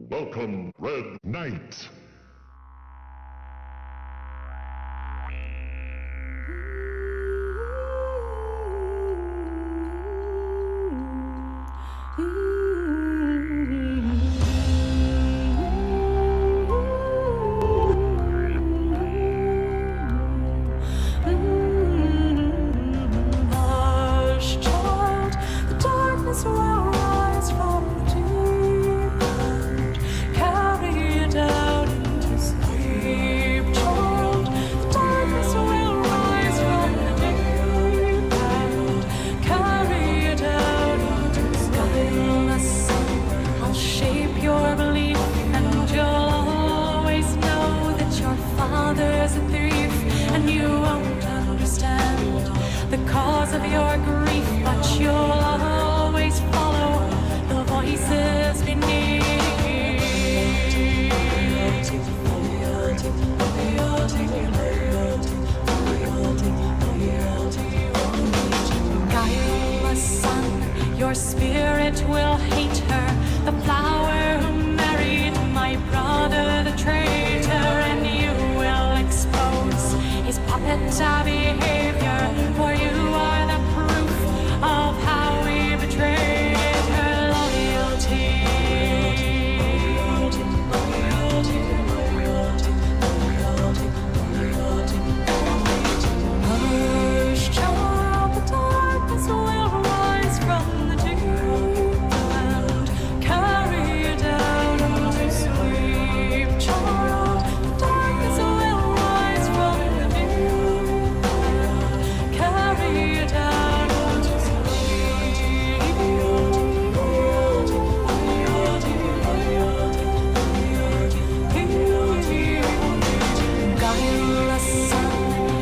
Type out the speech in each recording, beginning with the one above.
Welcome, Red Knight. Your spirit will hate her, the flower who married my brother, the traitor, and you will expose his puppet behavior, for you are the proof of how we betrayed her loyalty. Hush, child, the darkness will rise from the deep and carry you down into sleep. Child, the darkness will rise from the deep and carry you down into sleep. Guileless son,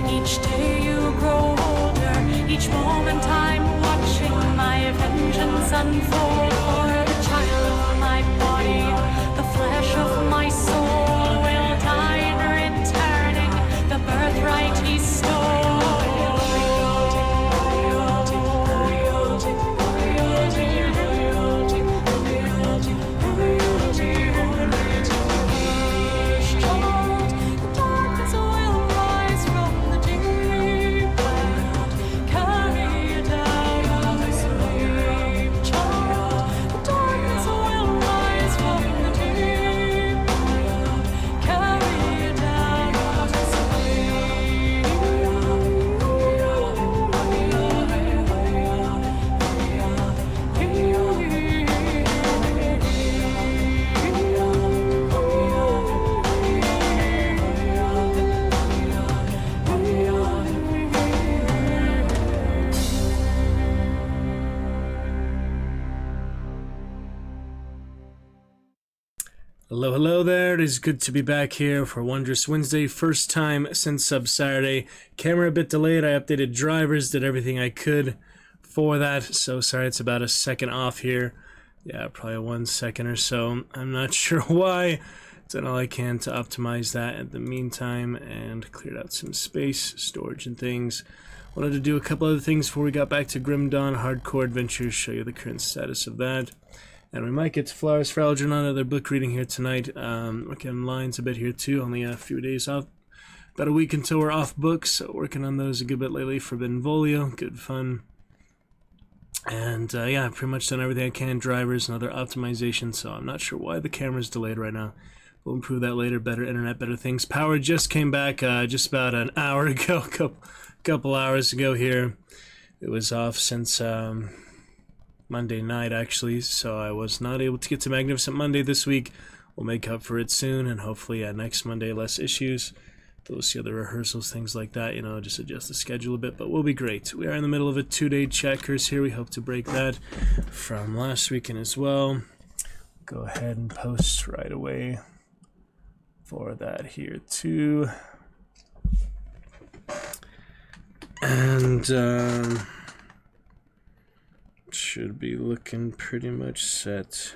each day you grow older, each moment I'm watching my vengeance unfold. For the child of my body, the flesh of my soul will die in returning the birthright he stole. Hello there. It is good to be back here for Wondrous Wednesday. First time since Sub-Saturday. Camera a bit delayed. I updated drivers, did everything I could for that. So sorry it's about a second off here. Yeah, probably 1 second or so. I'm not sure why. Done all I can to optimize that in the meantime and cleared out some space, storage and things. Wanted to do a couple other things before we got back to Grim Dawn Hardcore Adventures, show you the current status of that. And we might get to Flowers for Algernon, another book reading here tonight. Working on lines a bit here too, only a few days off. About a week until we're off books, so working on those a good bit lately. Forbidden Volio, good fun. And yeah, pretty much done everything I can. Drivers and other optimization, so I'm not sure why the camera's delayed right now. We'll improve that later. Better internet, better things. Power just came back just about an hour ago, couple hours ago here. It was off since Monday night actually, so I was not able to get to Magnificent Monday this week. We'll make up for it soon, and hopefully next Monday less issues. We'll see other rehearsals, things like that, you know, just adjust the schedule a bit, but we'll be great. We are in the middle of a 2-day checkers here. We hope to break that from last weekend as well. Go ahead and post right away for that here too. And should be looking pretty much set.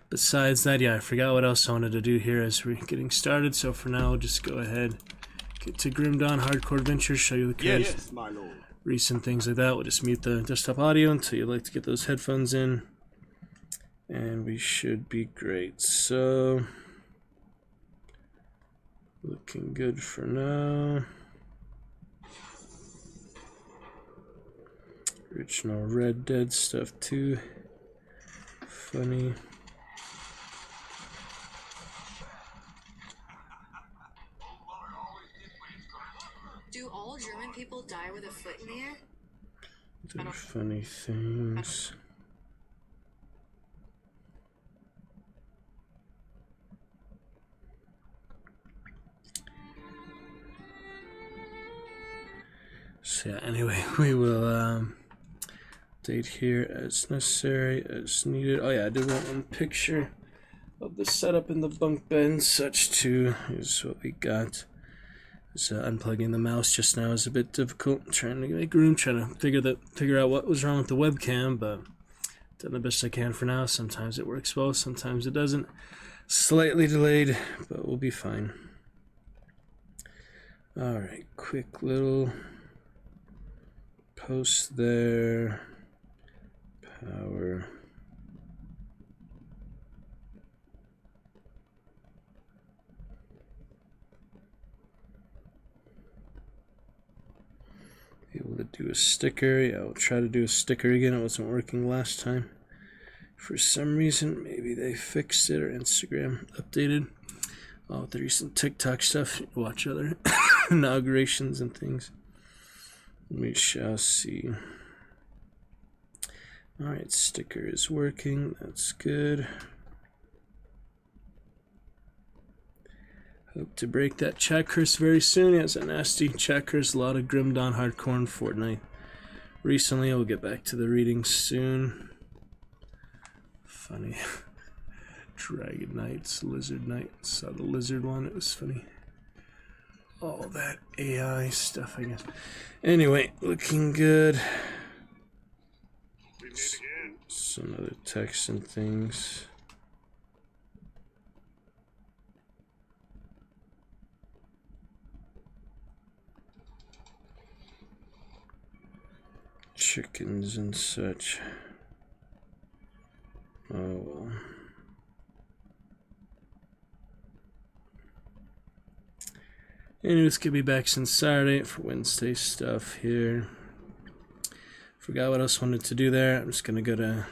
Besides that, yeah, I forgot what else I wanted to do here as we're getting started, so for now, I'll just go ahead, get to Grim Dawn Hardcore Adventures, show you the Yes, my lord. recent things like that. We'll just mute the desktop audio until you like to get those headphones in. And we should be great. So, looking good for now. Original Red Dead stuff too. Funny. Do all German people die with a foot in the air? They're funny things. So yeah, anyway, we will update here as necessary, as needed. Oh yeah, I did want one picture of the setup in the bunk bed and such too. Is what we got. So unplugging the mouse just now is a bit difficult. Trying to make room, trying to figure out what was wrong with the webcam, but done the best I can for now. Sometimes it works well, sometimes it doesn't. Slightly delayed, but we'll be fine. All right, quick little post there. Power. Able to do a sticker. Yeah, I'll try to do a sticker again. It wasn't working last time. For some reason, maybe they fixed it or Instagram updated. Oh, with the recent TikTok stuff, watch other inaugurations and things. We shall see. Alright, sticker is working. That's good. Hope to break that chat curse very soon. It has a nasty chat curse, a lot of Grim Dawn hardcore in Fortnite. Recently, I'll get back to the reading soon. Funny. Dragon Knights, Lizard Knight. Saw the lizard one, it was funny. All that AI stuff, I guess. Anyway, looking good. Some other text and things. Chickens and such. Oh well. Anyways, could be back since Saturday for Wednesday stuff here. Forgot what else I wanted to do there. I'm just gonna go to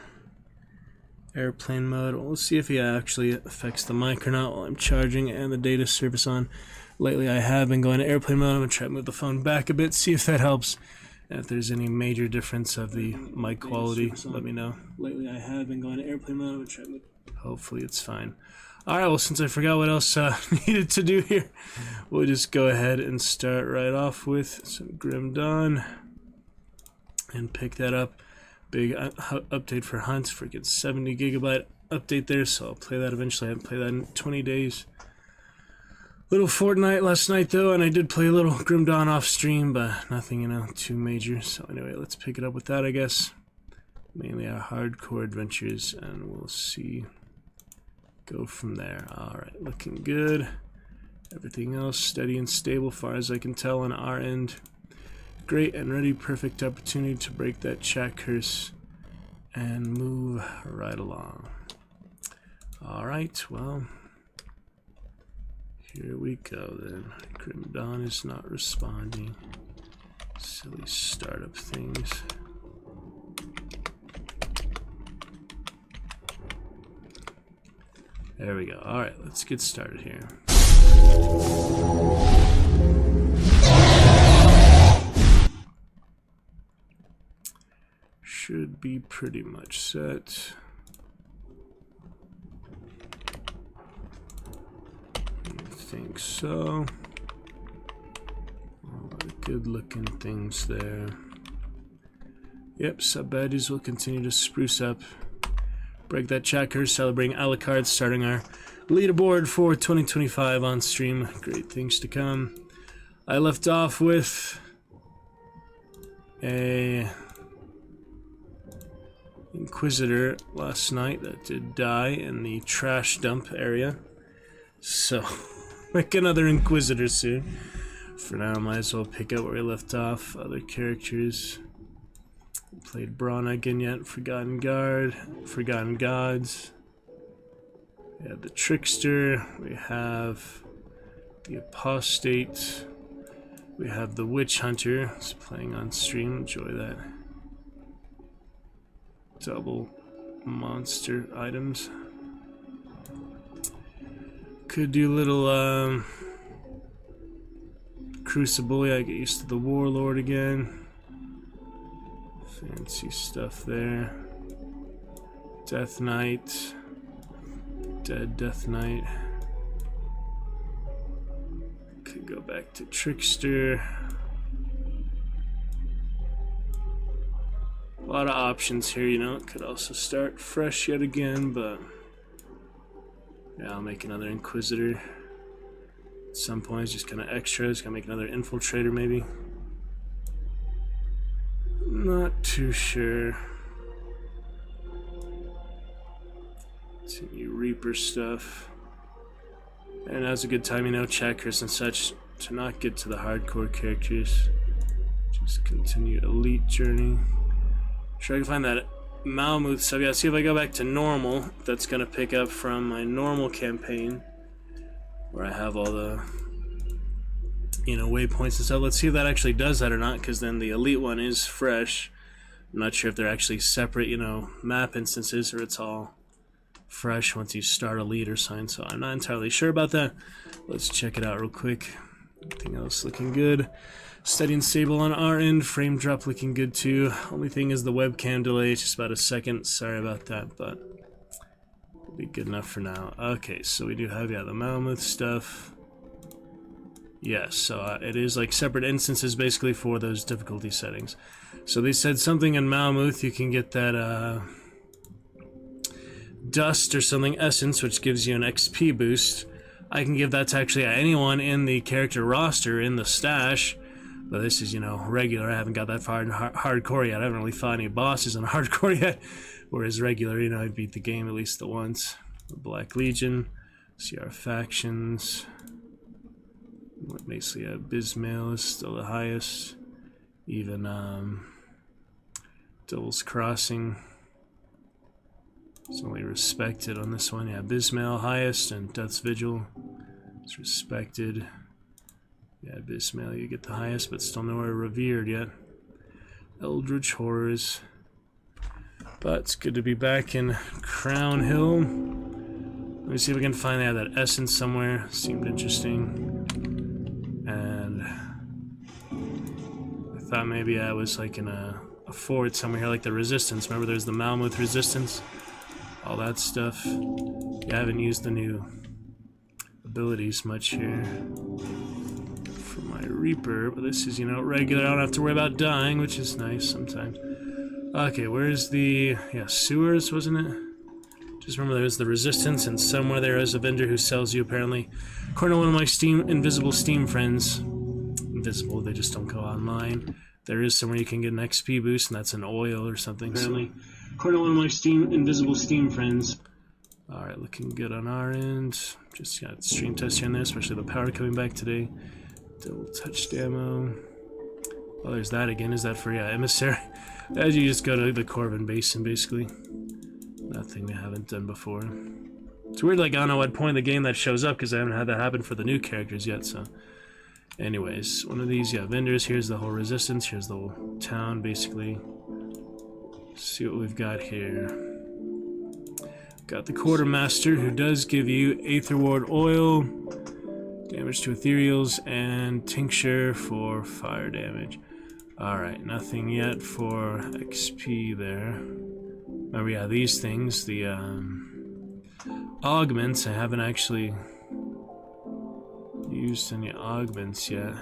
airplane mode. We'll see if it actually affects the mic or not while I'm charging and the data service on. Lately I have been going to airplane mode. I'm gonna try to move the phone back a bit, see if that helps. And if there's any major difference of the mic quality, let me know. Lately I have been going to airplane mode. I'm gonna try to move. Hopefully it's fine. Alright, well, since I forgot what else needed to do here, we'll just go ahead and start right off with some Grim Dawn and pick that up. Big update for Hunt, freaking 70 gigabyte update there, so I'll play that eventually. I haven't played that in 20 days. Little Fortnite last night though, and I did play a little Grim Dawn off stream, but nothing, you know, too major. So anyway, let's pick it up with that, I guess. Mainly our hardcore adventures, and we'll see. Go from there. Alright, looking good. Everything else steady and stable far as I can tell on our end. Great and ready, perfect opportunity to break that chat curse and move right along. Alright, well, here we go then. Grim Dawn is not responding. Silly startup things. There we go. Alright, let's get started here. Should be pretty much set. I think so. A lot of good looking things there. Yep, sub badges will continue to spruce up. Break that chat curse, celebrating Alucard, starting our leaderboard for 2025 on stream. Great things to come. I left off with a Inquisitor last night that did die in the trash dump area. So, make another Inquisitor soon. For now, might as well pick up where we left off. Other characters. played Brana again yet. Forgotten Guard, Forgotten Gods. We have the Trickster. We have the Apostate. We have the Witch Hunter. It's playing on stream. Enjoy that. Double monster items. Could do little Crucible. Yeah, get used to the Warlord again. Fancy stuff there. Death Knight. Dead Death Knight. Could go back to Trickster. A lot of options here, you know. Could also start fresh yet again, but yeah, I'll make another Inquisitor. At some point, it's just kind of extras. Gonna make another Infiltrator, maybe. Not too sure. Continue Reaper stuff. And now's a good time, you know, checkers and such, to not get to the hardcore characters. Just continue Elite Journey. Sure, I can find that Malmuth stuff. Yeah, see if I go back to normal. That's gonna pick up from my normal campaign, where I have all the, you know, waypoints and stuff. Let's see if that actually does that or not, because then the Elite one is fresh. I'm not sure if they're actually separate, you know, map instances, or it's all fresh once you start Elite or something, so I'm not entirely sure about that. Let's check it out real quick. Everything else looking good. Steady and stable on our end. Frame drop looking good too. Only thing is the webcam delay. It's just about a second. Sorry about that, but it'll be good enough for now. Okay, so we do have, yeah, the Malmuth stuff. Yes, so it is like separate instances basically for those difficulty settings. So they said something in Malmuth, you can get that Dust or something Essence, which gives you an XP boost. I can give that to actually anyone in the character roster in the stash, but this is, you know, regular. I haven't got that far in hardcore yet. I haven't really fought any bosses in hardcore yet, whereas regular, you know, I beat the game at least the once. The Black Legion, see our factions. Basically, Bismail is still the highest. Even Devil's Crossing is only respected on this one. Yeah, Bismail highest, and Death's Vigil is respected. Yeah, Bismail you get the highest, but still nowhere revered yet. Eldritch Horrors. But it's good to be back in Crown Hill. Let me see if we can find that essence somewhere. Seemed interesting. And I thought maybe I was like in a fort somewhere here, like the Resistance. Remember there's the Malmuth Resistance? All that stuff. Yeah, I haven't used the new abilities much here for my Reaper, but this is, you know, regular. I don't have to worry about dying, which is nice sometimes. Okay, where's the... yeah, sewers, wasn't it? Just remember there's the Resistance, and somewhere there is a vendor who sells you, apparently. According to one of my invisible Steam friends. Invisible, they just don't go online. There is somewhere you can get an XP boost, and that's an oil or something. Apparently. According to one of my invisible Steam friends. Alright, looking good on our end. Just got stream test here and there, especially the power coming back today. Double touch demo. Oh, there's that again. Is that for, yeah, Emissary? As you just go to the Corvin Basin, basically. Nothing we haven't done before. It's weird, like, I don't know what point in the game that shows up, because I haven't had that happen for the new characters yet, so... anyways, one of these, yeah, vendors. Here's the whole Resistance. Here's the whole town, basically. Let's see what we've got here. Got the Quartermaster, who does give you Aether Ward Oil, damage to Ethereals, and Tincture for fire damage. Alright, nothing yet for XP there. Remember, yeah, these things, the augments, I haven't actually used any augments yet.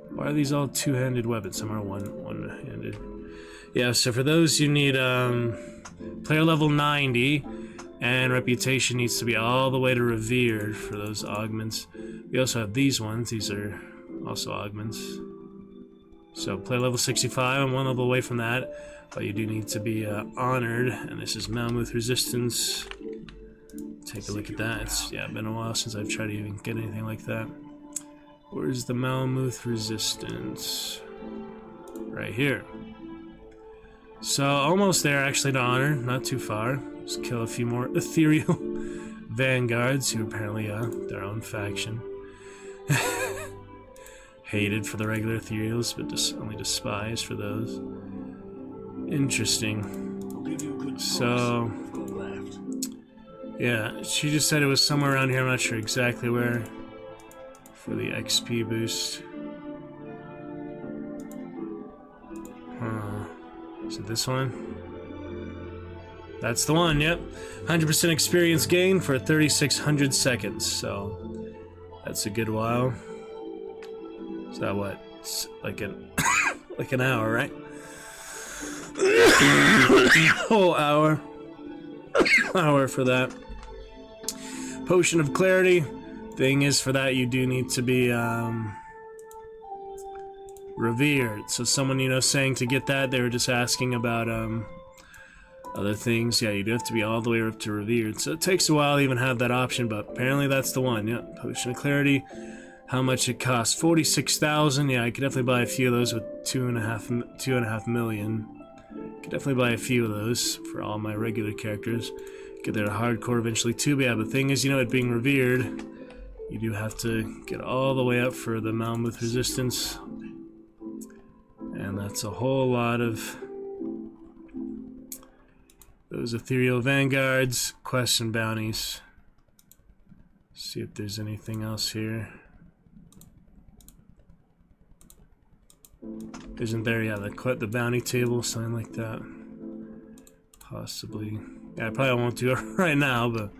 Why are these all two-handed weapons? Some are one-handed. Yeah, so for those you need player level 90, and reputation needs to be all the way to revered for those augments. We also have these ones. These are also augments. So player level 65, I'm one level away from that. But you do need to be honored, and this is Malmuth Resistance. Take a look at that. It's, yeah, been a while since I've tried to even get anything like that. Where's the Malmuth Resistance? Right here. So almost there actually to honor, not too far. Just kill a few more ethereal vanguards who apparently their own faction. Hated for the regular ethereals, but just only despised for those. Interesting. So yeah, she just said it was somewhere around here, I'm not sure exactly where. For the XP boost. Is it this one? That's the one, yep. 100% experience gain for 3,600 seconds, so that's a good while. Is that what? It's like an like an hour, right? Whole hour. Hour for that. Potion of Clarity. Thing is, for that you do need to be revered. So someone, you know, saying to get that, they were just asking about other things. Yeah, you do have to be all the way up to revered. So it takes a while to even have that option, but apparently that's the one. Yep, Potion of Clarity. How much it costs? 46,000. Yeah, I could definitely buy a few of those with 2.5 million. Could definitely buy a few of those for all my regular characters. Get there to hardcore eventually too. But yeah, the thing is, you know, it being revered, you do have to get all the way up for the Mammoth Resistance. And that's a whole lot of those ethereal vanguards, quests and bounties. See if there's anything else here. Isn't there? Yeah, the bounty table, something like that. Possibly. Yeah, I probably won't do it right now, but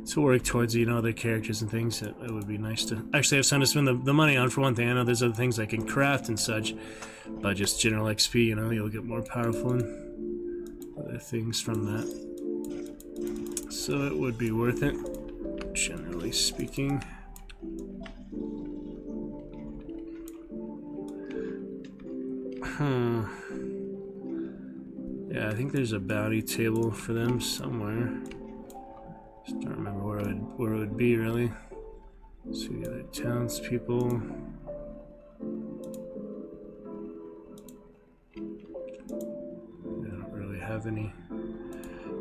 to work towards, you know, other characters and things, it would be nice to actually have something to spend the money on, for one thing. I know there's other things I can craft and such, but just general XP, you know, you'll get more powerful and other things from that. So it would be worth it, generally speaking. Yeah, I think there's a bounty table for them somewhere. Just don't remember where it would be, really. See the other townspeople. They don't really have any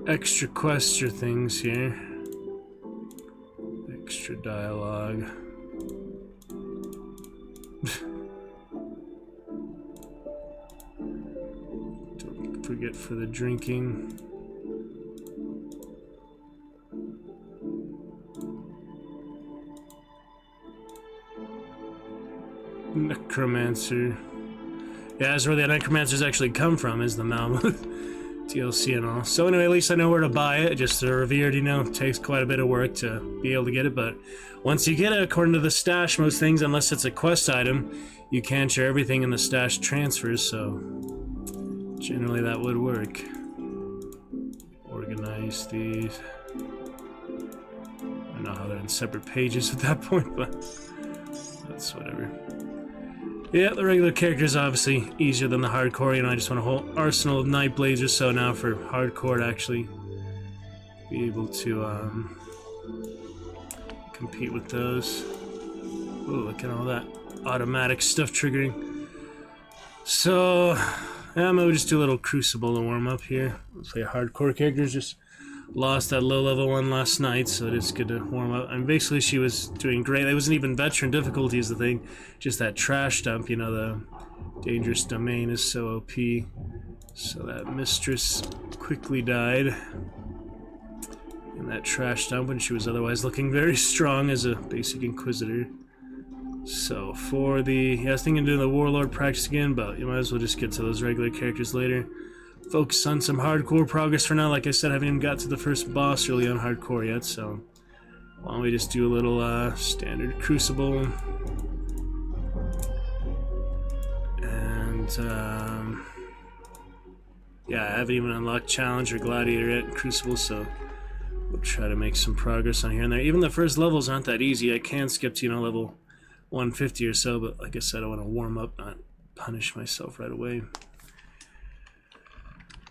extra quests or things here. Extra dialogue. Don't forget for the drinking. Necromancer. Yeah, that's where the necromancers actually come from, is the Mammoth DLC and all. So anyway, at least I know where to buy it. Just the revered, you know, takes quite a bit of work to be able to get it, but once you get it, according to the stash, most things, unless it's a quest item, you can't share everything in the stash transfers, so generally that would work. Organize these. I don't know how they're in separate pages at that point, but that's whatever. Yeah, the regular character is obviously easier than the hardcore. You know, I just want a whole arsenal of Nightblades or so now for hardcore to actually be able to compete with those. Ooh, look at all that automatic stuff triggering. So, yeah, maybe we'll just do a little Crucible to warm up here. Play a hardcore character. Just lost that low level one last night, so it is good to warm up. And basically she was doing great. It wasn't even veteran difficulty is the thing, just that trash dump, you know, the dangerous domain is so OP. So that mistress quickly died in that trash dump when she was otherwise looking very strong as a basic inquisitor. So for the, yeah, I was thinking of doing the warlord practice again, but you might as well just get to those regular characters later. Focus on some hardcore progress for now. Like I said, I haven't even got to the first boss really on hardcore yet, so why don't we just do a little standard Crucible. And yeah, I haven't even unlocked Challenge or Gladiator yet in Crucible, so we'll try to make some progress on here and there. Even the first levels aren't that easy. I can skip to, you know, level 150 or so, but like I said, I want to warm up, not punish myself right away.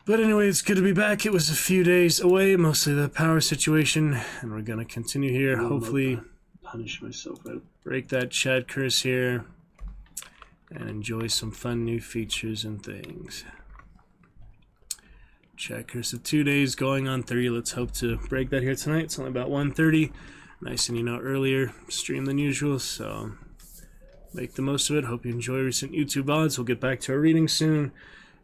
But anyway, it's good to be back. It was a few days away, mostly the power situation, and we're gonna continue here. Hopefully, punish myself, right? Break that chat curse here, and enjoy some fun new features and things. Chat curse of 2 days, going on 3. Let's hope to break that here tonight. It's only about 1:30. Nice and earlier stream than usual, so make the most of it. Hope you enjoy recent YouTube VODs. We'll get back to our reading soon.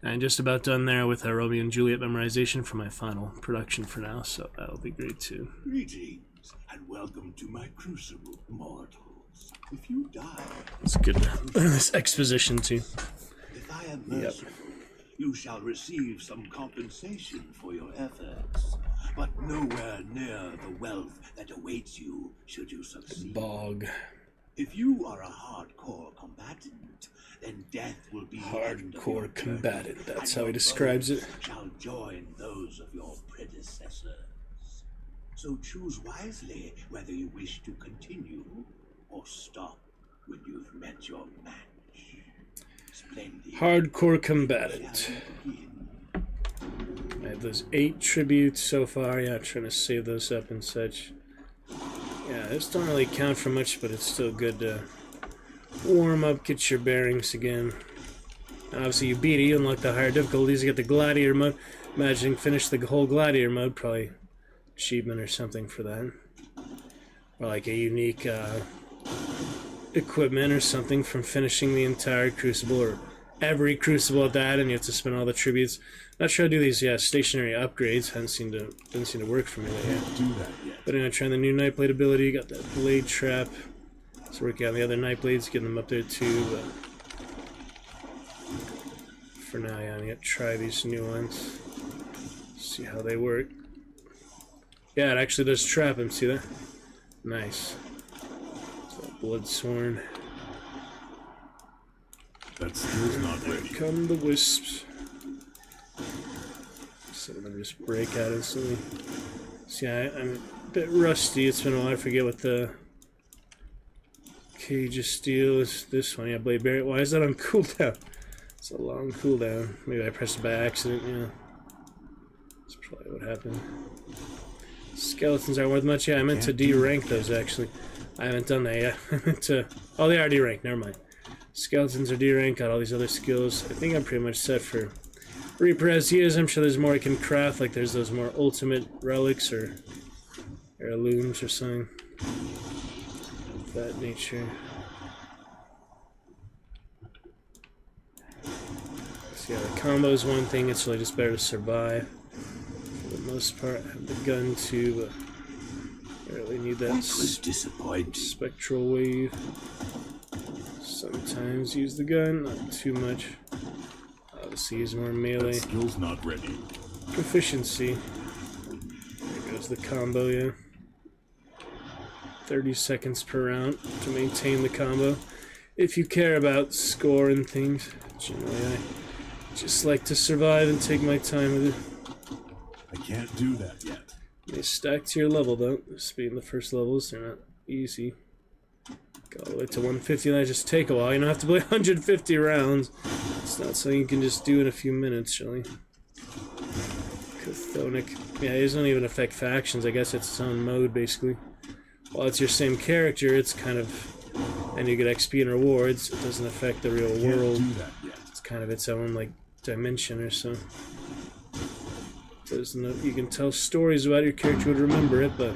And just about done there with our Romeo and Juliet memorization for my final production for now, so that'll be great too. Greetings, and welcome to my crucible, mortals. If you die... It's good. This exposition too. If I am merciful, you shall receive some compensation for your efforts, but nowhere near the wealth that awaits you should you succeed. Bog. If you are a hardcore combatant, then death will be hardcore combatant. That's how he describes it. Shall join those of your predecessors. So choose wisely whether you wish to continue or stop when you've met your match. Splendid. Hardcore combatant. I have those 8 tributes so far. Yeah, trying to save those up and such. Yeah, this don't really count for much, but it's still good to warm up, get your bearings again. And obviously you beat it, you unlock the higher difficulties, you get the gladiator mode. Imagine finish the whole gladiator mode, probably achievement or something for that. Or like a unique equipment or something from finishing the entire crucible, or every crucible at that, and you have to spend all the tributes. Not sure how to do these stationary upgrades. Didn't seem to work for me yet. But anyway, trying the new Nightblade ability, got that blade trap. Let's work out the other Nightblades, getting them up there too. But for now, yeah, I'm gonna try these new ones. See how they work. Yeah, it actually does trap him, see that? Nice. So Bloodsworn. That skill's not ready. Come the wisps. So I'm gonna just break out instantly. See, I'm a bit rusty. It's been a while. I forget what the Cage of Steel is. This one, yeah, Blade Barrier. Why is that on cooldown? It's a long cooldown. Maybe I pressed it by accident, yeah. That's probably what happened. Skeletons aren't worth much. Yeah, I meant to D-rank those, actually. I haven't done that yet. I meant to... Oh, they are D-ranked. Never mind. Skeletons are D-ranked. Got all these other skills. I think I'm pretty much set for Reaper as he is. I'm sure there's more I can craft. Like there's those more ultimate relics or heirlooms or something of that nature. So yeah, the combo is one thing. It's really just better to survive. For the most part, I have the gun too, but I really need that spectral wave. Sometimes use the gun, not too much. Obviously use more melee. That skill's not ready. Proficiency. There goes the combo, yeah. 30 seconds per round to maintain the combo. If you care about score and things. Generally, I just like to survive and take my time with it. I can't do that yet. They stack to your level, though. This being the first levels, they're not easy. Go all the way to 150, and that just take a while. You don't have to play 150 rounds. It's not something you can just do in a few minutes, really. Chthonic. Yeah, it doesn't even affect factions. I guess it's its own mode, basically. While it's your same character, it's kind of... And you get XP and rewards. It doesn't affect the real world. It's kind of its own, like, dimension or so. You can tell stories about your character, would remember it, but...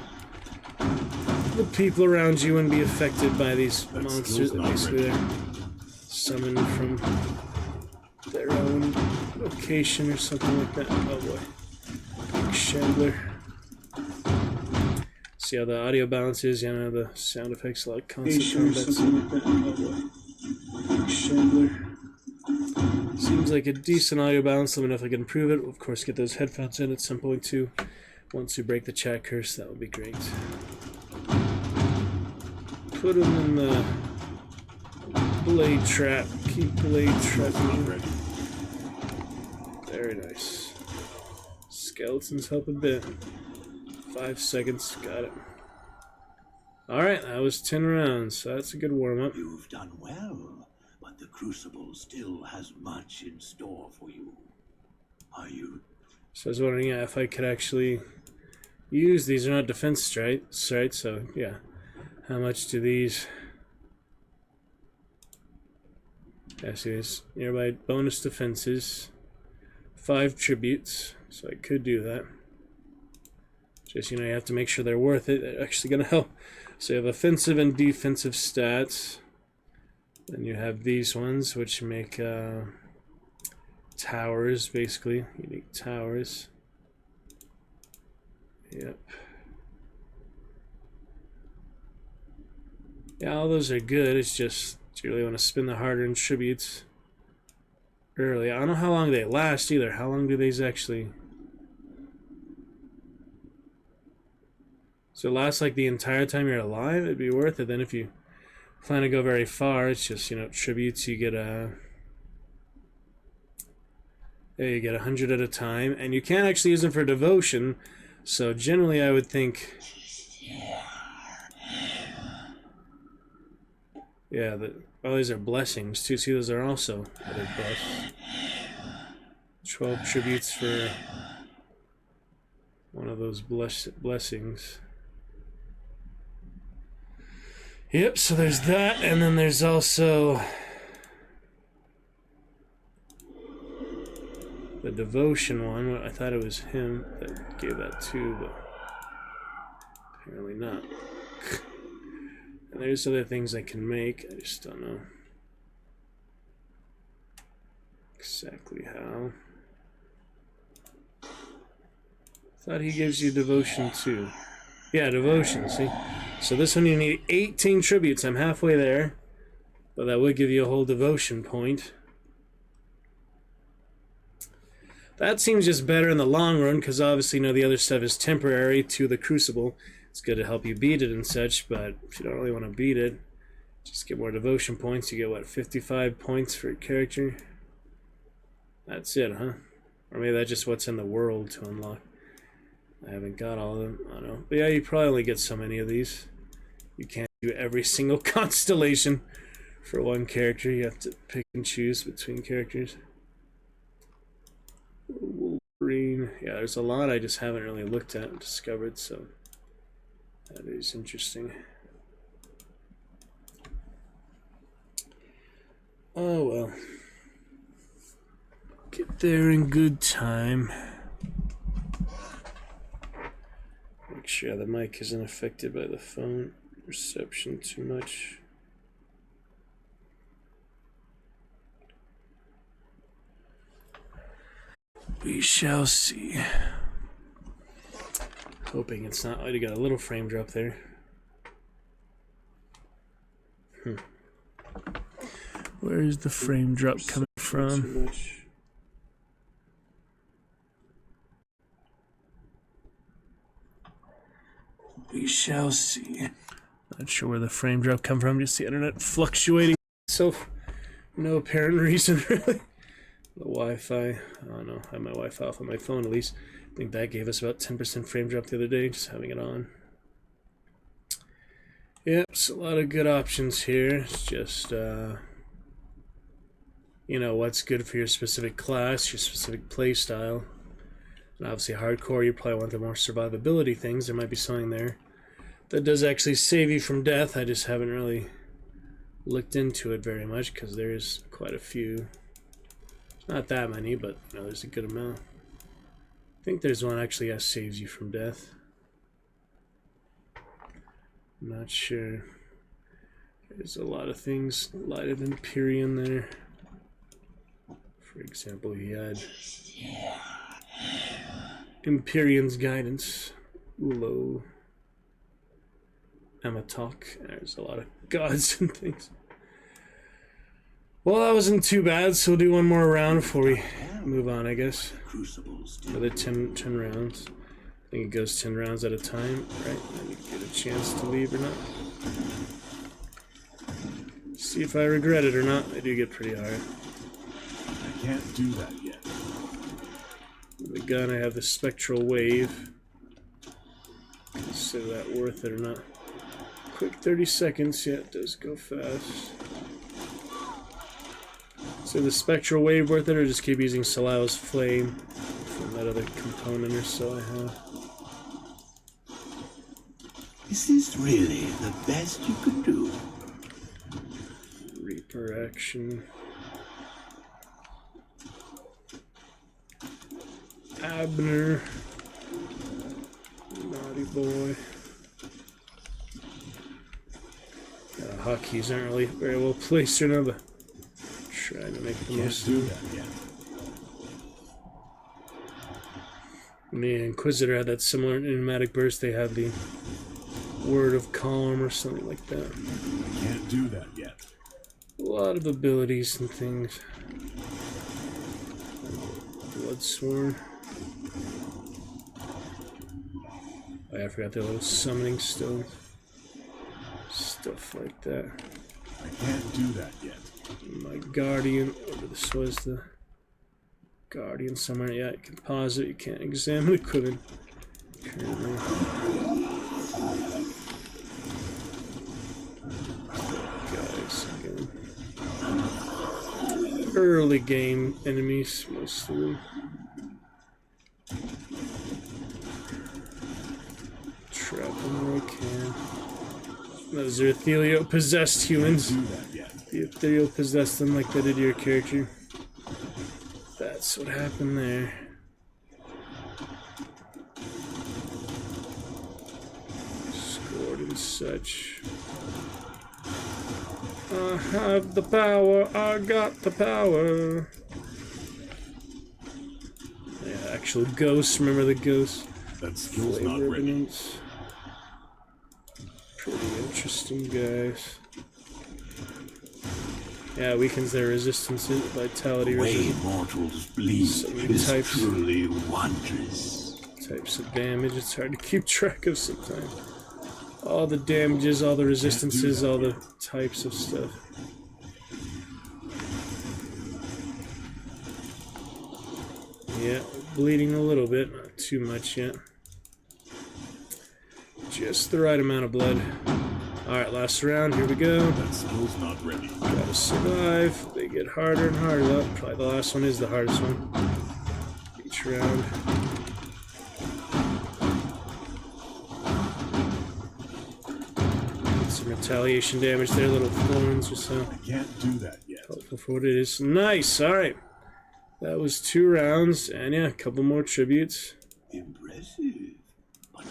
The people around you wouldn't be affected by these monsters that basically they're summoned from their own location or something like that. Oh boy. Big Chandler. See how the audio balance is? You know, the sound effects like constant combat. Something like that. Oh boy. Big Chandler. Seems like a decent audio balance. Let me know if I can improve it. We'll of course get those headphones in at some point too. Once we break the chat curse, that would be great. Put them in the blade trap. Keep blade trapping. Very nice. Skeletons help a bit. 5 seconds. Got it. Alright, that was 10 rounds. So that's a good warm-up. You've done well, but the Crucible still has much in store for you. Are you? So I was wondering, yeah, if I could actually use these. They're not defense strikes, right? So, yeah. How much do these... Yeah, see this. Nearby bonus defenses. 5 tributes. So I could do that. Just, you know, you have to make sure they're worth it. They're actually going to help. So you have offensive and defensive stats. Then you have these ones, which make towers, basically. Unique towers. Yep. Yeah, all those are good. It's just, you really want to spend the hard-earned tributes early. I don't know how long they last either. How long do these actually... So it lasts like the entire time you're alive? It'd be worth it. Then if you plan to go very far, it's just, you know, tributes. You get a... Yeah, you get 100 at a time. And you can't actually use them for devotion. So generally I would think... Yeah, oh, these are blessings too. See, those are also other buffs. 12 tributes for one of those blessings. Yep, so there's that, and then there's also the devotion one. I thought it was him that gave that too, but apparently not. And there's other things I can make, I just don't know exactly how. Thought he gives you devotion too. Yeah, devotion, see? So this one you need 18 tributes. I'm halfway there. But that would give you a whole devotion point. That seems just better in the long run, because obviously, you know, the other stuff is temporary to the Crucible. It's good to help you beat it and such, but if you don't really want to beat it, just get more devotion points. You get, what, 55 points for a character? That's it, huh? Or maybe that's just what's in the world to unlock. I haven't got all of them. I don't know. But yeah, you probably only get so many of these. You can't do every single constellation for one character. You have to pick and choose between characters. Wolverine. Yeah, there's a lot I just haven't really looked at and discovered, so that is interesting. Oh well. Get there in good time. Make sure the mic isn't affected by the phone reception too much. We shall see. Hoping it's not. Oh, you got a little frame drop there. Where is the frame drop coming from? We shall see. Not sure where the frame drop come from. Just the internet fluctuating itself. No apparent reason, really. The Wi-Fi. I don't know. I have my Wi-Fi off on my phone at least. I think that gave us about 10% frame drop the other day, just having it on. Yep, so a lot of good options here. It's just, you know, what's good for your specific class, your specific play style. And obviously hardcore, you probably want the more survivability things. There might be something there that does actually save you from death. I just haven't really looked into it very much because there's quite a few. Not that many, but you know, there's a good amount. I think there's one actually that saves you from death. I'm not sure. There's a lot of things. Light of Empyrean there. For example, he had Empyrean's Guidance. Ulo. Amatok. There's a lot of gods and things. Well, that wasn't too bad, so we'll do one more round before we move on, I guess. Another 10 rounds. I think it goes 10 rounds at a time, right? And you get a chance to leave or not. See if I regret it or not. They do get pretty hard. I can't do that yet. The gun, I have the Spectral Wave. Consider that worth it or not. Quick 30 seconds, yeah, it does go fast. So the Spectral Wave worth it, or just keep using Salao's Flame from that other component or so I have? Is this really the best you could do? Reaper action. Abner. Naughty boy. Hotkeys aren't really very well placed right now, but trying to make the most Can't of do it. that yet. When the Inquisitor had that similar pneumatic burst, they had the Word of Calm or something like that. Can't do that yet. A lot of abilities and things. Bloodsworn. Oh, yeah, I forgot their little summoning stones. Stuff like that. I can't do that yet. My Guardian. Whatever this was, the Guardian somewhere. Yeah, you can pause it. You can't examine equipment. Currently. Guys, again. Early game enemies, most of them. Trap them where I can. Those are Ethereal possessed humans. Do that yet. The Ethereal possessed them like they did your character. That's what happened there. Scored and such. I have the power, I got the power. Yeah, actual ghosts, remember the ghosts? That skill's Flame not ready. Revenants. Pretty interesting guys. Yeah, weakens their resistance, vitality Way resistance. mortals bleed Some is types. truly wondrous. Types of damage, it's hard to keep track of sometimes. All the damages, all the resistances, all the types of stuff. Yeah, bleeding a little bit, not too much yet. Just the right amount of blood. Alright, last round, here we go. That skill's not ready. Gotta survive. They get harder and harder. Well, probably the last one is the hardest one. Each round. Some retaliation damage there, little thorns or so. I can't do that yet. Helpful for what it is. Nice, alright. That was 2 rounds, and yeah, a couple more tributes. Impressive. But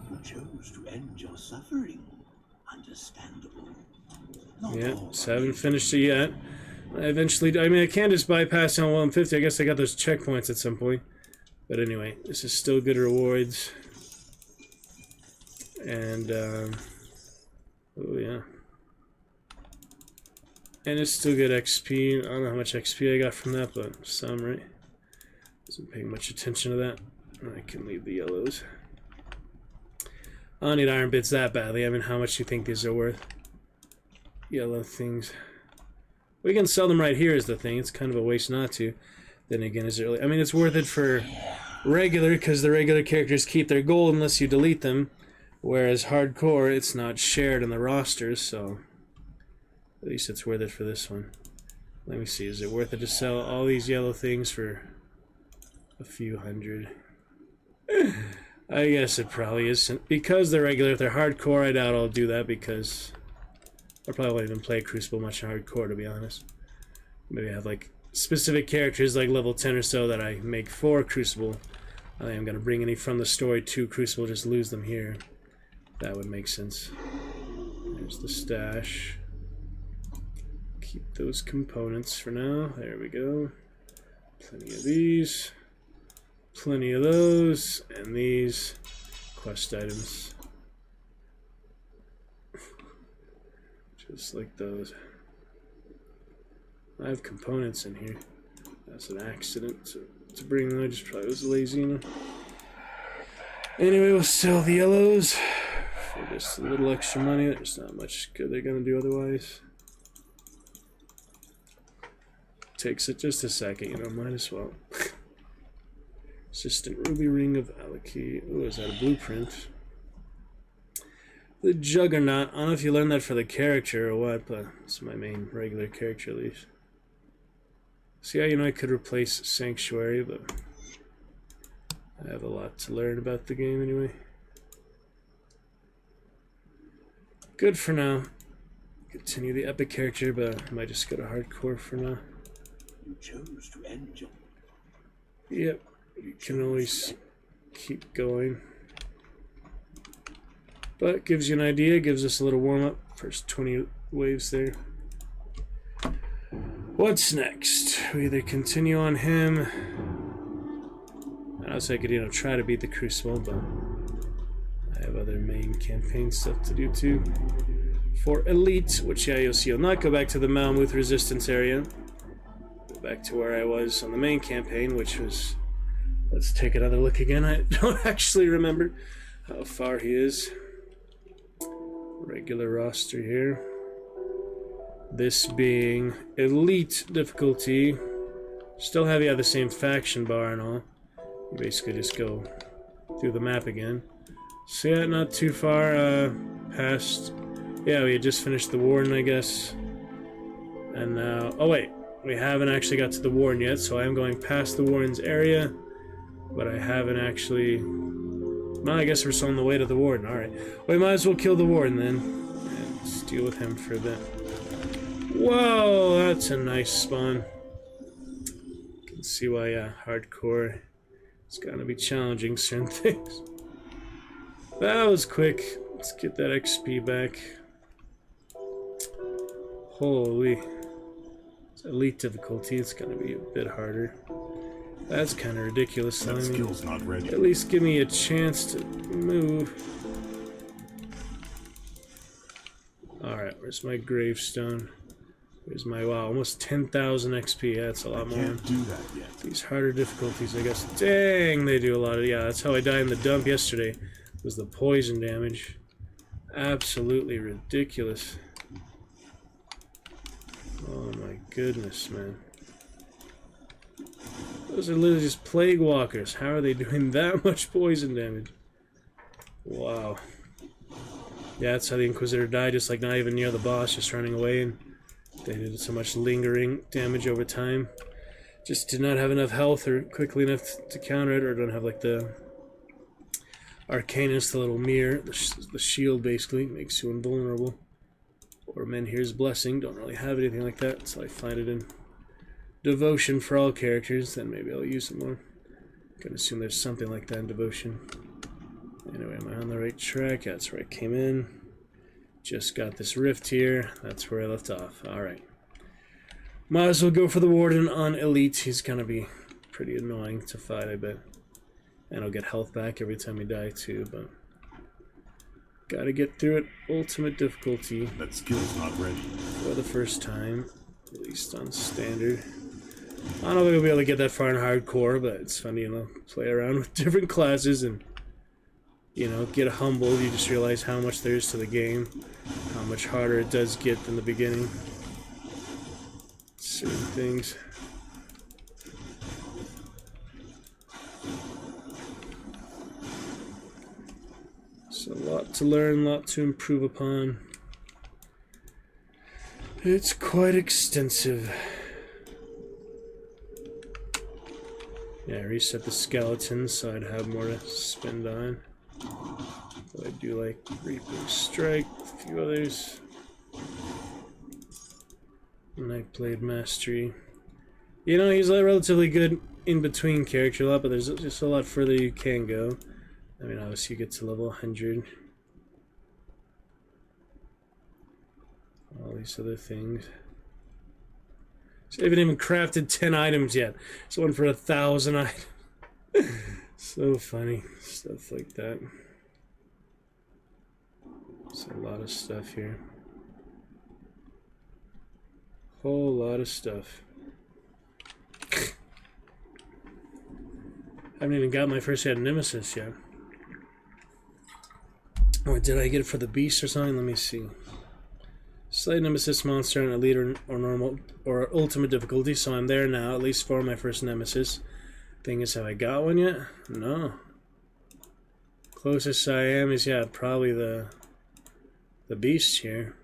you chose to end your suffering. Understandable. Not Yeah, all so I haven't finished it yet. I mean, I can't just bypass on 150. I guess I got those checkpoints at some point. But anyway, this is still good rewards. And, oh yeah. And it's still good XP. I don't know how much XP I got from that, but some, right? Wasn't paying much attention to that. I can leave the yellows. I don't need iron bits that badly. I mean, how much do you think these are worth? Yellow things. We can sell them right here is the thing. It's kind of a waste not to. Then again, is it really? I mean, it's worth it for regular, because the regular characters keep their gold unless you delete them. Whereas hardcore, it's not shared in the rosters, so at least it's worth it for this one. Let me see, is it worth it to sell all these yellow things for a few hundred? I guess it probably isn't. Because they're regular, if they're hardcore, I doubt I'll do that, because I probably won't even play Crucible much in hardcore, to be honest. Maybe I have like specific characters like level 10 or so that I make for Crucible. I think I'm going to bring any from the story to Crucible, just lose them here. That would make sense. There's the stash. Keep those components for now. There we go. Plenty of these. Plenty of those. And these quest items. Just like those. I have components in here. That's an accident to bring them. I just probably was lazy enough. Anyway, we'll sell the yellows for just a little extra money. There's not much good they're gonna do otherwise. Takes it just a second, you know, might as well. Assistant Ruby Ring of Alaki. Oh, is that a blueprint? The Juggernaut. I don't know if you learned that for the character or what, but it's my main regular character at least. See how, you know, I could replace Sanctuary, but I have a lot to learn about the game anyway. Good for now. Continue the epic character, but I might just go to hardcore for now. You chose to end your... Yep. You can always keep going. But gives you an idea, gives us a little warm-up. First 20 waves there. What's next? We either continue on him. I was I could, you know, try to beat the Crucible, but I have other main campaign stuff to do too. For Elite, which yeah, you'll see, I'll not go back to the Malmuth Resistance area. Go back to where I was on the main campaign, which was... Let's take another look again. I don't actually remember how far he is. Regular roster here. This being Elite difficulty. Still have, yeah, the same faction bar and all. You basically just go through the map again. So yeah, not too far past... Yeah, we had just finished the Warden, I guess. And now... Oh wait, we haven't actually got to the Warden yet, so I am going past the Warden's area. But I haven't actually... Well, I guess we're still on the way to the Warden, alright. We might as well kill the Warden then. And just deal with him for a bit. Whoa, that's a nice spawn. You can see why, yeah, hardcore... It's gonna be challenging certain things. That was quick. Let's get that XP back. Holy. It's Elite difficulty. It's gonna be a bit harder. That's kind of ridiculous. That skill's not ready. At least give me a chance to move. Alright, where's my gravestone? Where's my... Wow, almost 10,000 XP. That's a lot more. Can't do that yet. These harder difficulties, I guess. Dang, they do a lot of... Yeah, that's how I died in the dump yesterday. Was the poison damage. Absolutely ridiculous. Oh my goodness, man. Those are literally just plague walkers. How are they doing that much poison damage? Wow. Yeah, that's how the Inquisitor died, just like not even near the boss, just running away, and they did so much lingering damage over time. Just did not have enough health or quickly enough to counter it, or don't have like the Arcanus, the little mirror, the shield basically, makes you invulnerable. Or Menhir's Blessing, don't really have anything like that, so I find it in Devotion for all characters, then maybe I'll use it more. Can assume there's something like that in Devotion. Anyway, am I on the right track? That's where I came in. Just got this rift here. That's where I left off. Alright. Might as well go for the Warden on Elite. He's gonna be pretty annoying to fight, I bet. And I'll get health back every time we die too, but... Gotta get through it. Ultimate difficulty. That skill's not ready. For the first time. At least on standard. I don't know if we'll be able to get that far in hardcore, but it's funny, you know, play around with different classes and, you know, get humbled. You just realize how much there is to the game, how much harder it does get than the beginning. Certain things. So a lot to learn, a lot to improve upon. It's quite extensive. Yeah, reset the skeletons so I'd have more to spend on. But I do like Reaping Strike, a few others. Nightblade Mastery. You know, he's a relatively good in-between character a lot, but there's just a lot further you can go. I mean, obviously you get to level 100. All these other things. So I haven't even crafted 10 items yet. So one for 1,000 items. So funny. Stuff like that. There's a lot of stuff here. Whole lot of stuff. Haven't even got my first head nemesis yet. Or did I get it for the beast or something? Let me see. Slay nemesis monster on elite or normal or ultimate difficulty, so I'm there now, at least for my first nemesis. Thing is, have I got one yet? No. Closest I am is, yeah, probably the beast here.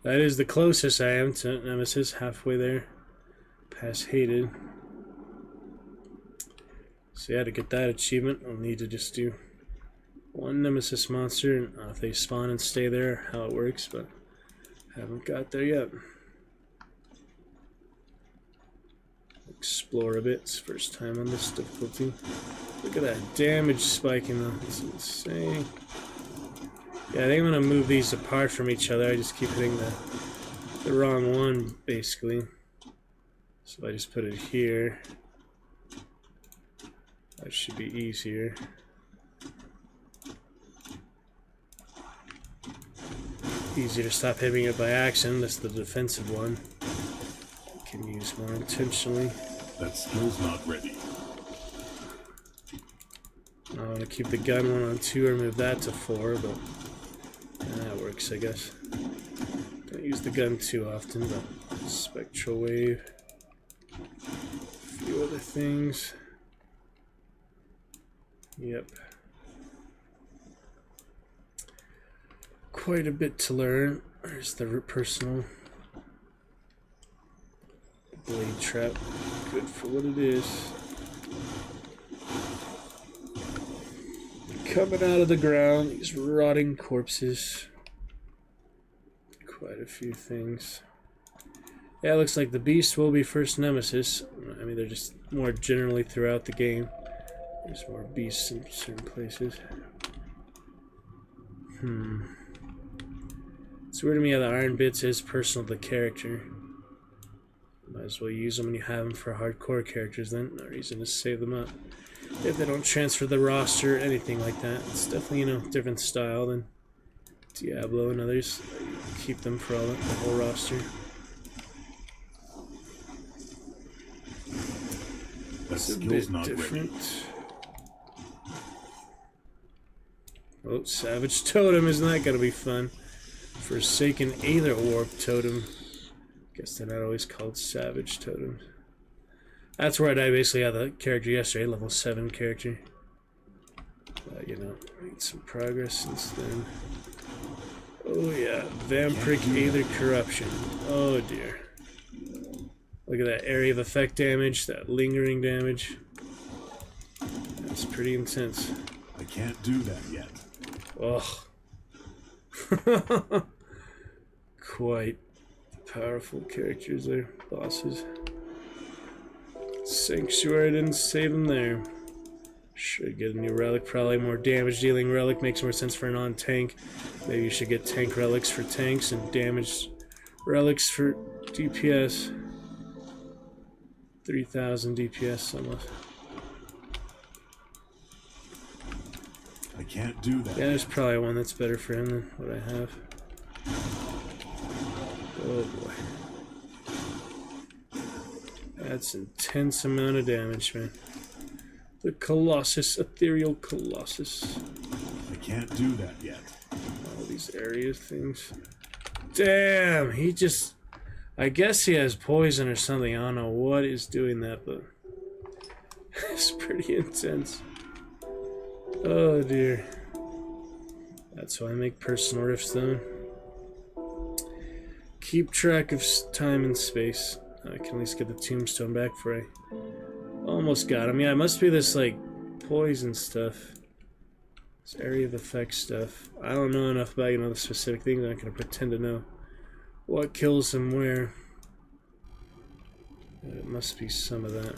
That is the closest I am to nemesis, halfway there. Past hated. So yeah, to get that achievement, I'll need to just do one nemesis monster, and if they spawn and stay there, how it works, but haven't got there yet. explore a bit. It's first time on this difficulty. Look at that damage spiking though. It's insane. Yeah, I think I'm gonna move these apart from each other. I just keep hitting the wrong one basically. So I just put it here. That should be easier. Easier to stop hitting it by accident. That's the defensive one. You can use more intentionally. That skill's not ready. I want to keep the gun one on 2 or move that to 4, but that works, I guess. Don't use the gun too often, but spectral wave. A few other things. Yep. Quite a bit to learn. There's the personal blade trap. Good for what it is. Coming out of the ground, these rotting corpses. Quite a few things. Yeah, it looks like the beast will be first nemesis. I mean, they're just more generally throughout the game. There's more beasts in certain places. It's weird to me how the iron bits is personal to the character. Might as well use them when you have them for hardcore characters then. No reason to save them up. If they don't transfer the roster or anything like that. It's definitely, you know, different style than Diablo and others. Keep them for all the whole roster. That skill's not different. ready. Oh, Savage Totem, isn't that gonna be fun? Forsaken Aether Warp Totem. Guess they're not always called Savage Totems. That's where I basically had the character yesterday, level 7 character. You know, made some progress since then. Oh yeah, Vampiric Aether Corruption. Oh dear. Look at that area of effect damage, that lingering damage. That's pretty intense. I can't do that yet. Oh. Quite powerful characters there, bosses. Sanctuary, didn't save them there. Should get a new relic, probably more damage dealing relic, makes more sense for a non-tank. Maybe you should get tank relics for tanks and damage relics for DPS. 3,000 DPS almost. I can't do that. Yeah, there's probably one that's better for him than what I have. Oh boy. That's intense amount of damage, man. The Colossus, Ethereal Colossus. I can't do that yet. All these area things. Damn, he just... I guess he has poison or something. I don't know what is doing that, but... it's pretty intense. Oh dear. That's why I make personal rifts though. Keep track of time and space. I can at least get the tombstone back before I almost got him. Yeah, it must be this like poison stuff. This area of effect stuff. I don't know enough about, you know, the specific things. I'm not gonna pretend to know what kills him where. But it must be some of that.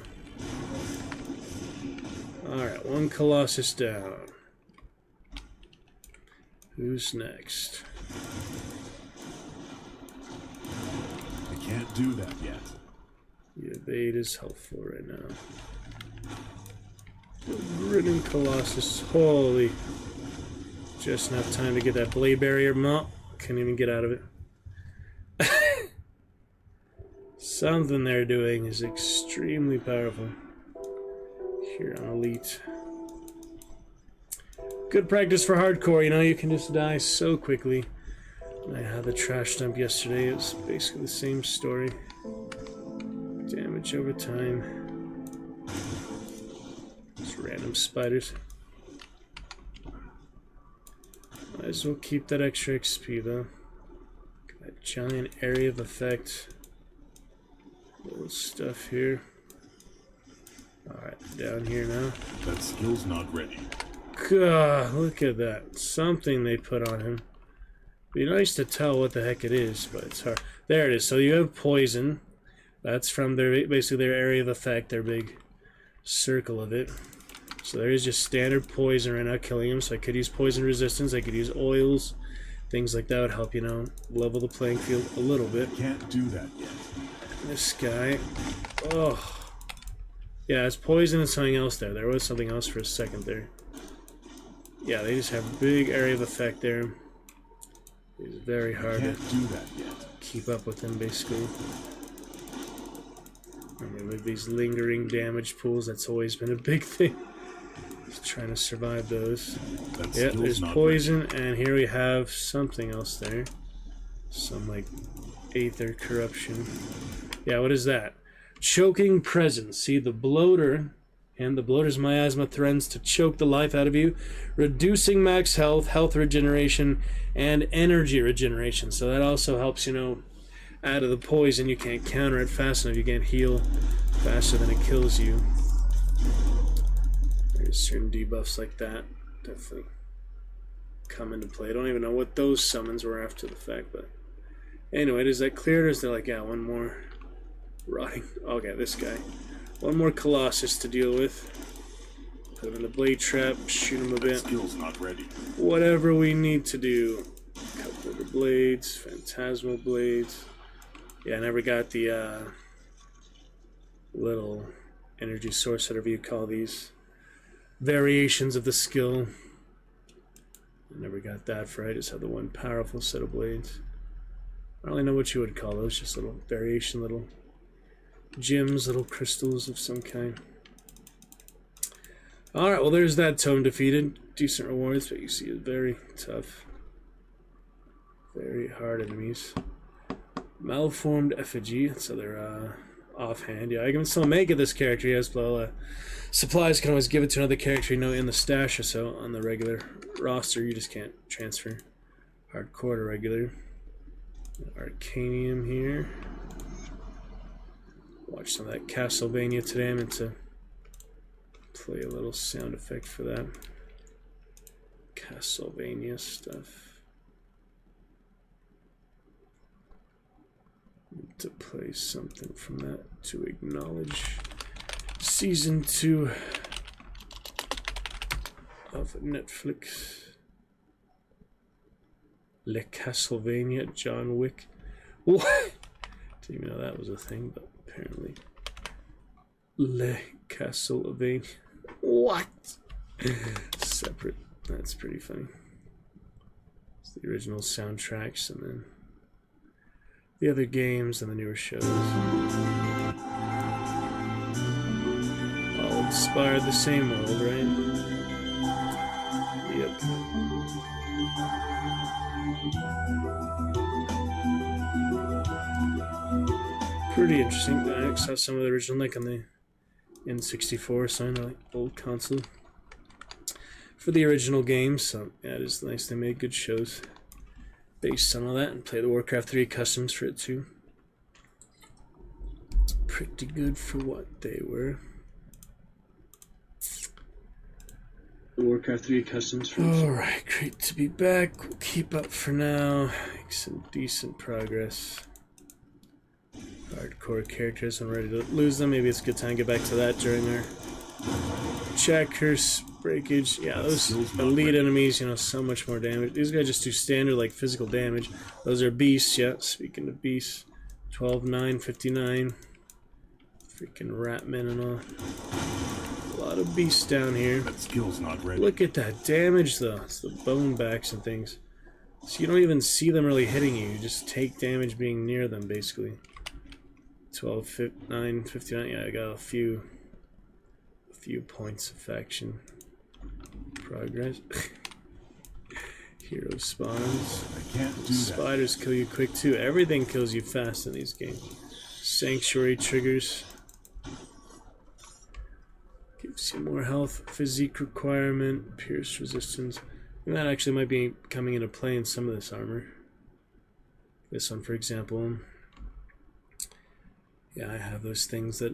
Alright, one Colossus down. Who's next? I can't do that yet. The evade is helpful right now. The grinning Colossus. Holy. Just enough time to get that blade barrier. Can't even get out of it. Something they're doing is extremely powerful. Here on Elite. Good practice for hardcore, you know, you can just die so quickly. I had the trash dump yesterday, it was basically the same story. Damage over time. Just random spiders. Might as well keep that extra XP though. That giant area of effect. Little stuff here. Alright, down here now. That skill's not ready. God, look at that. Something they put on him. Be nice to tell what the heck it is, but it's hard. There it is. So you have poison. That's from their basically their area of effect, their big circle of it. So there is just standard poison right now killing him. So I could use poison resistance. I could use oils, things like that would help, you know, level the playing field a little bit. Can't do that yet. This guy, oh, yeah, it's poison and something else there. There was something else for a second there. Yeah, they just have big area of effect there. It's very hard to Can't do that yet. keep up with them, basically. And with these lingering damage pools, that's always been a big thing. Just trying to survive those. That Yeah, skill's there's not poison, and here we have something else there. Some, like, aether corruption. Yeah, what is that? Choking presence. See, the bloater, and the bloater's miasma threatens to choke the life out of you, reducing max health, health regeneration, and energy regeneration. So that also helps, you know, out of the poison. You can't counter it fast enough. You can't heal faster than it kills you. There's certain debuffs like that definitely come into play. I don't even know what those summons were after the fact, but anyway, is that cleared, or is there like, yeah, one more rotting? Okay, this guy. One more Colossus to deal with. Put him in the blade trap, shoot him a That bit. skill's not ready. Whatever we need to do. Couple of the blades, phantasmal blades. Yeah, I never got the little energy source, whatever you call these variations of the skill. I never got that for it. I just had the one powerful set of blades. I don't really know what you would call those, just little variation, little gems, little crystals of some kind. Alright, well there's that tome defeated. Decent rewards, but you see it's very tough. Very hard enemies. Malformed effigy, so they're offhand. Yeah, I can still make it this character, yes, but supplies can always give it to another character, you know, in the stash or so. On the regular roster, you just can't transfer hardcore to regular. Arcanium here. Watch some of that Castlevania today. I meant to play a little sound effect for that. Castlevania stuff. Need to play something from that to acknowledge Season 2 of Netflix. Le Castlevania, John Wick. What? Didn't even know that was a thing, but apparently. Le Castlevania. What? Separate. That's pretty funny. It's the original soundtracks and then the other games and the newer shows. All inspired the same world, right? Yep. Pretty interesting. I saw some of the original, like on the N64, so I know, like old console for the original games. So yeah, it is nice. They made good shows based on all that, and play the Warcraft 3 customs for it too. Pretty good for what they were. The Warcraft 3 customs for it. Alright, great to be back. We'll keep up for now. Make some decent progress. Hardcore characters, I'm ready to lose them. Maybe it's a good time to get back to that during our checkers. Breakage, yeah, those elite enemies, you know, so much more damage. These guys just do standard, like, physical damage. Those are beasts, yeah, speaking of beasts. 12, 9, 59. Freaking ratmen and all. A lot of beasts down here. That skill's not ready. Look at that damage, though. It's the bone backs and things. So you don't even see them really hitting you. You just take damage being near them, basically. 12, 9, 59. Yeah, I got a few points of faction progress. Hero spawns. I can't do that. Spiders kill you quick too. Everything kills you fast in these games. Sanctuary triggers. Gives you more health. Physique requirement. Pierce resistance. And that actually might be coming into play in some of this armor. This one, for example. Yeah, I have those things that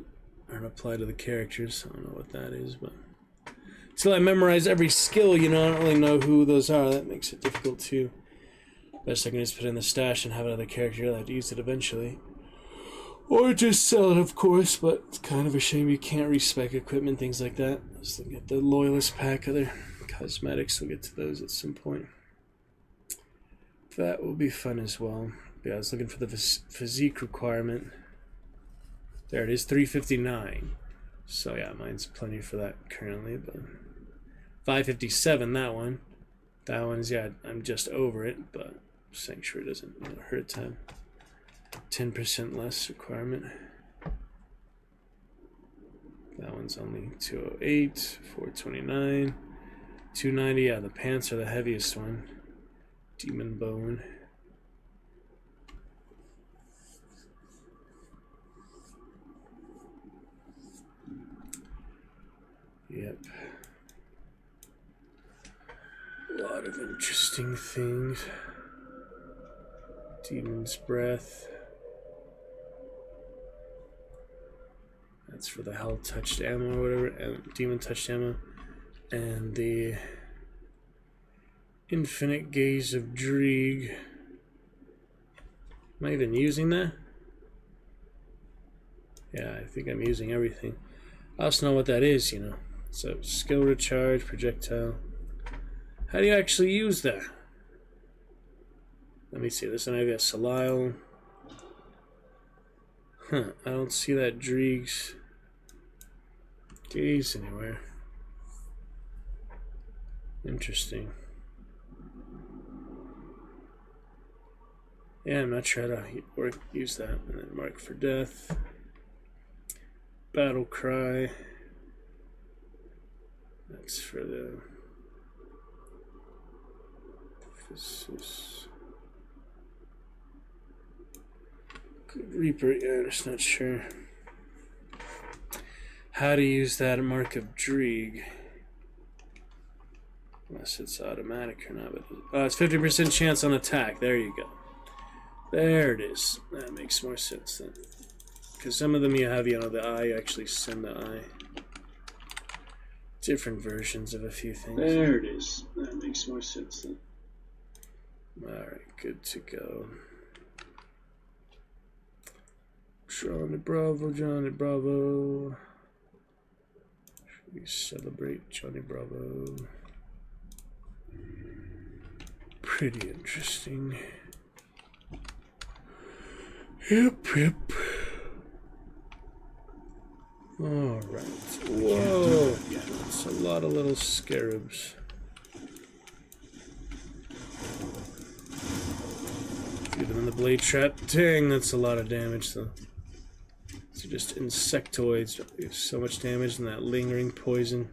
aren't applied to the characters. I don't know what that is, but until I memorize every skill, you know, I don't really know who those are. That makes it difficult too. Best I can just put it in the stash and have another character. I'll have to use it eventually. Or just sell it, of course, but it's kind of a shame you can't respec equipment, things like that. Let's look at the Loyalist pack, other cosmetics. We'll get to those at some point. That will be fun as well. Yeah, I was looking for the physique requirement. There it is, 359. So yeah, mine's plenty for that currently, but 557, that one. That one's, yeah, I'm just over it, but Sanctuary doesn't hurt to have 10% less requirement. That one's only 208, 429, 290. Yeah, the pants are the heaviest one. Demon Bone. Yep. A lot of interesting things. Demon's Breath. That's for the Hell Touched Ammo or whatever. Demon Touched Ammo. And the Infinite Gaze of Dreeg. Am I even using that? Yeah, I think I'm using everything. I also know what that is, you know. So, skill recharge, projectile. How do you actually use that? Let me see. This one I have Salile. Huh, I don't see that Dreeg's gaze anywhere. Interesting. Yeah, I'm not sure how to use that. And then Mark for Death. Battle Cry. That's for the Physis. Good Reaper, yeah, I'm just not sure how to use that Mark of Dreeg. Unless it's automatic or not. But it's 50% chance on attack. There you go. There it is. That makes more sense then. Because some of them you have, you know, the eye, actually send the eye. Different versions of a few things. There it is. That makes more sense then. Alright, good to go. Johnny Bravo, Johnny Bravo. Should we celebrate Johnny Bravo? Pretty interesting. Yep. Alright. Whoa. That's a lot of little scarabs. Get them in the blade trap. Dang, that's a lot of damage though. These are just insectoids. Do so much damage and that lingering poison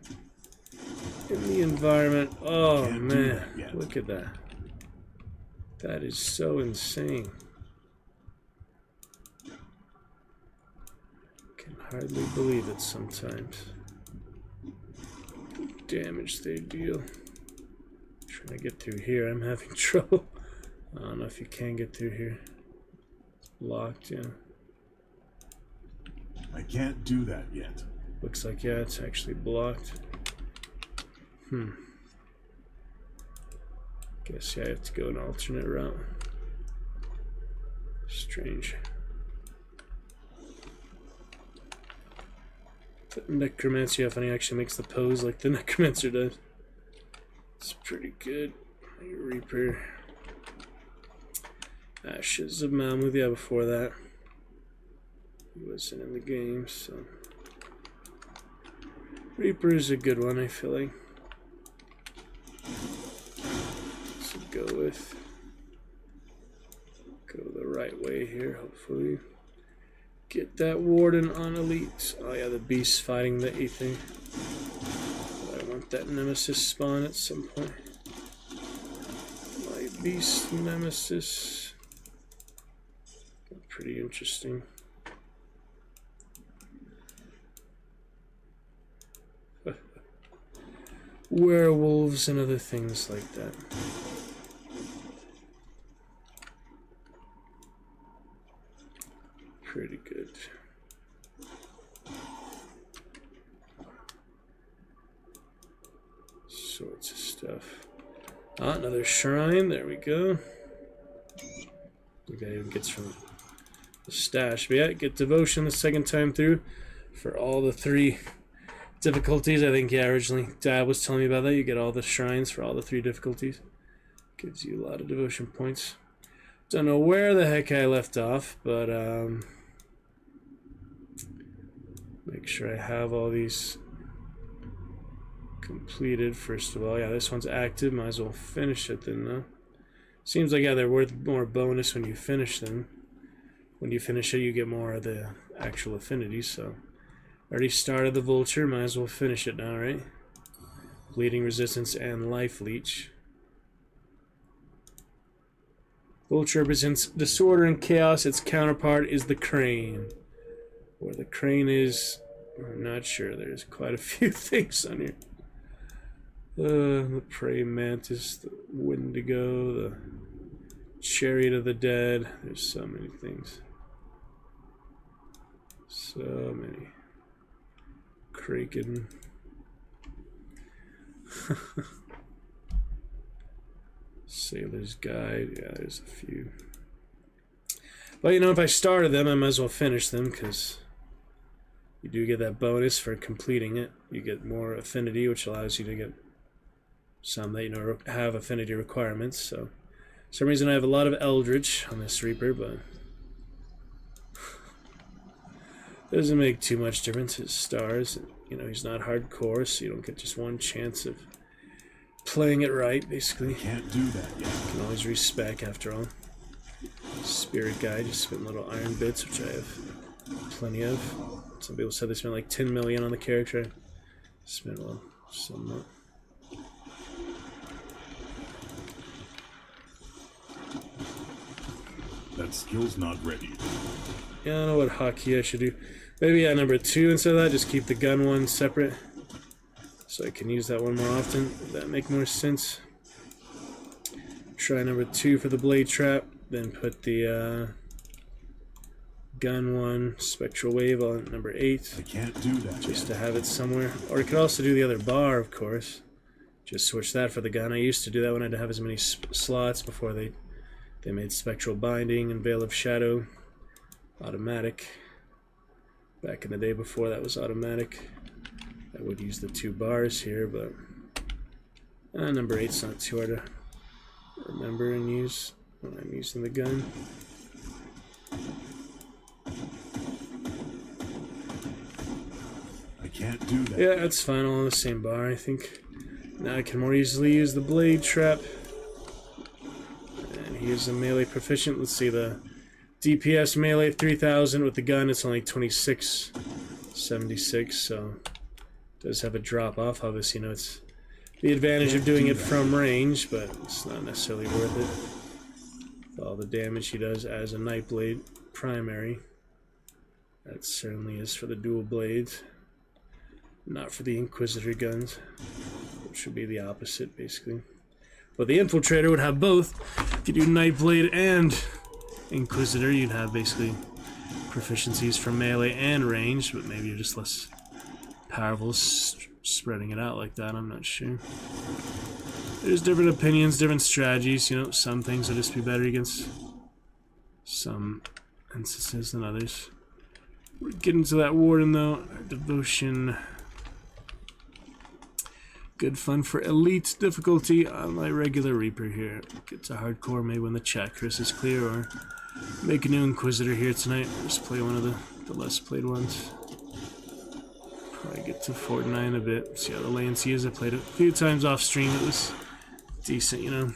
in the environment. Oh man, look at that. That is so insane. Can hardly believe it sometimes. The damage they deal. Trying to get through here, I'm having trouble. I don't know if you can get through here. It's blocked, yeah. I can't do that yet. Looks like, yeah, it's actually blocked. Guess, yeah, I have to go an alternate route. Strange. The Necromancer, yeah, funny, actually makes the pose like the Necromancer does. It's pretty good. Reaper. Ashes of Mammoth, yeah, before that. He wasn't in the game, so. Reaper is a good one, I feel like. So go the right way here, hopefully. Get that Warden on Elite. Oh yeah, the beast fighting the Ether. I want that Nemesis spawn at some point. My beast Nemesis. Pretty interesting. Werewolves and other things like that. Pretty good. Sorts of stuff. Ah, another shrine. There we go. The guy even gets from stash. But yeah, get devotion the second time through for all the 3 difficulties. I think, yeah, originally Dad was telling me about that. You get all the shrines for all the 3 difficulties. Gives you a lot of devotion points. Don't know where the heck I left off, but make sure I have all these completed first of all. Yeah, this one's active. Might as well finish it then, though. Seems like, yeah, they're worth more bonus when you finish them. When you finish it, you get more of the actual affinities, so... Already started the Vulture, might as well finish it now, right? Bleeding Resistance and Life Leech. Vulture represents disorder and chaos. Its counterpart is the Crane. Where the Crane is, I'm not sure. There's quite a few things on here. The Praying Mantis, the Wendigo, the Chariot of the Dead. There's so many things. So many. Kraken. Sailor's Guide. Yeah, there's a few. But you know, if I started them, I might as well finish them, because you do get that bonus for completing it. You get more affinity, which allows you to get some that, you know, have affinity requirements. So, for some reason I have a lot of Eldritch on this Reaper, but doesn't make too much difference. His stars, you know, he's not hardcore, so you don't get just one chance of playing it right, basically. Can't do that yet. You can always respec after all. Spirit Guide, just spent little iron bits, which I have plenty of. Some people said they spent like 10 million on the character. Spent, well, somewhat. That skill's not ready. Yeah, I don't know what hotkey I should do. Maybe at number 2 instead of that, just keep the gun one separate. So I can use that one more often. Would that make more sense? Try number 2 for the blade trap, then put the gun one, spectral wave, on number 8. I can't do that just yet. to have it somewhere. Or you could also do the other bar, of course. Just switch that for the gun. I used to do that when I didn't have as many slots before they made spectral binding and veil of shadow automatic. Back in the day before that was automatic, I would use the 2 bars here, but number 8's not too hard to remember and use when I'm using the gun. I can't do that. Yeah, that's fine, all on the same bar, I think. Now I can more easily use the blade trap. And he is a melee proficient. Let's see, the DPS melee 3000 with the gun, it's only 2676, so it does have a drop off. Obviously, you know, it's the advantage of doing it from range, but it's not necessarily worth it. With all the damage he does as a Nightblade primary. That certainly is for the dual blades, not for the Inquisitor guns, which would be the opposite, basically. But the Infiltrator would have both. If you do Nightblade and Inquisitor, you'd have basically proficiencies for melee and range, but maybe you're just less powerful spreading it out like that. I'm not sure. There's different opinions, different strategies. You know, some things will just be better against some instances than others. We're getting to that Warden though. Our devotion. Good fun for elite difficulty on my regular Reaper here. Get to hardcore maybe when the chakras is clear, or make a new Inquisitor here tonight. Just play one of the less played ones. Probably get to Fortnite in a bit. See how the Lancey is. I played it a few times off stream. It was decent, you know.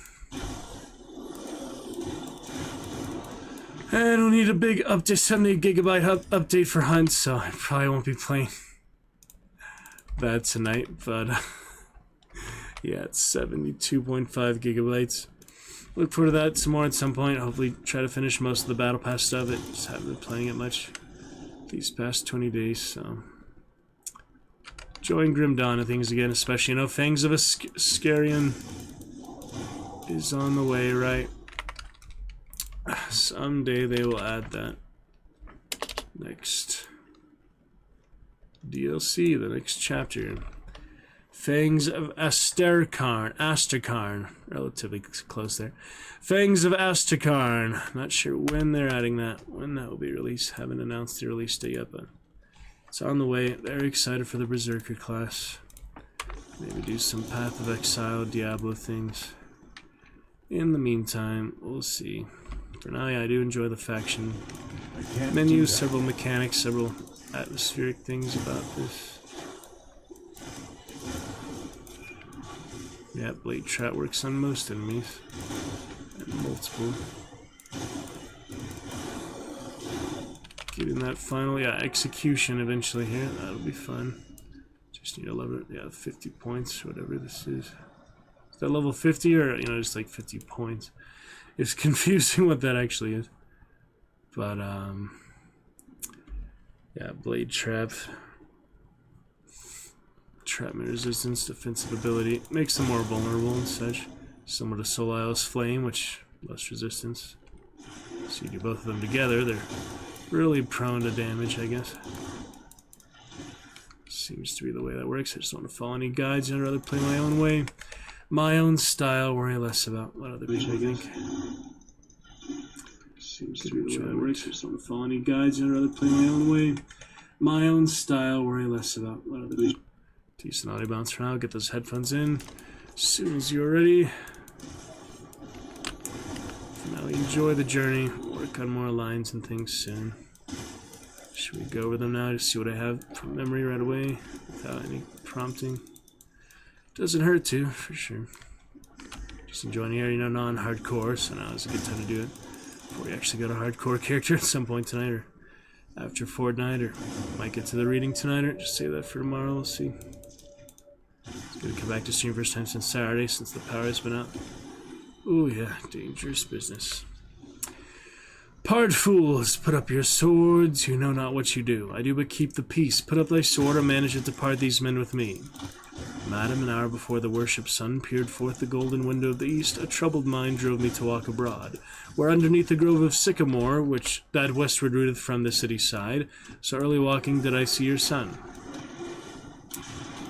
I don't need a big update, 70 gigabyte update for Hunt, so I probably won't be playing that tonight, but yeah, it's 72.5 gigabytes. Look forward to that some more at some point. Hopefully try to finish most of the Battle Pass stuff. It just haven't been playing it much these past 20 days, so enjoying Grim Dawn and things again, especially, you know, Fangs of Ascarion is on the way, right? Someday they will add that next DLC, the next chapter. Fangs of Asterkarn, relatively close there. Fangs of Asterkarn, not sure when they're adding that, when that will be released. Haven't announced the release date yet, but it's on the way. Very excited for the Berserker class. Maybe do some Path of Exile, Diablo things. In the meantime, we'll see. For now, yeah, I do enjoy the faction menu, several mechanics, several atmospheric things about this. Yeah, Blade Trap works on most enemies. And multiple. Getting that final, yeah, execution eventually here. That'll be fun. Just need to level it, yeah, 50 points, whatever this is. Is that level 50 or, you know, just like 50 points? It's confusing what that actually is. But, yeah, Blade Trap. Trapment resistance, defensive ability. Makes them more vulnerable and such. Similar to Solis's Flame, which less resistance. So you do both of them together, they're really prone to damage, I guess. Seems to be the way that works. I just don't want to follow any guides. I'd rather play my own way. My own style, worry less about what other people think. Seems to be the way that works. I just don't want to follow any guides. I'd rather play my own way. My own style, worry less about what other people. Decent audio bounce for now. Get those headphones in as soon as you're ready. For now, enjoy the journey. Work on more lines and things soon. Should we go over them now to see what I have from memory right away without any prompting? Doesn't hurt to, for sure. Just enjoying the area, you know, non-hardcore, so now is a good time to do it. Before we actually go to hardcore character at some point tonight, or after Fortnite, or might get to the reading tonight, or just save that for tomorrow, we'll see. It's gonna come back to stream first time since Saturday, since the power has been out. Oh yeah, dangerous business. Part fools, put up your swords, you know not what you do. I do but keep the peace. Put up thy sword, or manage it to part these men with me. Madam, an hour before the worshipped sun peered forth the golden window of the east, a troubled mind drove me to walk abroad, where underneath the grove of sycamore, which that westward rooteth from the city side, so early walking did I see your son.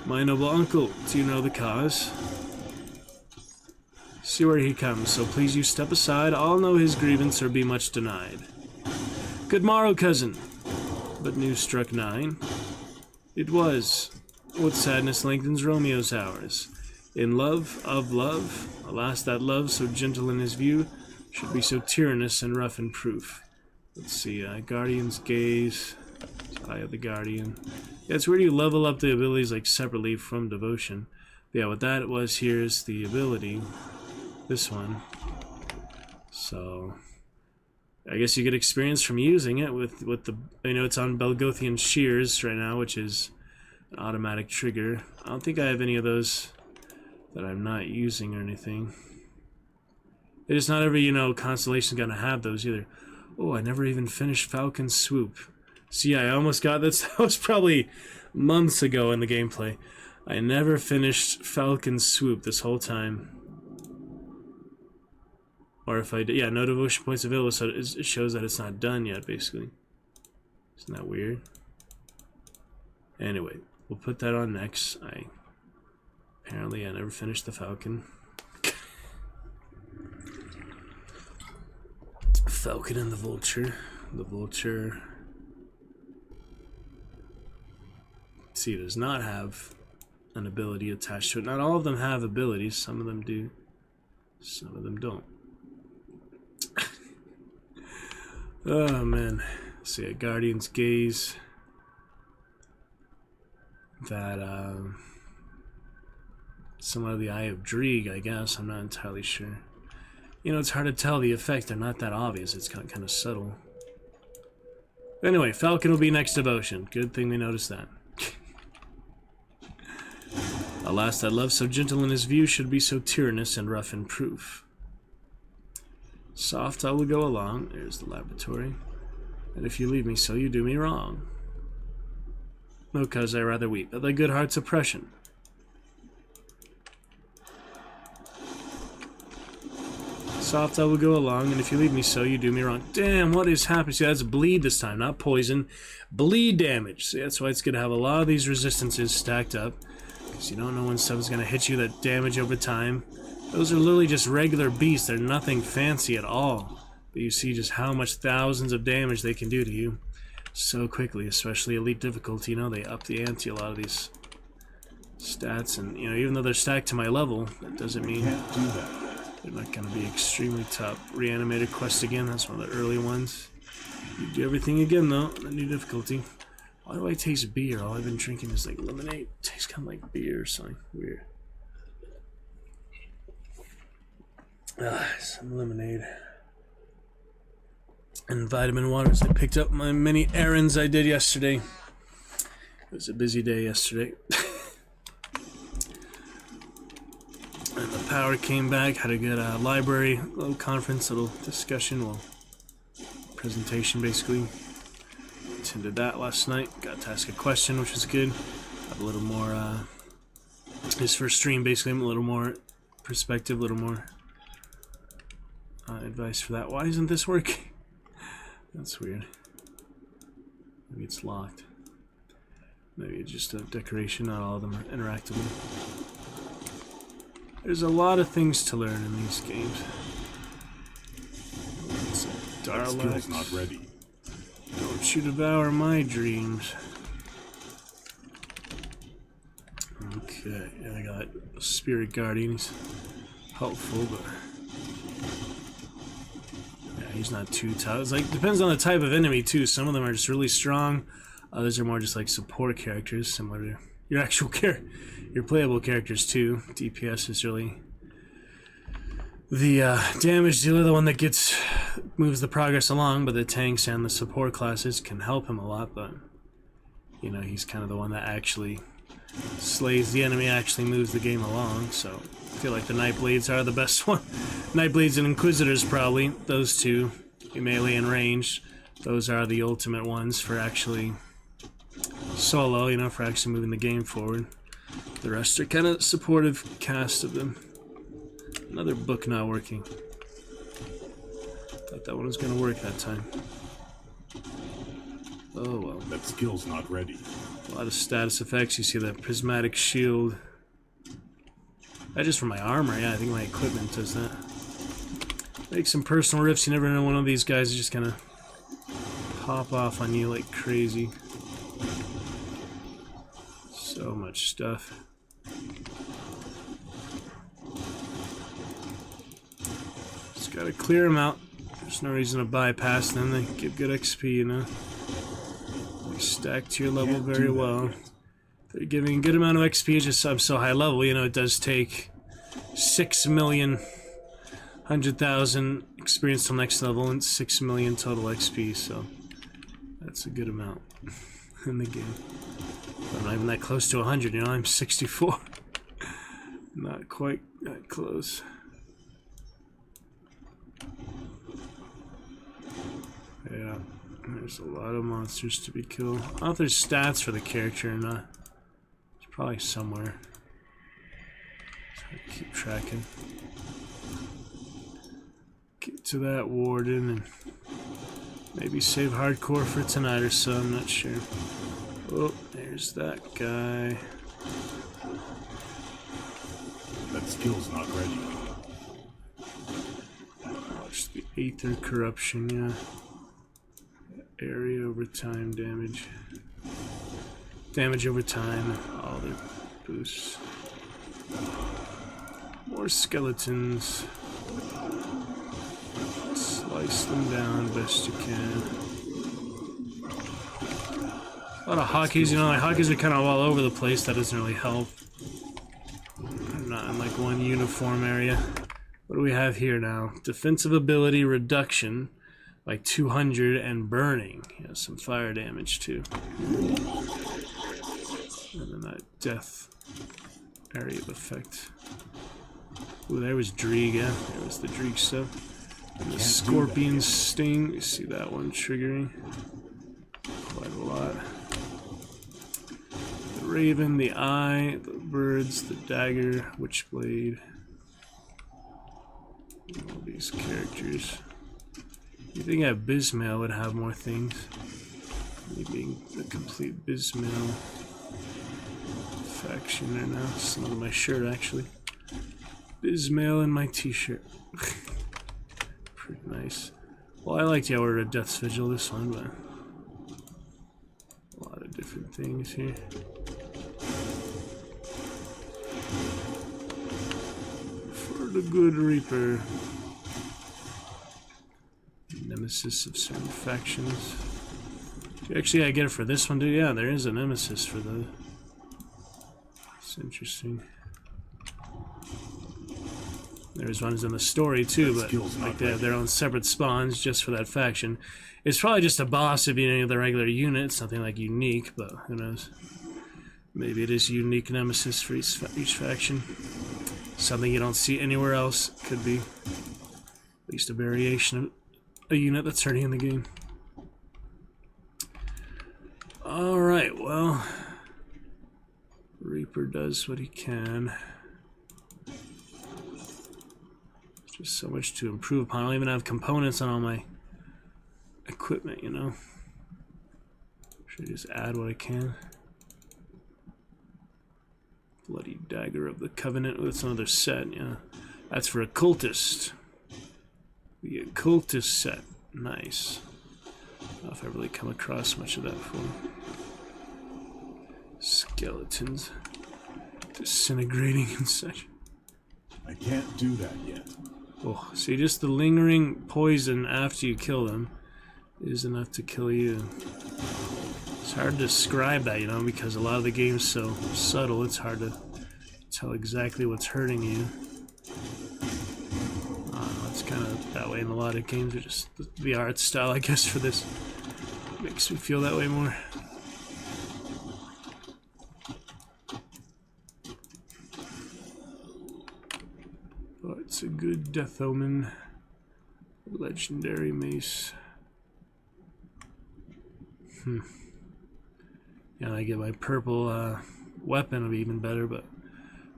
My noble uncle, do you know the cause? See where he comes, so please you step aside, I'll know his grievance or be much denied. Good morrow, cousin. But news struck 9. It was. What sadness lengthens Romeo's hours. In love, of love, alas that love, so gentle in his view, should be so tyrannous and rough in proof. Let's see, Guardian's Gaze, Eye of the Guardian. Yeah, it's weird you level up the abilities like separately from Devotion. But yeah, what that was here is the ability, this one. So, I guess you get experience from using it with the, I know it's on Belgothian Shears right now, which is an automatic trigger. I don't think I have any of those that I'm not using or anything. It's not every, you know, constellation's gonna have those either. Oh, I never even finished Falcon Swoop. See, I almost got this. That was probably months ago in the gameplay. I never finished Falcon Swoop this whole time. Or if I did, yeah, no devotion points available, so it shows that it's not done yet, basically. Isn't that weird? Anyway, we'll put that on next. Apparently I never finished the Falcon. Falcon and the Vulture. The Vulture. See, does not have an ability attached to it. Not all of them have abilities. Some of them do. Some of them don't. Oh man. Let's see, a Guardian's Gaze. That somewhat of the Eye of Dreeg, I guess. I'm not entirely sure. You know, it's hard to tell the effect. They're not that obvious. It's kind of subtle. Anyway, Falcon will be next devotion. Good thing we noticed that. Alas, that love so gentle in his view should be so tyrannous and rough in proof. Soft I will go along. There's the laboratory. And if you leave me so, you do me wrong. No, cause I rather weep at thy good heart's oppression. Soft I will go along, and if you leave me so, you do me wrong. Damn, what is happening? See, that's bleed this time, not poison. Bleed damage. See, that's why it's going to have a lot of these resistances stacked up. Because you don't know when stuff is going to hit you that damage over time. Those are literally just regular beasts. They're nothing fancy at all. But you see just how much thousands of damage they can do to you so quickly, especially elite difficulty. You know, they up the ante a lot of these stats. And, you know, even though they're stacked to my level, that doesn't mean they're not going to be extremely top. Reanimator quest again. That's one of the early ones. You do everything again, though. The new difficulty. Why do I taste beer? All I've been drinking is like lemonade. It tastes kind of like beer or something weird. Some lemonade. And vitamin waters. I picked up my many errands I did yesterday. It was a busy day yesterday. And the power came back. Had a good library, little conference, little discussion, well, presentation basically. Attended that last night. Got to ask a question, which was good. Have a little more, this first stream basically, a little more perspective, a little more advice for that. Why isn't this working? That's weird. Maybe it's locked. Maybe it's just a decoration, not all of them are interactable. There's a lot of things to learn in these games. It's a That Darlax. skill's not ready. Don't you devour my dreams. Okay, and I got Spirit Guardian. He's helpful, but yeah, he's not too tough. It's like depends on the type of enemy too. Some of them are just really strong. Others are more just like support characters, similar to your actual your playable characters too. DPS is really the damage dealer, the one that moves the progress along, but the tanks and the support classes can help him a lot, but you know, he's kind of the one that actually slays the enemy, actually moves the game along, so I feel like the Nightblades are the best one. Nightblades and Inquisitors probably, those two, melee and range, those are the ultimate ones for actually solo, you know, for actually moving the game forward. The rest are kind of supportive cast of them. Another book not working. Thought that one was gonna work that time. Oh well. That skill's not ready. A lot of status effects. You see the prismatic shield. That's just for my armor. Yeah, I think my equipment does that. Make some personal riffs. You never know, one of these guys is just gonna pop off on you like crazy. So much stuff. Just gotta clear them out. There's no reason to bypass them. They give good XP, you know. They stack to your level very well. They're giving a good amount of XP. Just I'm so high level, you know. It does take 6,100,000 experience till next level and 6 million total XP. So that's a good amount in the game. I'm not even that close to 100, you know, I'm 64. Not quite that close. Yeah, there's a lot of monsters to be killed. I don't know if there's stats for the character or not. It's probably somewhere. So I keep tracking. Get to that warden and maybe save hardcore for tonight or so, I'm not sure. Oh, there's that guy. That skill's not ready. Watch the Aether Corruption, yeah. Area over time damage. Damage over time, all their boosts. More skeletons. Slice them down best you can. A lot of hockeys, you know, like hockeys are kind of all over the place. That doesn't really help. I'm not in like one uniform area. What do we have here now? Defensive ability reduction by 200 and burning. Yeah, some fire damage too. And then that death area of effect. Ooh, there was Dreeg, yeah. There was the Dreeg stuff. And the Scorpion Sting. You see that one triggering quite a lot. The Raven, the Eye, the Birds, the Dagger, Witchblade. All these characters. You think Bismail would have more things? Me being the complete Bismail faction there now. It's not on my shirt, actually. Ismail in my t-shirt. Pretty nice. Well, I like the Order of Death's Vigil, this one, but a lot of different things here. For the Good Reaper. Nemesis of certain factions. Actually, I get it for this one, dude. Yeah, there is a nemesis for the... It's interesting. There's ones in the story too, but like they have their own separate spawns just for that faction. It's probably just a boss of any of the regular units, something like unique, but who knows? Maybe it is a unique nemesis for each faction. Something you don't see anywhere else. Could be at least a variation of a unit that's already in the game. Alright, well, Reaper does what he can. Just so much to improve upon. I don't even have components on all my equipment, you know. Should just add what I can. Bloody Dagger of the Covenant. Oh, that's another set, yeah. That's for a cultist. We get cultist set. Nice. I don't know if I've really come across much of that before. Skeletons. Disintegrating and such. I can't do that yet. Oh, see, just the lingering poison after you kill them is enough to kill you. It's hard to describe that, you know, because a lot of the game's so subtle, it's hard to tell exactly what's hurting you. It's kind of that way in a lot of games, or just the art style, I guess, for this makes me feel that way more. But it's a good Death Omen. Legendary mace. Yeah, I get my purple weapon, it'll be even better, but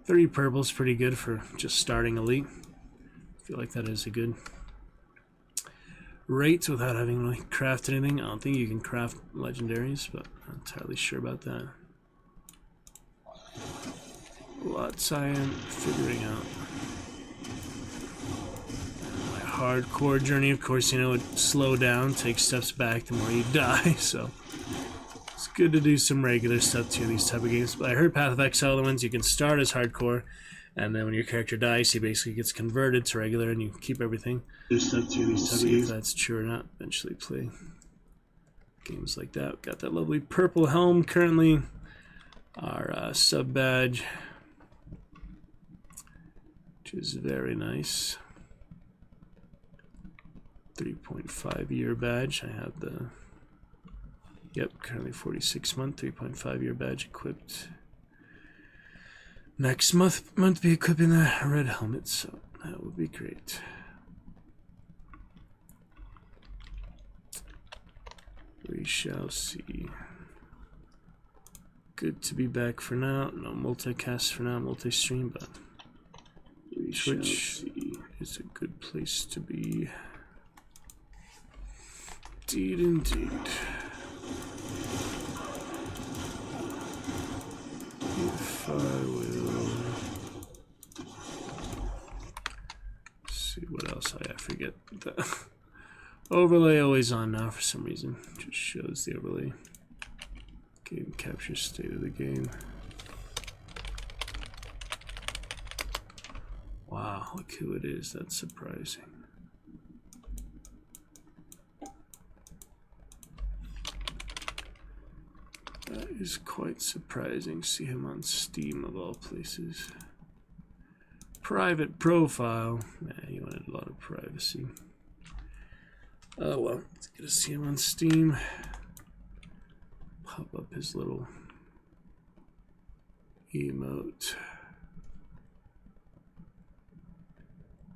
3 purple's pretty good for just starting elite. I feel like that is a good rate without having really crafted anything. I don't think you can craft legendaries, but I'm not entirely sure about that. Lots I am figuring out. My hardcore journey, of course, you know, would slow down, take steps back the more you die, so it's good to do some regular stuff too in these type of games. But I heard Path of Exile, the ones you can start as hardcore, and then when your character dies, he basically gets converted to regular, and you keep everything. See if that's true or not. Eventually play games like that. Got that lovely purple helm currently. Our sub badge, which is very nice. 3.5 year badge. I have the, yep, currently 46 month, 3.5 year badge equipped. Next month be equipping the red helmet, so that would be great. We shall see. Good to be back for now. No multicast for now, multi-stream, but Twitch is a good place to be. Indeed, indeed. If I will see what else I forget. The overlay always on now for some reason. Just shows the overlay. Game capture state of the game. Wow, look who it is. That's surprising. That is quite surprising. See him on Steam of all places. Private profile. Nah, he wanted a lot of privacy. Oh well, it's good to see him on Steam. Pop up his little emote.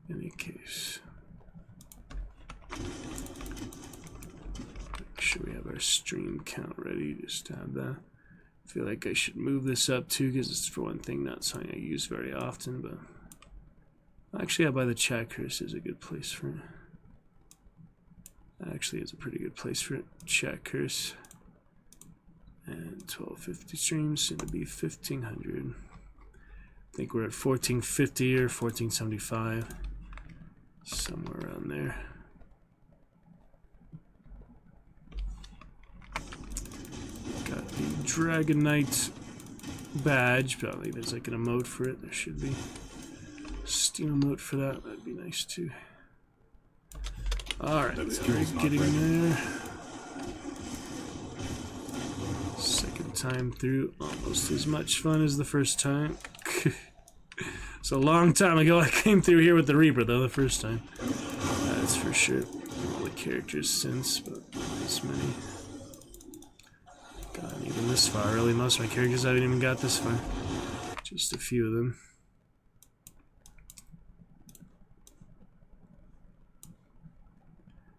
In any case, make sure we have our stream count ready. Just to have that. I feel like I should move this up too, because it's, for one thing, not something I use very often. But actually, by the chat curse is a good place for it. Actually, it's a pretty good place for it. Chat curse. And 1250 streams, soon to be 1500. I think we're at 1450 or 1475. Somewhere around there. Got the Dragon Knight badge, but I think there's like an emote for it. There should be. Steam emote for that. That'd be nice too. Alright, we're getting there. Second time through, almost as much fun as the first time. It's a long time ago I came through here with the Reaper, though, the first time. That's for sure. All the characters since, but not this many. Gotten even this far, really. Most of my characters haven't even got this far. Just a few of them.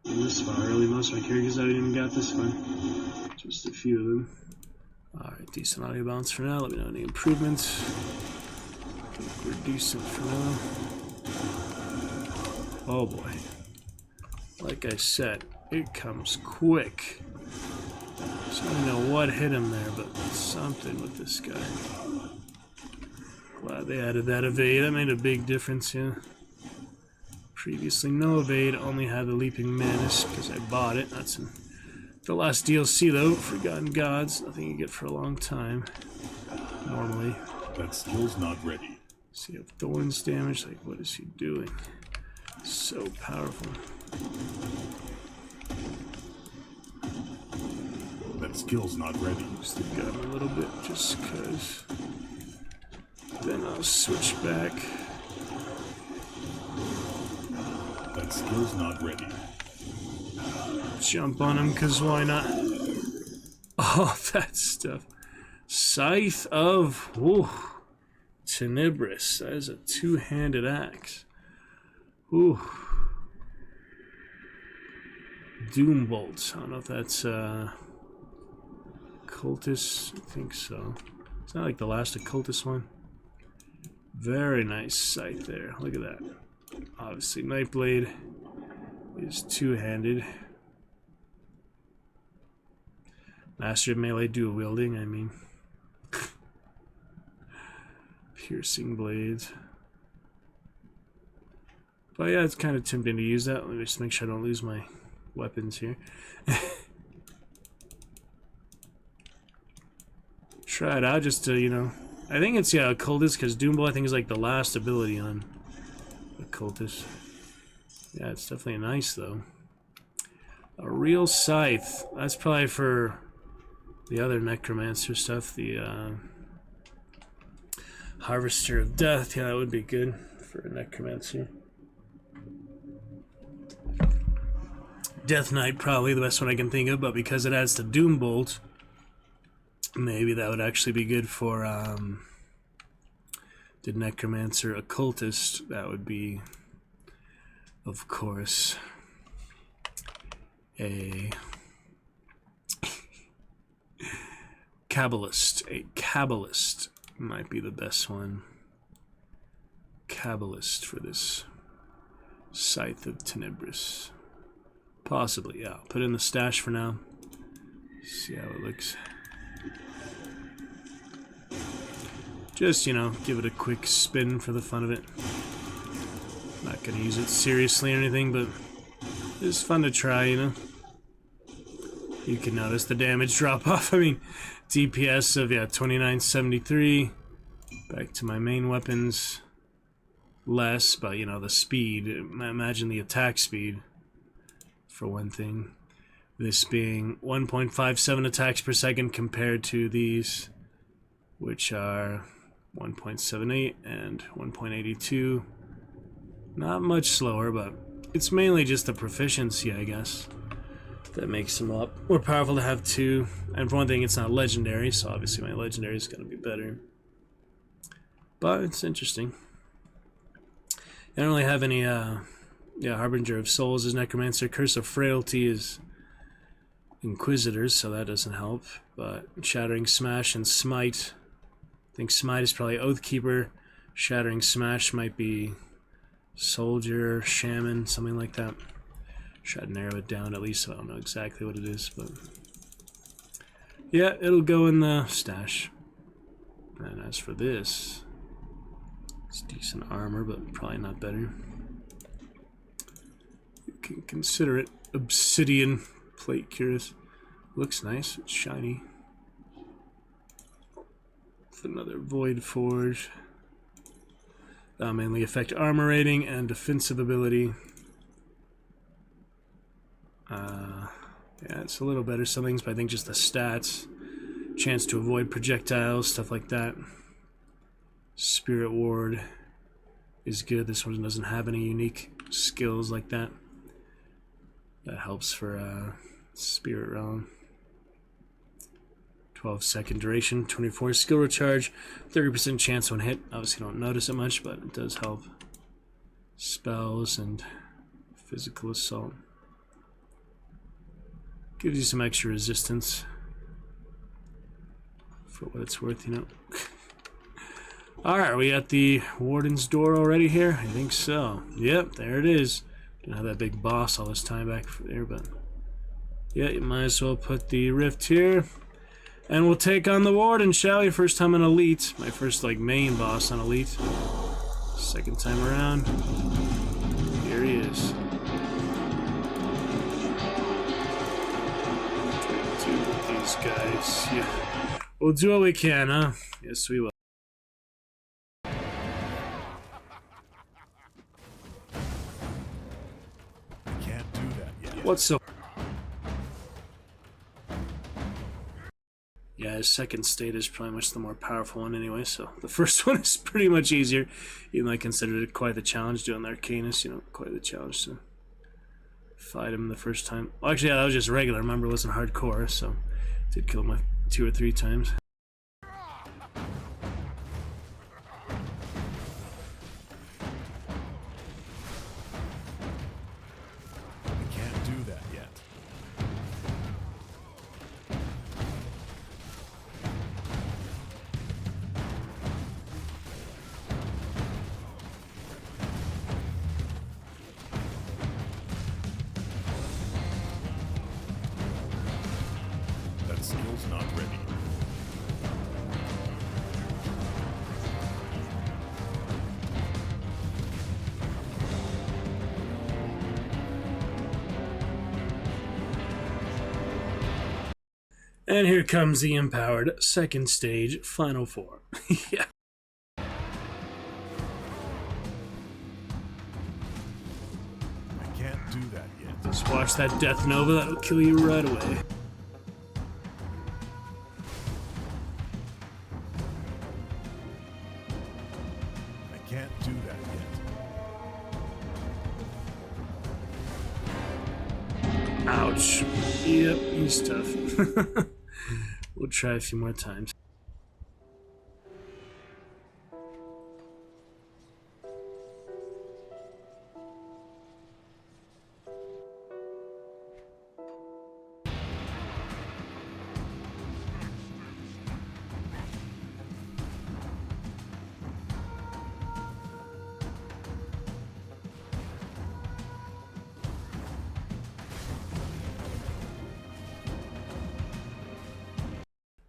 This far, really. Most of my characters haven't even got this far. Just a few of them. Alright, decent audio balance for now. Let me know any improvements. I think we're decent for now. Oh boy. Like I said, it comes quick. So I don't know what hit him there, but something with this guy. Glad they added that evade. That made a big difference, yeah. Previously, no evade, only had the Leaping Menace because I bought it. That's in the last DLC, though. Forgotten Gods. Nothing you get for a long time. Normally. That skill's not ready. So you have Thorns damage. Like, what is he doing? So powerful. That skill's not ready. Use the gun a little bit just because. Then I'll switch back. That skill's not ready. Jump on him because why not? Oh, that stuff. Scythe of Tenebris. That is a two-handed axe. Ooh. Doombolt. I don't know if that's Cultist. I think so. It's not like the last Occultist one. Very nice scythe there. Look at that. Obviously, Nightblade is two-handed. Master of Melee dual wielding, I mean. Piercing blades. But yeah, it's kind of tempting to use that. Let me just make sure I don't lose my weapons here. Try it out just to, you know. I think it's, yeah, Occultist, because Doombolt I think is like the last ability on Occultist. Yeah, it's definitely nice though. A real scythe. That's probably for the other Necromancer stuff, the Harvester of Death. Yeah, that would be good for a Necromancer. Death Knight probably the best one I can think of, but because it adds to Doombolt, maybe that would actually be good for the Necromancer Occultist. That would be, of course, a Kabbalist. A Kabbalist might be the best one. Kabbalist for this Scythe of Tenebris. Possibly, yeah. I'll put it in the stash for now. See how it looks. Just, you know, give it a quick spin for the fun of it. Not gonna use it seriously or anything, but it's fun to try, you know. You can notice the damage drop off. I mean, DPS of, yeah, 2973. Back to my main weapons. Less, but, you know, the speed. Imagine the attack speed, for one thing. This being 1.57 attacks per second compared to these, which are 1.78 and 1.82. Not much slower, but it's mainly just the proficiency, I guess, that makes them up. More powerful to have two, and for one thing, it's not legendary, so obviously my legendary is going to be better. But it's interesting. I don't really have any, yeah, Harbinger of Souls is Necromancer. Curse of Frailty is Inquisitors, so that doesn't help. But Shattering Smash and Smite. I think Smite is probably Oathkeeper. Shattering Smash might be Soldier, Shaman, something like that. Try to narrow it down at least so I don't know exactly what it is, but Yeah, it'll go in the stash. And as for this, it's decent armor, but probably not better. You can consider it obsidian plate curious. Looks nice, it's shiny. With another void forge. That'll mainly affect armor rating and defensive ability. Yeah, it's a little better some things, but I think just the stats. Chance to avoid projectiles, stuff like that. Spirit Ward is good. This one doesn't have any unique skills like that. That helps for Spirit Realm. 12-second duration, 24 skill recharge, 30% chance on hit. Obviously don't notice it much, but it does help. Spells and physical assault. Gives you some extra resistance. For what it's worth, you know. Alright, are we at the Warden's door already here? I think so. Yep, there it is. Didn't have that big boss all this time back there, but... yeah, you might as well put the rift here. And we'll take on the Warden, shall we? First time on Elite. My first, like, main boss on Elite. Second time around. Here he is. These guys, yeah. We'll do what we can, huh? Yes, we will. Can't do that yet. What's so? Yeah, his second state is probably much the more powerful one anyway, so the first one is pretty much easier. Even though I considered it quite the challenge doing the Arcanus, you know, quite the challenge to fight him the first time. Well, actually, yeah, that was just regular. Remember, it wasn't hardcore, so did kill him 2 or 3 times. Can't do that yet. That skill's not ready. And here comes the empowered second stage final four. Yeah. I can't do that yet. Just watch that Death Nova, that'll kill you right away. I can't do that yet. Ouch. Yep, he's tough. We'll try a few more times.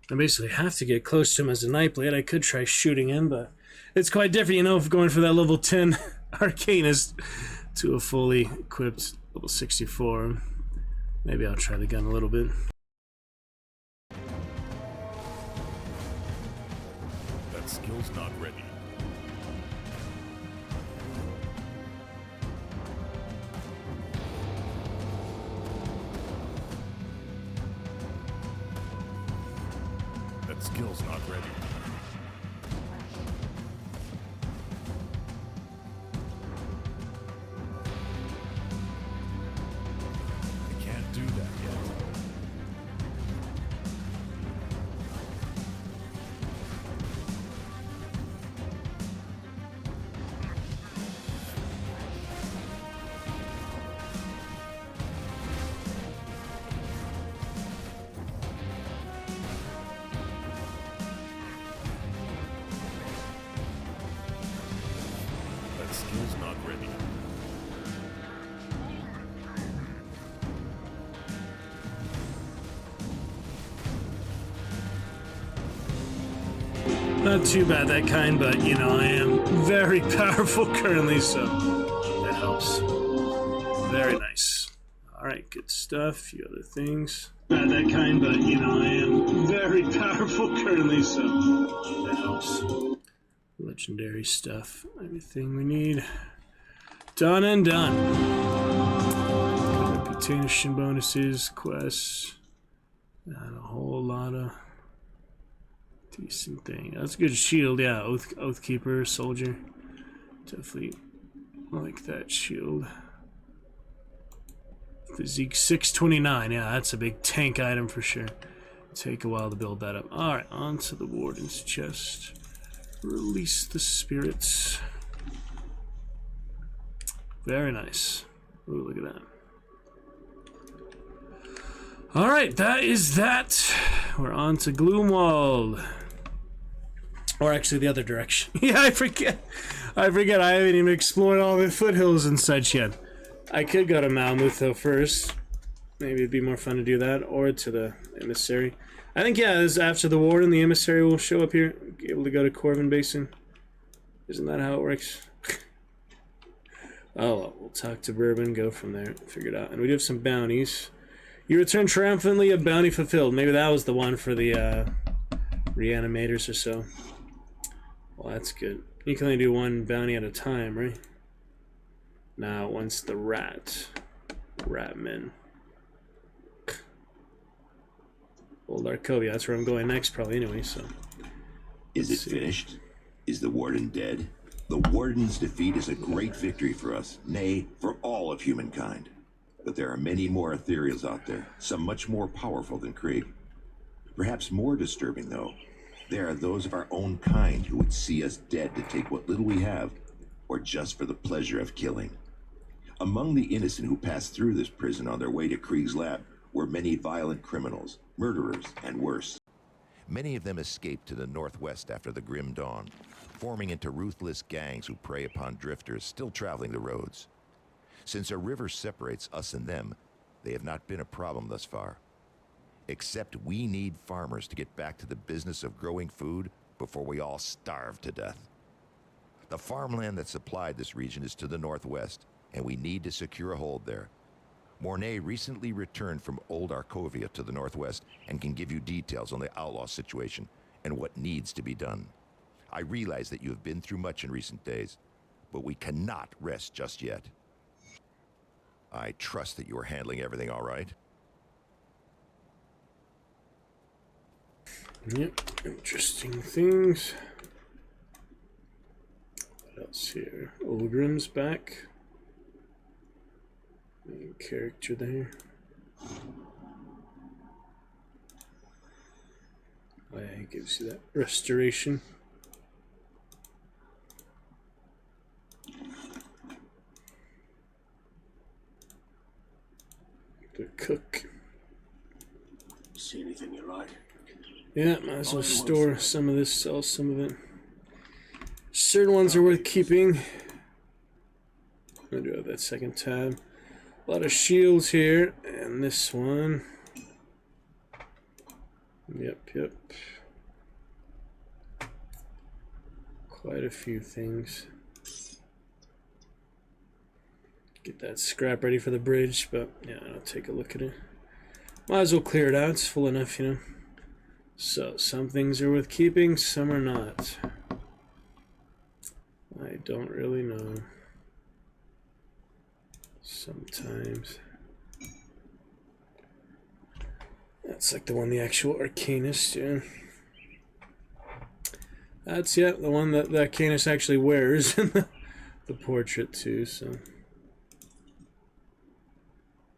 I basically have to get close to him as a Nightblade. I could try shooting him, but it's quite different, you know, if going for that level 10 Arcanist to a fully equipped level 64. Maybe I'll try the gun a little bit. That skill's not ready. That skill's not ready. I can't do that yet. That skill's not ready. Not too bad, that kind, but, you know, I am very powerful currently, so that helps. Very nice. Alright, good stuff. A few other things. Not that kind, but, you know, I am very powerful currently, so that helps. Legendary stuff. Everything we need. Done and done. Reputation bonuses, quests. Not a whole lot of decent thing. That's a good shield, yeah. Oathkeeper, soldier. Definitely like that shield. Physique 629, yeah, that's a big tank item for sure. Take a while to build that up. Alright, on to the warden's chest. Release the spirits. Very nice. Ooh, look at that. Alright, that is that. We're on to Gloomwald. Or actually the other direction. Yeah, I forget. I haven't even explored all the foothills and such yet. I could go to Malmutho first. Maybe it'd be more fun to do that. Or to the emissary. I think, yeah, this is after the warden, the emissary will show up here. Be able to go to Corvin Basin. Isn't that how it works? Oh, well, we'll talk to Bourbon, go from there, figure it out. And we do have some bounties. You return triumphantly, a bounty fulfilled. Maybe that was the one for the reanimators or so. Well, that's good. You can only do one bounty at a time, right? Now, once the Ratmen. Old Arcovia, that's where I'm going next, probably anyway, so. Is it finished? Is the warden dead? The warden's defeat is a great victory for us, nay, for all of humankind. But there are many more ethereals out there, some much more powerful than Krieg. Perhaps more disturbing, though. There are those of our own kind who would see us dead to take what little we have, or just for the pleasure of killing. Among the innocent who passed through this prison on their way to Krieg's lab were many violent criminals, murderers, and worse. Many of them escaped to the northwest after the grim dawn, forming into ruthless gangs who prey upon drifters still traveling the roads. Since a river separates us and them, they have not been a problem thus far. Except we need farmers to get back to the business of growing food before we all starve to death. The farmland that supplied this region is to the northwest, and we need to secure a hold there. Mornay recently returned from Old Arcovia to the northwest and can give you details on the outlaw situation and what needs to be done. I realize that you have been through much in recent days, but we cannot rest just yet. I trust that you are handling everything all right. Yep, interesting things. What else here? Ogrim's back. Main character there. Oh, yeah, it gives you that restoration. The cook. See anything you like? Yeah, might as well store some of this, sell some of it. Certain ones are worth keeping. I do have that second tab. A lot of shields here, and this one. Yep. Quite a few things. Get that scrap ready for the bridge, but yeah, I'll take a look at it. Might as well clear it out, it's full enough, you know. So, some things are worth keeping, some are not. I don't really know. Sometimes. That's like the one the actual Arcanist, yeah. That's, yeah, the one that the Arcanist actually wears in the portrait, too, so.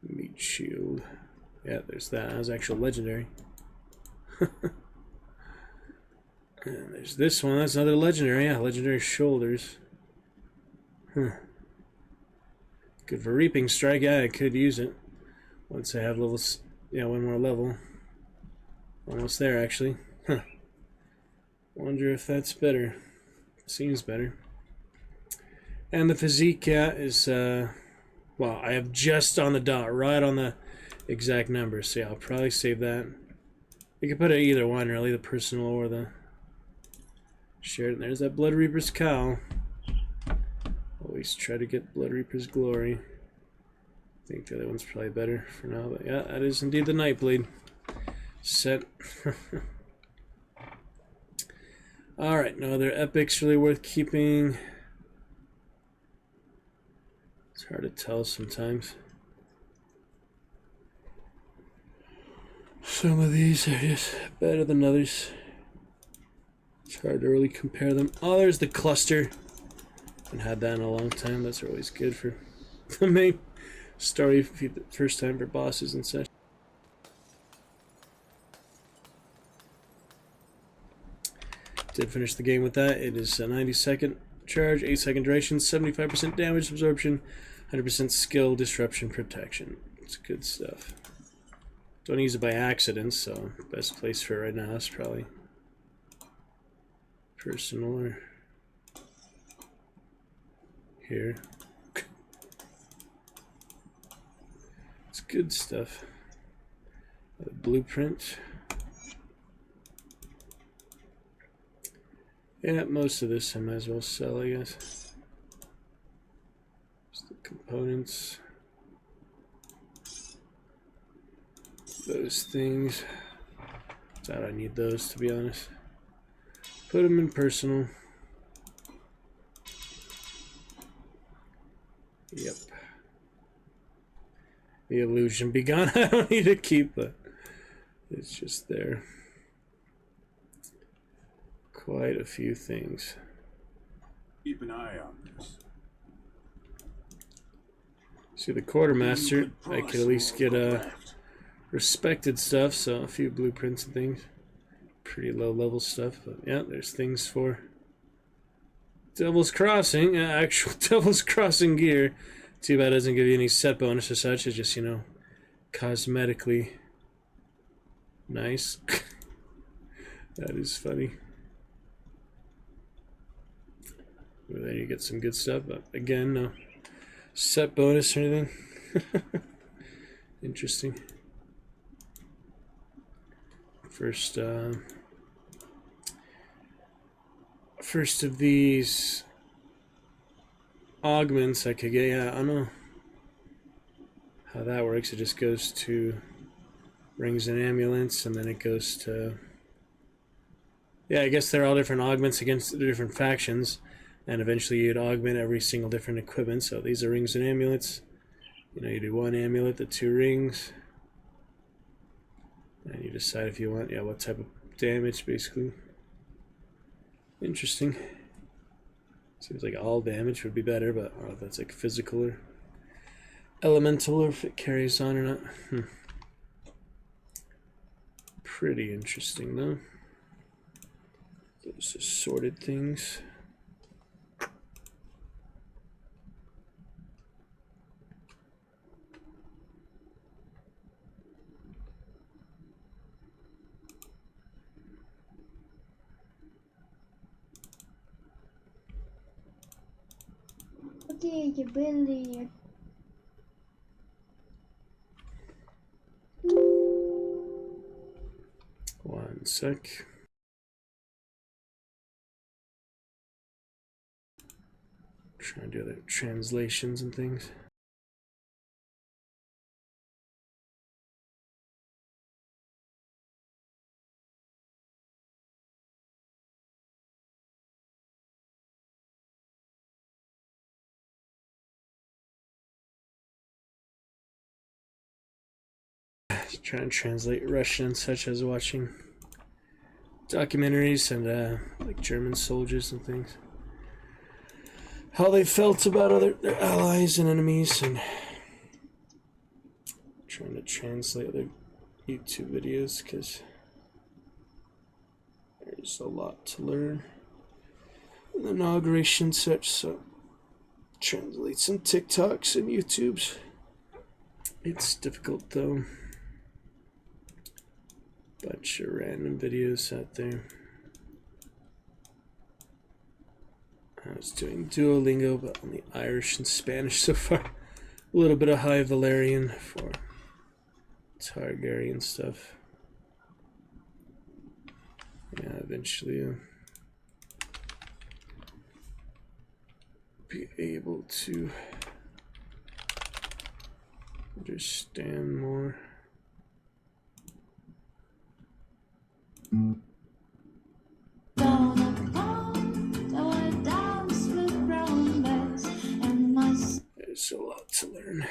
Meat shield. Yeah, there's that. That was actual legendary. And there's this one. That's another legendary. Yeah, legendary shoulders. Huh. Good for reaping strike. Yeah, I could use it once I have levels. Yeah, one more level. Almost there, actually. Huh. Wonder if that's better. Seems better. And the physique, yeah, is well, I have just on the dot, right on the exact number. So yeah, I'll probably save that. You can put it either one, really, the personal or the Shared, and there's that Blood Reaper's cow. Always try to get Blood Reaper's glory. I think the other one's probably better for now, but yeah, that is indeed the Nightblade set. Alright, no other epics really worth keeping. It's hard to tell sometimes. Some of these are just better than others. It's hard to really compare them. Oh, there's the cluster. Haven't had that in a long time. That's always good for the main story feed the first time for bosses and such. Did finish the game with that. It is a 90-second charge, 8-second duration, 75% damage absorption, 100% skill, disruption, protection. It's good stuff. Don't use it by accident, so best place for it right now is probably personal or here. It's good stuff. A blueprint. Yeah, most of this I might as well sell, I guess. Just the components. Those things. Doubt I need those, to be honest. Put them in personal. Yep. The illusion be gone. I don't need to keep it. It's just there. Quite a few things. Keep an eye on this. See the quartermaster. I could at least get respected stuff, so a few blueprints and things. Pretty low level stuff, but yeah, there's things for Devil's Crossing, actual Devil's Crossing gear. Too bad it doesn't give you any set bonus or such. It's just, you know, cosmetically nice. That is funny. Well, there you get some good stuff, but again, no set bonus or anything. Interesting. First of these augments I could get. Yeah, I don't know how that works. It just goes to rings and amulets, and then it goes to, yeah, I guess they're all different augments against the different factions, and eventually you'd augment every single different equipment. So these are rings and amulets. You know, you do one amulet, the 2 rings, and you decide if you want, yeah, what type of damage, basically. Interesting. Seems like all damage would be better, but I don't know if that's like physical or elemental, or if it carries on or not. Pretty interesting, though. Those assorted things. Okay, you building. One sec. Trying to do other translations and things. Trying to translate Russian, such as watching documentaries and like German soldiers and things. How they felt about their allies and enemies, and trying to translate other YouTube videos because there's a lot to learn. An inauguration such, so translate some TikToks and YouTubes. It's difficult though. Bunch of random videos out there. I was doing Duolingo, but only Irish and Spanish so far. A little bit of High Valerian for Targaryen stuff. Yeah, eventually be able to understand more. There's a lot to learn.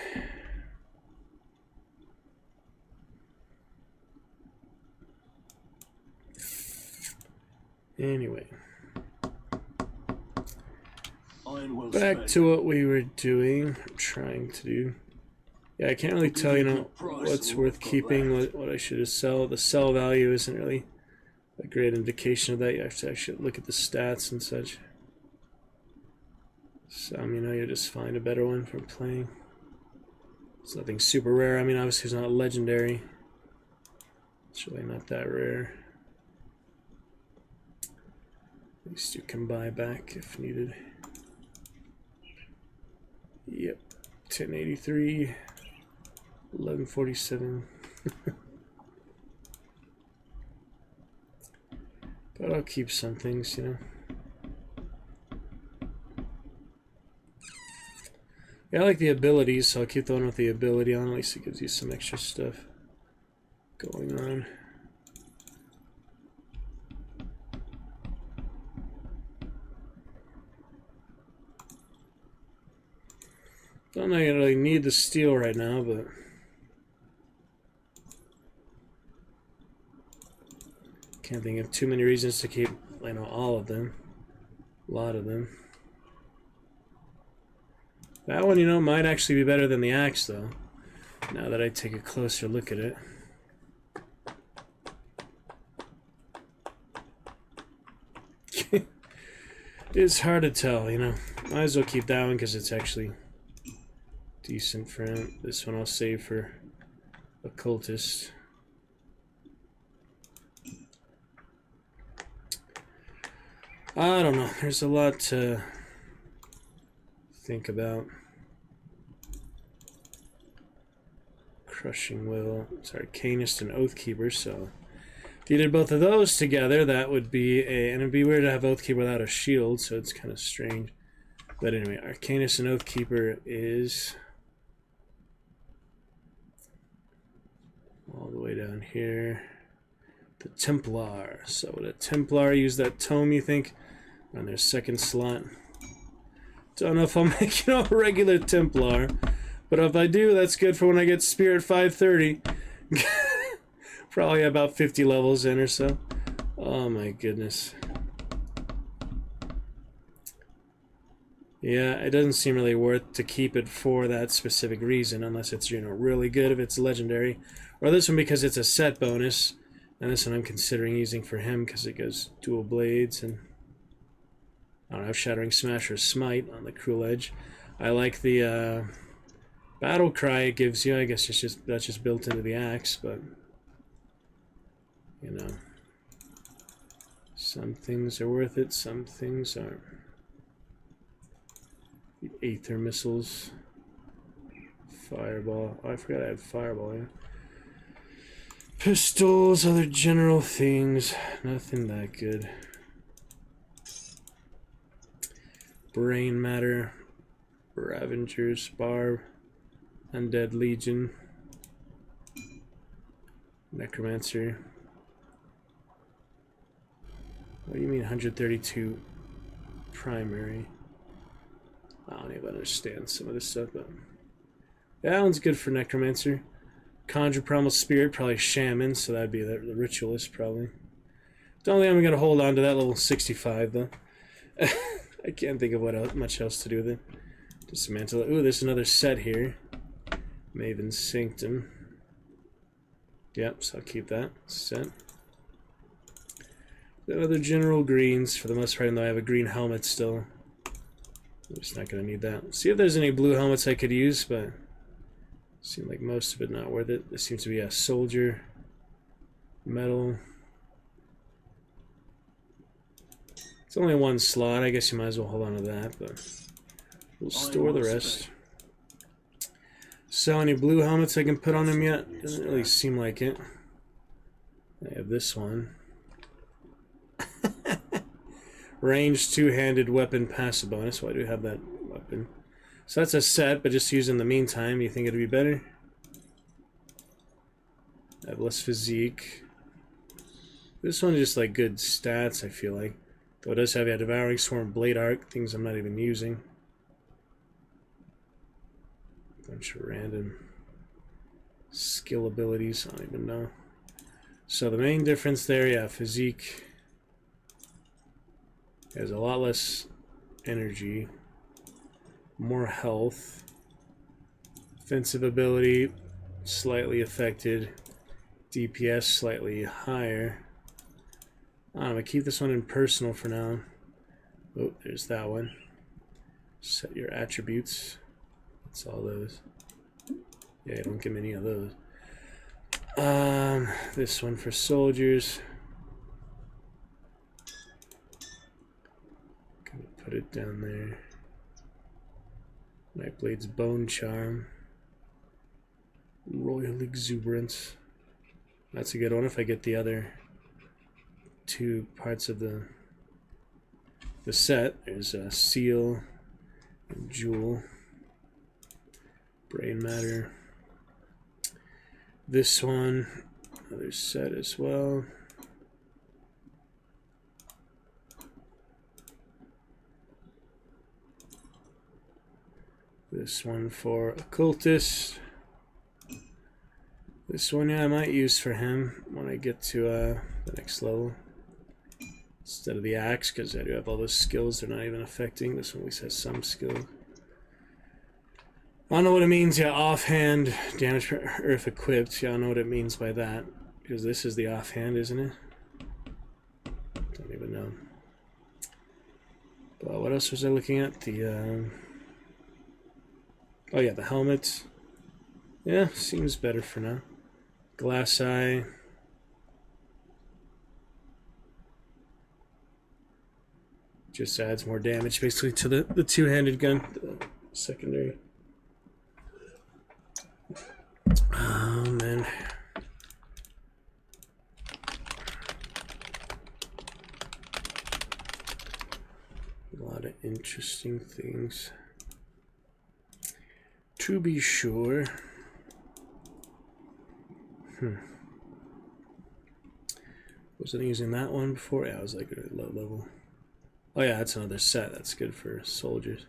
Anyway, back to what we were doing, trying to do. Yeah, I can't really tell, you know, what's worth keeping, what I should sell. The sell value isn't really a great indication of that. You have to actually look at the stats and such. Some, you know, you'll just find a better one for playing. It's nothing super rare. I mean, obviously it's not legendary. It's really not that rare. At least you can buy back if needed. Yep, 1083, 1147. But I'll keep some things, you know. Yeah, I like the abilities, so I'll keep the one with the ability on. At least it gives you some extra stuff going on. Don't know, I really need the steel right now, but can't think of too many reasons to keep, you know, all of them. A lot of them. That one, you know, might actually be better than the axe, though, now that I take a closer look at it. It's hard to tell, you know. Might as well keep that one because it's actually decent for him. This one I'll save for occultist. I don't know. There's a lot to think about. Crushing Will. Sorry, Canist and Oathkeeper. So if you did both of those together, that would be a... And it'd be weird to have Oathkeeper without a shield, so it's kind of strange. But anyway, Arcanist and Oathkeeper is all the way down here. The Templar. So would a Templar use that tome, you think, on their second slot? Don't know if I'll make, you know, a regular Templar, but if I do, that's good for when I get Spirit 530. Probably about 50 levels in or so. Oh my goodness. Yeah, it doesn't seem really worth to keep it for that specific reason, unless it's, you know, really good if it's legendary. Or this one because it's a set bonus, and this one I'm considering using for him because it goes dual blades and I don't know, Shattering Smash or Smite on the Cruel Edge. I like the Battle Cry it gives you. I guess it's just that's just built into the axe, but you know, some things are worth it, some things aren't. The Aether Missiles, Fireball. Oh, I forgot I had Fireball. Yeah. Pistols, other general things, nothing that good. Brain Matter, Ravengers, Barb, Undead Legion, Necromancer. What do you mean 132 primary? I don't even understand some of this stuff, but yeah, that one's good for Necromancer. Conjure Primal Spirit, probably Shaman, so that'd be the Ritualist, probably. Don't think I'm going to hold on to that level 65, though. I can't think of what much else to do with it. Dismantle it. Ooh, there's another set here. Maven Sanctum. Yep, so I'll keep that set. The other general greens, for the most part, even though I have a green helmet still. I'm just not going to need that. See if there's any blue helmets I could use, but seem like most of it not worth it. This seems to be a soldier. Metal. It's only one slot. I guess you might as well hold on to that, but we'll store the rest. So any blue helmets I can put on him yet? Doesn't really seem like it. I have this one. Ranged two-handed weapon passive bonus. Why do I have that? Why weapon. So that's a set, but just use in the meantime. You think it'd be better? I have less physique. This one is just like good stats, I feel like. Though it does have a Devouring Swarm, Blade Arc, things I'm not even using. Bunch of random skill abilities, I don't even know. So the main difference there, yeah, physique has a lot less energy, more health, offensive ability slightly affected, DPS slightly higher. I'm gonna keep this one in personal for now. Oh, there's that one. Set your attributes. That's all those. Yeah, don't give me any of those. This one for soldiers. Gonna put it down there. Nightblade's Bone Charm. Royal Exuberance. That's a good one if I get the other two parts of the set. There's a Seal and Jewel. Brain Matter. This one, another set as well. This one for Occultist. This one, yeah, I might use for him when I get to the next level. Instead of the axe, because I do have all those skills they're not even affecting. This one at least has some skill. I don't know what it means, yeah, offhand damage per earth equipped. Yeah, I don't know what it means by that. Because this is the offhand, isn't it? Don't even know. But what else was I looking at? The, oh yeah, the helmet. Yeah, seems better for now. Glass eye. Just adds more damage basically to the two-handed gun, the secondary. Oh man. A lot of interesting things. To be sure. Wasn't using that one before? Yeah, I was like at low level. Oh yeah, that's another set. That's good for soldiers.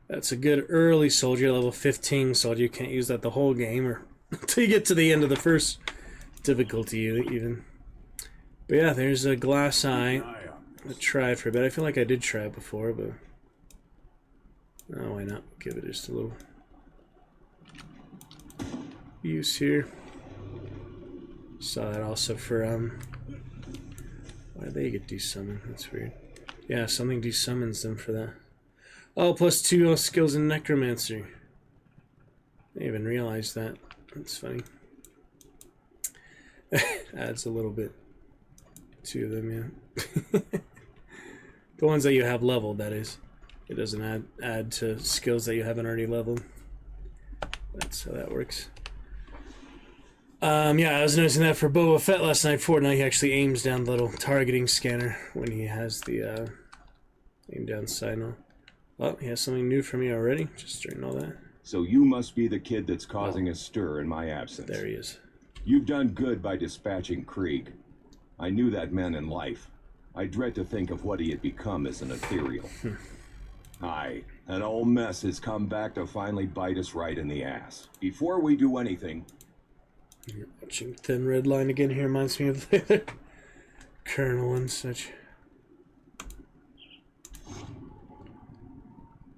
That's a good early soldier, level 15 soldier. You can't use that the whole game or until you get to the end of the first difficulty even. But yeah, there's a glass eye. I tried for a bit. I feel like I did try it before, but oh, why not? Give it just a little use here. Saw that also for why did they get desummoned? That's weird. Yeah, something desummons them for that. Oh, plus 2 skills in Necromancer. I didn't even realize that. That's funny. Adds a little bit to them, yeah. The ones that you have leveled, that is. It doesn't add to skills that you haven't already leveled. That's how that works. Yeah, I was noticing that for Boba Fett last night. Fortnite, he actually aims down the little targeting scanner when he has the aim down signal. Oh, he has something new for me already, just during all that. So you must be the kid that's causing a stir in my absence. There he is. You've done good by dispatching Krieg. I knew that man in life. I dread to think of what he had become as an ethereal. Aye, that old mess has come back to finally bite us right in the ass. Before we do anything... You're watching Thin Red Line again here, reminds me of the other Colonel and such.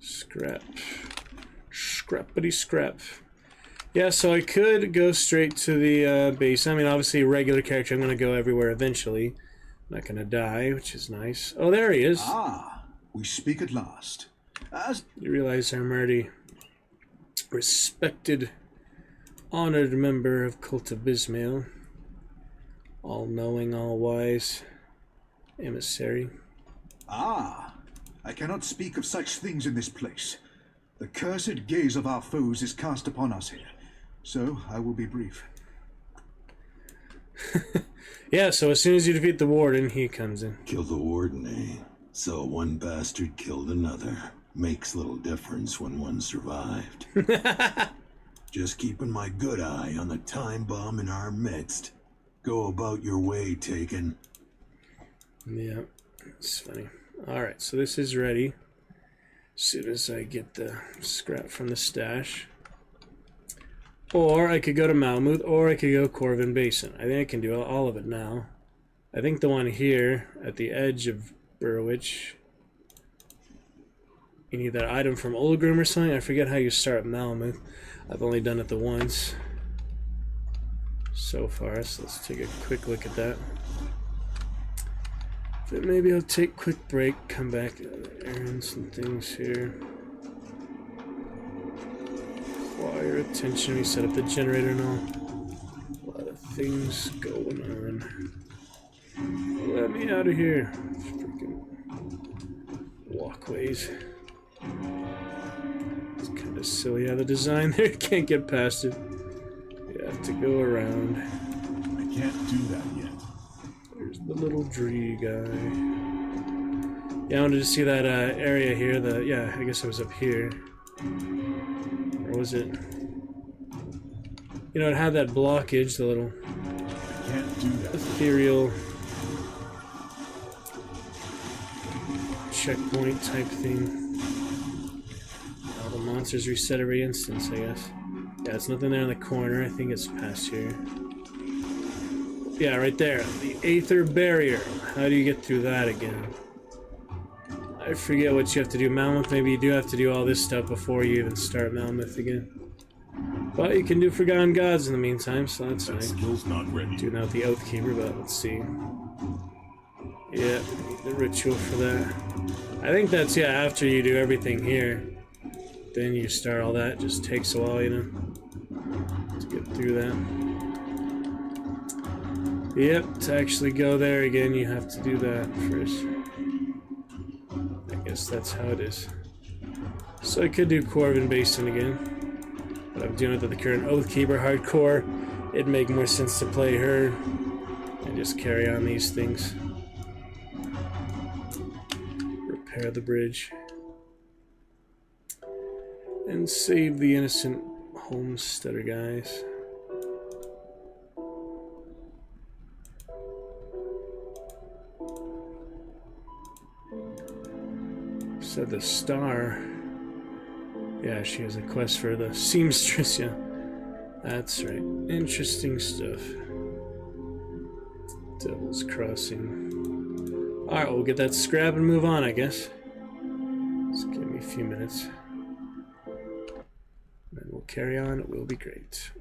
Scrap. Scrappity scrap. Yeah, so I could go straight to the base. I mean, obviously, a regular character, I'm going to go everywhere eventually. I'm not going to die, which is nice. Oh, there he is. Ah, we speak at last. As you realize I'm already respected, honored member of Cult of Bismail. All-knowing, all-wise emissary. Ah, I cannot speak of such things in this place. The cursed gaze of our foes is cast upon us here, so I will be brief. Yeah, so as soon as you defeat the Warden, he comes in. Kill the Warden, eh? So one bastard killed another. Makes little difference when one survived. Just keeping my good eye on the time bomb in our midst. Go about your way, Taken. Yeah, it's funny. Alright, so this is ready. As soon as I get the scrap from the stash. Or I could go to Malmuth, or I could go Corvin Basin. I think I can do all of it now. I think the one here, at the edge of Burwich, you need that item from Ulgrim or something? I forget how you start Malmuth. I've only done it the once so far, so let's take a quick look at that. But maybe I'll take a quick break, come back, errands and things here. Acquire attention, we set up the generator and all. A lot of things going on. Let me out of here. Freaking walkways. It's kind of silly how the design there, can't get past it. You have to go around. I can't do that yet. There's the little Dree guy. Yeah, I wanted to see that area here. Yeah, I guess it was up here. Or was it? You know, it had that blockage, the little I can't do that. ethereal checkpoint type thing. All the monsters reset every instance, I guess. Yeah, it's nothing there in the corner. I think it's past here. Yeah, right there. The Aether Barrier. How do you get through that again? I forget what you have to do. Malmuth, maybe you do have to do all this stuff before you even start Malmuth again. But you can do Forgotten Gods in the meantime, so that's That nice. skill's not ready. Do now with the Oathkeeper, but let's see. Yeah, the ritual for that. I think that's, yeah, after you do everything here. Then you start all that. Just takes a while, you know, to get through that. Yep, to actually go there again, you have to do that first. I guess that's how it is. So I could do Corvin Basin again. But I'm doing it with the current Oathkeeper hardcore. It'd make more sense to play her and just carry on these things. Repair the bridge. And save the innocent homesteader guys. Said the star. Yeah, she has a quest for the seamstress, yeah. That's right. Interesting stuff. Devil's Crossing. Alright, we'll get that scrap and move on, I guess. Just give me a few minutes. Then we'll carry on. It will be great.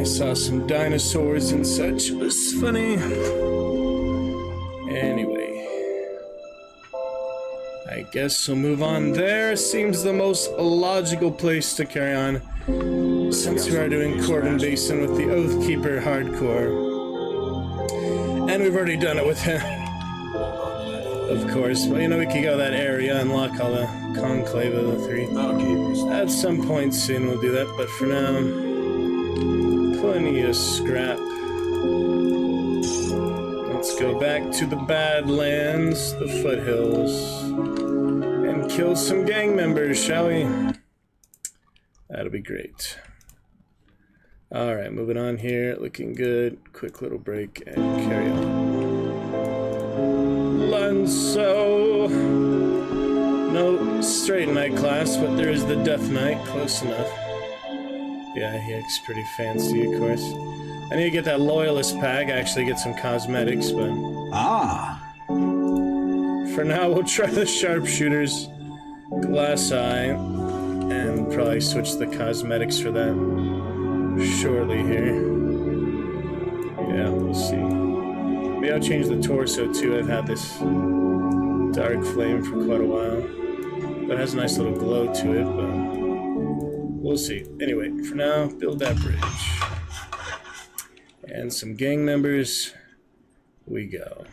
saw some dinosaurs and such. It was funny. Anyway, I guess we'll move on there. Seems the most logical place to carry on, since we are doing Corbin Basin with the Oathkeeper hardcore. And we've already done it with him. Of course. Well, you know, we could go that area, unlock all the Conclave of the 3. At some point soon we'll do that, but for now, plenty of scrap. Let's go back to the Badlands, the foothills, and kill some gang members, shall we? That'll be great. Alright, moving on here, looking good. Quick little break and carry on. Lunso! No straight knight class, but there is the Death Knight, close enough. Yeah, he looks pretty fancy, of course. I need to get that Loyalist pack, actually get some cosmetics, but... Ah! For now, we'll try the Sharpshooters, Glass Eye, and probably switch the cosmetics for that shortly here. Yeah, we'll see. Maybe I'll change the torso too. I've had this dark flame for quite a while. But it has a nice little glow to it, but we'll see. Anyway, for now, build that bridge. And some gang members. We go.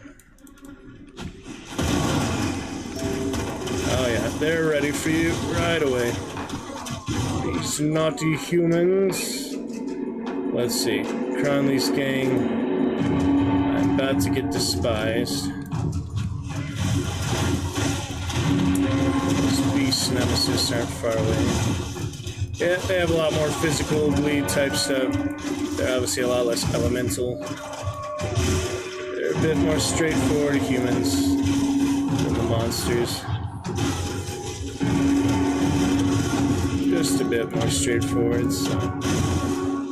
Oh yeah, they're ready for you right away. These naughty humans. Let's see. Cronley's gang. I'm about to get despised. Those beast nemesis aren't far away. Yeah, they have a lot more physical bleed type stuff. They're obviously a lot less elemental. They're a bit more straightforward humans than the monsters. Just a bit more straightforward, so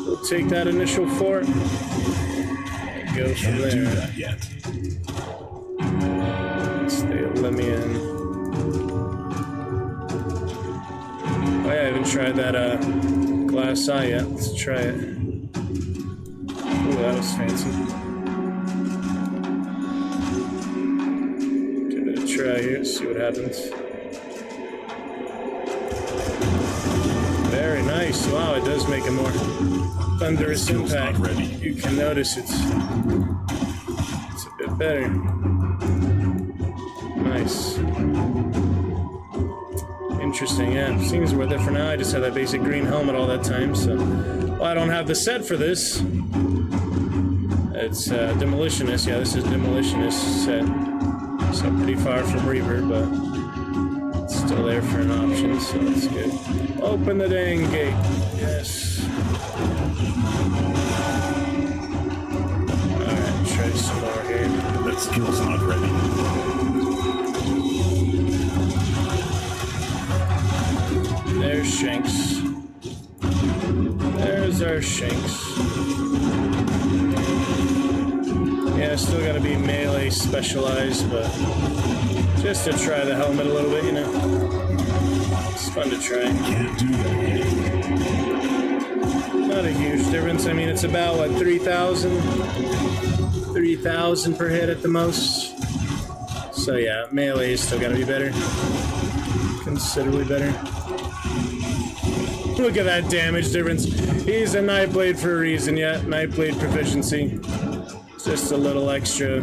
we'll take that initial fort and go from there. Do that yet. Stay let me in. Oh yeah, I haven't tried that glass eye yet. Let's try it. Ooh, that was fancy. Give it a try here, see what happens. Very nice. Wow, it does make a more thunderous impact. You can notice it's a bit better. Nice. Interesting, yeah. Seems worth it for now. I just had that basic green helmet all that time, so... Well, I don't have the set for this. It's Demolitionist. Yeah, this is Demolitionist set. So pretty far from Reaver, but... it's still there for an option, so that's good. Open the dang gate. Yes. Alright, try some more here. That skill's not ready. There's Shanks. There's our Shanks. Yeah, still gotta be melee specialized, but just to try the helmet a little bit, you know. It's fun to try. Can't do that yet. Not a huge difference. I mean, it's about, what, 3,000? 3,000 per hit at the most. So yeah, melee is still gotta be better. Considerably better. Look at that damage difference. He's a Nightblade for a reason, yeah. Nightblade proficiency. Just a little extra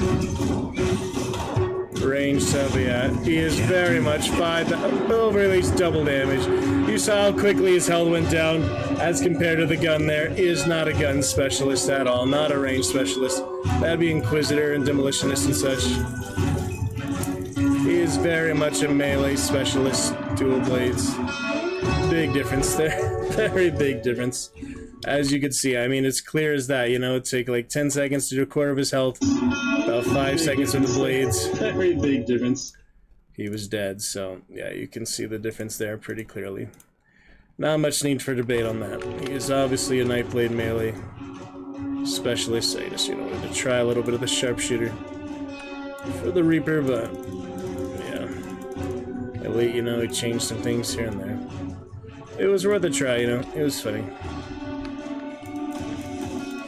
range stuff, yeah. He is very much over at least double damage. You saw how quickly his health went down as compared to the gun there. He is not a gun specialist at all, not a range specialist. That'd be Inquisitor and Demolitionist and such. He is very much a melee specialist, dual blades. Big difference there. Very big difference. As you can see, I mean, it's clear as that, you know, it took like 10 seconds to do a quarter of his health, about 5 seconds with the blades. Very big difference. He was dead, so yeah, you can see the difference there pretty clearly. Not much need for debate on that. He is obviously a Nightblade melee specialist, so I just, you know, wanted to try a little bit of the Sharpshooter for the Reaper, but yeah. At least, you know, he changed some things here and there. It was worth a try, you know, it was funny.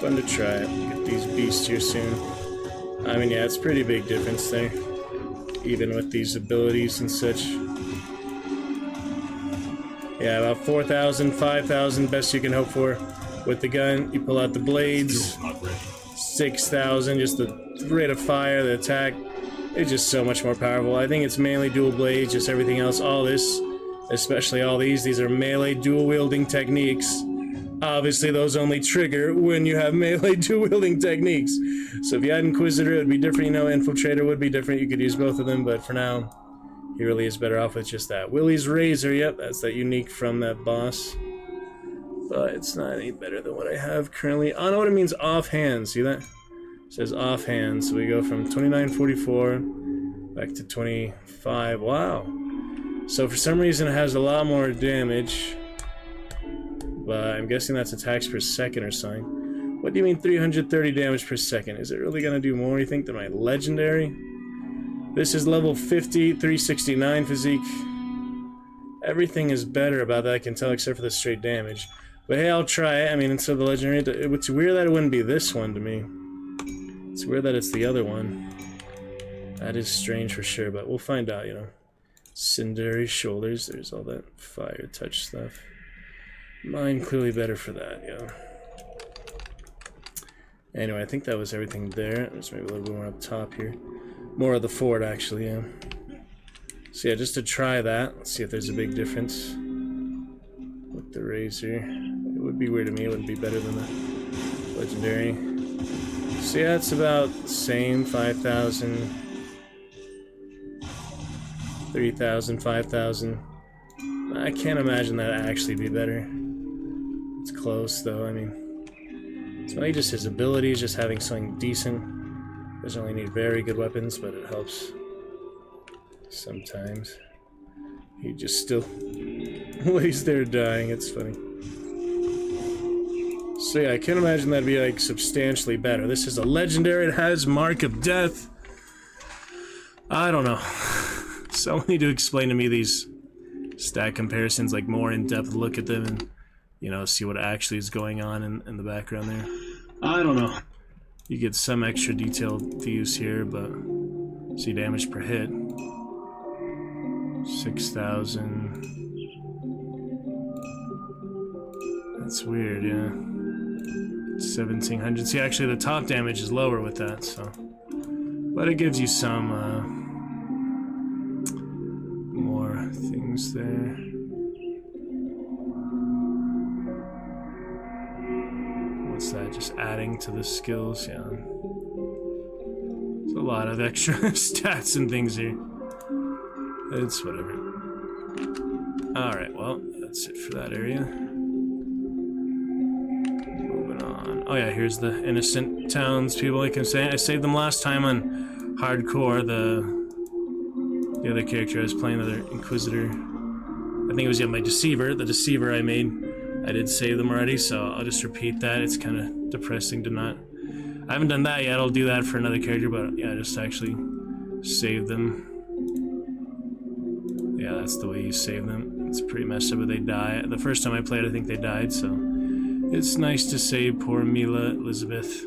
Fun to try. Get these beasts here soon. I mean, yeah, it's pretty big difference there. Even with these abilities and such. Yeah, about 4,000, 5,000, best you can hope for. With the gun, you pull out the blades. 6,000, just the rate of fire, the attack. It's just so much more powerful. I think it's mainly dual blades, just everything else. All this, especially all these are melee dual wielding techniques. Obviously, those only trigger when you have melee dual wielding techniques. So if you had Inquisitor, it would be different. You know, Infiltrator would be different. You could use both of them, but for now, he really is better off with just that. Willie's Razor, yep, that's that unique from that boss. But it's not any better than what I have currently. I don't know what it means offhand, see that? It says offhand, so we go from 2944 back to 25. Wow. So for some reason it has a lot more damage. But I'm guessing that's attacks per second or something. What do you mean 330 damage per second? Is it really gonna do more, you think, than my legendary? This is level 50, 369 physique. Everything is better about that, I can tell, except for the straight damage. But hey, I'll try it. I mean, instead of the legendary, it's weird that it wouldn't be this one to me. It's weird that it's the other one. That is strange for sure, but we'll find out, you know. Cindery shoulders, there's all that fire touch stuff. Mine clearly better for that, yeah. Anyway, I think that was everything there. There's maybe a little bit more up top here. More of the fort, actually, yeah. So yeah, just to try that, let's see if there's a big difference with the razor. It would be weird to me, it wouldn't be better than the legendary. So yeah, it's about the same, 5,000, 3,000, 5,000. I can't imagine that'd actually be better. It's close, though, I mean. It's mainly just his abilities, just having something decent. Doesn't really need very good weapons, but it helps sometimes. He just still lays there dying, it's funny. So yeah, I can't imagine that'd be like substantially better. This is a legendary, it has Mark of Death. I don't know. Someone need to explain to me these stat comparisons, like more in-depth look at them and, you know, see what actually is going on in the background there. I don't know. You get some extra detailed views here, but see damage per hit. 6,000. That's weird, yeah. 1,700. See, actually the top damage is lower with that, so. But it gives you some, more things there. What's that? Just adding to the skills, yeah. There's a lot of extra stats and things here. It's whatever. Alright, well, that's it for that area. Moving on. Oh yeah, here's the innocent townspeople, like I'm saying. I saved them last time on hardcore, the other character I was playing, the other Inquisitor. I think it was, yeah, my Deceiver, the Deceiver I made. I did save them already, so I'll just repeat that. It's kind of depressing to not... I haven't done that yet, I'll do that for another character, but yeah, just actually save them. Yeah, that's the way you save them. It's pretty messed up, but they die. The first time I played, I think they died, so... It's nice to save poor Mila, Elizabeth.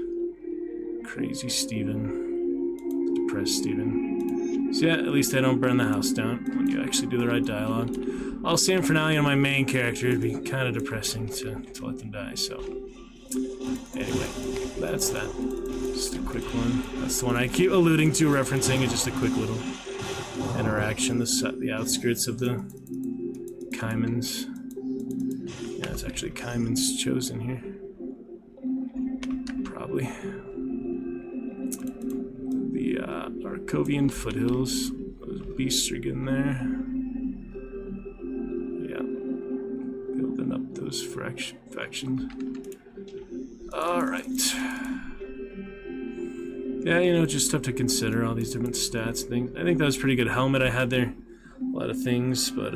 Crazy Steven. Depressed Steven. So yeah, at least they don't burn the house down when you actually do the right dialogue. I'll say him for now, you know, my main character. It'd be kind of depressing to let them die, so... Anyway, that's that. Just a quick one. That's the one I keep alluding to, referencing. It's just a quick little interaction. The outskirts of the Caimans. Yeah, it's actually Caiman's chosen here. Probably. The Arcovian foothills. Those beasts are getting there. Yeah. Building up those factions. Alright. Yeah, you know, just stuff to consider, all these different stats and things. I think that was a pretty good helmet I had there. A lot of things, but,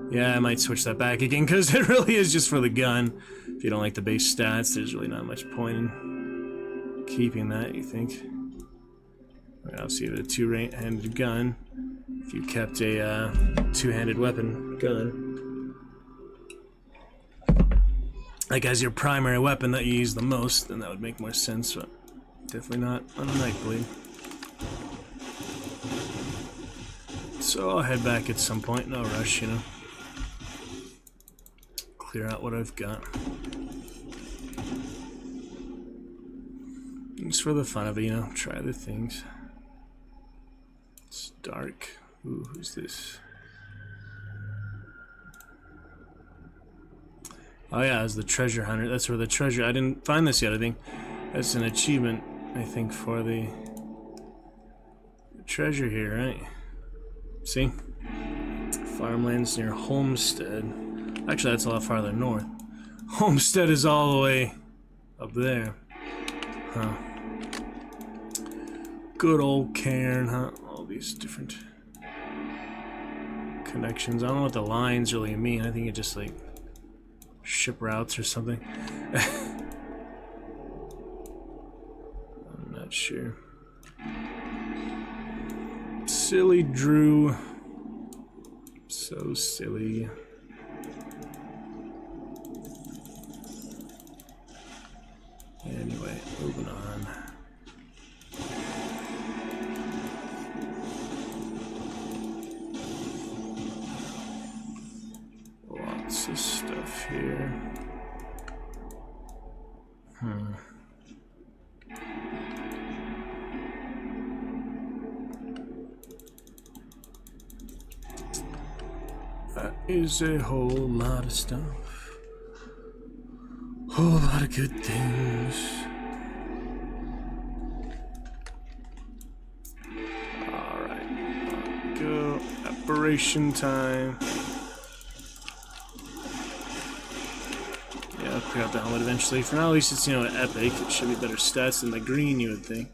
yeah, I might switch that back again, because it really is just for the gun. If you don't like the base stats, there's really not much point in keeping that, you think. I mean, obviously, with a two-handed gun, if you kept a two-handed weapon gun, like as your primary weapon that you use the most, then that would make more sense, but definitely not on a Nightblade. So I'll head back at some point, no rush, you know. Clear out what I've got. Just for the fun of it, you know, try other things. It's dark. Ooh, who's this? Oh yeah, it's the treasure hunter. That's where the treasure... I didn't find this yet, I think. That's an achievement, I think, for the treasure here, right? See? Farmlands near Homestead. Actually, that's a lot farther north. Homestead is all the way up there. Huh. Good old Cairn, huh? All these different connections. I don't know what the lines really mean. I think it just like ship routes or something. I'm not sure. Silly Drew. So silly. Anyway, moving on. Lots of stuff here. That is a whole lot of stuff. Whole lot of good things. Alright, go. Apparition time. Yeah, I'll clear out the helmet eventually. For now, at least it's, you know, epic. It should be better stats than the green, you would think.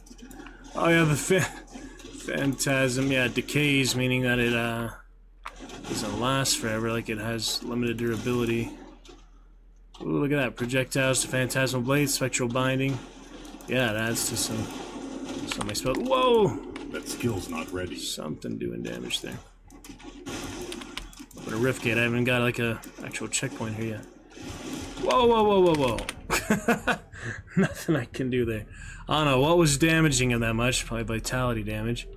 Oh yeah, the Phantasm, yeah, decays, meaning that it doesn't last forever, like it has limited durability. Ooh, look at that. Projectiles to Phantasmal Blades, Spectral Binding. Yeah, it adds to some of my spells. Whoa! That skill's not ready. Something doing damage there. But a Rift Gate, I haven't got like a actual checkpoint here yet. Whoa, whoa, whoa, whoa, whoa. Nothing I can do there. I don't know what was damaging him that much. Probably vitality damage.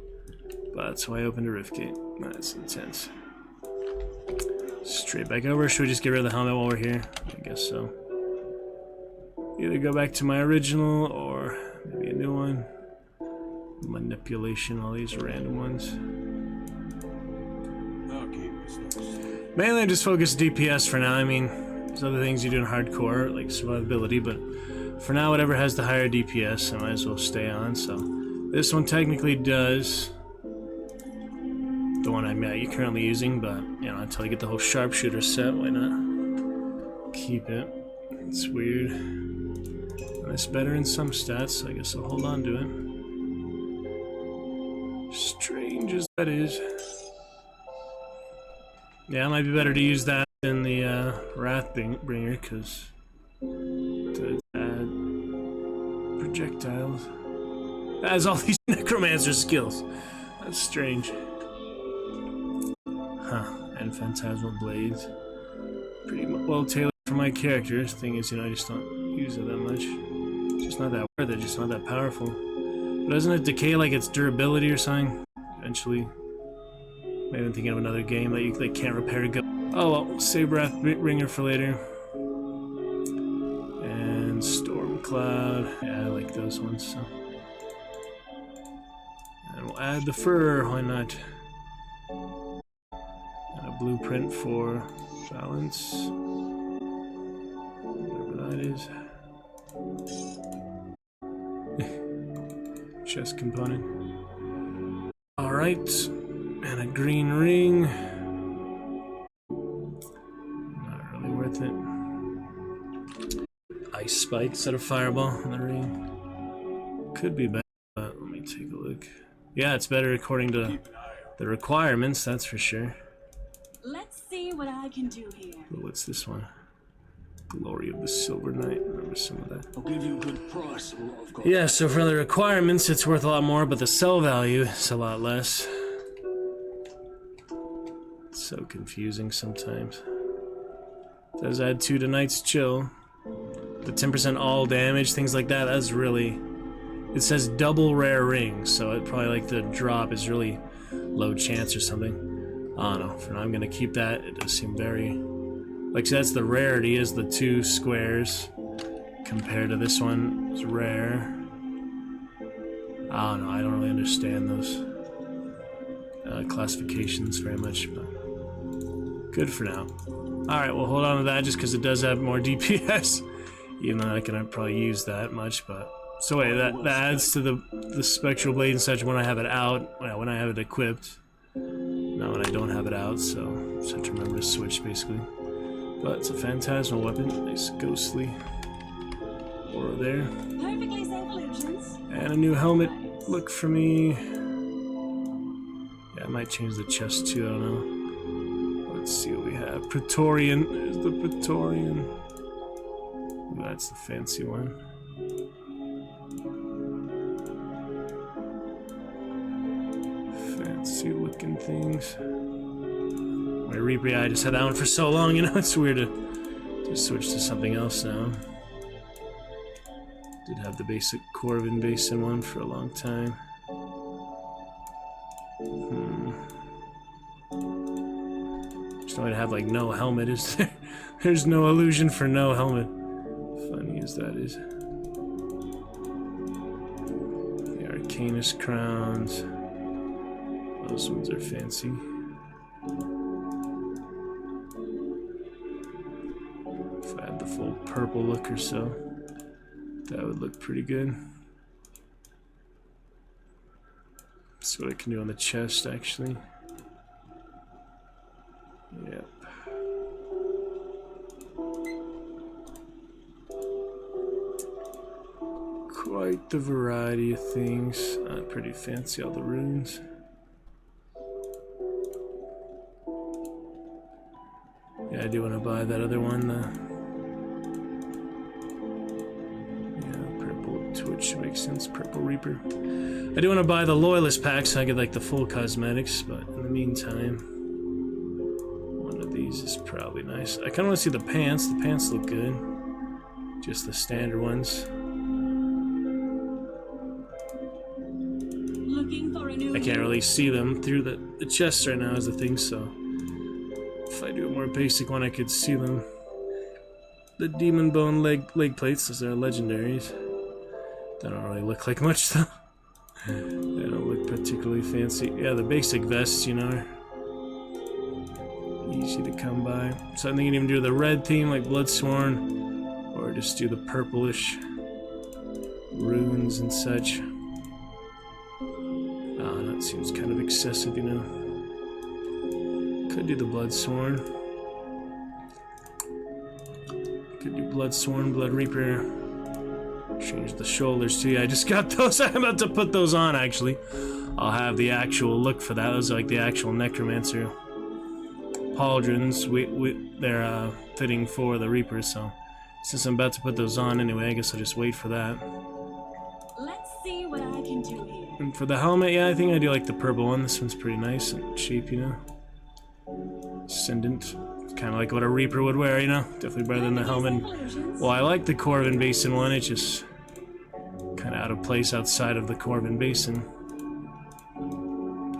But that's why I opened a Rift Gate. That's intense. Straight back over. Should we just get rid of the helmet while we're here? I guess so. Either go back to my original or maybe a new one. Manipulation, all these random ones. Mainly I just focus DPS for now. I mean, there's other things you do in hardcore, like survivability, but for now, whatever has the higher DPS, I might as well stay on. So this one technically does the one I'm currently using, but you know, until I get the whole sharpshooter set, why not keep it? It's weird. And it's better in some stats, so I guess I'll hold on to it. Strange as that is. Yeah, it might be better to use that than the Wrathbringer, because to add projectiles. It has all these necromancer skills. That's strange. Huh, and Phantasmal Blades. Pretty well tailored for my character. Thing is, you know, I just don't use it that much. It's just not that worth it, just not that powerful. But doesn't it decay like its durability or something? Eventually. Maybe I'm thinking of another game that you can't repair. Oh well, save Wrathbringer for later. And Stormcloud. Yeah, I like those ones, so. And we'll add the fur, why not? And a blueprint for balance. Whatever that is. Chest component. Alright. And a green ring. Not really worth it. Ice spike instead of fireball in the ring. Could be better, but let me take a look. Yeah, it's better according to the requirements, that's for sure. Let's see what I can do here. But what's this one? Glory of the Silver Knight. Remember some of that. I'll give you a good price, of course. Yeah, so for the requirements, it's worth a lot more, but the sell value is a lot less. It's so confusing sometimes. It does add 2 to Night's Chill. the 10% all damage, things like that. That's really... It says double rare rings, so it probably like the drop is really low chance or something. I don't know. For now, I'm gonna keep that. It does seem very... Like, so that's the rarity, is the 2 squares. Compared to this one, it's rare. I don't know, I don't really understand those classifications very much, but good for now. Alright, we'll hold on to that just because it does have more DPS, even though I can probably use that much, but... So wait, that adds to the Spectral Blade and such when I have it out, when I have it equipped. Not when I don't have it out, so just have to remember to switch, basically. But it's a phantasmal weapon, nice ghostly aura there. Perfectly safe illusions. And a new helmet look for me. Yeah, I might change the chest too, I don't know. Let's see what we have. Praetorian, there's the Praetorian. That's the fancy one. Fancy looking things. My Reaper, yeah, I just had that one for so long, you know, it's weird to just switch to something else now. Did have the basic Corvin Basin one for a long time. Just know I'd have like no helmet, is there? There's no illusion for no helmet. Funny as that is. The Arcanus crowns. Those ones are fancy. If I had the full purple look or so, that would look pretty good. See what I can do on the chest, actually. Yep. Quite the variety of things. Pretty fancy, all the runes. Yeah, I do want to buy that other one, Twitch makes sense. Purple Reaper. I do want to buy the Loyalist pack so I get like the full cosmetics, but in the meantime, one of these is probably nice. I kind of want to see the pants. The pants look good. Just the standard ones. Looking for a new I can't really see them through the chest right now is the thing, so if I do a more basic one, I could see them. The Demon Bone leg plates, those are legendaries. They don't really look like much though. They don't look particularly fancy. Yeah, the basic vests, you know, are easy to come by. So I think you can even do the red theme like Bloodsworn, or just do the purplish runes and such. That seems kind of excessive, you know. Could do the Bloodsworn. Could do Bloodsworn, Blood Reaper. Change the shoulders too. I just got those. I'm about to put those on actually. I'll have the actual look for that. Those are like the actual Necromancer pauldrons. They're fitting for the Reaper, so since I'm about to put those on anyway, I guess I'll just wait for that. Let's see what I can do here. And for the helmet, yeah, I think I do like the purple one. This one's pretty nice and cheap, you know. Ascendant. Kind of like what a Reaper would wear, you know? Definitely better than the helmet. Well, I like the Corvin Basin one. It's just kind of out of place outside of the Corvin Basin.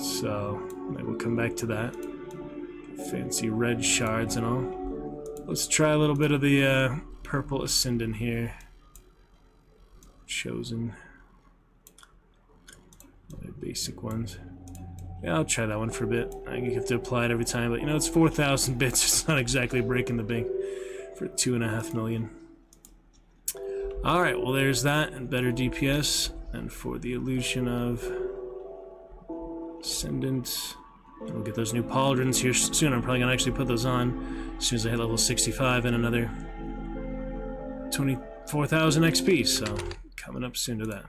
So, maybe we'll come back to that. Fancy red shards and all. Let's try a little bit of the purple Ascendant here. Chosen. The basic ones. Yeah, I'll try that one for a bit. I think you have to apply it every time, but you know, it's 4,000 bits. It's not exactly breaking the bank for 2.5 million. Alright, well there's that, and better DPS. And for the illusion of Ascendant, we'll get those new pauldrons here soon. I'm probably going to actually put those on as soon as I hit level 65 and another 24,000 XP, so coming up soon to that.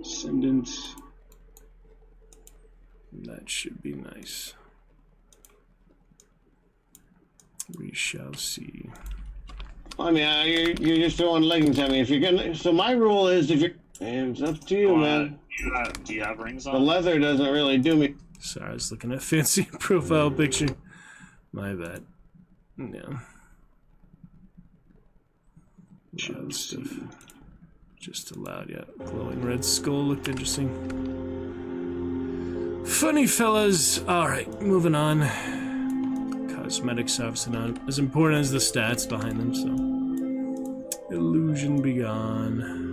Ascendant. That should be nice. We shall see. I mean, you're just throwing leggings at me. If you're gonna, so my rule is, if you're, it's up to you, man. Do you have rings on? The leather doesn't really do me. Sorry, I was looking at fancy profile picture. My bad. Yeah. Loud stuff. Just allowed, yeah. Glowing red skull looked interesting. Funny fellas. Alright, moving on. Cosmetics obviously not as important as the stats behind them, so. Illusion be gone.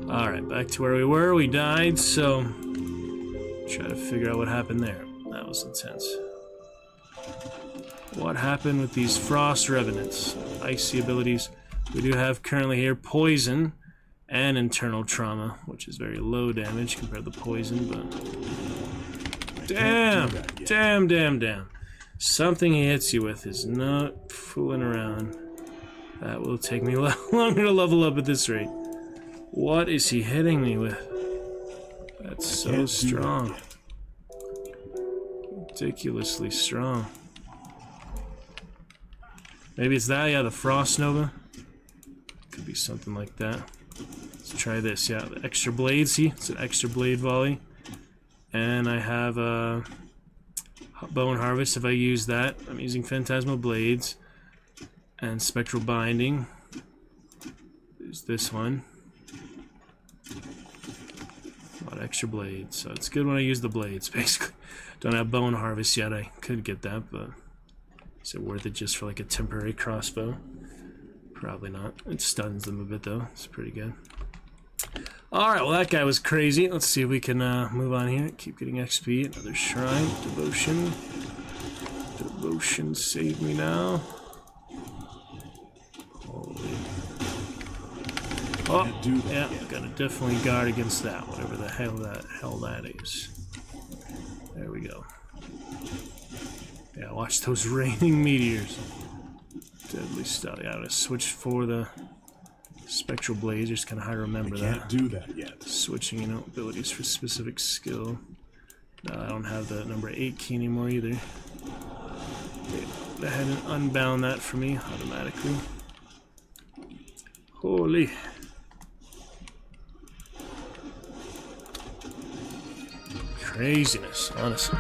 Alright, back to where we were. We died, so. Try to figure out what happened there. That was intense. What happened with these frost revenants? Icy abilities. We do have currently here poison and internal trauma, which is very low damage compared to poison, but damn. Something he hits you with is not fooling around. That will take me a lot longer to level up at this rate. What is he hitting me with? That's so strong. Ridiculously strong. Maybe it's that, yeah, the Frost Nova. Could be something like that. Let's try this, yeah. The extra blade, see? It's an extra blade volley. And I have a Bone Harvest. If I use that, I'm using Phantasmal Blades. And Spectral Binding. There's this one. A lot of extra blades. So it's good when I use the blades, basically. Don't have Bone Harvest yet. I could get that, but is it worth it just for like a temporary crossbow? Probably not. It stuns them a bit though. It's pretty good. Alright, well that guy was crazy. Let's see if we can move on here. Keep getting XP. Another shrine. Devotion. Devotion, save me now. Holy. Oh, yeah, gotta definitely guard against that, whatever the hell that is. There we go. Yeah, watch those raining meteors. Deadly stuff. Yeah, I gotta switch for the Spectral Blade, just kind of hard to remember that. Can't do that yet. Switching, you know, abilities for specific skill. No, I don't have the number 8 key anymore either. They hadn't unbound that for me automatically. Holy. Craziness, honestly.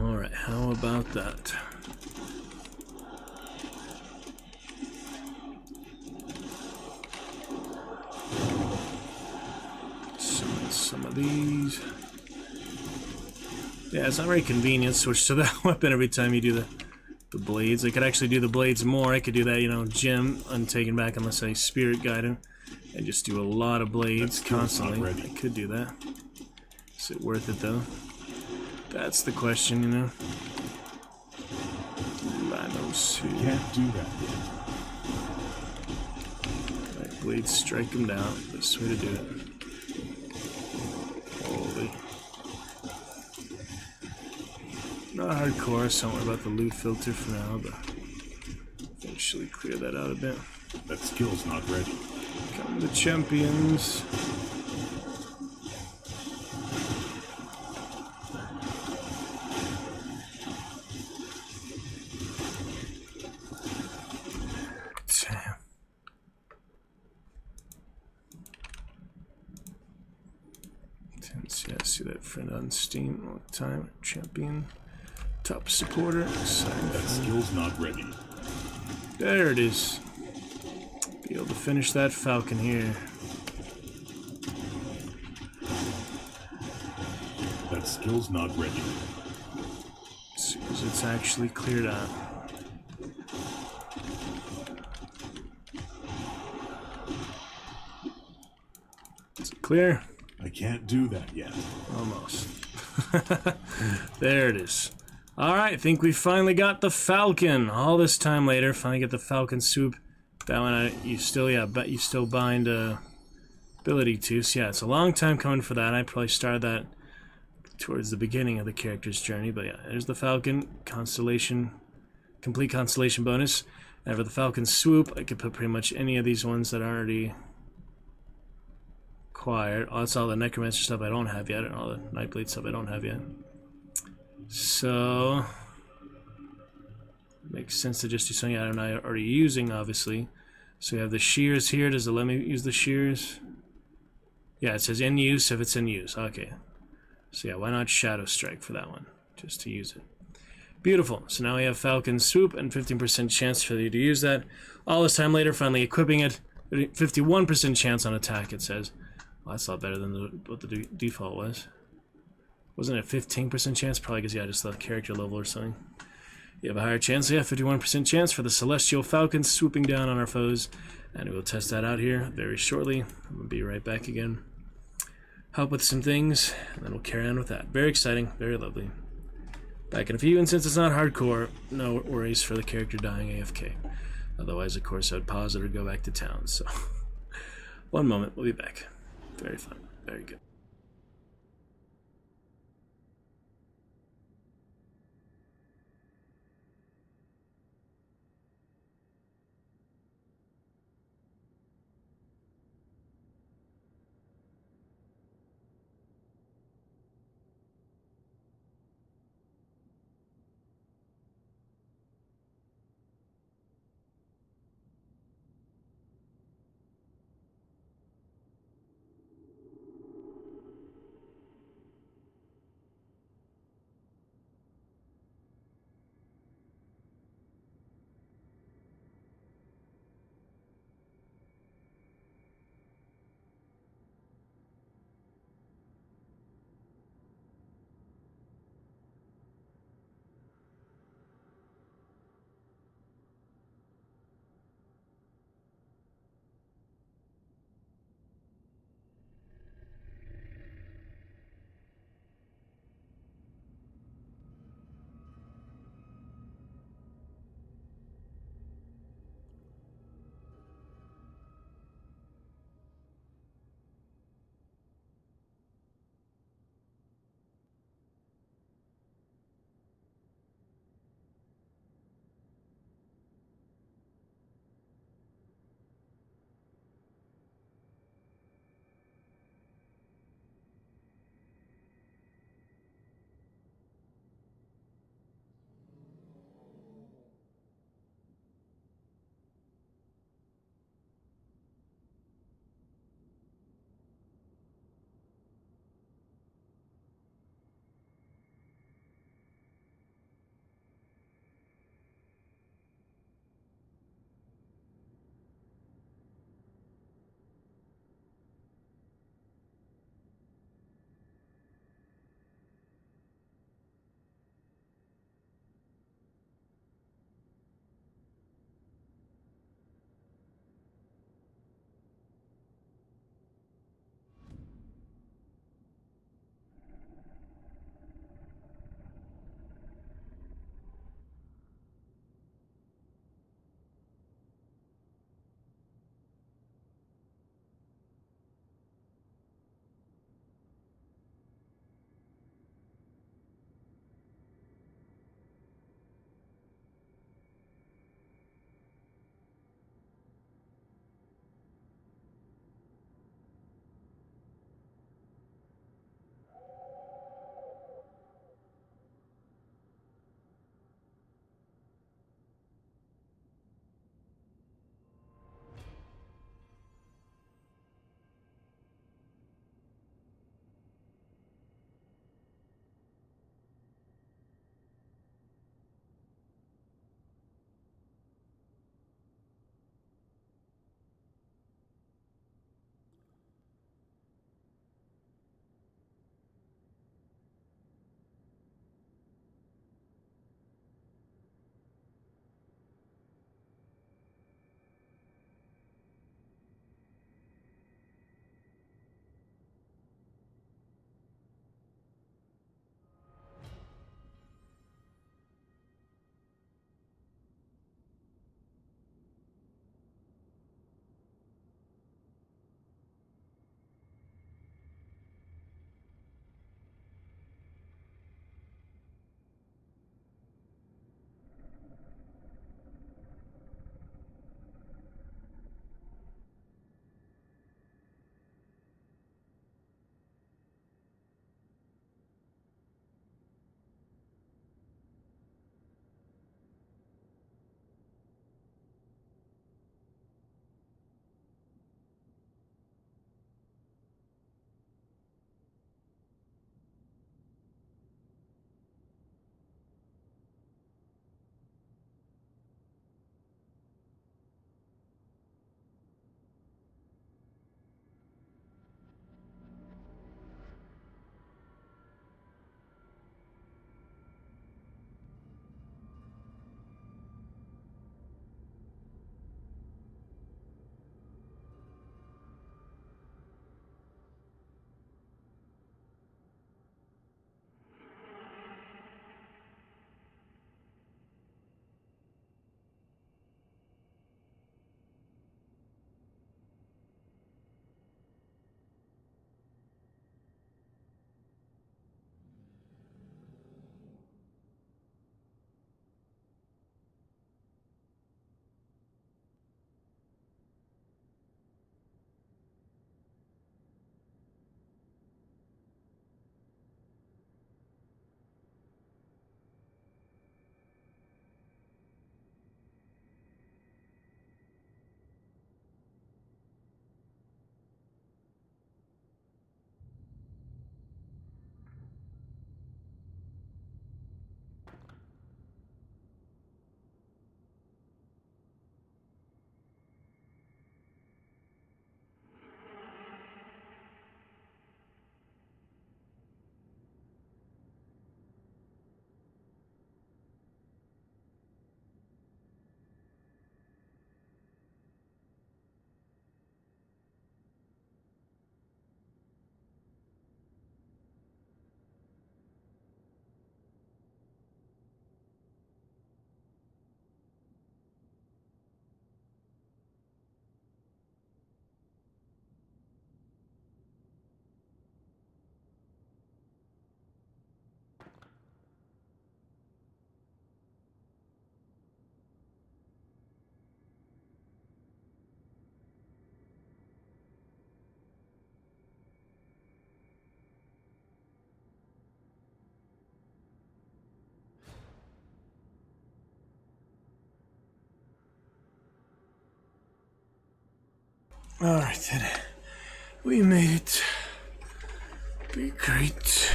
Alright, how about that? Some of these. Yeah, it's not very convenient. Switch to that weapon every time you do the blades. I could actually do the blades more. I could do that, you know, gem untaken back unless I spirit guide him, and just do a lot of blades constantly. I could do that. Is it worth it though? That's the question, you know. Can't do that yet. Right, blades strike him down. Best way to do it. Holy. Not hardcore, so don't worry about the loot filter for now, but eventually clear that out a bit. That skill's not ready. Come the champions. Damn. Tense, yeah, see that friend on Steam all the time. Champion. Top supporter. That skill's not ready. There it is. Be able to finish that Falcon here. That skill's not ready. As soon as it's actually cleared out. Is it clear? I can't do that yet. Almost. There it is. Alright, I think we finally got the Falcon. All this time later, finally get the Falcon swoop. That one, you still bind ability to. So yeah, it's a long time coming for that. I probably started that towards the beginning of the character's journey. But yeah, there's the Falcon. Constellation, complete Constellation bonus. And for the Falcon swoop, I could put pretty much any of these ones that are already acquired. Oh, that's all the Necromancer stuff I don't have yet, and all the Nightblade stuff I don't have yet. So, Makes sense to just do something I'm not already using, obviously. So we have the shears here. Does it let me use the shears? Yeah, it says in use if it's in use. Okay. So yeah, why not Shadow Strike for that one? Just to use it. Beautiful. So now we have Falcon Swoop and 15% chance for you to use that. All this time later, finally equipping it. 51% chance on attack, it says. Well, that's a lot better than what the default was. Wasn't it 15% chance? Probably because, yeah, just the character level or something. You have a higher chance. So yeah, 51% chance for the Celestial Falcon swooping down on our foes. And we'll test that out here very shortly. I'm going to be right back again. Help with some things, and then we'll carry on with that. Very exciting, very lovely. Back in a few, and since it's not hardcore, no worries for the character dying AFK. Otherwise, of course, I would pause it or go back to town, so... One moment, we'll be back. Very fun, very good. Alright then. We made it. Be great.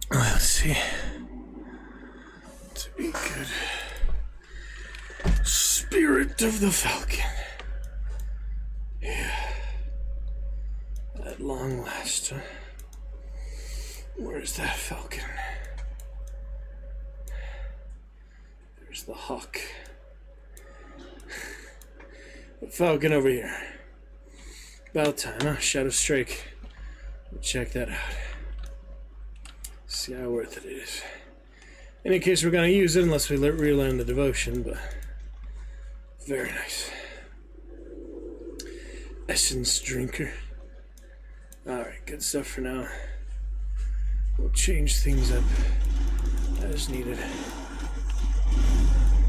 Let's see. To be good. Spirit of the Falcon. Yeah. At long last, huh? Where's that Falcon? There's the Hawk. The Falcon over here. About time, huh? Shadow Strike. Check that out. See how worth it is. In any case, we're gonna use it unless we relearn the devotion, but very nice. Essence drinker. Alright, good stuff for now. We'll change things up as needed.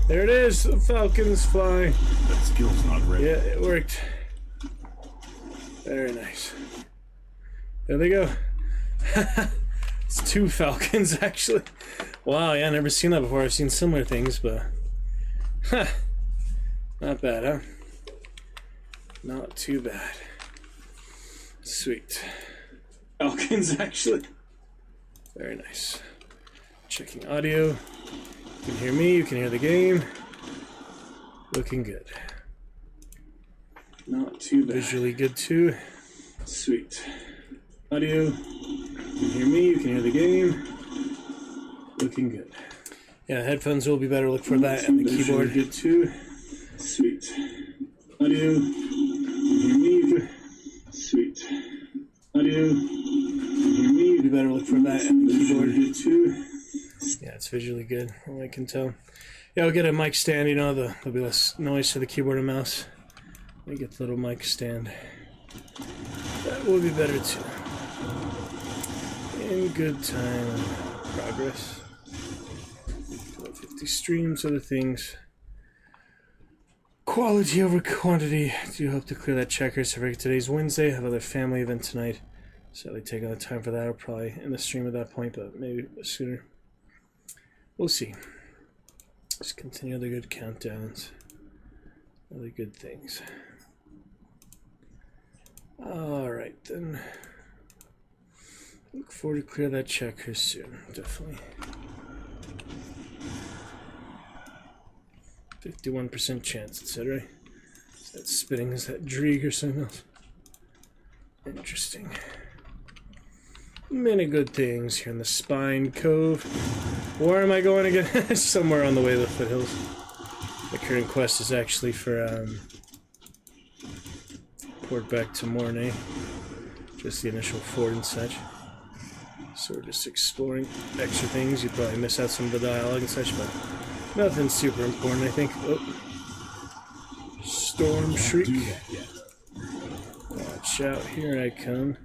There it is, the falcons fly. That skill's not ready. Yeah, it worked. Very nice. There they go. It's 2 falcons, actually. Wow, yeah, I've never seen that before. I've seen similar things, but... Huh. Not bad, huh? Not too bad. Sweet. Falcons, actually. Very nice. Checking audio. You can hear me, you can hear the game. Looking good. Not too bad. Visually good, too. Sweet. Audio. You can hear me, you can hear the game. Looking good. Yeah, headphones will be better. Look for that, and the keyboard good too. Sweet. Audio. You hear me? Sweet. Audio. You hear me? Be better. Look for that, and the keyboard good too. Yeah, it's visually good. All I can tell. Yeah, I'll get a mic stand. You know, there'll be less noise for the keyboard and mouse. Let me get the little mic stand. That will be better too. In good time. Progress. 50 streams, other things. Quality over quantity. Do hope to clear that checker. So today's Wednesday. I have another family event tonight. Sadly, taking the time for that. I'll probably end the stream at that point, but maybe sooner. We'll see. Just continue the good countdowns. Other good things. Alright then. Look forward to clear that checker soon, definitely. 51% chance, etc. Is that spitting? Is that Drieg or something else? Interesting. Many good things here in the Spine Cove. Where am I going again? Somewhere on the way to the foothills. The current quest is actually for port back to Mornay. Just the initial fort and such. So we're just exploring extra things. You'd probably miss out some of the dialogue and such, but nothing super important, I think. Oh. Storm Shriek. Watch out, here I come.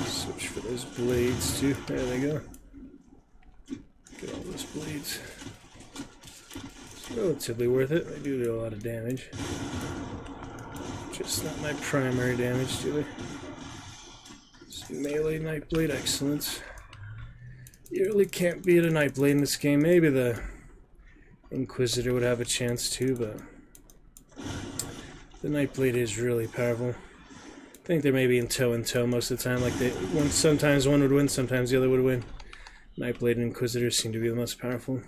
Switch for those blades too. There they go. Get all those blades. Relatively worth it. They do a lot of damage. Just not my primary damage, do they? Some melee Nightblade excellence. You really can't beat a Nightblade in this game. Maybe the Inquisitor would have a chance too, but the Nightblade is really powerful. I think they're maybe in toe and toe most of the time. Like sometimes one would win, sometimes the other would win. Nightblade and Inquisitor seem to be the most powerful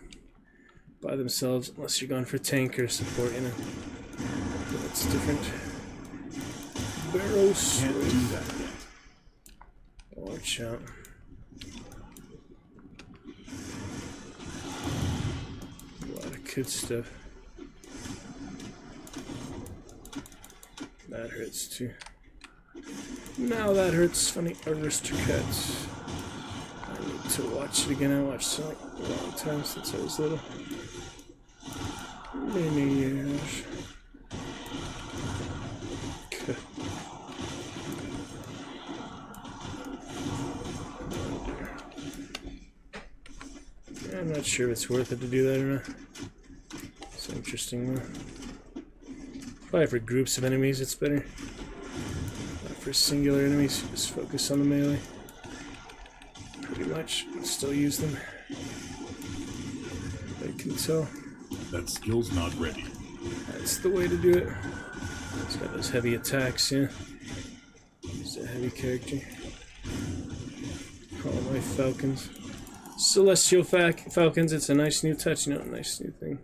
by themselves, unless you're going for tank or support, you know. That's different. Barrows. Can't do that yet. Watch out. A lot of good stuff. That hurts too. Now that hurts. Funny aristocrats. I need to watch it again. I watched it like a long time since I was little. Many years. Okay. I'm not sure if it's worth it to do that or not. It's interesting though. Probably for groups of enemies it's better. Not for singular enemies, just focus on the melee. pretty much. Still use them. I can tell. That skill's not ready. That's the way to do it. He's got those heavy attacks, yeah. He's a heavy character. All my falcons. Celestial falcons, it's a nice new touch, you know, a nice new thing.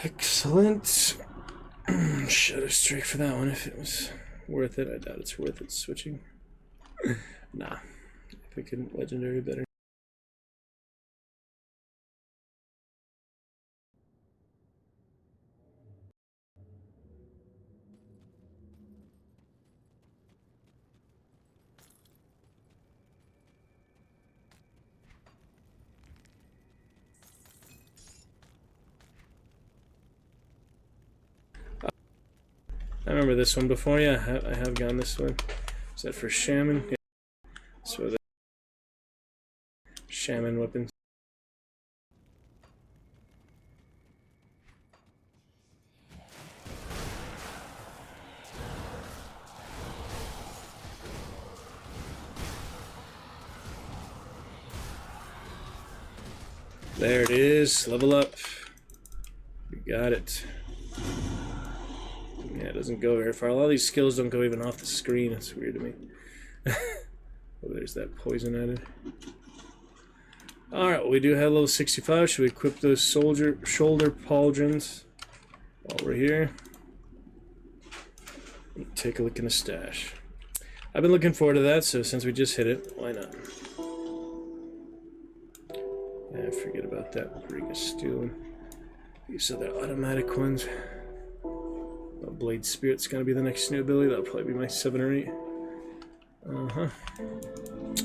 Excellent. Shadow Strike for that one if it was worth it. I doubt it's worth it switching. Nah. If I can legendary better. I remember this one before, yeah, I have gone this way. Is that for Shaman? Yeah. So the Shaman weapons. There it is, level up. We got it. Yeah, it doesn't go very far. A lot of these skills don't go even off the screen. It's weird to me. Oh, there's that poison added. Alright, we do have level 65. Should we equip those shoulder pauldrons while we're here? Take a look in the stash. I've been looking forward to that, so since we just hit it, why not? Yeah, forget about that ring of steel. These are the automatic ones. Blade Spirit's gonna be the next new ability. That'll probably be my 7 or 8.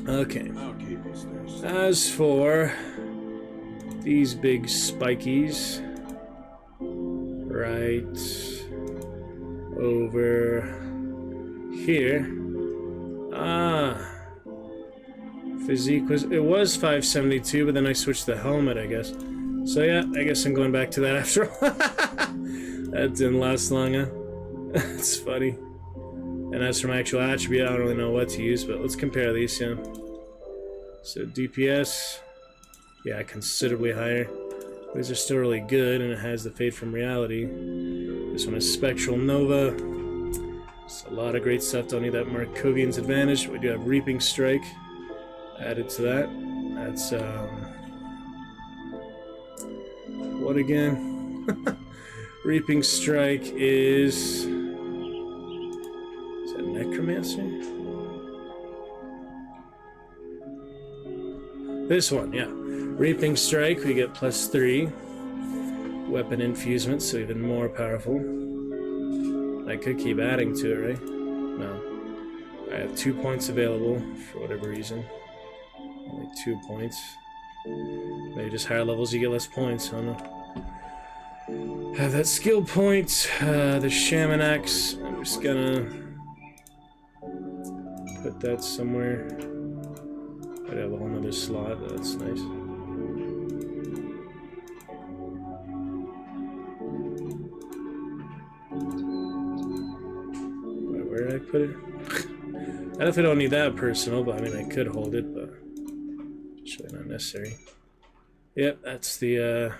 Okay. As for these big spikies, right over here. Physique was 572, but then I switched the helmet, I guess. So yeah, I guess I'm going back to that after all. That didn't last long, huh? That's funny. And as for my actual attribute, I don't really know what to use, but let's compare these, yeah. So DPS, yeah, considerably higher. These are still really good, and it has the Fade from Reality. This one is Spectral Nova. It's a lot of great stuff. Don't need that Markovian's Advantage. We do have Reaping Strike added to that. That's, what again? Reaping Strike is that Necromancer? This one, yeah. Reaping Strike, we get +3. Weapon Infusement, so even more powerful. I could keep adding to it, right? No. I have 2 points available for whatever reason. Only 2 points. Maybe just higher levels you get less points, I don't know. Have that skill point, the Shaman Axe. I'm just gonna put that somewhere. I have a whole nother slot, that's nice. Where did I put it? I definitely don't need that personal, but I mean I could hold it, but it's really not necessary. Yep, that's the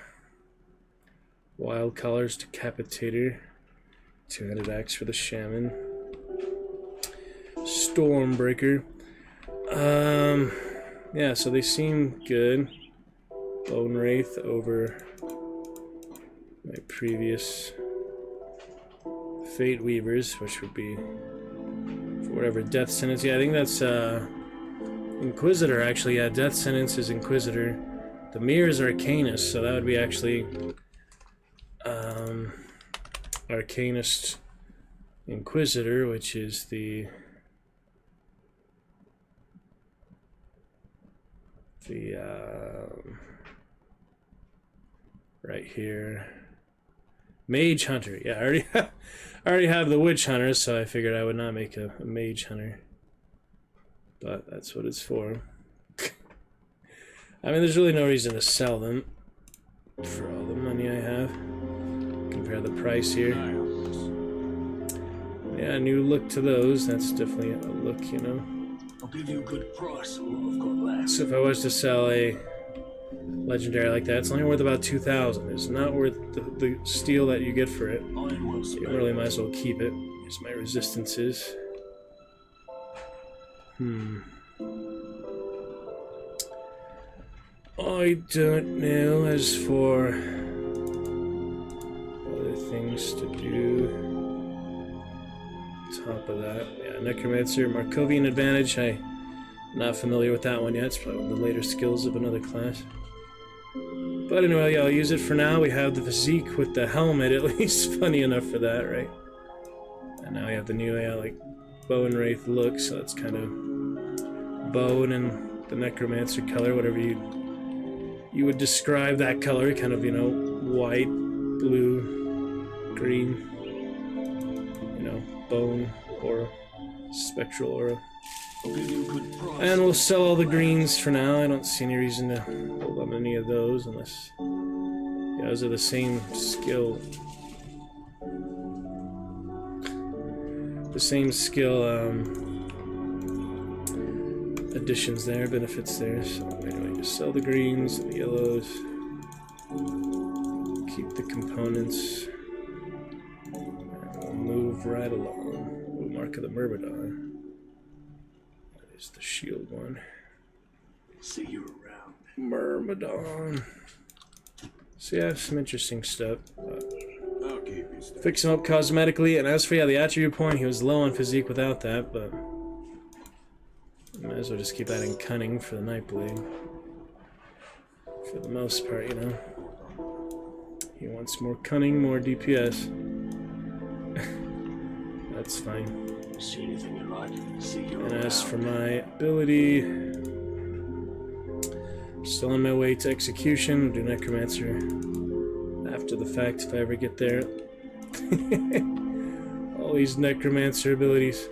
Wild Colors Decapitator. 200 axe for the Shaman. Stormbreaker. Yeah, so they seem good. Bone Wraith over my previous Fate Weavers, which would be for whatever Death Sentence. Yeah, I think that's Inquisitor, actually. Yeah, Death Sentence is Inquisitor. The Mirrors are Arcanist, so that would be actually Arcanist Inquisitor, which is the right here, Mage Hunter. Yeah, I already have the Witch Hunter, so I figured I would not make a Mage Hunter, but that's what it's for. I mean, there's really no reason to sell them for all the money I have. Compare the price here. Yeah, new look to those. That's definitely a look, you know. I'll give you a good price for what I've got left. So if I was to sell a legendary like that, it's only worth about 2,000. It's not worth the steel that you get for it. You really might as well keep it. Here's my resistances. I don't know. As for other things to do, top of that, yeah, Necromancer, Markovian Advantage. I'm not familiar with that one yet. It's probably one of the later skills of another class. But anyway, yeah, I'll use it for now. We have the physique with the helmet, at least. Funny enough for that, right? And now we have the new, like, bow and wraith look, so it's kind of bone and the necromancer color, whatever you would describe that color, kind of, you know, white, blue, green, you know, bone aura, spectral aura. And we'll sell all the greens for now. I don't see any reason to hold on any of those unless, yeah, those are the same skill. The same skill additions there, benefits there. So anyway, just sell the greens, the yellows, keep the components, and we'll move right along. Ooh, Mark of the Myrmidon. That is the shield one. See you around. Myrmidon. So yeah, some interesting stuff. I'll keep you steady. Fix him up cosmetically, and as for, yeah, the attribute point, he was low on physique without that, but might as well just keep adding cunning for the Nightblade. For the most part, you know. He wants more cunning, more DPS. That's fine. See anything you like? See you And around. as for my ability, still on my way to execution. Do Necromancer after the fact if I ever get there. All these Necromancer abilities.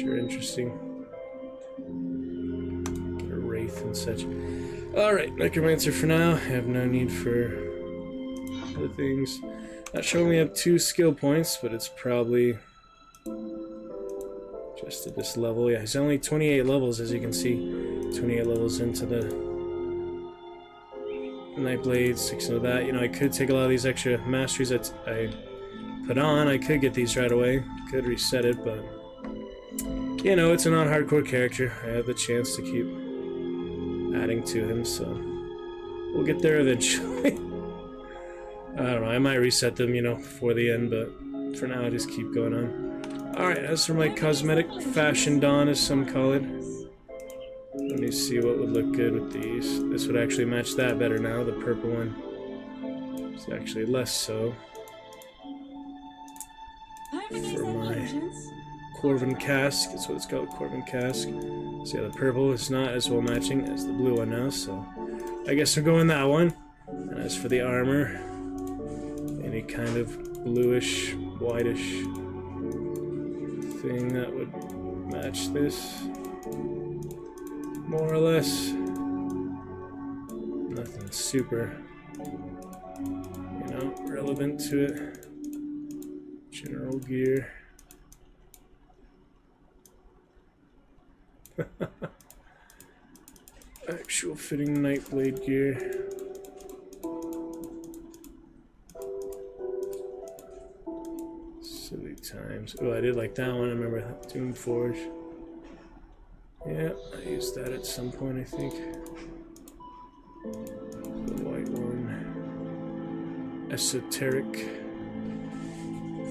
Sure, interesting. Get a Wraith and such. Alright, Necromancer for now. I have no need for other things. Not sure we have 2 skill points, but it's probably just at this level. Yeah, he's only 28 levels, as you can see. 28 levels into the Nightblade, 6 into that. You know, I could take a lot of these extra masteries that I put on. I could get these right away. Could reset it, but you know, it's a non-hardcore character. I have the chance to keep adding to him, so we'll get there eventually. I don't know, I might reset them, you know, before the end, but for now I just keep going on. Alright, as for my cosmetic fashion dawn, as some call it, let me see what would look good with these. This would actually match that better now, the purple one. It's actually less so. For my Corvin Cask, that's what it's called, Corvin Cask. So yeah, the purple is not as well matching as the blue one now, so I guess we're going that one. And as for the armor, any kind of bluish, whitish thing that would match this, more or less. Nothing super, you know, relevant to it. General gear. Actual fitting Nightblade gear. Silly times. Oh, I did like that one. I remember Doom Forge. Yeah, I used that at some point, I think. The white one. Esoteric.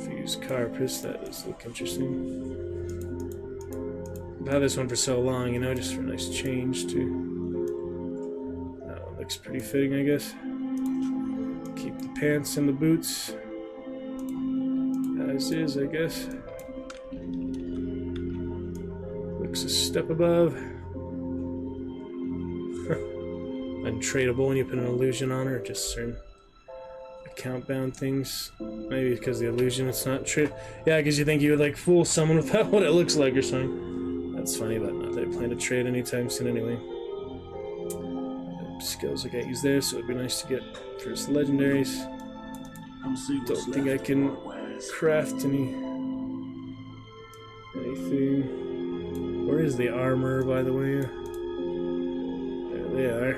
Fused Carapace. That does look interesting. I've had this one for so long, you know, just for a nice change too. That one looks pretty fitting, I guess. Keep the pants and the boots as is, I guess. Looks a step above. Untradeable when you put an illusion on, or just certain account bound things. Maybe because the illusion it's not trade. Yeah, because you think you would like fool someone without what it looks like or something. That's funny, but not that I plan to trade anytime soon anyway. Skills I can't use there, so it'd be nice to get first legendaries. Don't think I can craft anything. Where is the armor, by the way? There they are.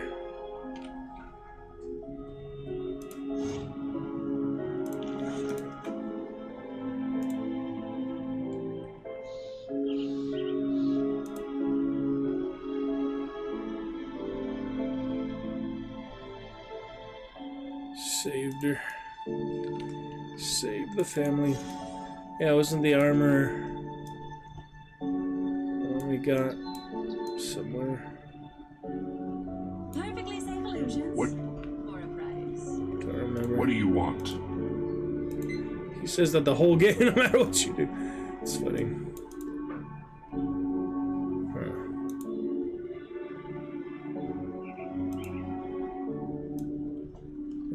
Saved her. Saved the family. Yeah, wasn't the armor one we got somewhere? Perfectly safe illusions. What? For a price. Don't remember. What do you want? He says that the whole game, no matter what you do. It's funny.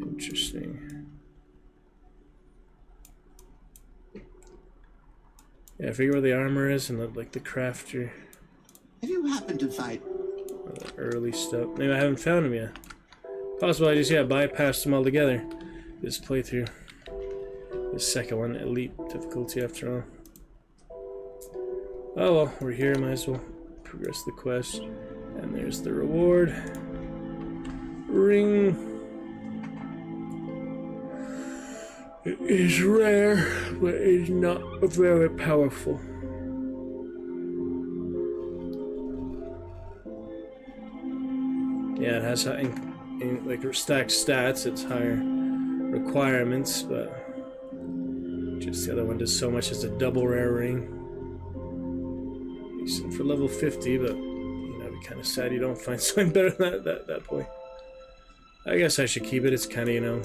Interesting. Yeah, I figure where the armor is and like the crafter. Have you happened to find The early stuff. Maybe I haven't found him yet. Possible I just bypassed them altogether. This playthrough. The second one, elite difficulty after all. Oh well, we're here, might as well progress the quest. And there's the reward. Ring. It is rare, but it is not very powerful. Yeah, it has like stacked stats, it's higher requirements, but just the other one does so much as a double rare ring. Decent for level 50, but you know, be kind of sad you don't find something better than that point. I guess I should keep it. It's kind of, you know,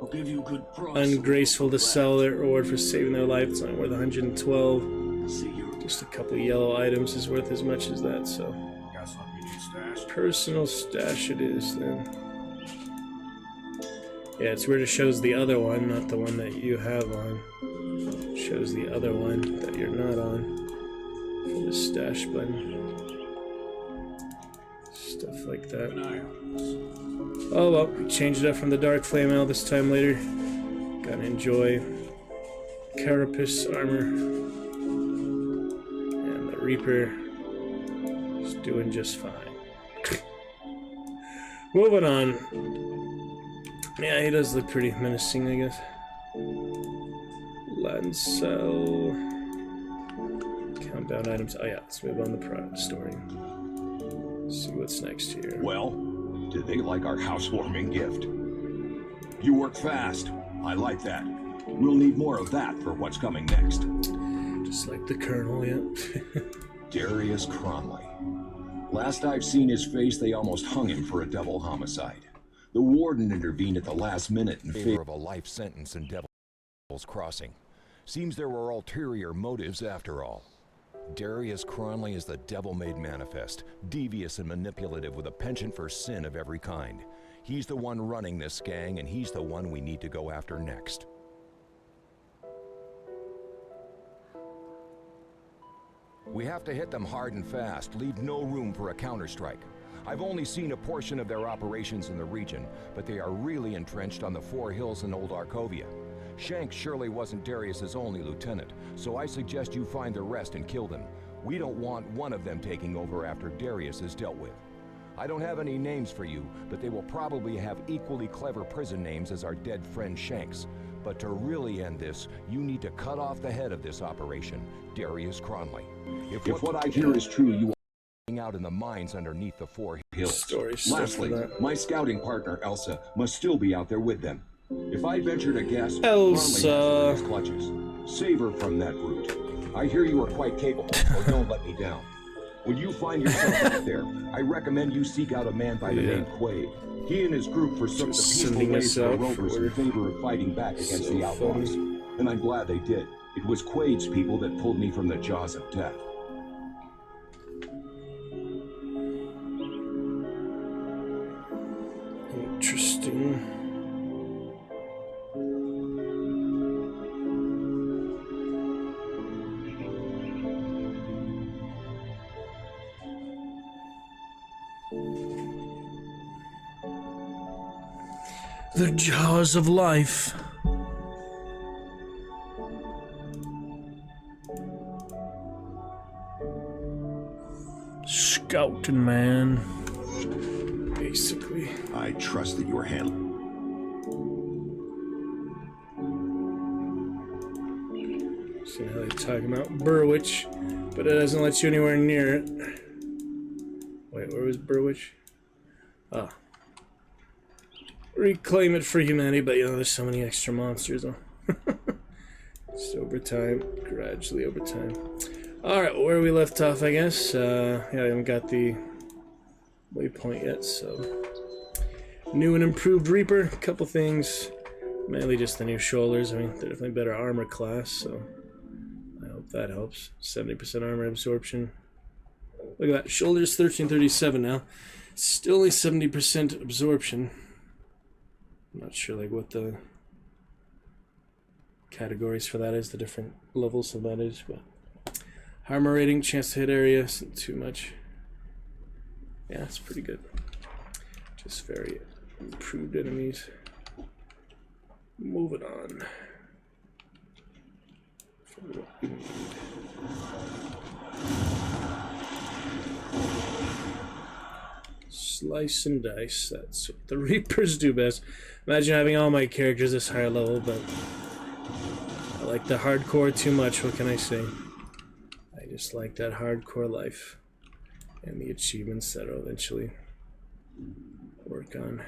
I'll give you good price. ungraceful to sell their reward for saving their life. It's only worth 112. See you. Just a couple yellow items is worth as much as that, so. Got something you need stashed? Personal stash it is then. Yeah, it's weird it shows the other one, not the one that you have on. It shows the other one that you're not on for the stash button. Stuff like that. Keep an eye on this. Oh well, we changed it up from the Dark Flame Ale this time later. Gotta enjoy Carapace armor. And the Reaper is doing just fine. Moving on. Yeah, he does look pretty menacing, I guess. Lancel. Countdown items. Oh yeah, let's move on the story. See what's next here. Well, did they like our housewarming gift? You work fast. I like that. We'll need more of that for what's coming next. Just like the Colonel, yeah. Darius Cronley. Last I've seen his face, they almost hung him for a double homicide. The warden intervened at the last minute in favor of a life sentence in Devil's Crossing. Seems there were ulterior motives after all. Darius Cronley is the devil-made manifest, devious and manipulative with a penchant for sin of every kind. He's the one running this gang, and he's the one we need to go after next. We have to hit them hard and fast, leave no room for a counterstrike. I've only seen a portion of their operations in the region, but they are really entrenched on the Four Hills in Old Arkovia. Shanks surely wasn't Darius's only lieutenant, so I suggest you find the rest and kill them. We don't want one of them taking over after Darius is dealt with. I don't have any names for you, but they will probably have equally clever prison names as our dead friend Shanks. But to really end this, you need to cut off the head of this operation, Darius Cronley. If what I hear is true, you will out in the mines underneath the Four Hills. Lastly, my scouting partner Elsa must still be out there with them. If I venture to guess, Elsa Cronley has her in his clutches. Save her from that brute. I hear you are quite capable, so don't let me down. When you find yourself out there, I recommend you seek out a man by the name Quaid. He and his group forsook the peaceful ways of the Rovers in favor of fighting back against the outlaws. And I'm glad they did. It was Quaid's people that pulled me from the jaws of death. Interesting. The jaws of life. Scouting, man. Basically. I trust that you are handling. See how they're talking about Burwitch, but it doesn't let you anywhere near it. Wait, where was Burwitch? Ah. Reclaim it for humanity, but you know, there's so many extra monsters, though. Just over time, gradually over time. Alright, where we left off, I guess. Yeah, I haven't got the waypoint yet, so. New and improved Reaper, a couple things. Mainly just the new shoulders. I mean, they're definitely better armor class, so I hope that helps. 70% armor absorption. Look at that, shoulders 1337 now. Still only 70% absorption. I'm not sure like what the categories for that is, the different levels of that is, but armor rating, chance to hit area, isn't too much. Yeah, it's pretty good. Just very improved enemies. Moving on. For what we need. Slice and dice, that's what the Reapers do best. Imagine having all my characters this higher level, but I like the hardcore too much, what can I say? I just like that hardcore life and the achievements that I'll eventually work on.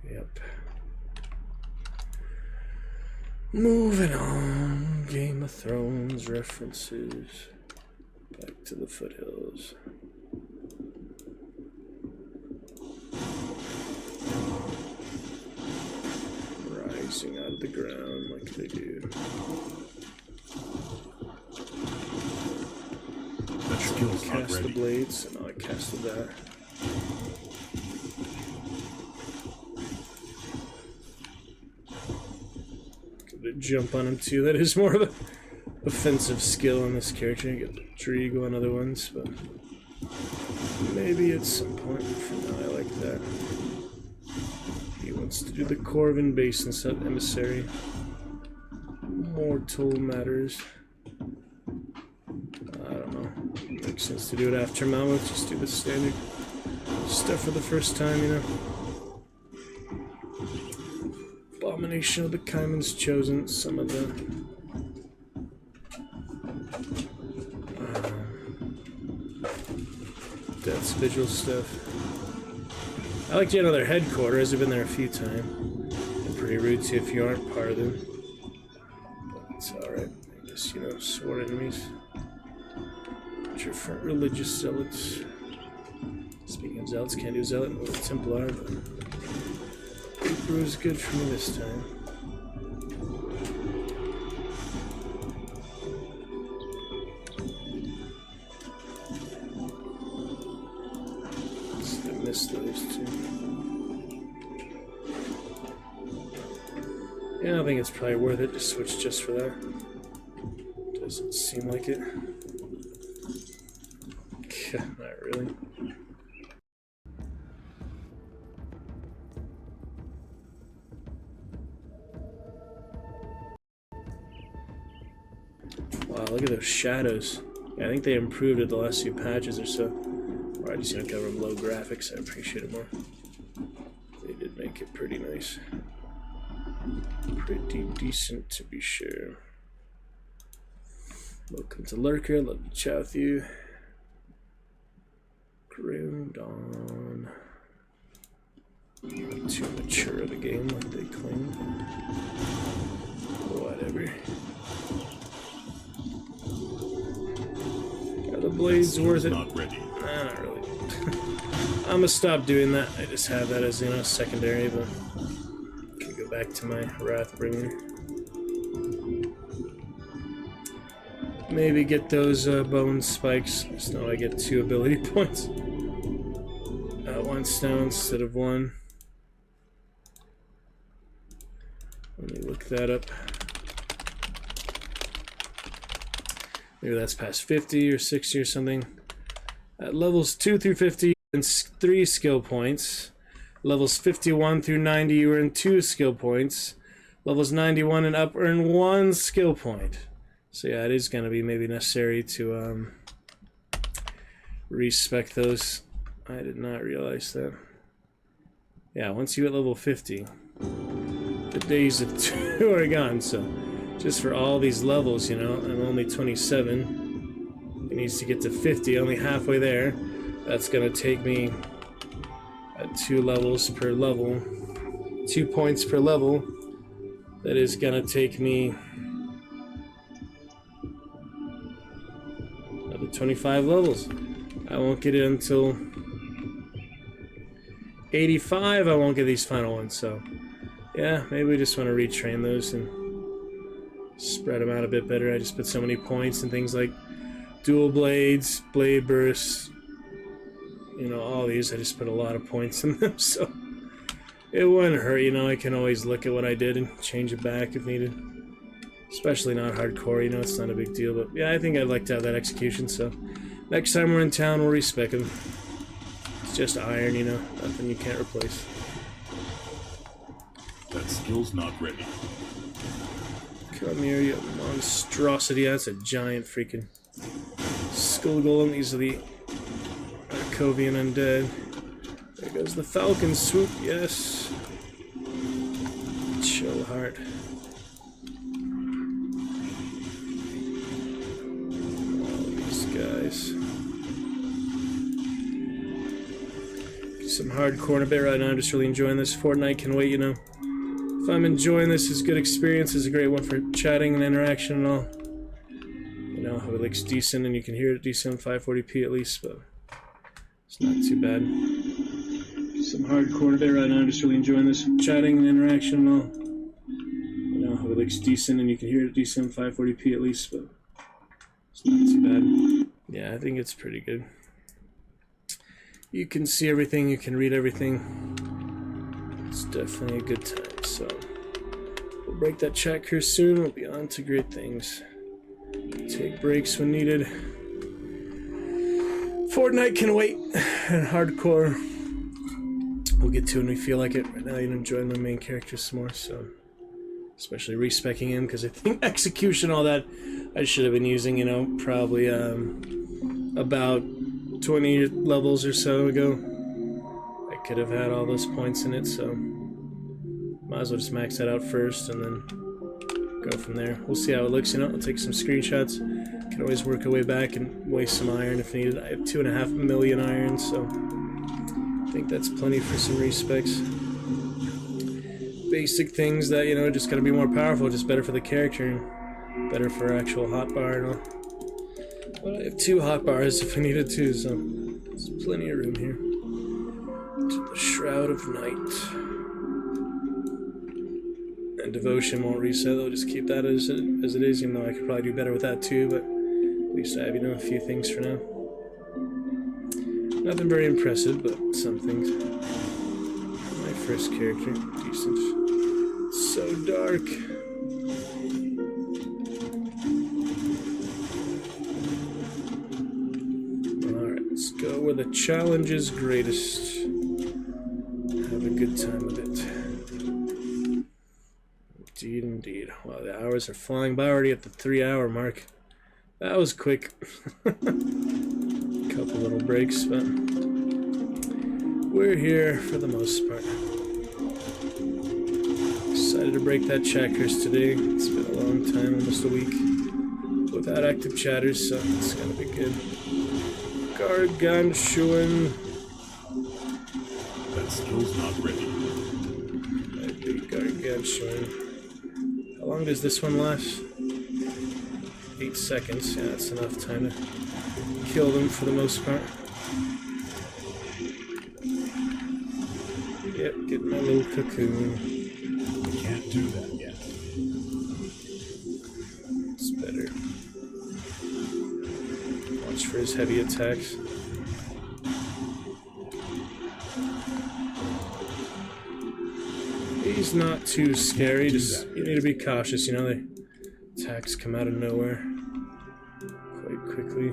Yep. Moving on. Game of Thrones references. Back to the foothills. Rising out of the ground like they do. That skill's not Cast the ready. blades, and I casted that. Could jump on him too. That is more of a offensive skill in this character. You get the tree go on other ones, but maybe at some point. For now, I like that. He wants to do the Corvin base instead of emissary. Mortal matters. I don't know. Makes sense to do it after Mammoth. Just do the standard stuff for the first time, you know. Abomination of the Kaiman's chosen. Some of the Death's Vigil stuff. I like to know their headquarters. I've been there a few times. They're pretty rude too if you aren't part of them. But it's alright. I guess, you know, sword enemies. Different religious zealots. Speaking of zealots, can't do zealot with a Templar, but Reaper was good for me this time. I missed those two. Yeah, I think it's probably worth it to switch just for that. Doesn't seem like it. Not really. Wow, look at those shadows. Yeah, I think they improved it the last few patches or so. Or I just need to cover them low graphics. I appreciate it more. They did make it pretty nice. Pretty decent to be sure. Welcome to Lurker. Love to chat with you. Grim Dawn. Not too mature of a game like they claim. Whatever. Are the blades worth it? Not ready. Nah, not really. I'm gonna stop doing that. I just have that as, you know, secondary, but can go back to my Wrathbringer. Maybe get those bone spikes. Just know I get 2 ability points. Once now instead of 1. Let me look that up. Maybe that's past 50 or 60 or something. At levels 2 through 50, and 3 skill points. Levels 51 through 90, you earn 2 skill points. levels 91 and up earn 1 skill point. So yeah, it is going to be maybe necessary to respec those. I did not realize that. Yeah, once you hit level 50, the days of 2 are gone. So just for all these levels, you know, I'm only 27. It needs to get to 50, only halfway there. That's going to take me at 2 levels per level, 2 points per level. That is going to take me another 25 levels. I won't get it until 85. I won't get these final ones, so yeah, maybe we just want to retrain those and spread them out a bit better. I just put so many points and things like dual blades, blade bursts, you know, all these. I just put a lot of points in them, so it wouldn't hurt, you know. I can always look at what I did and change it back if needed. Especially not hardcore, you know, it's not a big deal. But yeah, I think I'd like to have that execution, so next time we're in town, we'll respec him. It's just iron, you know, nothing you can't replace. That skill's not ready. Come here, you monstrosity. That's a giant freaking skull golem. These are the Arcovian undead. There goes the falcon swoop, yes. Chill heart. All these guys. Some hardcore in a bit right now. I'm just really enjoying this. Fortnite can wait, you know. If I'm enjoying this, it's a good experience. It's a great one for chatting and interaction and all. You know, it looks decent and you can hear it decent, 540p at least, but it's not too bad. Some hardcore in a bit right now. I'm just really enjoying this chatting and interaction and all. You know, it looks decent and you can hear it decent, 540p at least, but it's not too bad. Yeah, I think it's pretty good. You can see everything, you can read everything. It's definitely a good time, so we'll break that chat here soon. We'll be on to great things. Take breaks when needed. Fortnite can wait, and hardcore we'll get to when we feel like it. Right now, I'm enjoying my main character some more, so especially respecing him, because I think execution, all that, I should have been using, you know, probably about 20 levels or so ago. I could have had all those points in it, so might as well just max that out first and then go from there. We'll see how it looks, you know. I'll take some screenshots. Can always work our way back and waste some iron if needed. I have 2.5 million iron, so I think that's plenty for some respecs. Basic things that, you know, just gotta be more powerful, just better for the character and better for actual hotbar and all. But I have 2 hotbars if I needed to, so there's plenty of room here. To the Shroud of Night. And Devotion won't reset, they'll just keep that as it is, even though I could probably do better with that too, but at least I have, you know, a few things for now. Nothing very impressive, but some things. My first character, decent. It's so dark. Let's go where the challenge is greatest. Have a good time with it. Indeed, indeed. Wow, the hours are flying by, already at the 3-hour mark. That was quick. Couple little breaks, but we're here for the most part. Excited to break that chat curse today. It's been a long time, almost a week, without active chatters, so it's gonna be good. Gargantuan. That skill's not ready. I do Gargantuan. How long does this one last? 8 seconds. Yeah, that's enough time to kill them for the most part. Yep, get my little cocoon. Can't do that yet. It's better. Watch for his heavy attacks. He's not too scary, just you need to be cautious, you know, the attacks come out of nowhere quite quickly.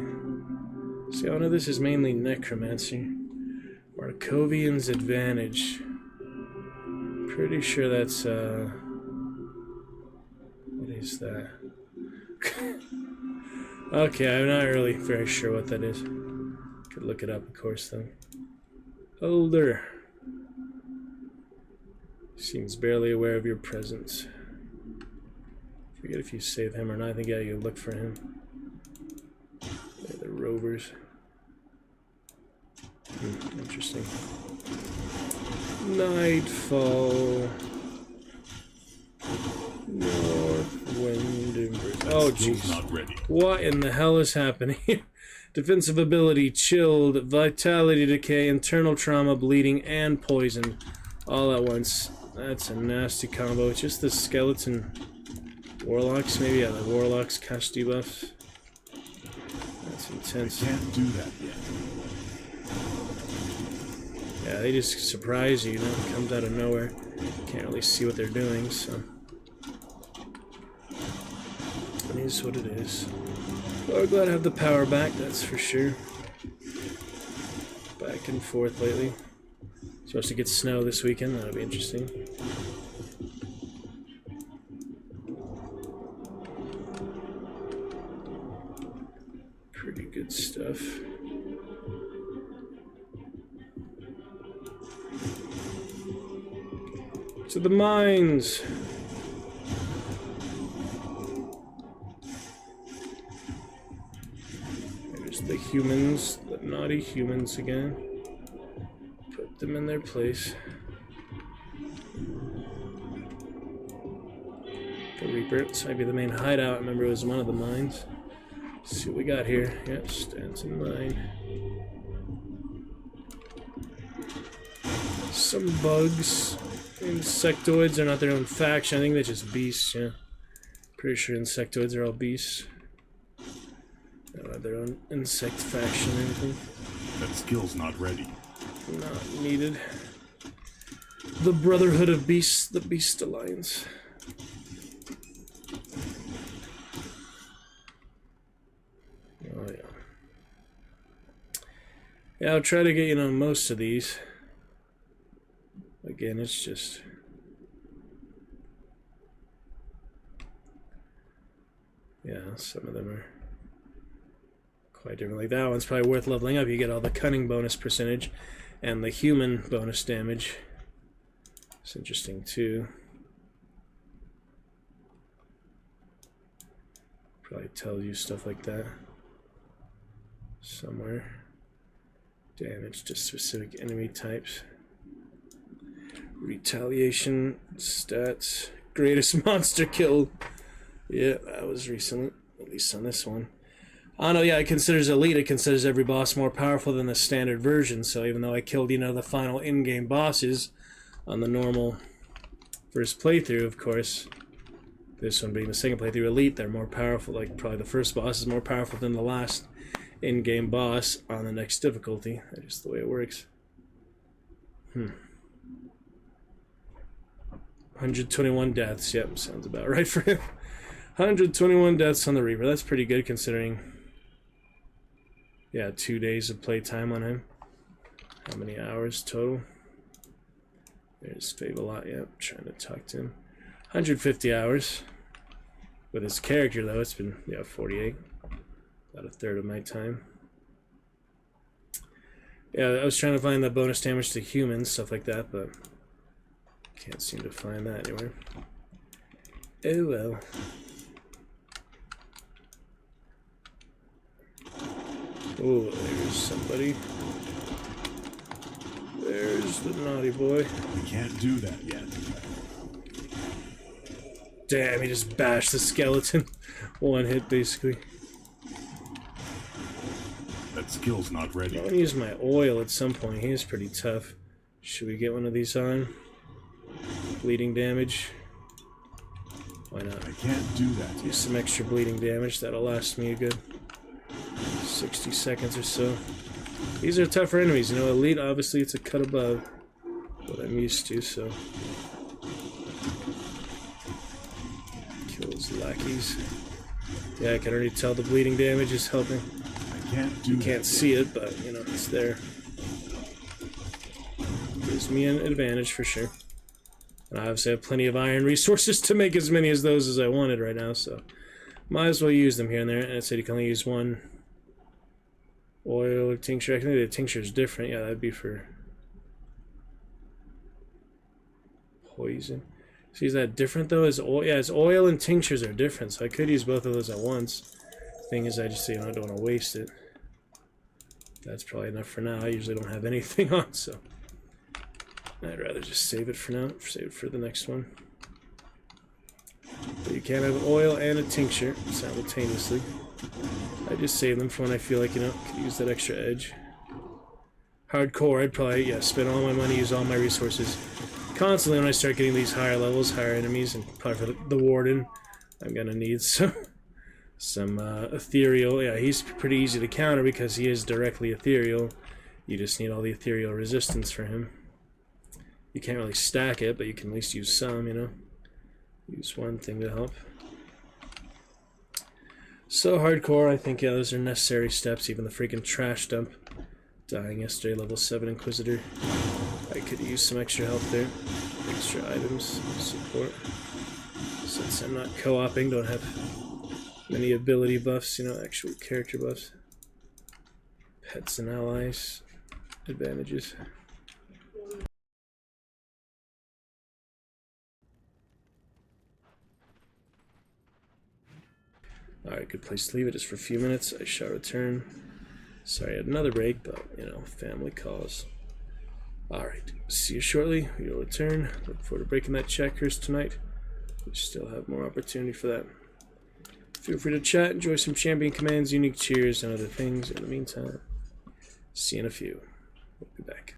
See, I know this is mainly Necromancy. Markovian's Advantage. Pretty sure that's is that? Okay, I'm not really very sure what that is. Could look it up, of course, though. Older. Seems barely aware of your presence. Forget if you save him or not. I think, yeah, you look for him. They're the rovers. Interesting. Nightfall. North wind. Oh, jeez. Not ready. What in the hell is happening? Defensive ability, chilled, vitality decay, internal trauma, bleeding, and poison. All at once. That's a nasty combo. It's just the skeleton warlocks, maybe? Yeah, the warlocks cast debuffs. That's intense. Can't do that yet. Yeah, they just surprise you, you know? It comes out of nowhere. Can't really see what they're doing, so... It is what it is. Well, we're glad to have the power back, that's for sure. Back and forth lately. Supposed to get snow this weekend, that'll be interesting. Pretty good stuff. To the mines! There's the humans, the naughty humans again. Put them in their place. The Reaper, this might be the main hideout. I remember it was one of the mines. Let's see what we got here. Yep, stands in mine. Some bugs. Insectoids are not their own faction. I think they're just beasts, yeah. Pretty sure insectoids are all beasts. They don't have their own insect faction or anything. That skill's not ready. Not needed. The Brotherhood of Beasts, the Beast Alliance. Oh, yeah. Yeah, I'll try to get, you know, most of these. Again, it's just... Yeah, some of them are quite different. Like that one's probably worth leveling up. You get all the cunning bonus percentage and the human bonus damage. It's interesting too. Probably tells you stuff like that somewhere. Damage to specific enemy types. Retaliation stats. Greatest monster kill. Yeah, that was recently, at least on this one. Oh no, yeah, it considers elite. It considers every boss more powerful than the standard version. So even though I killed, you know, the final in-game bosses on the normal first playthrough, of course, this one being the second playthrough, elite, they're more powerful. Like probably the first boss is more powerful than the last in-game boss on the next difficulty. That's just the way it works. 121 deaths. Yep, sounds about right for him. 121 deaths on the Reaper. That's pretty good considering. Yeah, 2 days of playtime on him. How many hours total? There's Fave-A-Lot. Yep, trying to talk to him. 150 hours. With his character, though, it's been, yeah, 48. About a third of my time. Yeah, I was trying to find the bonus damage to humans, stuff like that, but can't seem to find that anywhere. Oh well. Oh, there's somebody. There's the naughty boy. We can't do that yet. Damn, he just bashed the skeleton. One hit, basically. That skill's not ready. I want to use my oil at some point. He is pretty tough. Should we get one of these on? Bleeding damage. Why not? I can't do that. Do some extra bleeding damage. That'll last me a good 60 seconds or so. These are tougher enemies. You know, elite, obviously, it's a cut above what I'm used to, so. Kills lackeys. Yeah, I can already tell the bleeding damage is helping. I can't do that. You can't see it, but, you know, it's there. Gives me an advantage for sure. And I obviously have plenty of iron resources to make as many as those as I wanted right now, so might as well use them here and there. And it said you can only use one oil or tincture. I think the tincture is different. Yeah, that'd be for poison. See, is that different though? Is oil? Yeah, it's oil and tinctures are different, so I could use both of those at once. Thing is, I just I don't want to waste it. That's probably enough for now. I usually don't have anything on, so I'd rather just save it for now. Save it for the next one. But you can have oil and a tincture simultaneously. I just save them for when I feel like, could use that extra edge. Hardcore, I'd probably, spend all my money, use all my resources constantly when I start getting these higher levels, higher enemies, and probably for the Warden, I'm gonna need some ethereal. Yeah, he's pretty easy to counter because he is directly ethereal. You just need all the ethereal resistance for him. You can't really stack it, but you can at least use some, Use one thing to help. So hardcore, I think, those are necessary steps. Even the freaking trash dump. Dying yesterday, level 7 Inquisitor. I could use some extra help there. Extra items, support. Since I'm not co-oping, don't have many ability buffs, actual character buffs. Pets and allies. Advantages. Alright, good place to leave it just for a few minutes. I shall return. Sorry I had another break, but, family calls. Alright, see you shortly. We'll return. Look forward to breaking that checkers tonight. We still have more opportunity for that. Feel free to chat, enjoy some champion commands, unique cheers, and other things. In the meantime, see you in a few. We'll be back.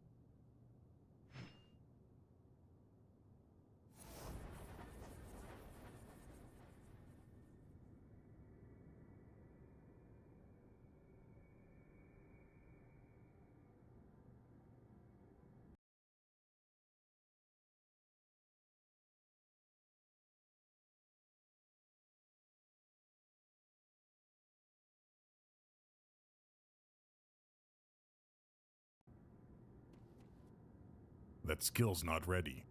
That skill's not ready.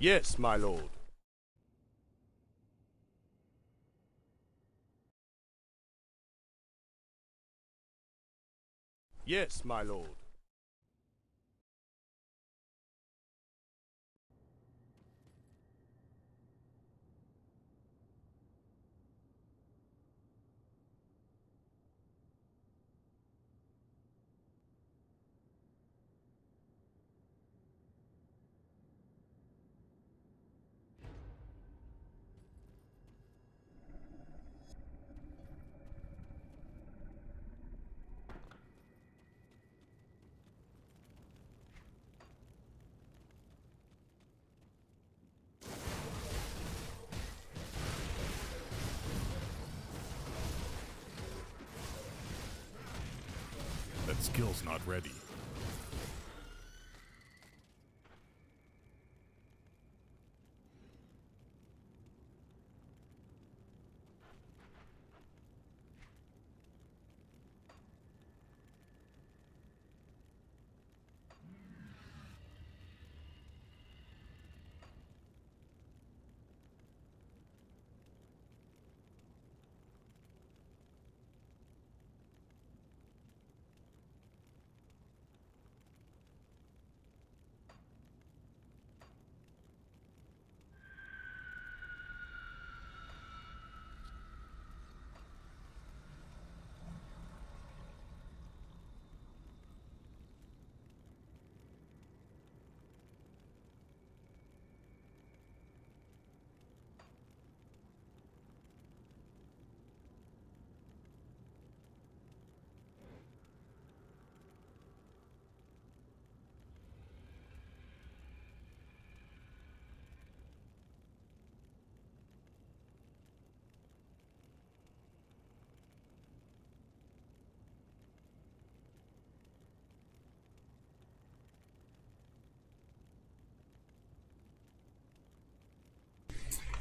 Yes, my lord. Yes, my lord. That skill's not ready.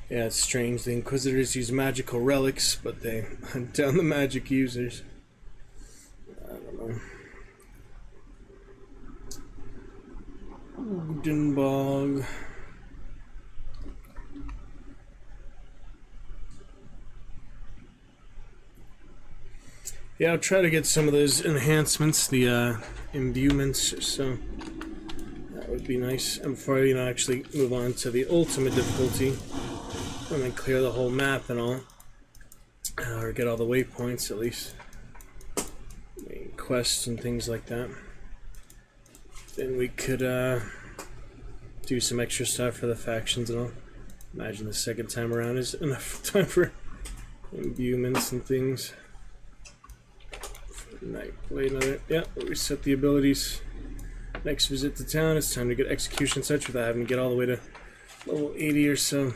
Yeah, it's strange. The Inquisitors use magical relics, but they hunt down the magic users. I don't know. Woodenbog. Yeah, I'll try to get some of those enhancements, the imbuements, so that would be nice. And before I, actually move on to the ultimate difficulty, and then clear the whole map and all, or get all the waypoints at least, main quests and things like that. Then we could do some extra stuff for the factions and all. Imagine the second time around is enough time for imbuements and things. Nightblade, another. Yeah, reset the abilities. Next visit to town, it's time to get execution such without having to get all the way to level 80 or so.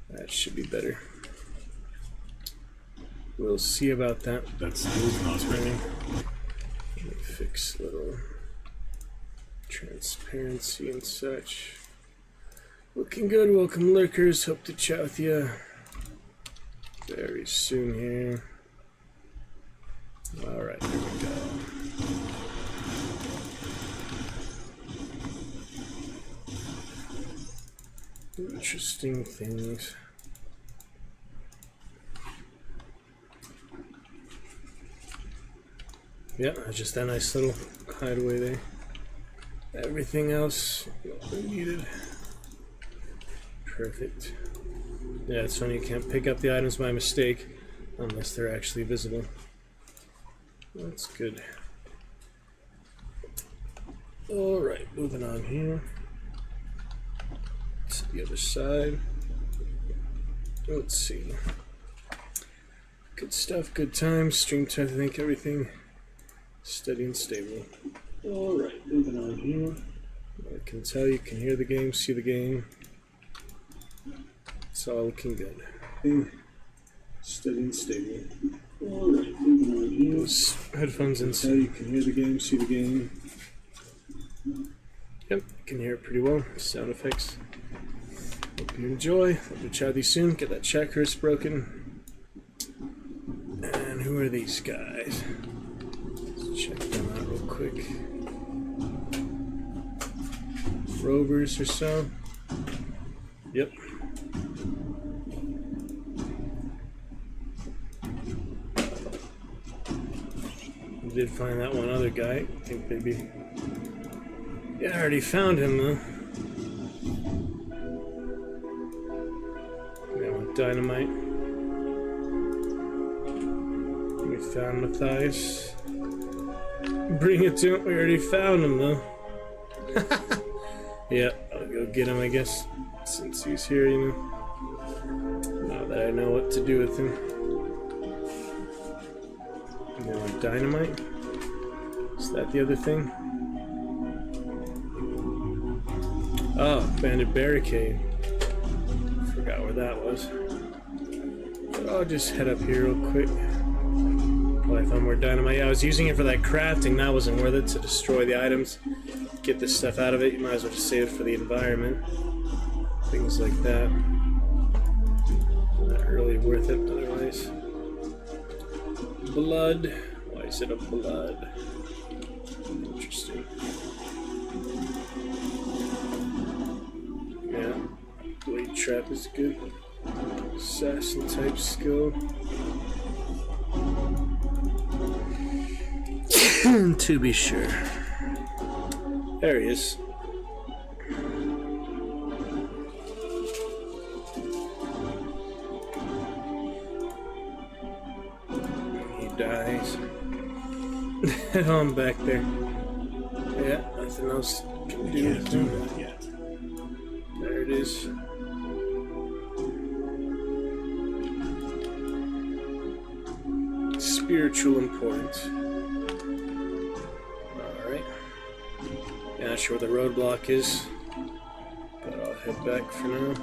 That should be better. We'll see about that. That skill's not ready. Let me fix a little transparency and such. Looking good. Welcome, lurkers. Hope to chat with you very soon here. Alright, here we go. Interesting things. Yeah, just that nice little hideaway there. Everything else needed. Perfect. Yeah, it's funny you can't pick up the items by mistake unless they're actually visible. That's good. Alright, moving on here. To the other side. Let's see. Good stuff, good times. Stream time, I think everything steady and stable. Alright, moving on here. I can tell you can hear the game, see the game. It's all looking good. Steady and stable. Alright, moving on here. Those headphones in, so you can hear the game, see the game. Yep, you can hear it pretty well. Sound effects. Hope you enjoy. Hope to chat with you soon. Get that chat curse broken. And who are these guys? Let's check them out real quick. rovers or so. Yep. I did find that one other guy. I think maybe. Yeah, I already found him though. Yeah, with dynamite. We found Matthias. Bring it to him. We already found him though. Yeah, I'll go get him, I guess, since he's here, you know. Now that I know what to do with him. More dynamite. Is that the other thing? Oh, bandit barricade. Forgot where that was. But I'll just head up here real quick. Probably found more dynamite. Yeah, I was using it for that crafting. That wasn't worth it to destroy the items. Get this stuff out of it. You might as well just save it for the environment. Things like that. Not really worth it otherwise. Blood. Why is it a blood? Interesting. Yeah. Blade trap is good. Assassin type skill. To be sure. There he is. He dies. I'm back there. Yeah, nothing else can do with him. That yet. There it is. Spiritual importance. Alright. Yeah, not sure where the roadblock is, but I'll head back for now.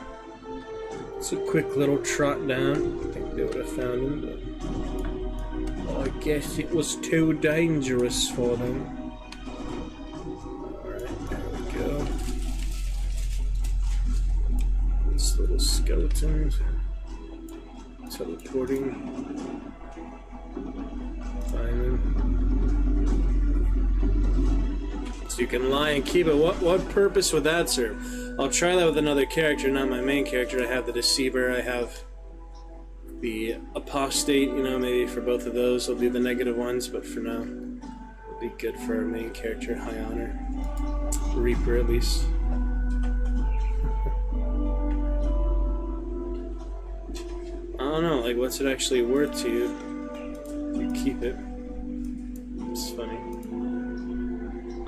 It's a quick little trot down. I think they would have found him, but I guess it was too dangerous for them. Alright, there we go. These little skeletons. Teleporting. Find them. So you can lie and keep it. What purpose would that serve? I'll try that with another character, not my main character. I have the Deceiver, I have the Apostate, you know, maybe for both of those I'll do the negative ones, but for now it'll be good for our main character, High Honor. Reaper at least. I don't know, like what's it actually worth to you? You keep it. It's funny.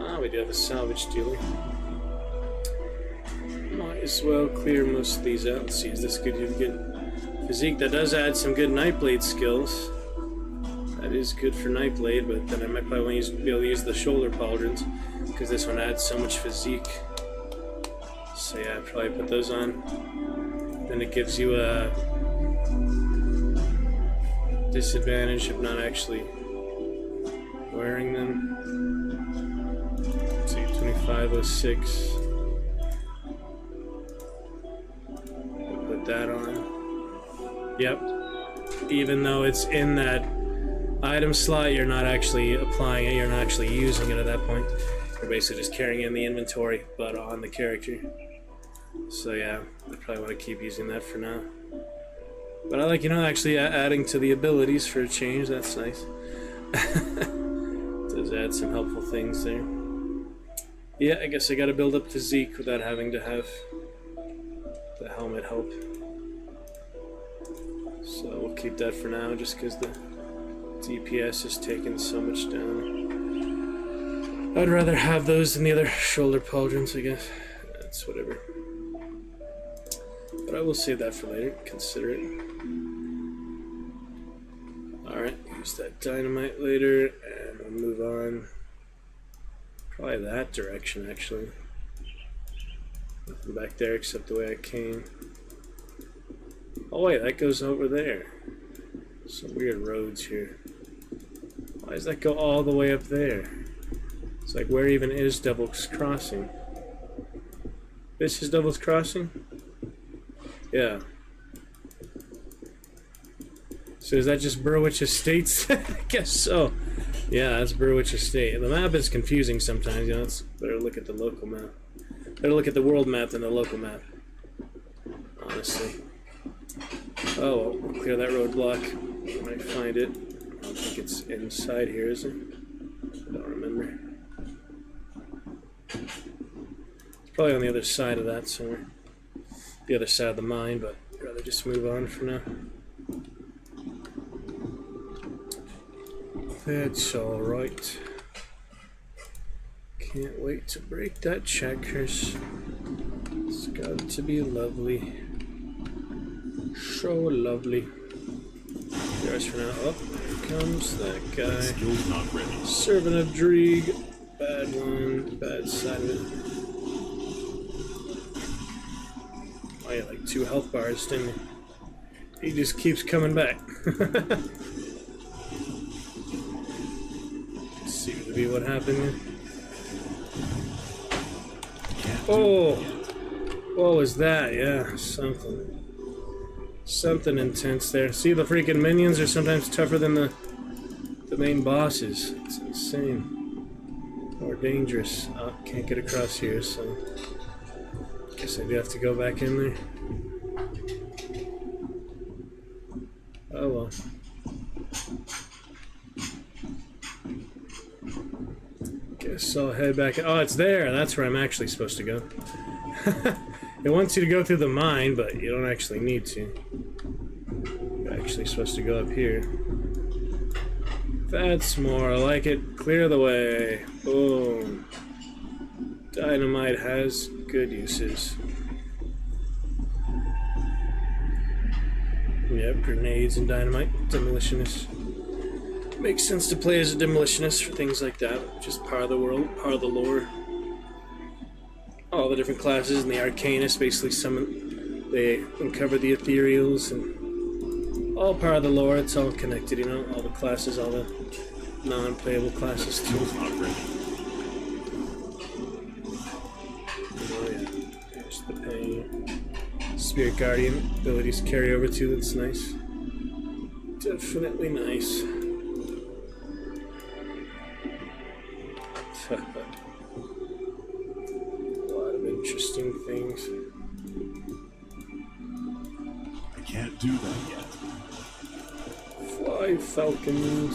Ah, we do have a salvage dealer. Might as well clear most of these out. Let's see, is this good? You get physique. That does add some good Nightblade skills. That is good for Nightblade, but then I might probably be able to use the shoulder pauldrons because this one adds so much physique. So yeah, I'd probably put those on. Then it gives you a disadvantage of not actually wearing them. Let's see, 2506. Put that on. Yep. Even though it's in that item slot, you're not actually applying it, you're not actually using it at that point. You're basically just carrying it in the inventory, but on the character. So yeah, I probably want to keep using that for now. But I like, you know, actually adding to the abilities for a change. That's nice. Does add some helpful things there. Yeah, I guess I gotta build up physique without having to have the helmet help. So we'll keep that for now, just because the DPS is taking so much down. I'd rather have those than the other shoulder pauldrons, I guess. That's whatever. But I will save that for later. Consider it. Alright, use that dynamite later, and we'll move on. Probably that direction, actually. Nothing back there except the way I came. Oh wait, that goes over there. Some weird roads here. Why does that go all the way up there? It's like, where even is Devil's Crossing? This is Devil's Crossing? Yeah. So is that just Burwich Estates? I guess so. Yeah, that's Burwich Estate. The map is confusing sometimes, you know, it's better look at the local map. Better look at the world map than the local map. Honestly. Oh, well, we'll clear that roadblock. I might find it. I don't think it's inside here, is it? I don't remember. It's probably on the other side of that somewhere. The other side of the mine, but I'd rather just move on for now. That's alright. Can't wait to break that checkers. It's got to be lovely. So lovely. There's for now. Oh, here comes that guy. Skill's not ready. Servant of Dreeg. Bad one. Bad side of it. Oh, yeah, like 2 health bars, didn't he? He just keeps coming back. Seems to be what happened there. Oh! What was that? Yeah, something intense there. See, the freaking minions are sometimes tougher than the main bosses. It's insane. Or dangerous. Oh, can't get across here, so guess I do have to go back in there. Oh well. Guess I'll head back. Oh, it's there. That's where I'm actually supposed to go. It wants you to go through the mine, but you don't actually need to. You're actually supposed to go up here. That's more like it. Clear the way. Boom. Dynamite has good uses. Yep, grenades and dynamite. Demolitionist. Makes sense to play as a demolitionist for things like that. Just part of the world, part of the lore. All the different classes and the Arcanists basically they uncover the ethereals and all part of the lore. It's all connected, you know, all the classes, all the non-playable classes too. Not ready. Oh yeah, there's the pain. Spirit Guardian abilities carry over too, that's nice. Definitely nice. A lot of interesting things. I can't do that yet. Fly falcons.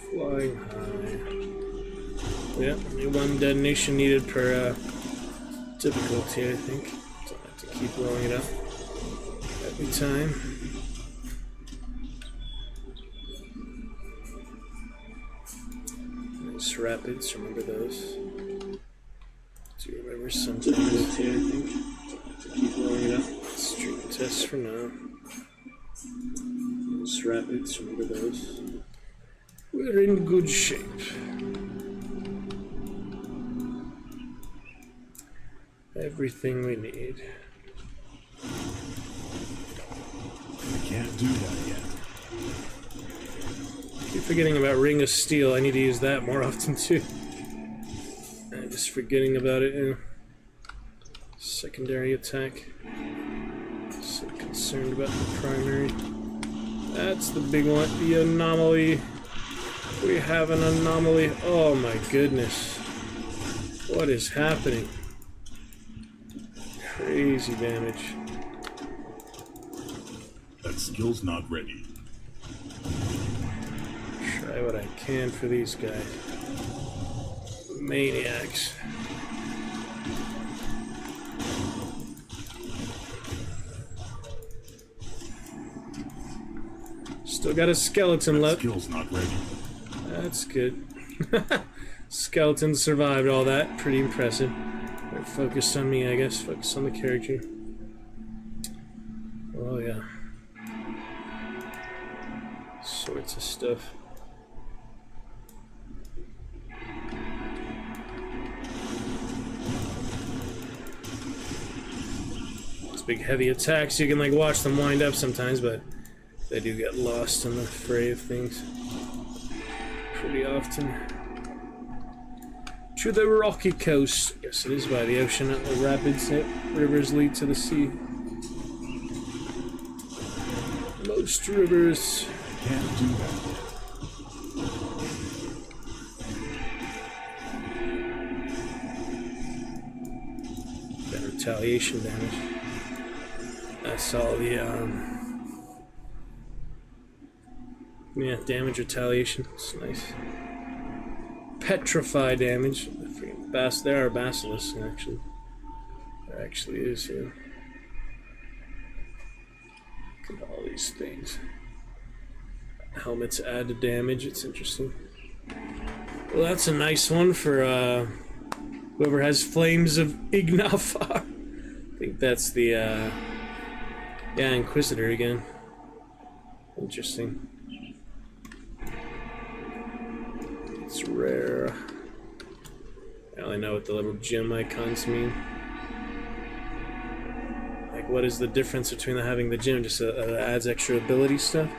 Flying high. Yeah, only 1 detonation needed per difficulty, I think. Don't have to keep blowing it up every time. Nice rapids, remember those. Do you remember something? Difficulty, I think. Don't have to keep blowing it up. Stream tests for now. Nice rapids, remember those. We're in good shape. Everything we need. I can't do that yet. Keep forgetting about Ring of Steel. I need to use that more often too. I'm just forgetting about it. Yeah. Secondary attack. So concerned about the primary. That's the big one. The anomaly. We have an anomaly. Oh my goodness. What is happening? Crazy damage. That skill's not ready. Try what I can for these guys. Maniacs. Still got a skeleton left. Skill's not ready. That's good. Skeleton survived all that. Pretty impressive. They're focused on me, I guess. Focus on the character. Oh yeah. Sorts of stuff. These big heavy attacks, you can like watch them wind up sometimes, but they do get lost in the fray of things pretty often. To the rocky coast. Yes, it is by the ocean. The rapids, rivers lead to the sea. Most rivers. Can't do that. retaliation damage. That's all the, yeah, damage retaliation. It's nice. Petrify damage. There are basilisks, actually. There actually is, yeah. Look at all these things. Helmets add to damage, it's interesting. Well, that's a nice one for whoever has Flames of Ignafar. I think that's the, yeah, Inquisitor again. Interesting. It's rare. I only know what the little gem icons mean. Like, what is the difference between having the gem? Just it adds extra ability stuff?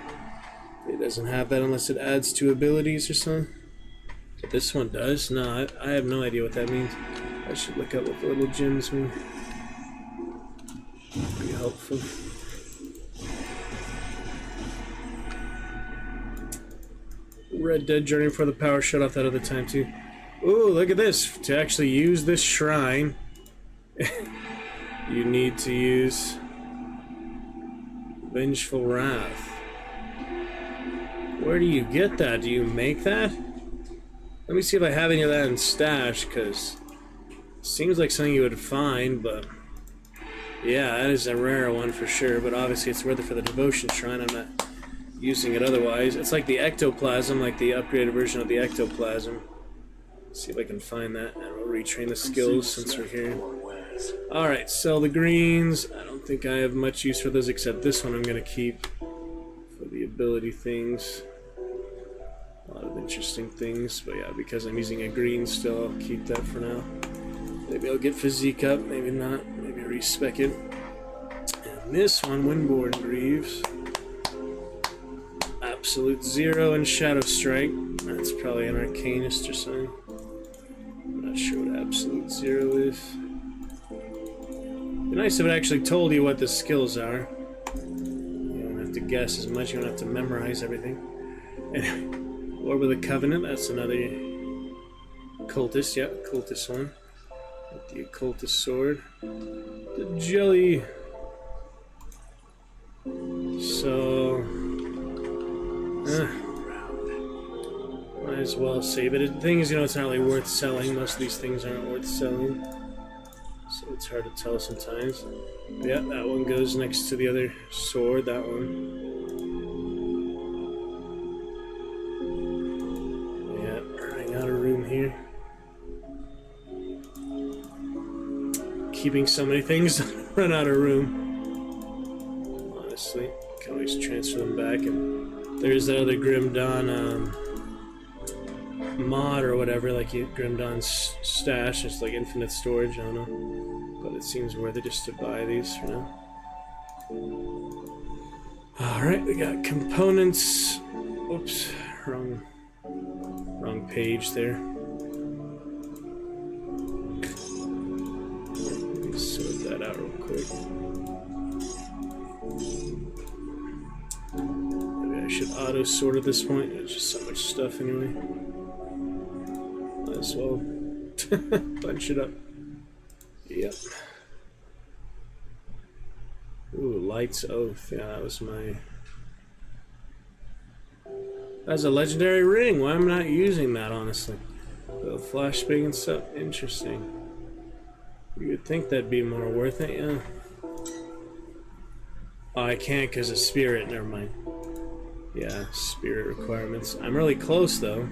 It doesn't have that unless it adds to abilities or something. But this one does? No, I have no idea what that means. I should look up what the little gems mean. Be helpful. Red Dead Journey for the power shut off that other time too. Ooh, look at this. To actually use this shrine, you need to use Vengeful Wrath. Where do you get that? Do you make that? Let me see if I have any of that in stash, because it seems like something you would find, but yeah, that is a rare one for sure, but obviously it's worth it for the Devotion Shrine. I'm not using it otherwise. It's like the Ectoplasm, like the upgraded version of the Ectoplasm. Let's see if I can find that, and we'll retrain the skills since we're here. Alright, sell the greens. I don't think I have much use for those, except this one I'm going to keep for the ability things. A lot of interesting things, but yeah, because I'm using a green still, I'll keep that for now. Maybe I'll get Physique up, maybe not. Maybe respec it. And this one, Windborn Greaves. Absolute Zero and Shadow Strike. That's probably an Arcanist or something. I'm not sure what Absolute Zero is. It'd be nice if it actually told you what the skills are. You don't have to guess as much, you don't have to memorize everything. Anyway, Orb of the Covenant, that's another cultist, yeah, cultist one. With the occultist sword. The jelly. So might as well save it. The thing is, you know, it's not really worth selling. Most of these things aren't worth selling, so it's hard to tell sometimes. But yeah, that one goes next to the other sword. That one. Yeah, running out of room here. Keeping so many things run out of room. Honestly, can always transfer them back. And there's that other Grim Dawn mod or whatever, like Grim Dawn's stash. It's like infinite storage. I don't know, but it seems worth it just to buy these for now. All right, we got components. Oops, wrong page there. Sort that out real quick. Maybe I should auto sort at this point. There's just so much stuff anyway. Might as well bunch it up. Yep. Ooh, Light's Oath. Yeah, that was my... That's a legendary ring. Why am I not using that, honestly? The flashbang and stuff. Interesting. You would think that'd be more worth it, yeah. Oh, I can't because of spirit, never mind. Yeah, spirit requirements. I'm really close, though.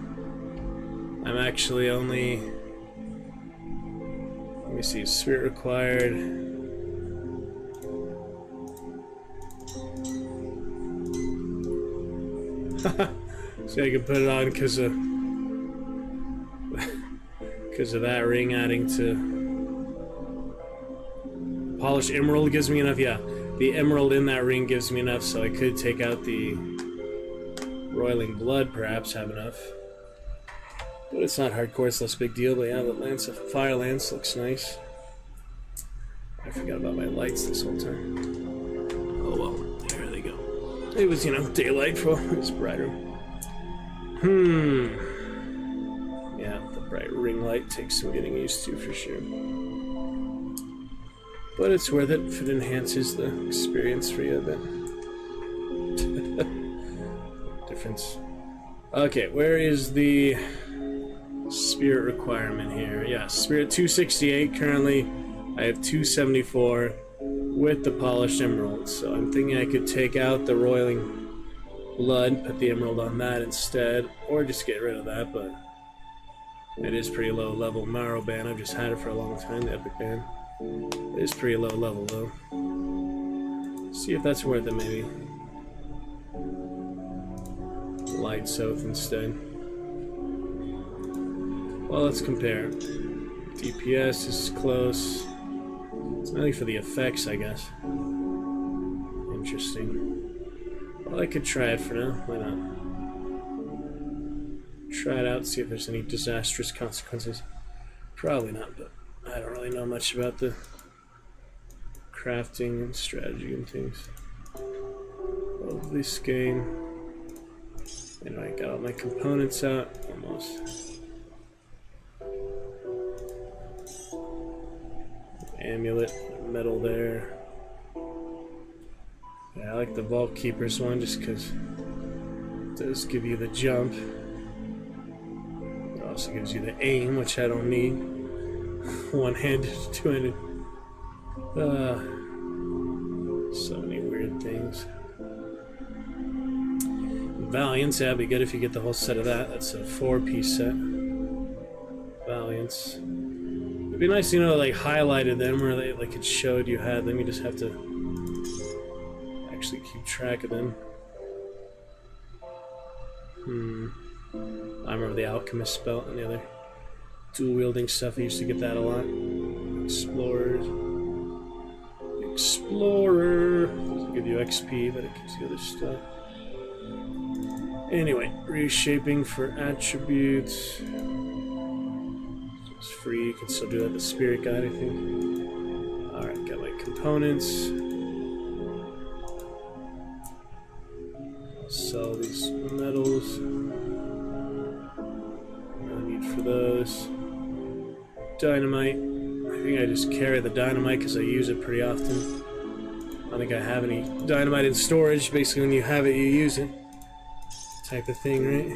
I'm actually only... Let me see, spirit required... So I can put it on because of... because of that ring adding to... Polished Emerald gives me enough, yeah. The emerald in that ring gives me enough, so I could take out the Roiling Blood, perhaps, have enough. But it's not hardcore, it's less big deal, but yeah, the Lance of Fire Lance looks nice. I forgot about my lights this whole time. Oh well, there they go. It was, you know, daylight, for it was brighter. Yeah, the bright ring light takes some getting used to, for sure. But it's worth it if it enhances the experience for you a bit. Difference. Okay, where is the spirit requirement here? Yeah, spirit 268 currently. I have 274 with the polished emerald, so I'm thinking I could take out the roiling blood, put the emerald on that instead, or just get rid of that, but it is pretty low level. Marrow band, I've just had it for a long time, the epic band. It is pretty low level though. See if that's worth it maybe. Light South instead. Well, let's compare. DPS is close. It's mainly for the effects, I guess. Interesting. Well, I could try it for now. Why not? Try it out, see if there's any disastrous consequences. Probably not, but I don't really know much about the crafting and strategy and things of this game. Anyway, I got all my components out, almost. Amulet, metal there. Yeah, I like the Vault Keeper's one just because it does give you the jump. It also gives you the aim, which I don't need. One-handed, two-handed. So many weird things. Valiance, yeah, it'd be good if you get the whole set of that. That's a 4-piece set. Valiance. It'd be nice, you know, like highlighted them where they like it showed you had them. You just have to actually keep track of them. I remember the Alchemist belt and the other dual wielding stuff. I used to get that a lot. Explorers. Explorer. Doesn't give you XP, but it gives you other stuff. Anyway, reshaping for attributes. It's free, you can still do that with the spirit guide, I think. Alright, got my components. Sell these metals. No need for those. Dynamite. I think I just carry the dynamite because I use it pretty often. I don't think I have any dynamite in storage. Basically, when you have it, you use it. Type of thing, right?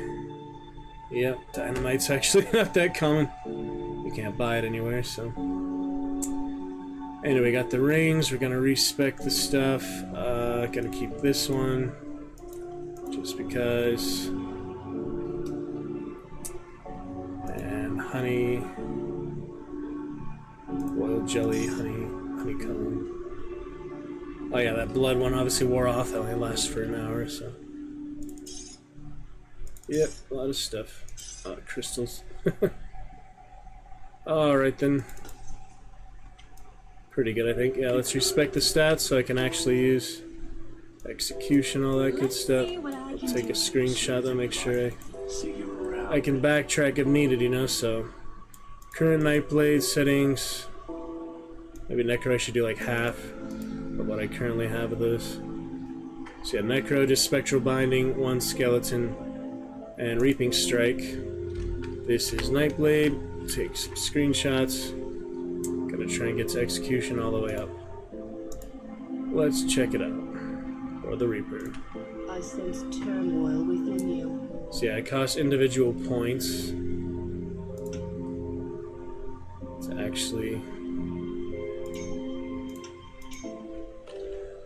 Yep, dynamite's actually not that common. You can't buy it anywhere, so. Anyway, got the rings. We're gonna respec the stuff. Gonna keep this one. Just because. And honey. Royal jelly, honeycomb. Oh yeah, that blood one obviously wore off. That only lasts for an hour, so. Yep, a lot of stuff. Crystals. Alright then. Pretty good, I think. Yeah, let's respect the stats so I can actually use execution, all that good stuff. I'll take a screenshot though, make sure I can backtrack if needed, you know, so. Current Nightblade settings. Maybe Necro I should do like half of what I currently have of those. So yeah, Necro, just Spectral Binding, 1 Skeleton, and Reaping Strike. This is Nightblade. Take some screenshots. Gonna try and get to execution all the way up. Let's check it out. Or the Reaper. I sense turmoil within you. So yeah, it costs individual points to actually.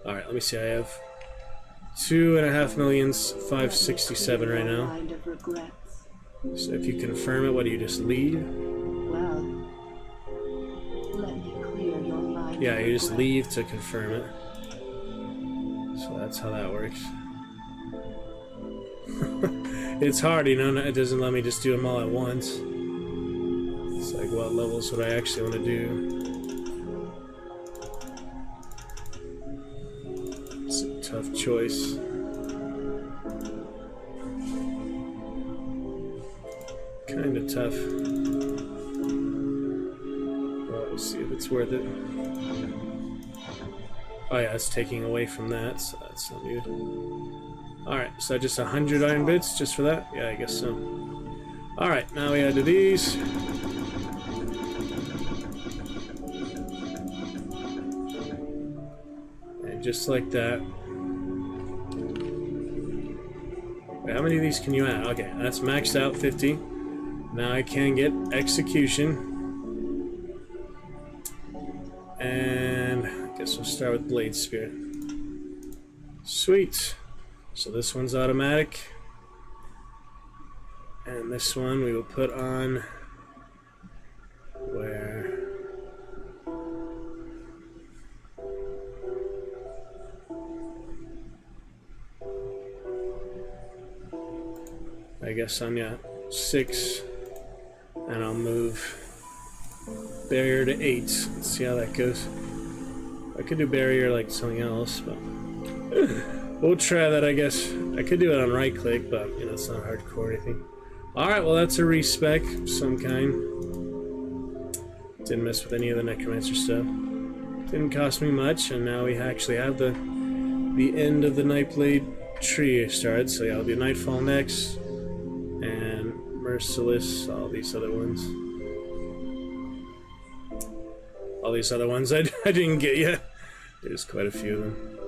Alright, let me see. I have 2.5,567,000 right now. So if you confirm it, what do you just leave? Well, let me clear your mind. Yeah, you just leave to confirm it. So that's how that works. It's hard, you know, it doesn't let me just do them all at once. It's like, what levels would I actually want to do? It's a tough choice. Kind of tough. Well, we'll see if it's worth it. Oh yeah, it's taking away from that, so that's not good. Alright, so just 100 iron bits just for that? Yeah, I guess so. Alright, now we add to these. just like that. Wait, how many of these can you add? Okay, that's maxed out, 50. Now I can get execution. And I guess we'll start with Blade Spirit. Sweet. So this one's automatic. And this one we will put on where... I guess on, yeah, 6. And I'll move barrier to 8. Let's see how that goes. I could do barrier like something else, but we'll try that, I guess. I could do it on right click, but you know, it's not hardcore or anything. Alright, well that's a respec of some kind. Didn't mess with any of the necromancer stuff. Didn't cost me much, and now we actually have the end of the Nightblade tree started. So yeah, I'll do Nightfall next, and Merciless, all these other ones. All these other ones I didn't get yet. There's quite a few of them.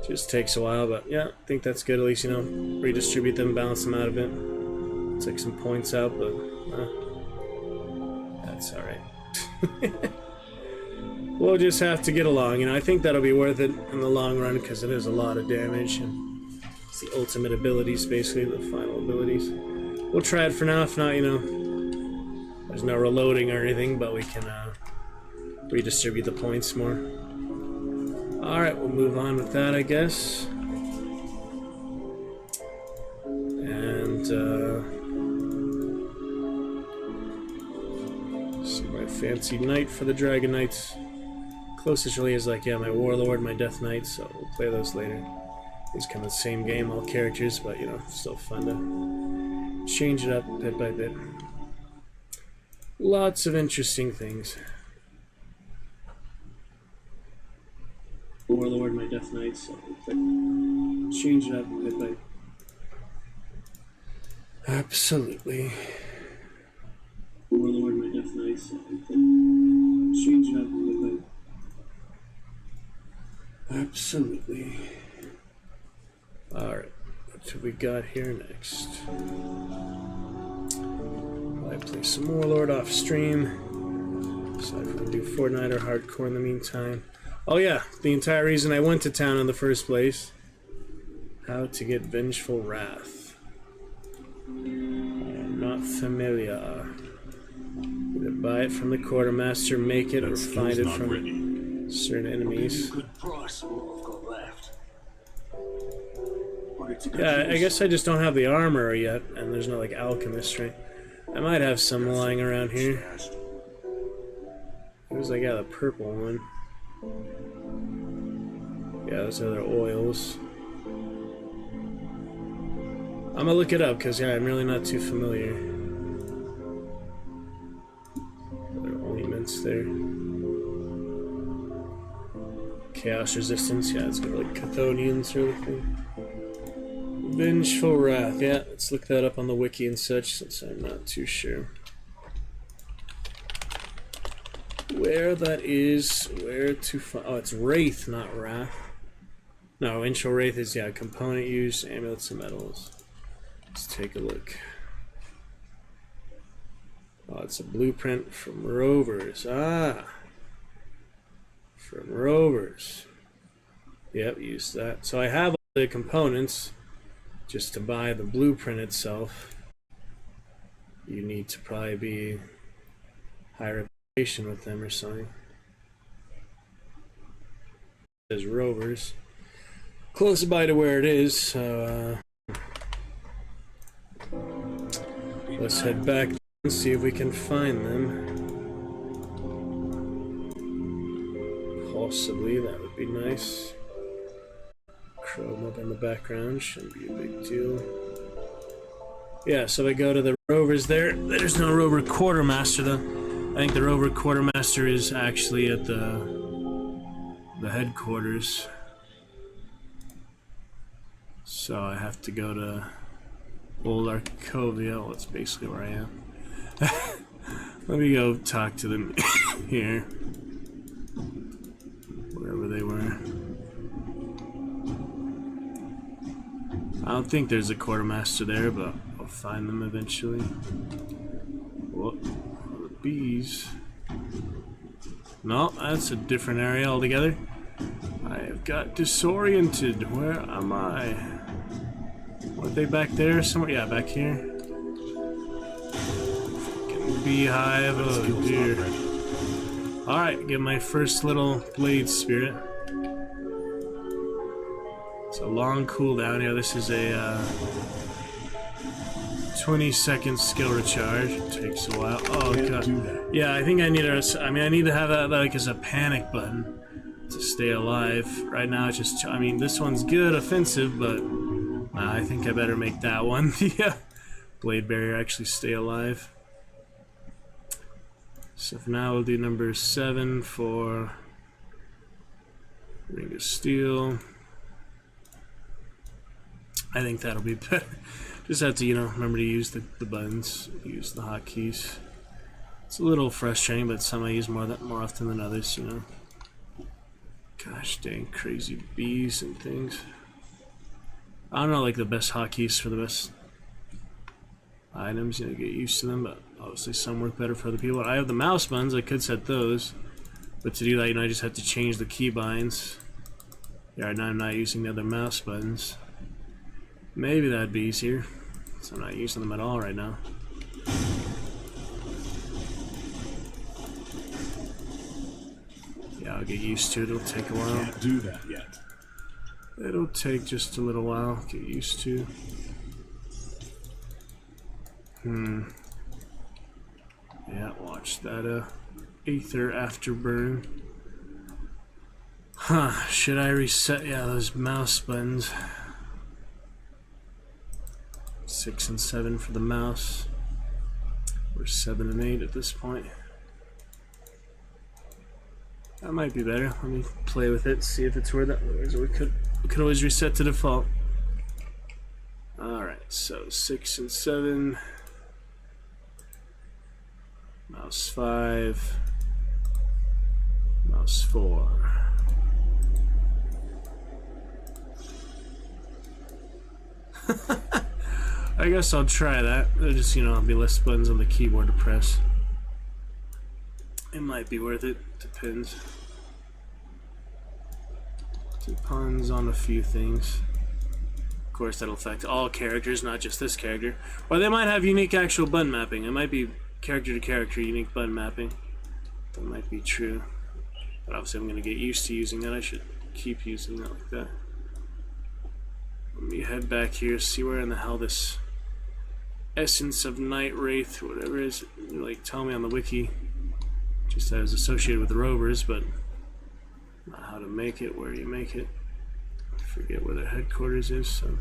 Just takes a while, but yeah, I think that's good. At least, you know, redistribute them, balance them out a bit. Take some points out, but that's alright. We'll just have to get along. You know, I think that'll be worth it in the long run because it is a lot of damage, and it's the ultimate abilities, basically, the final abilities. We'll try it for now. If not, you know, there's no reloading or anything, but we can redistribute the points more. Alright, we'll move on with that, I guess. And, see my fancy knight for the Dragon Knights. Closest really is like, yeah, my Warlord, my Death Knight, so we'll play those later. It's kind of the same game, all characters, but, you know, still fun to change it up bit by bit. Lots of interesting things. Warlord, my Death Knight, so change it up bit by bit. Absolutely. Warlord, my Death Knight, so change it up bit by bit. Absolutely. Alright, what have we got here next? I play some Warlord off stream. So if we can do Fortnite or hardcore in the meantime. Oh yeah, the entire reason I went to town in the first place. How to get Vengeful Wrath. I'm not familiar. Either buy it from the quartermaster, make it, or find it from certain enemies. Yeah, I guess I just don't have the armor yet, and there's no like alchemist, right? I might have some lying around here. It was like, yeah, the purple one. Yeah, those other oils. I'm gonna look it up because yeah, I'm really not too familiar. Other ointments there. Chaos resistance, yeah, it's got like Chthonian sort of thing. Vengeful Wrath, yeah, let's look that up on the wiki and such since I'm not too sure where that is, where to find. Oh, it's Wraith, not Wrath. No, Vengeful Wraith is, yeah, component use, amulets and metals. Let's take a look. Oh, it's a blueprint from Rovers. Ah, from Rovers. Yep, use that. So I have all the components. Just to buy the blueprint itself, you need to probably be high reputation with them or something. It says Rovers. Close by to where it is, so let's head back and see if we can find them. Possibly, that would be nice. Chrome up in the background, shouldn't be a big deal. Yeah, so I go to the Rovers there. There's no Rover Quartermaster though. I think the Rover Quartermaster is actually at the headquarters. So I have to go to Old Arcovia. Well, that's basically where I am. Let me go talk to them here. Wherever they were. don't think there's a quartermaster there, but I'll find them eventually. Whoa, the bees. No, that's a different area altogether. I have got disoriented. Where am I? Are they back there somewhere? Yeah, back here. Fucking beehive. Oh dear. Alright, get my first little blade spirit. It's a long cooldown here. This is a 20-second skill recharge. It takes a while. Oh god. Yeah, I think I need I need to have that like as a panic button to stay alive. Right now it's just, I mean, this one's good offensive, but I think I better make that one the blade barrier actually stay alive. So for now we'll do number 7 for Ring of Steel. I think that'll be better. Just have to, you know, remember to use the buttons, use the hotkeys. It's a little frustrating, but some I use more often than others, you know. Gosh dang, crazy bees and things. I don't know, like the best hotkeys for the best items, you know, get used to them, but obviously some work better for other people. I have the mouse buttons, I could set those, but to do that, you know, I just have to change the keybinds. Yeah, right now I'm not using the other mouse buttons. Maybe that'd be easier, so I'm not using them at all right now. Yeah, I'll get used to it, it'll take a while. Can't do that yet. It'll take just a little while, get used to. Yeah, watch that Aether Afterburn. Huh, should I reset? Yeah, those mouse buttons. 6 and 7 for the mouse. We're 7 and 8 at this point. That might be better. Let me play with it, see if it's worth it. Otherwise, we could always reset to default. Alright, so 6 and 7. Mouse 5. Mouse 4. I guess I'll try that. There'll just, you know, I'll be less buttons on the keyboard to press. It might be worth it. Depends. Depends on a few things. Of course, that'll affect all characters, not just this character. Or they might have unique actual button mapping. It might be character to character unique button mapping. That might be true. But obviously I'm going to get used to using that. I should keep using that like that. Let me head back here, see where in the hell this Essence of Night Wraith, whatever it is, like tell me on the wiki. Just that it's associated with the rovers, but not how to make it, where you make it. I forget where their headquarters is, so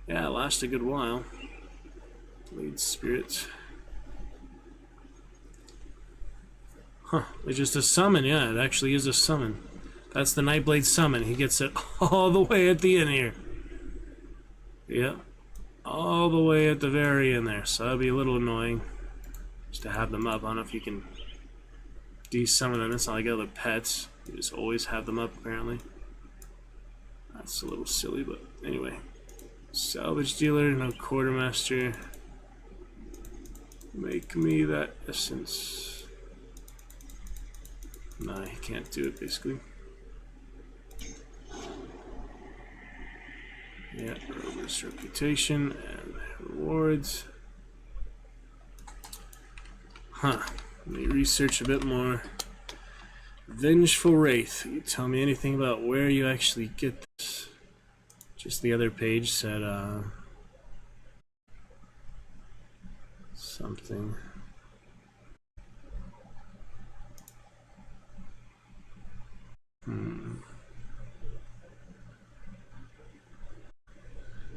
yeah, it lasts a good while. Blade spirits. Huh, it's just a summon, yeah, it actually is a summon. That's the Nightblade summon. He gets it all the way at the end here. Yep. All the way at the very end there. So that'd be a little annoying. Just to have them up. I don't know if you can de-summon them. It's not like other pets. You just always have them up apparently. That's a little silly, but anyway. Salvage dealer, no quartermaster. Make me that essence. Nah, he can't do it basically. Yeah, Rover's reputation and rewards. Huh. Let me research a bit more. Vengeful Wraith. You tell me anything about where you actually get this? Just the other page said something.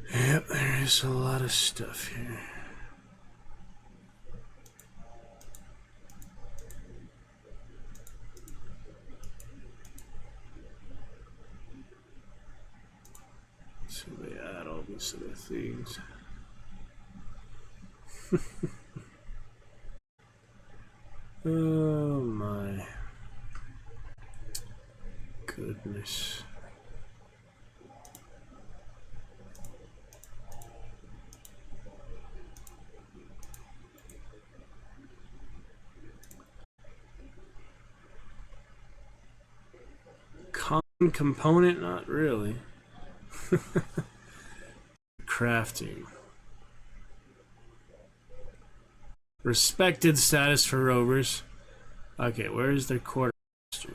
Yep, there is a lot of stuff here. So they add all these other things. Oh my goodness. component? Not really. Crafting. Respected status for rovers. Okay, where is their quartermaster?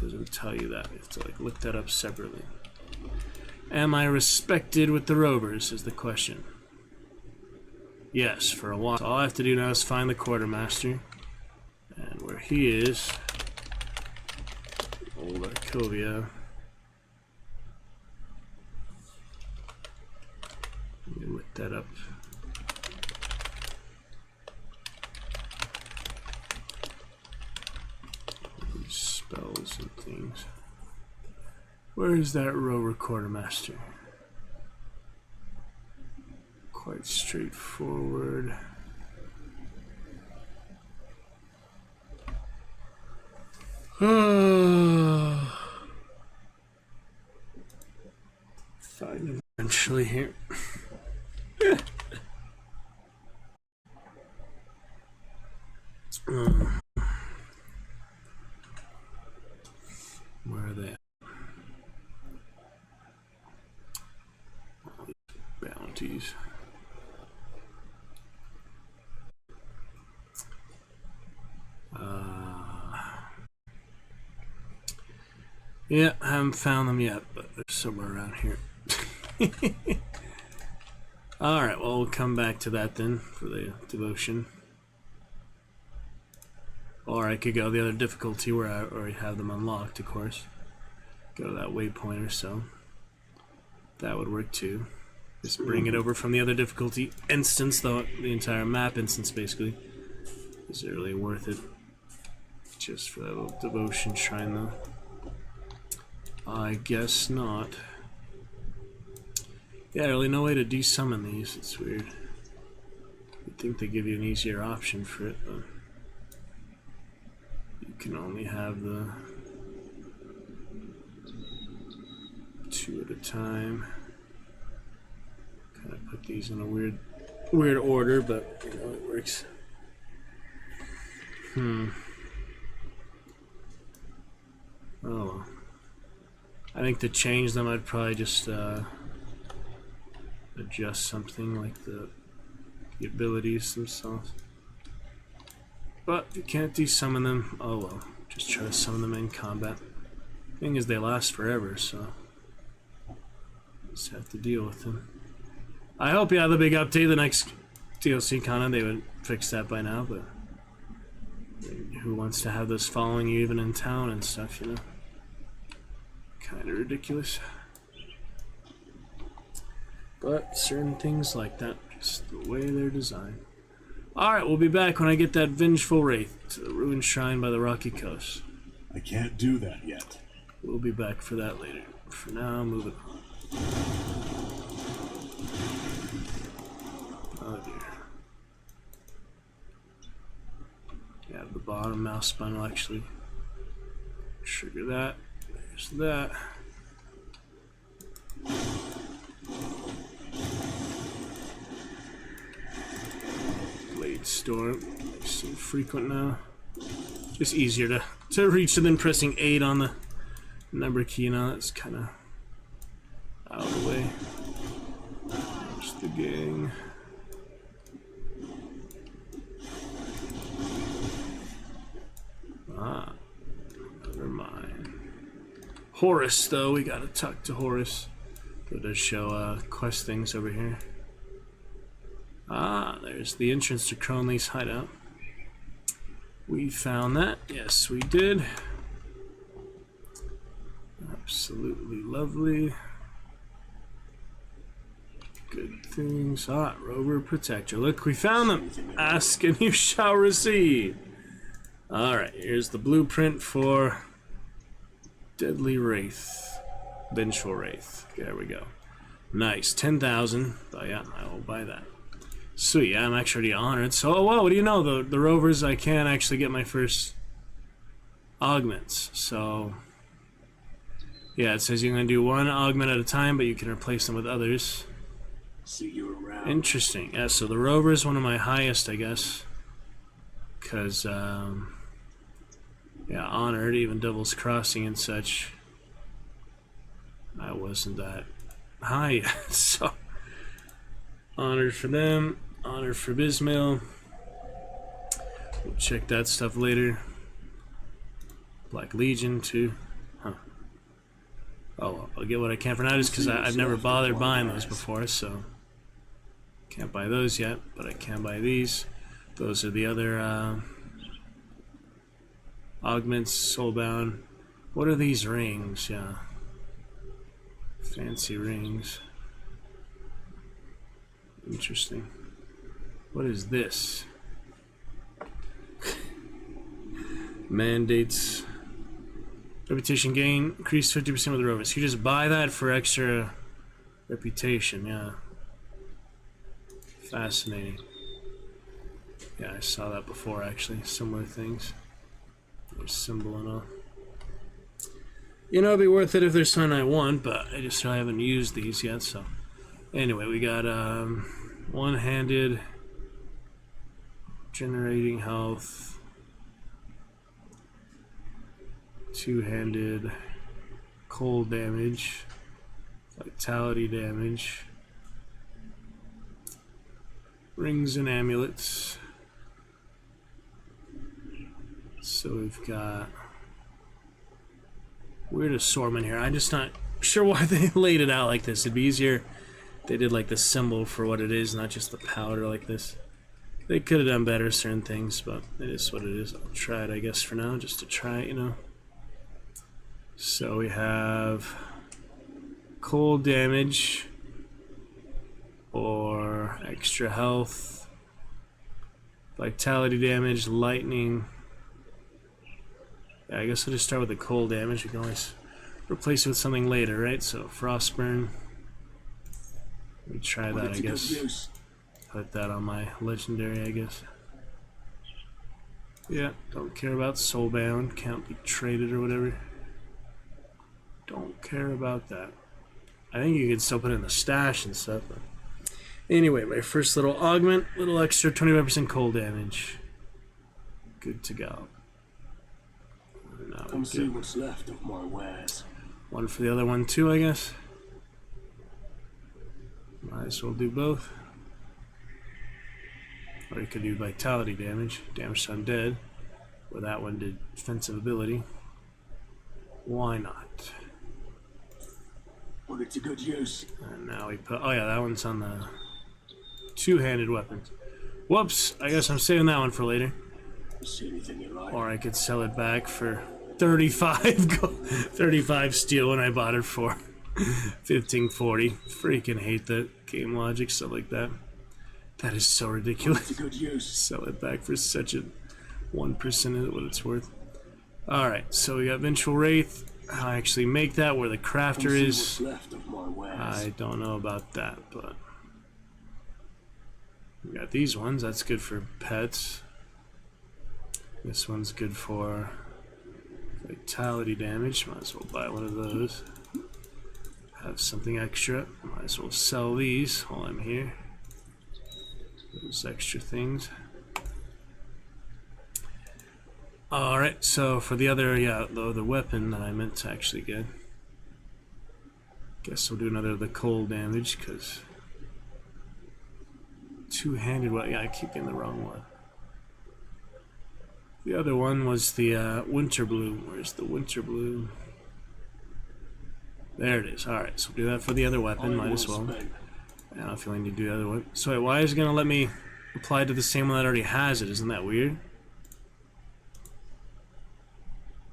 Doesn't tell you that. You have to like look that up separately. Am I respected with the rovers is the question. Yes, for a while. So all I have to do now is find the quartermaster. And where he is, old Arcovia. Let me look that up. These spells and things. Where is that rover quartermaster? Quite straightforward. Find him eventually here. Where are they? All these bounties. Yeah, I haven't found them yet, but they're somewhere around here. Alright, well, we'll come back to that then for the devotion. Or I could go the other difficulty where I already have them unlocked, of course. Go to that waypoint or so. That would work too. Just bring it over from the other difficulty instance, though, the entire map instance basically. Is it really worth it? Just for that little devotion shrine, though. I guess not. Yeah, really no way to desummon these. It's weird. You'd think they give you an easier option for it, but you can only have the 2 at a time. Kind of put these in a weird order, but you know it works. Oh well. I think to change them, I'd probably just adjust something like the abilities themselves. But you can't desummon them. Oh well, just try to summon them in combat. Thing is, they last forever, so just have to deal with them. I hope the big update, the next DLC content, they would fix that by now. But who wants to have this following you even in town and stuff, you know? Kind of ridiculous. But certain things like that, just the way they're designed. Alright, we'll be back when I get that vengeful wraith to the ruined shrine by the rocky coast. I can't do that yet. We'll be back for that later. For now, moving on. Oh dear. Yeah, the bottom mouse button will actually trigger that. There's that. Blade Storm. So frequent now. Just easier to reach than pressing 8 on the number key now. That's kind of out of the way. There's the gang. Ah, never mind. Horus, though, we gotta talk to Horus. It does show quest things over here. Ah, there's the entrance to Cronley's hideout. We found that. Yes, we did. Absolutely lovely. Good things. Ah, Rover Protector. Look, we found them. Ask and you shall receive. Alright, here's the blueprint for Deadly Wraith. Vengeful Wraith. There we go. Nice. 10,000. Oh yeah, I will buy that. Sweet, I'm actually honored. So, oh well, what do you know? The rovers, I can actually get my first augments. So, yeah, it says you're going to do one augment at a time, but you can replace them with others. See you around. Interesting. Yeah, so the rover is one of my highest, I guess. Because, yeah, honored, even Devil's Crossing and such. I wasn't that high. So, honor for them, honor for Bismail. We'll check that stuff later. Black Legion too. Huh. Oh, I'll get what I can for now just because I've never bothered buying those before, so can't buy those yet, but I can buy these. Those are the other augments, soulbound. What are these rings? Yeah. Fancy rings. Interesting. What is this? Mandates. Reputation gain. Increase 50% with the rovers. You just buy that for extra reputation, yeah. Fascinating. Yeah, I saw that before actually. Similar things. There's symbol and all. You know, it'd be worth it if there's something I want, but I just really haven't used these yet, so. Anyway, we got one-handed generating health, two-handed cold damage, vitality damage, rings and amulets. So we've got weird assortment here. I'm just not sure why they laid it out like this. It'd be easier if they did like the symbol for what it is, not just the powder like this. They could have done better certain things, but it is what it is. I'll try it, I guess, for now, just to try it, you know. So we have cold damage or extra health, vitality damage, lightning. Yeah, I guess we'll just start with the cold damage. We can always replace it with something later, right? So frostburn. Let me try that, I guess. Put that on my legendary, I guess. Yeah, don't care about soulbound. Can't be traded or whatever. Don't care about that. I think you can still put it in the stash and stuff. But anyway, my first little augment, little extra 25% cold damage. Good to go. Come see what's left of my wares. One for the other one too, I guess. Might as well do both. Or you could do vitality damage, damage to undead, where that one did defensive ability. Why not? Put it to good use. And now we put, oh yeah, that one's on the two-handed weapons. Whoops, I guess I'm saving that one for later. See anything you like. Or I could sell it back for 35 steel when I bought it for 1540. Freaking hate that game logic, stuff like that. That is so ridiculous. Good use. Sell it back for such a 1% of what it's worth. Alright, so we got Vengeful Wraith. How I actually make that, where the crafter is. Left of my wares. I don't know about that, but we got these ones. That's good for pets. This one's good for vitality damage. Might as well buy one of those. Have something extra. Might as well sell these while I'm here. Those extra things. Alright, so for the other, the other weapon that I meant to actually get. Guess we'll do another of the cold damage, because two-handed weapon. Yeah, I keep getting the wrong one. The other one was the Winter Bloom. Where's the Winter Bloom? There it is. Alright, so we'll do that for the other weapon. Might as well. I don't feel I need to do the other one. So wait, why is it going to let me apply to the same one that already has it? Isn't that weird?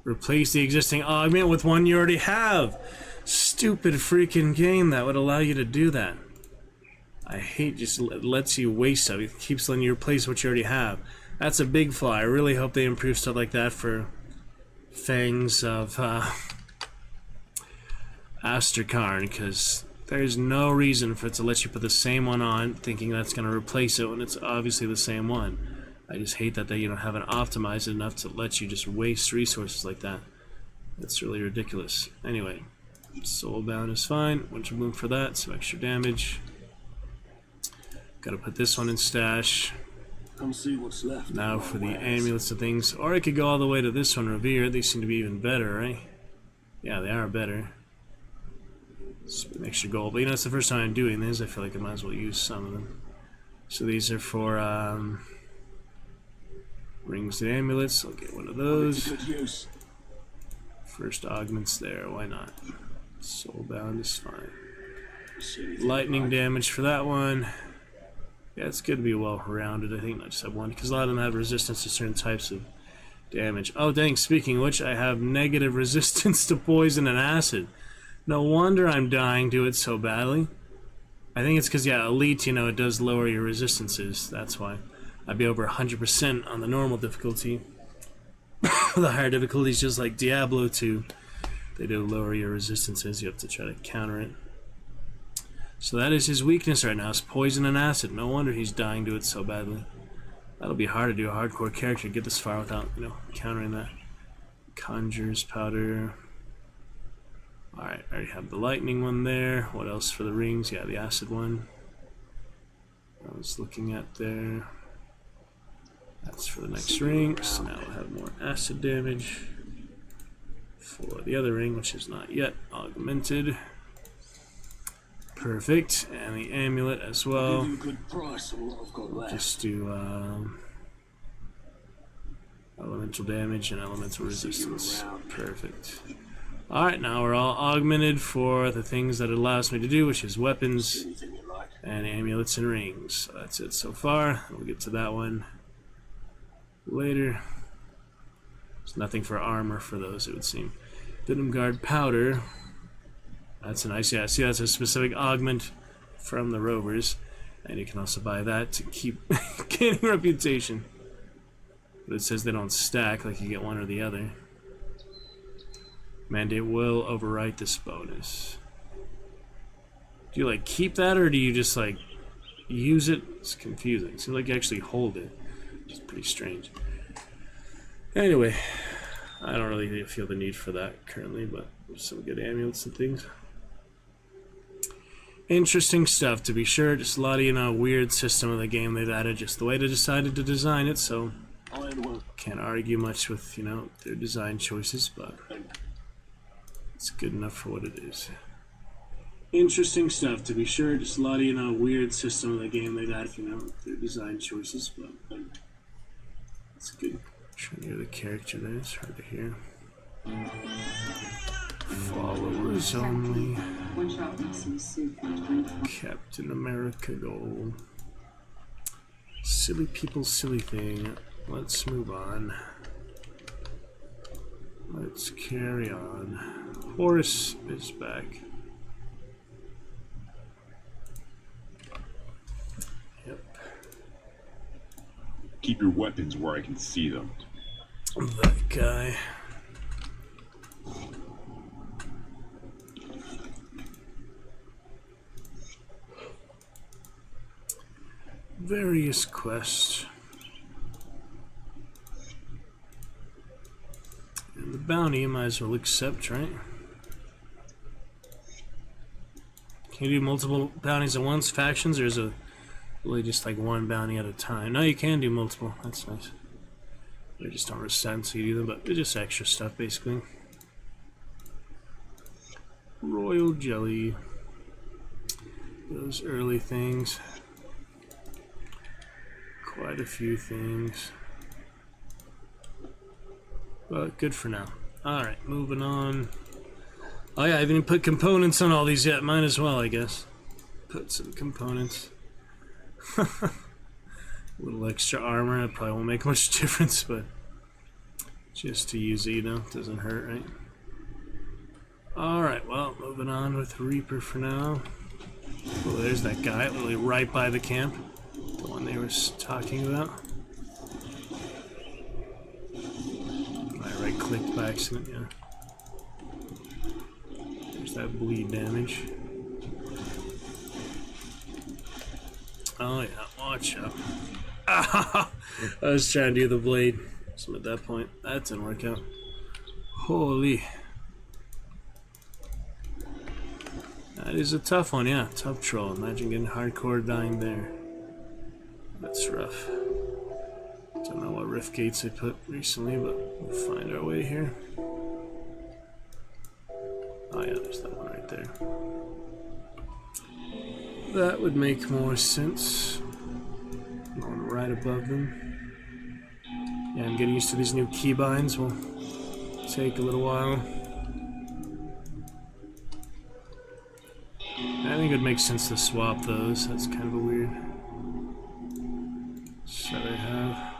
Replace the existing augment with one you already have. Stupid freaking game that would allow you to do that. I hate just lets you waste stuff. It keeps letting you replace what you already have. That's a big flaw. I really hope they improve stuff like that for Fangs of Asterkarn, because there's no reason for it to let you put the same one on thinking that's going to replace it when it's obviously the same one. I just hate that they haven't optimized it enough to let you just waste resources like that. That's really ridiculous. Anyway, Soulbound is fine. Winter Bloom for that, some extra damage. Gotta put this one in stash. Come see what's left. Now for the amulets and things. Or I could go all the way to this one, Revere. They seem to be even better, right? Yeah, they are better. Spend extra gold. But you know, it's the first time I'm doing this. I feel like I might as well use some of them. So these are for rings and amulets. I'll get one of those. Good use. First augments there. Why not? Soulbound is fine. See anything Lightning you like? damage for that one. Yeah, it's good to be well rounded. I think not just have one, because a lot of them have resistance to certain types of damage. Oh dang, speaking of which, I have negative resistance to poison and acid. No wonder I'm dying to it so badly. I think it's because, yeah, elite, you know, it does lower your resistances. That's why. I'd be over 100% on the normal difficulty. The higher difficulties, just like Diablo 2, they do lower your resistances. You have to try to counter it. So that is his weakness right now, is poison and acid. No wonder he's dying to it so badly. That'll be hard to do a hardcore character to get this far without, you know, countering that. Conjures powder. Alright, I already have the lightning one there. What else for the rings? Yeah, the acid one. I was looking at there. That's for the next ring. So now we'll have more acid damage for the other ring, which is not yet augmented. Perfect. And the amulet as well. Give you a good price on what I've got left. Just do elemental damage and elemental resistance. Perfect. Alright, now we're all augmented for the things that it allows me to do, which is weapons See anything you like? and amulets and rings. So that's it so far. We'll get to that one later. There's nothing for armor for those, it would seem. Venom Guard powder. That's a nice, yeah, see that's a specific augment from the rovers. And you can also buy that to keep gaining reputation. But it says they don't stack, like you get one or the other. Mandate will overwrite this bonus. Do you like keep that, or do you just like use it? It's confusing. It seems like you actually hold it, which is pretty strange. Anyway, I don't really feel the need for that currently, but there's some good amulets and things. Interesting stuff, to be sure. Just a lot of, you know, weird system of the game they've added, just the way they decided to design it, so can't argue much with, you know, their design choices, but it's good enough for what it is. Interesting stuff, to be sure. Just a lot of, you know, weird system of the game they've added, you know, their design choices, but it's good. Trying to hear the character there, it's hard to hear. Followers only. Captain America goal. Silly people, silly thing. Let's move on. Let's carry on. Horus is back. Yep. Keep your weapons where I can see them. That guy. Various quests. And the bounty you might as well accept, right? Can you do multiple bounties at once, factions, or is it really just like one bounty at a time? No, you can do multiple. That's nice. They just don't resent so you do them, but they're just extra stuff basically. Royal jelly. Those early things. Quite a few things. But good for now. Alright, moving on. Oh yeah, I haven't even put components on all these yet. Might as well, I guess. Put some components. A little extra armor. It probably won't make much difference, but just to use it, you know, doesn't hurt, right? Alright, well, moving on with Reaper for now. Oh, there's that guy, literally right by the camp. The one they were talking about. I right-clicked by accident, yeah. There's that bleed damage. Oh yeah, watch out. I was trying to do the blade. So at that point, that didn't work out. Holy. That is a tough one, yeah. Tough troll. Imagine getting hardcore dying there. That's rough. Don't know what rift gates I put recently, but we'll find our way here. Oh yeah, there's that one right there. That would make more sense. Going right above them. Yeah, I'm getting used to these new keybinds. Will take a little while. I think it makes sense to swap those. That's kind of a weird. So I have.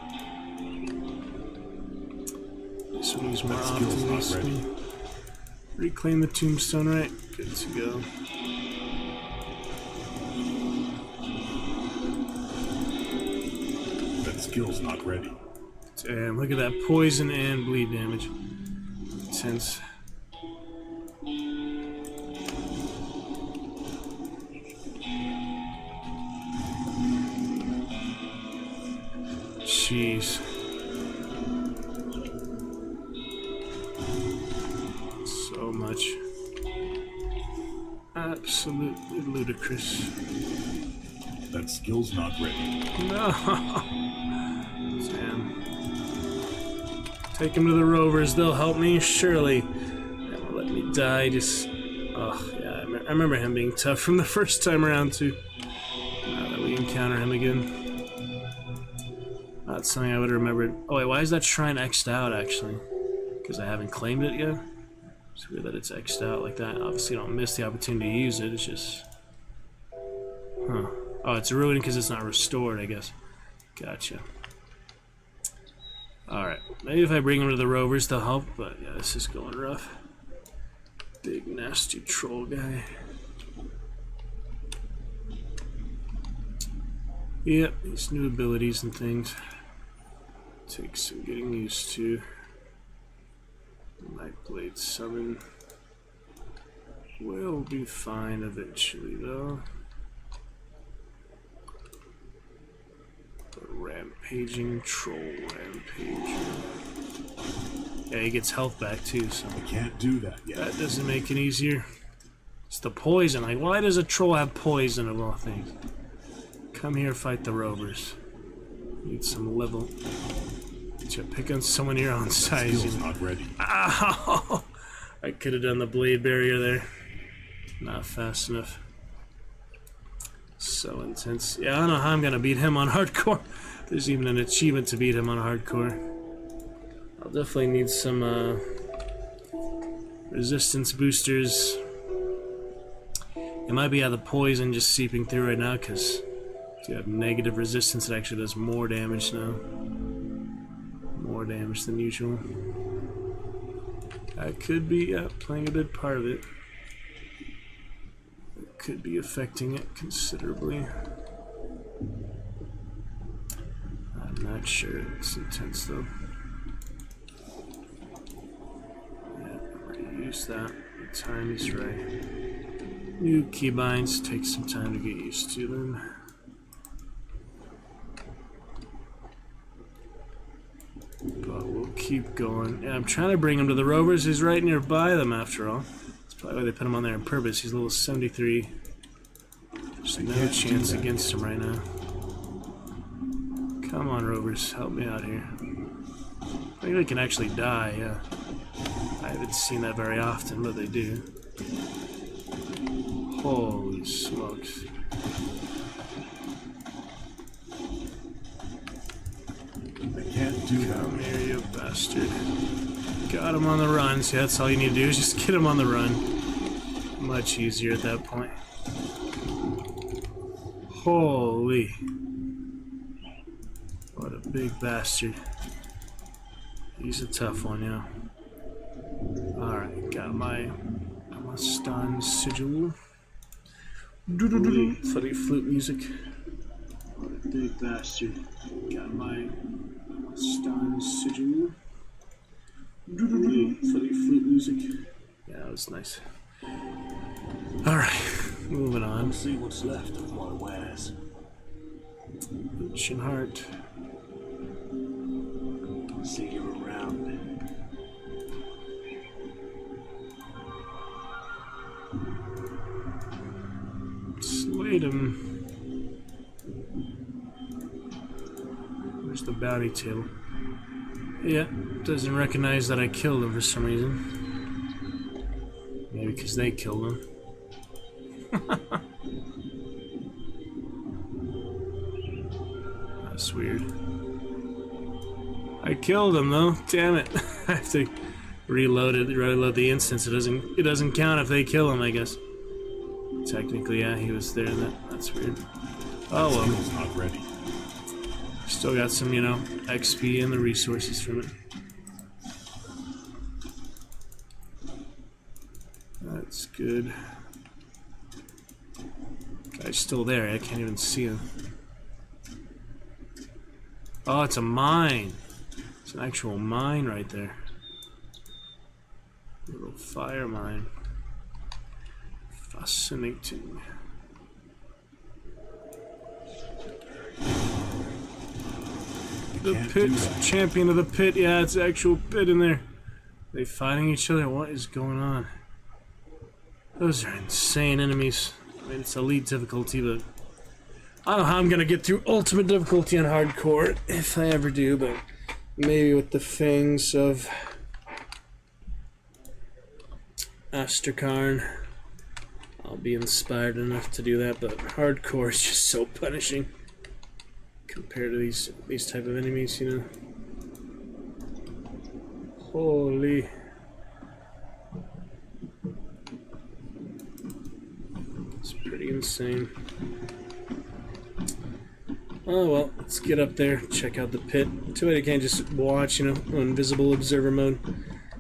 This one is more often. Reclaim the tombstone, right? Good to go. That skill's not ready. Damn, look at that poison and bleed damage. Intense. Jeez. So much. Absolutely ludicrous. That skill's not ready. No. Damn. Take him to the rovers. They'll help me, surely. They won't let me die. Just. Oh, yeah. I remember him being tough from the first time around, too. Now that we encounter him again. Not something I would have remembered. Oh, wait, why is that shrine X'd out, actually? Because I haven't claimed it yet? It's weird that it's X'd out like that. Obviously, I don't miss the opportunity to use it. It's just. Huh. Oh, it's ruined because it's not restored, I guess. Gotcha. Alright. Maybe if I bring them to the rovers, they'll help, but yeah, this is going rough. Big, nasty troll guy. Yep, these new abilities and things. Take some getting used to. Nightblade summon. Will be fine eventually, though. Rampaging troll rampager. Yeah, he gets health back too, so I can't do that yet. That doesn't make it easier. It's the poison. Like, why does a troll have poison of all things? Come here, fight the rovers. Need some level. Get you pick on someone your own size. Skill's not ready. Ow! I could have done the blade barrier there. Not fast enough. So intense. Yeah, I don't know how I'm gonna beat him on hardcore. There's even an achievement to beat him on hardcore. I'll definitely need some resistance boosters. It might be the poison just seeping through right now because you have negative resistance. It actually does more damage now. More damage than usual. That could be playing a big part of it. Could be affecting it considerably. I'm not sure. It's intense though. Yeah, I already used that. The time is right. New keybinds take some time to get used to them. But we'll keep going. Yeah, I'm trying to bring him to the rovers. He's right nearby them after all. Probably why they put him on there on purpose. He's level 73. There's no chance against him right now. Come on, rovers, help me out here. I think they can actually die, yeah. I haven't seen that very often, but they do. Holy smokes. I can't do that. Come here, you bastard. Got him on the run. See, that's all you need to do is just get him on the run. Much easier at that point. Holy. What a big bastard. He's a tough one, yeah. Alright, got my stun sigil. Funny flute music. What a big bastard. Got my stun sigil. Funny flute music. Yeah, that was nice. Alright, moving on. Let's see what's left of my wares. Ancient heart. See you around. Slayed him. Where's the bounty table? Yeah, doesn't recognize that I killed him for some reason. Maybe because they killed him. That's weird. I killed him though. Damn it! I have to reload the instance. It doesn't count if they kill him, I guess. Technically, yeah, he was there. That's weird. Oh well. Skill's not ready. Still got some, you know, XP and the resources from it. That's good. Guy's still there. I can't even see him. Oh, it's a mine. It's an actual mine right there. Little fire mine. Fascinating. The pit, champion of the pit. Yeah, it's an actual pit in there. They fighting each other. What is going on? Those are insane enemies. I mean, it's elite difficulty, but I don't know how I'm gonna get through ultimate difficulty on hardcore if I ever do. But maybe with the fangs of Asterkarn, I'll be inspired enough to do that. But hardcore is just so punishing compared to these type of enemies, you know. Holy. It's pretty insane. Oh well, let's get up there, check out the pit. Too bad I can't just watch, you know, on invisible observer mode.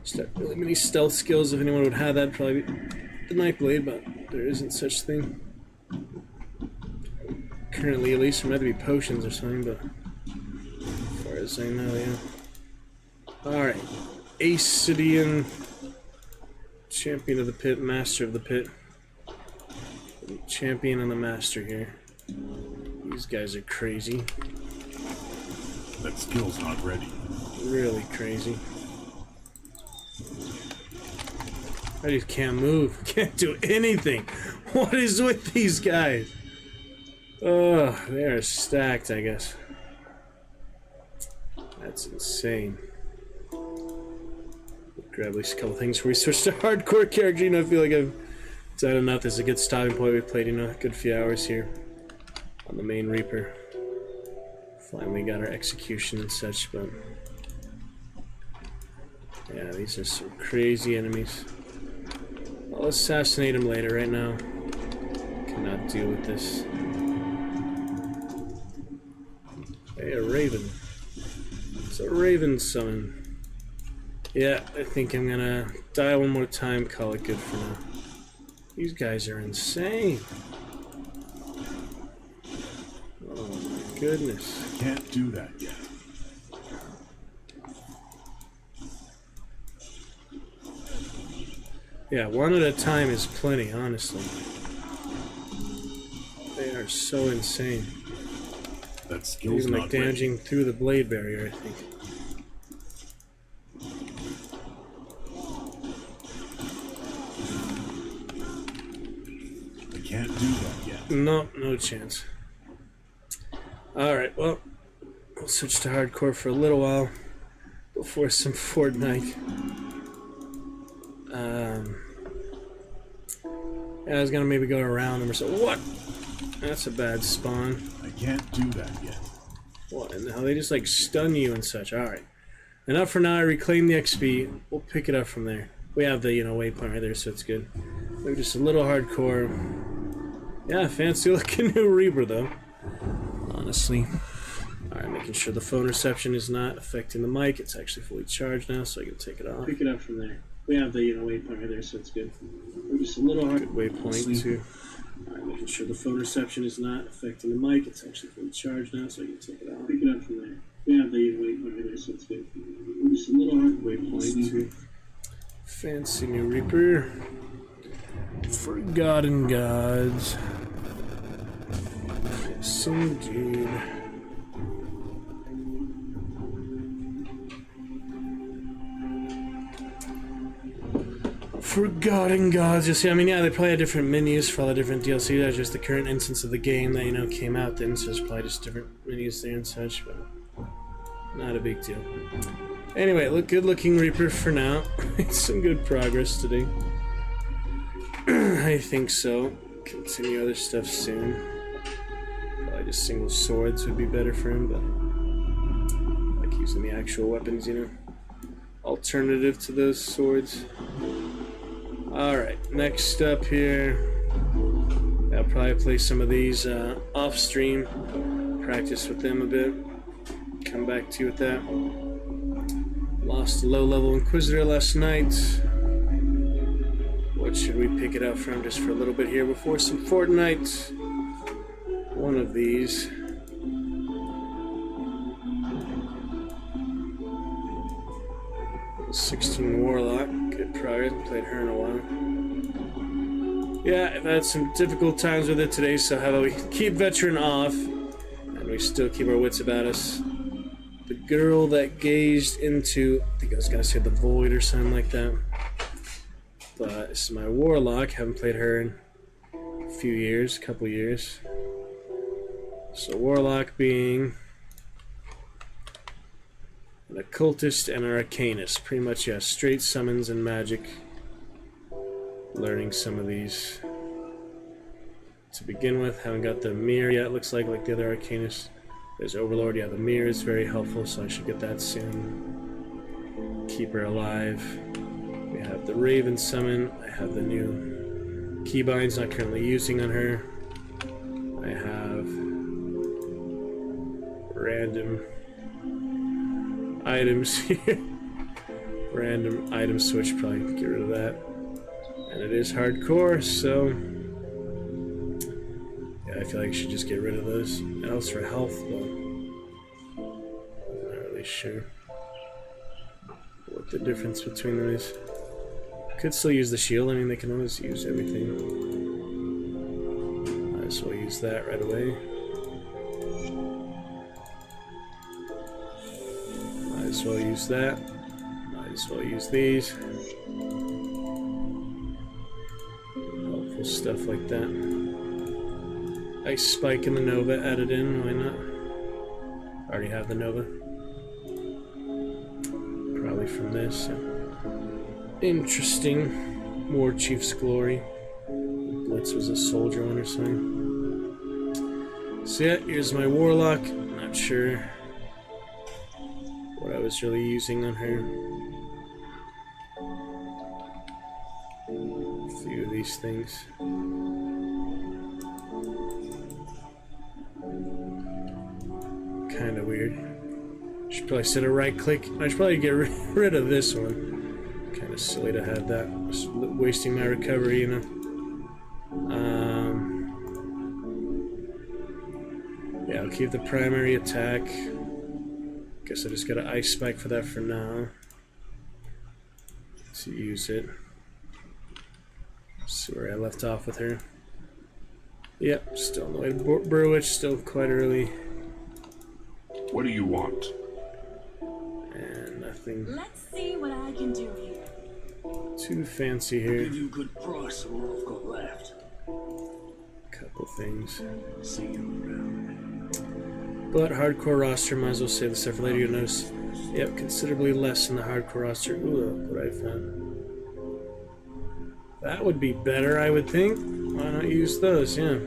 Just not really many stealth skills. If anyone would have that, probably the Nightblade, but there isn't such thing. Currently, at least, there might be potions or something, but as far as I know, yeah. Alright. Acidian. Champion of the pit, master of the pit. Champion and the master here. These guys are crazy. That skill's not ready. Really crazy. I just can't move. Can't do anything. What is with these guys? Oh, they are stacked, I guess. That's insane. Grab at least a couple things before we switch to hardcore character. You know, I feel like I've done enough. This is a good stopping point. We've played, you know, a good few hours here on the main Reaper. Finally got our execution and such, but yeah, these are some crazy enemies. I'll assassinate them later. Right now, cannot deal with this. Hey, a raven. It's a raven summon. Yeah, I think I'm gonna die one more time, call it good for now. These guys are insane. Oh my goodness. Can't do that yet. Yeah, one at a time is plenty, honestly. They are so insane. That skill's even not like damaging ready. through the blade barrier, I think. I can't do that yet. No, no chance. Alright, well, we'll switch to hardcore for a little while before some Fortnite. Yeah, I was gonna maybe go around them or so. What? That's a bad spawn. I can't do that yet. What? And how they just like stun you and such. Alright. Enough for now. I reclaim the XP. We'll pick it up from there. We have the, you know, waypoint right there, so it's good. Maybe just a little hardcore. Yeah, fancy looking new Reaper though. Honestly. Alright, making sure the phone reception is not affecting the mic. It's actually fully charged now, so I can take it off. Pick it up from there. We have the, you know, waypoint right there, so it's good. We're just a little hard waypoint too. Alright, making sure the phone reception is not affecting the mic. It's actually fully charged now, so I can take it off. Pick it up from there. We have the, you know, waypoint right there, so it's good. We're just a little hard waypoint too. Fancy new Reaper. Forgotten Gods. Yes, indeed. Forgotten Gods. You see, I mean, yeah, they probably had different menus for all the different DLC. That's just the current instance of the game that, you know, came out then, so there's probably just different menus there and such, but not a big deal. Anyway, good looking Reaper for now. Made some good progress today. I think so. Continue other stuff soon. Probably just single swords would be better for him, but I like using the actual weapons, you know. Alternative to those swords. Alright, next up here, I'll probably play some of these off stream, practice with them a bit, come back to you with that. Lost a low-level Inquisitor last night. What should we pick it up from just for a little bit here before some Fortnite? One of these. '16 Warlock, good progress, played her in a while. Yeah, I've had some difficult times with it today, so how about we keep Veteran off, and we still keep our wits about us. The girl that gazed into, I think I was gonna say the void or something like that. But this is my Warlock, haven't played her in a few years, couple years. So Warlock being an occultist and an arcanist. Pretty much, yeah, straight summons and magic. Learning some of these to begin with. Haven't got the mirror yet, looks like the other arcanist. There's Overlord, yeah, the mirror is very helpful, so I should get that soon. Keep her alive. We have the Raven summon. I have the new keybinds not currently using on her. I have random items here. Random item switch, probably get rid of that. And it is hardcore, so yeah, I feel like I should just get rid of those. Else for health, but I'm not really sure what the difference between them is. Could still use the shield. I mean, they can always use everything. Might as well use that right away. Might as well use that. Might as well use these. Helpful stuff like that. Ice Spike and the Nova added in, why not? I already have the Nova. Probably from this. So. Interesting. More Chief's Glory. Blitz was a soldier one or something. So yeah, here's my Warlock. Not sure what I was really using on her. A few of these things. Kind of weird. Should probably set a right click. I should probably get rid of this one. Kind of silly to have that. Just wasting my recovery, you know. Yeah, I'll keep the primary attack. Guess I just got an Ice Spike for that for now. To use it. See where I left off with her. Yep, still no way to Burwitch, still quite early. What do you want? And nothing Let's see what I can do here. too fancy Give here. you a good price for what I've got left. Couple things. See you around. But hardcore roster, might as well save this up for later. You'll notice, yep, considerably less in the hardcore roster. Ooh, look what I found. That would be better, I would think. Why not use those? Yeah.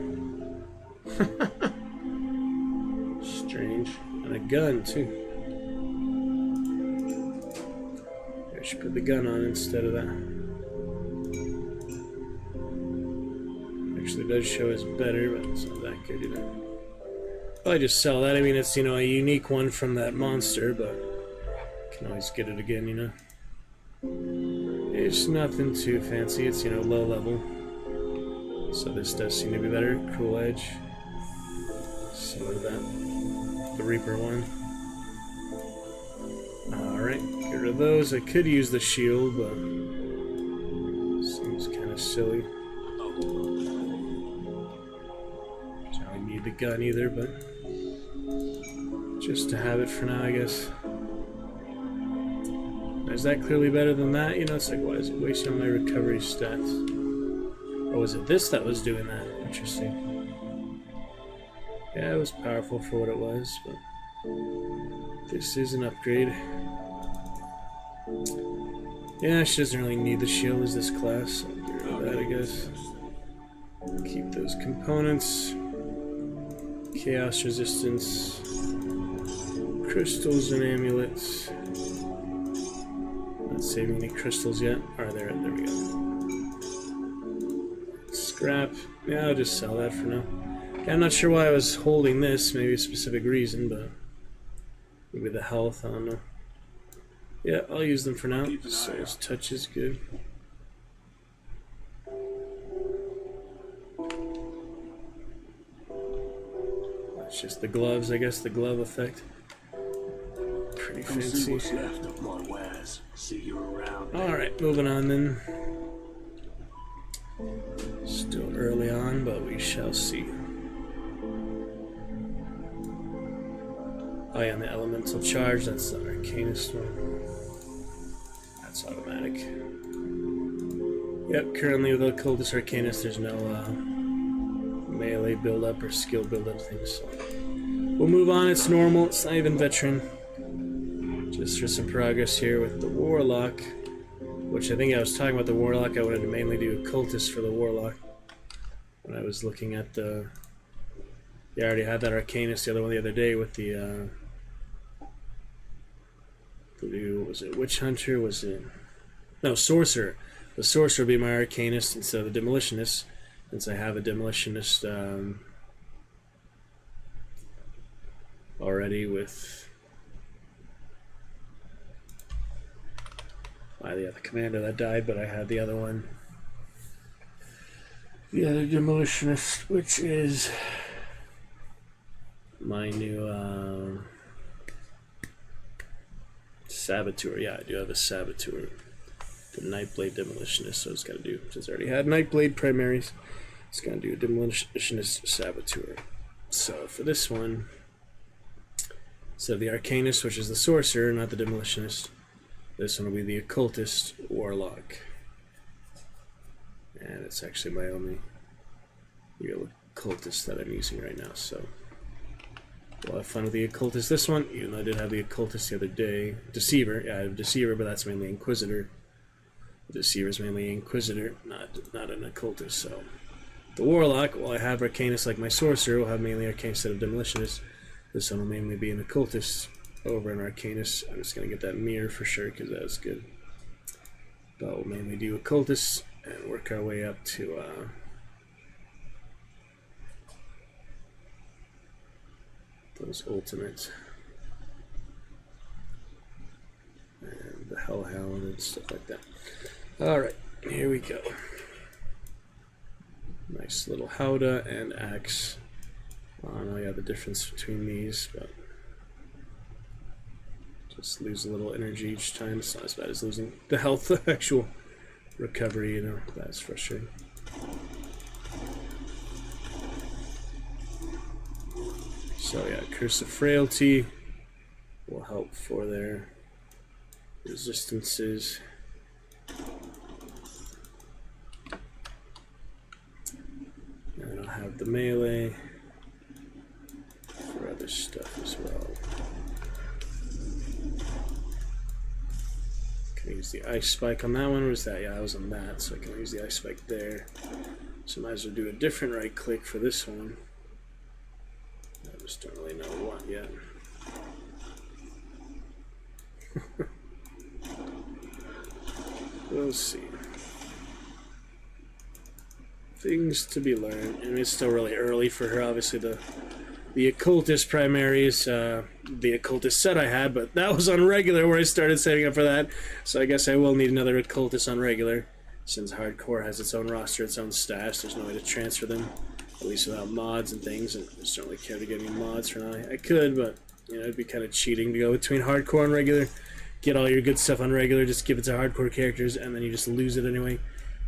Strange. And a gun, too. I should put the gun on instead of that. Actually, it does show as better, but it's not that good either. Probably just sell that. I mean, it's, you know, a unique one from that monster, but can always get it again, you know. It's nothing too fancy. It's, you know, low level. So this does seem to be better. Cool Edge. Similar to that. The Reaper one. Alright, get rid of those. I could use the shield, but seems kind of silly. Don't really need the gun either, but just to have it for now, I guess. Is that clearly better than that? You know, it's like, why is it wasting on my recovery stats? Or was it this that was doing that? Interesting. Yeah, it was powerful for what it was, but this is an upgrade. Yeah, she doesn't really need the shield as this class. So that, I guess. Keep those components. Chaos resistance. Crystals and amulets. Not saving any crystals yet. Are there? There we go. Scrap. Yeah, I'll just sell that for now. Okay, I'm not sure why I was holding this. Maybe a specific reason, but maybe the health. I don't know. Yeah, I'll use them for now. Soul's touch is good. That's just the gloves, I guess. The glove effect. Pretty fancy. See what's left of my wares. See you around. Alright, moving on then. Still early on, but we shall see. Oh yeah, and the elemental charge, that's the arcanist one. That's automatic. Yep, currently with the Cultist Arcanist, there's no melee build-up or skill build-up things. So we'll move on, it's normal, it's not even veteran. Just for some progress here with the Warlock, which I think I was talking about the Warlock. I wanted to mainly do Cultist for the Warlock. When I was looking at the... Yeah, I already had that Arcanist, the other one the other day with the was it Witch Hunter? Was it... No, Sorcerer. The Sorcerer would be my Arcanist instead of the Demolitionist, since I have a Demolitionist already with... I had the Commander that died, but I had the other one. The other Demolitionist, which is my new Saboteur. Yeah, I do have a Saboteur. The Nightblade Demolitionist, so it's got to do, since I already had Nightblade primaries, it's got to do a Demolitionist Saboteur. So for this one, instead of the Arcanist, which is the Sorcerer, not the Demolitionist, this one will be the Occultist Warlock. And it's actually my only real Occultist that I'm using right now, so we'll have fun with the Occultist this one, even though I did have the Occultist the other day. Deceiver, yeah, I have Deceiver, but that's mainly Inquisitor. The Deceiver is mainly Inquisitor, not an Occultist, so. The Warlock, well, I have Arcanist like my Sorcerer, will have mainly Arcanist instead of Demolitionist. This one will mainly be an Occultist over an Arcanist. I'm just going to get that mirror for sure, because that's good. But we'll mainly do Occultist and work our way up to those ultimates and the Hellhound and stuff like that. Alright, here we go. Nice little Howdah and Axe. I don't know, yeah, the difference between these, but just lose a little energy each time. It's not as bad as losing the health, the actual recovery, you know, that's frustrating. So yeah, Curse of Frailty will help for their resistances. And I'll have the melee for other stuff as well. Can I use the Ice Spike on that one? Or was that? Yeah, I was on that, so I can use the Ice Spike there. So I might as well do a different right click for this one. I just don't really know what yet. We'll see. Things to be learned. And it's still really early for her. Obviously, the Occultist primary is the Occultist set I had, but that was on regular where I started setting up for that. So I guess I will need another Occultist on regular. Since Hardcore has its own roster, its own stash, there's no way to transfer them. At least without mods and things, and I just don't really care to get any mods for now. I could, but you know, it'd be kind of cheating to go between Hardcore and regular. Get all your good stuff on regular, just give it to Hardcore characters, and then you just lose it anyway.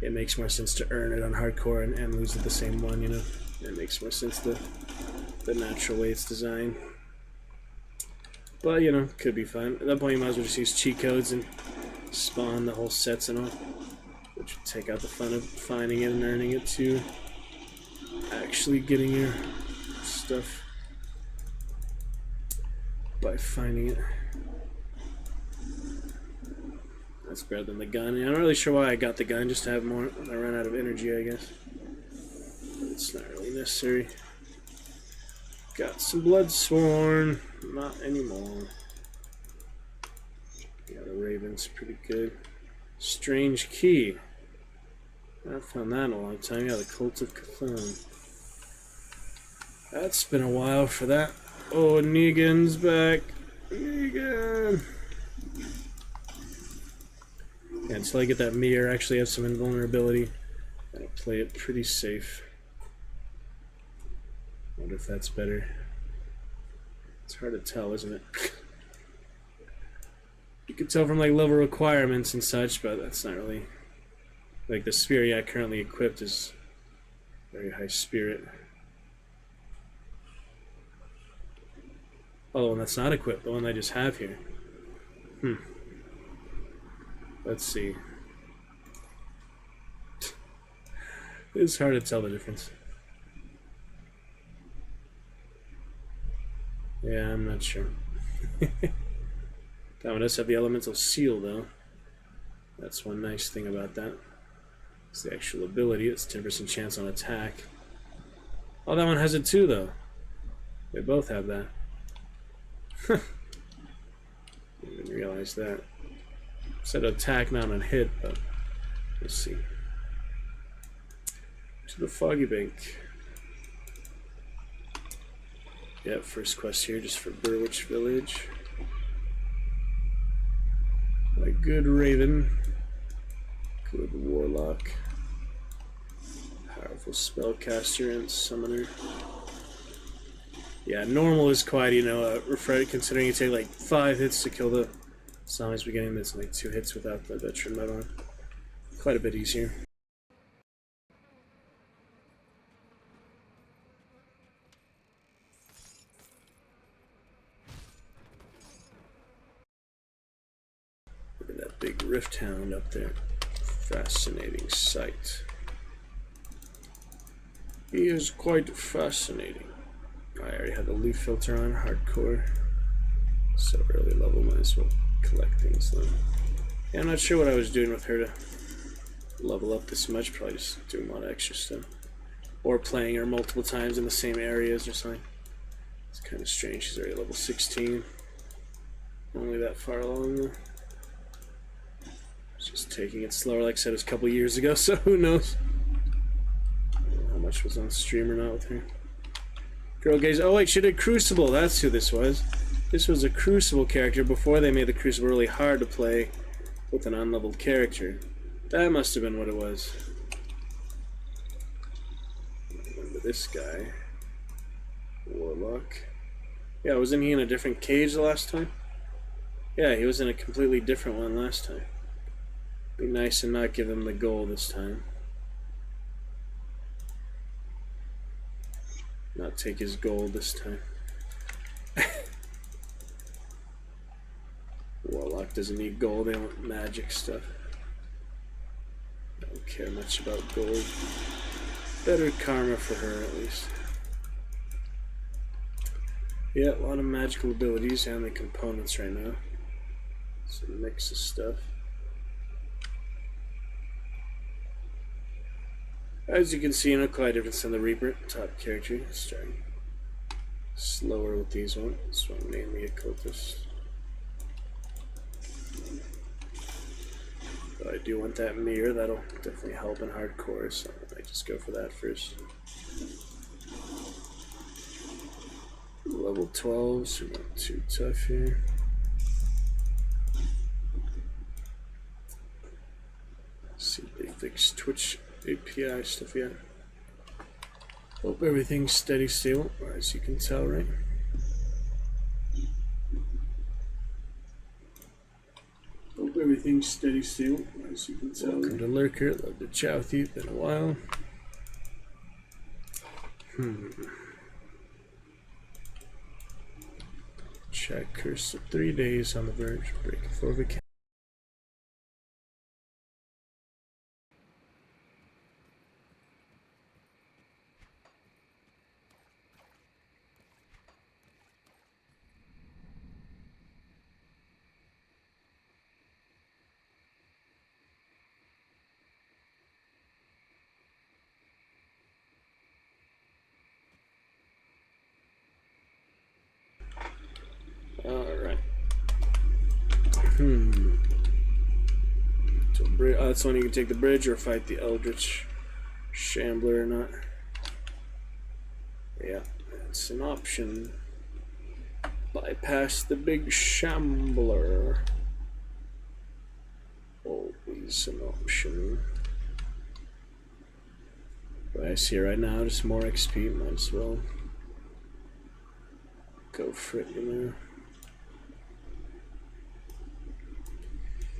It makes more sense to earn it on Hardcore and lose it the same one, you know. It makes more sense the natural way it's designed. But, you know, could be fun. At that point, you might as well just use cheat codes and spawn the whole sets and all. Which would take out the fun of finding it and earning it too. Actually getting your stuff by finding it. That's better than the gun. Yeah, I'm not really sure why I got the gun, just to have more when I run out of energy, I guess. But it's not really necessary. Got some blood sworn. Not anymore. Yeah, the Raven's pretty good. Strange key. I haven't found that in a long time. Yeah, the Cult of Cthulhu. That's been a while for that. Oh, Negan's back. Negan. Yeah, until I get that mirror, I actually have some invulnerability. I'll play it pretty safe. Wonder if that's better. It's hard to tell, isn't it? You can tell from like level requirements and such, but that's not really like the spear I currently equipped is very high spirit. Oh, the one that's not equipped, the one I just have here. Let's see. It's hard to tell the difference. Yeah, I'm not sure. That one does have the elemental seal, though. That's one nice thing about that. It's the actual ability. It's 10% chance on attack. Oh, that one has it too, though. They both have that. Didn't even realize that. Said attack, not on hit, but we'll see. To the Foggy Bank. Yep, first quest here, just for Burwich Village. My good Raven. Good Warlock. Powerful Spellcaster and Summoner. Yeah, normal is quite, you know, considering you take like 5 hits to kill the zombies beginning, that's like 2 hits without the veteran mode on. Quite a bit easier. Look at that big Rift Hound up there. Fascinating sight. He is quite fascinating. I already had the leaf filter on, hardcore. So early level, might as well collect things though. Yeah, I'm not sure what I was doing with her to level up this much. Probably just doing a lot of extra stuff. Or playing her multiple times in the same areas or something. It's kind of strange. She's already level 16. Only that far along though. Just taking it slower, like I said, it was a couple years ago, so who knows? I don't know how much was on stream or not with her. Girl gaze. Oh wait, she did Crucible. That's who this was. This was a Crucible character before they made the Crucible really hard to play with an unleveled character. That must have been what it was. Remember this guy. Warlock. Yeah, wasn't he in a different cage the last time? Yeah, he was in a completely different one last time. Be nice and not give him the goal this time. Not take his gold this time. Warlock doesn't need gold, they want magic stuff. I don't care much about gold. Better karma for her at least. Yeah, a lot of magical abilities and the components right now. It's a mix of stuff. As you can see, no quite difference than the Reaper, top character. Starting slower with these ones. This one mainly a cultist. But I do want that mirror, that'll definitely help in hardcore, so I might just go for that first. Level 12, so not too tough here. Let's see if they fix Twitch API stuff yet. Hope everything's steady still, as you can tell, right? Hope everything's steady still, as you can tell. Welcome to Lurker, love to chat with you, been a while. Chat curse of 3 days on the verge, breaking 4 vacation. Alright. So, that's when you can take the bridge or fight the Eldritch Shambler or not. Yeah, that's an option. Bypass the big Shambler. Always an option. But I see right now, just more XP, might as well go for it, you know.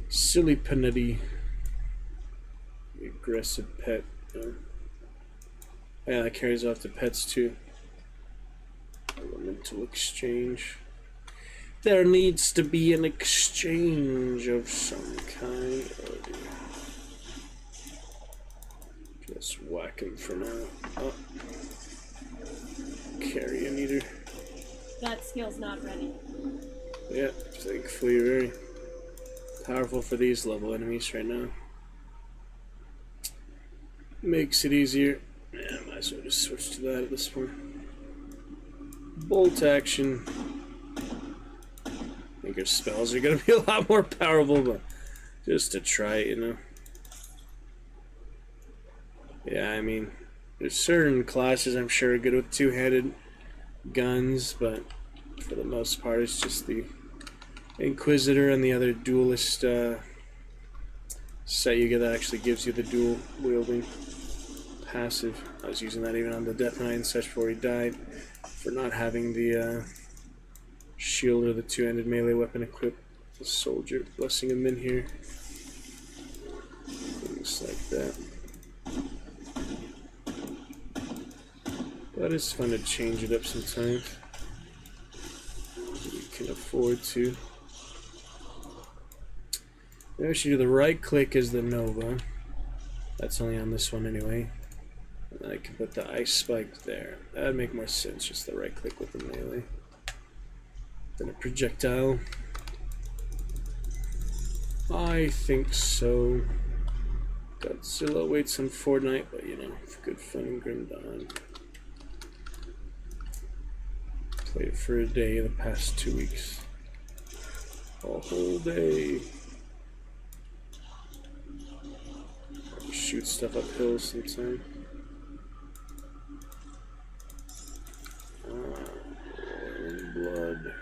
Silly Panetti. Aggressive pet. You know. Yeah, that carries off the pets too. Elemental exchange. There needs to be an exchange of some kind. Oh dear. Just whack him for now. Oh. Carrion eater. That skill's not ready. Yeah, thankfully very powerful for these level enemies right now. Makes it easier. Yeah, might as well just switch to that at this point. Bolt action. I think your spells are going to be a lot more powerful, but just to try it, you know. Yeah, I mean, there's certain classes I'm sure are good with two-handed guns, but for the most part it's just the Inquisitor and the other duelist set you get that actually gives you the dual wielding passive. I was using that even on the Death Knight and such before he died for not having the shield or the two-handed melee weapon equipped. The soldier blessing him in here. Things like that. But it's fun to change it up sometimes. You can afford to. Maybe I should do the right click as the Nova. That's only on this one anyway. And then I can put the ice spike there. That'd make more sense, just the right click with the melee. Then a projectile. I think so. Godzilla waits on Fortnite, but you know, it's good fun and Grim Dawn. Played it for a day the past 2 weeks. A whole day. Shoot stuff up hills sometime. Blood.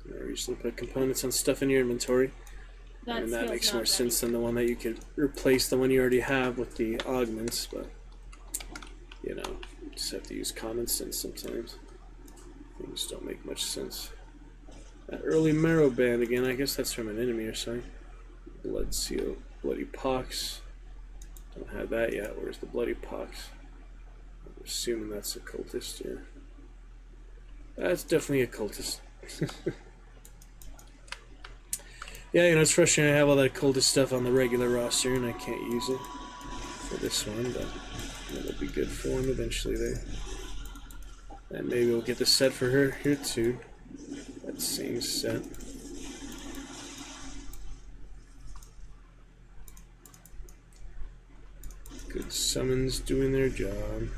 I recently put components on stuff in your inventory. And that makes more sense than the one that you could replace the one you already have with the augments, but you know, you just have to use common sense sometimes. Things don't make much sense. That early marrow band again, I guess that's from an enemy or something. Blood seal, bloody pox. Don't have that yet. Where's the bloody pox? I'm assuming that's a cultist, yeah. That's definitely a cultist. Yeah, you know, it's frustrating I have all that cultist stuff on the regular roster and I can't use it for this one, but it'll be good for him eventually there. And maybe we'll get the set for her here too. That same set. Good summons doing their job.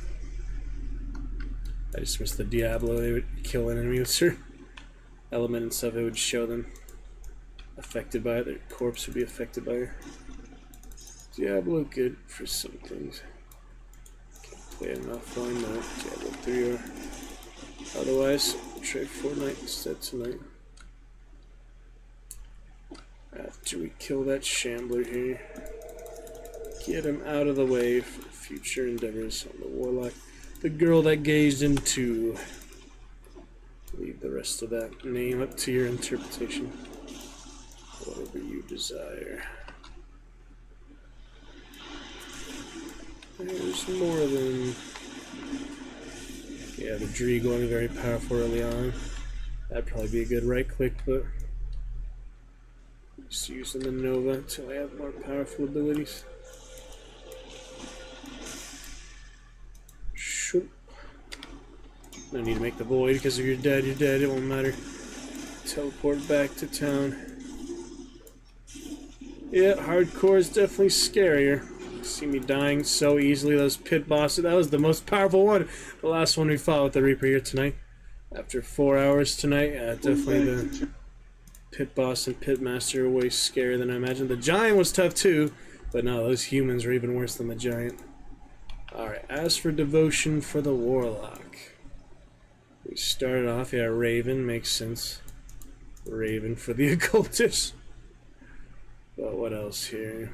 I just missed the Diablo. They would kill an enemy with certain element and stuff. It would show them affected by it. Their corpse would be affected by it. Diablo good for some things. Can't play enough on that. Diablo 3 or otherwise. Try Fortnite instead tonight. After we kill that Shambler here. Get him out of the way for future endeavors on the Warlock. The girl that gazed into. Leave the rest of that name up to your interpretation. Whatever you desire. There's more than... Yeah, the Dree going very powerful early on. That'd probably be a good right click, but... Just using the Nova until I have more powerful abilities. Shoop. No need to make the void because if you're dead, you're dead. It won't matter. Teleport back to town. Yeah, hardcore is definitely scarier. See me dying so easily. Those pit bosses. That was the most powerful one. The last one we fought with the Reaper here tonight. After 4 hours tonight, definitely the pit boss and pit master are way scarier than I imagined. The giant was tough too, but no, those humans are even worse than the giant. Alright, as for devotion for the warlock, we started off, yeah, Raven, makes sense. Raven for the occultist. But what else here?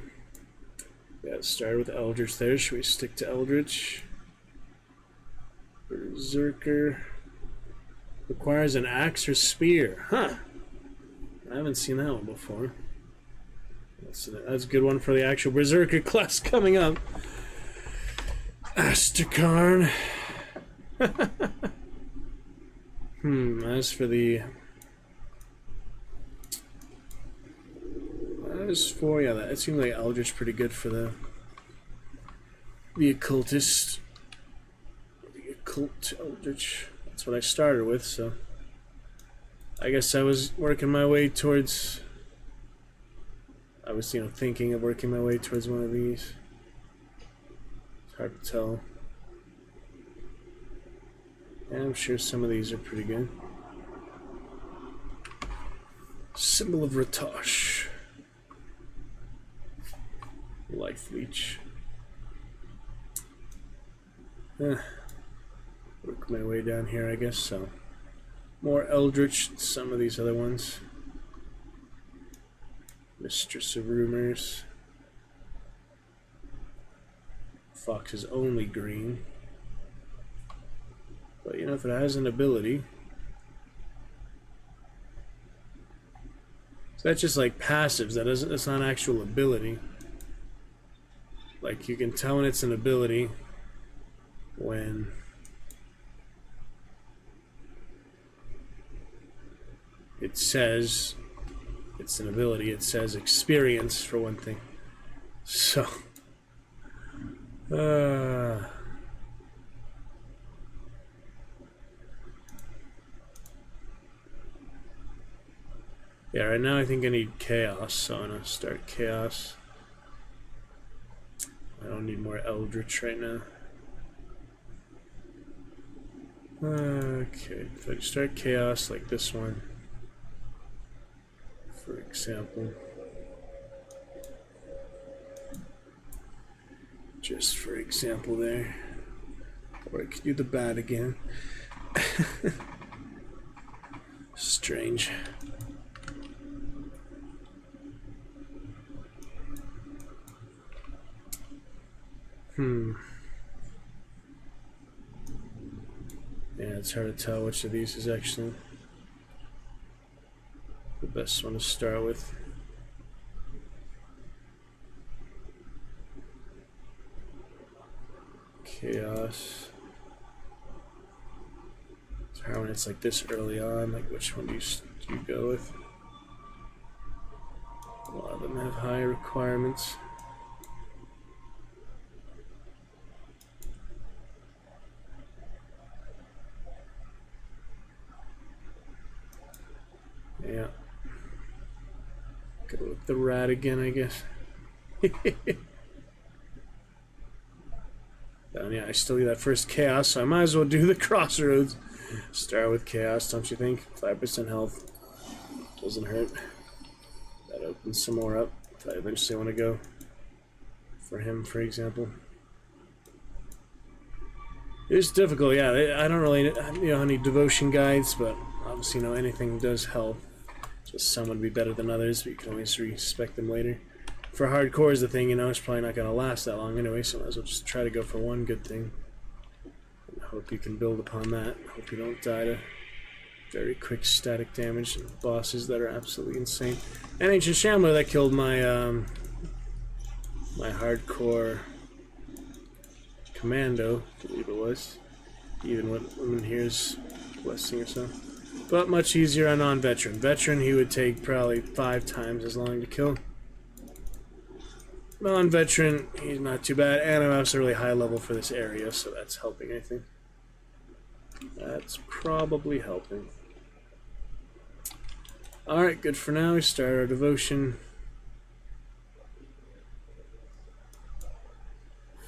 Yeah, it started with Eldritch there. Should we stick to Eldritch? Berserker. Requires an axe or spear. Huh. I haven't seen that one before. That's a good one for the actual Berserker class coming up. Astakarn. As for the... yeah, that seems like Eldritch pretty good for the occultist. The occult Eldritch. That's what I started with, so I guess I was working my way towards... I was, thinking of working my way towards one of these. It's hard to tell. Yeah, I'm sure some of these are pretty good. Symbol of Ratosh. Life Leech. Work my way down here, I guess, so. More Eldritch than some of these other ones. Mistress of Rumors. Fox is only green. But, if it has an ability... So that's just like passives, that's not actual ability. Like, you can tell when it's an ability when it says it's an ability. It says experience for one thing. So yeah, right now I think I need chaos, so I'm gonna start chaos. I don't need more Eldritch right now. Okay, if I start chaos like this one, for example. Just for example there. Or I could do the bat again. Strange. Yeah, it's hard to tell which of these is actually the best one to start with. Chaos. It's hard when it's like this early on, like which one do you go with? A lot of them have high requirements. Yeah. Go with the rat again, I guess. Yeah, I still need that first chaos, so I might as well do the crossroads. Start with chaos, don't you think? 5% health. Doesn't hurt. That opens some more up if I eventually want to go for him, for example. It's difficult, yeah. I don't really know any devotion guides, but obviously, anything does help. Just some would be better than others, but you can always respect them later. For hardcore is the thing, it's probably not going to last that long anyway, so I might as well just try to go for one good thing. And hope you can build upon that. Hope you don't die to very quick static damage and bosses that are absolutely insane. And Ancient Shambler that killed my my hardcore commando, I believe it was. Even with Women Here's Blessing or so. But much easier on non-veteran. Veteran, he would take probably 5 times as long to kill. Non-veteran, he's not too bad, and I'm also really high level for this area, so that's helping, I think. That's probably helping. Alright, good for now. We start our devotion.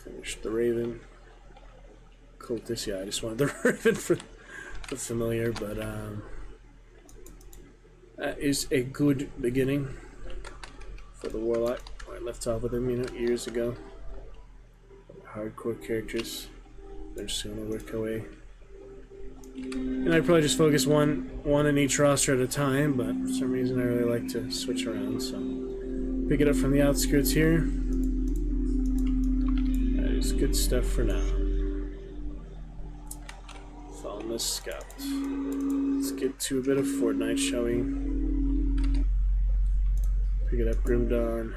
Finish the Raven. Cultist, yeah, I just wanted the Raven for familiar, but that is a good beginning for the Warlock. I left off with him, years ago. Hardcore characters. They're just gonna work away. And I'd probably just focus one in each roster at a time, but for some reason I really like to switch around, so pick it up from the outskirts here. That is good stuff for now. Following the scout. Let's get to a bit of Fortnite, shall we? Pick it up, Grim Dawn.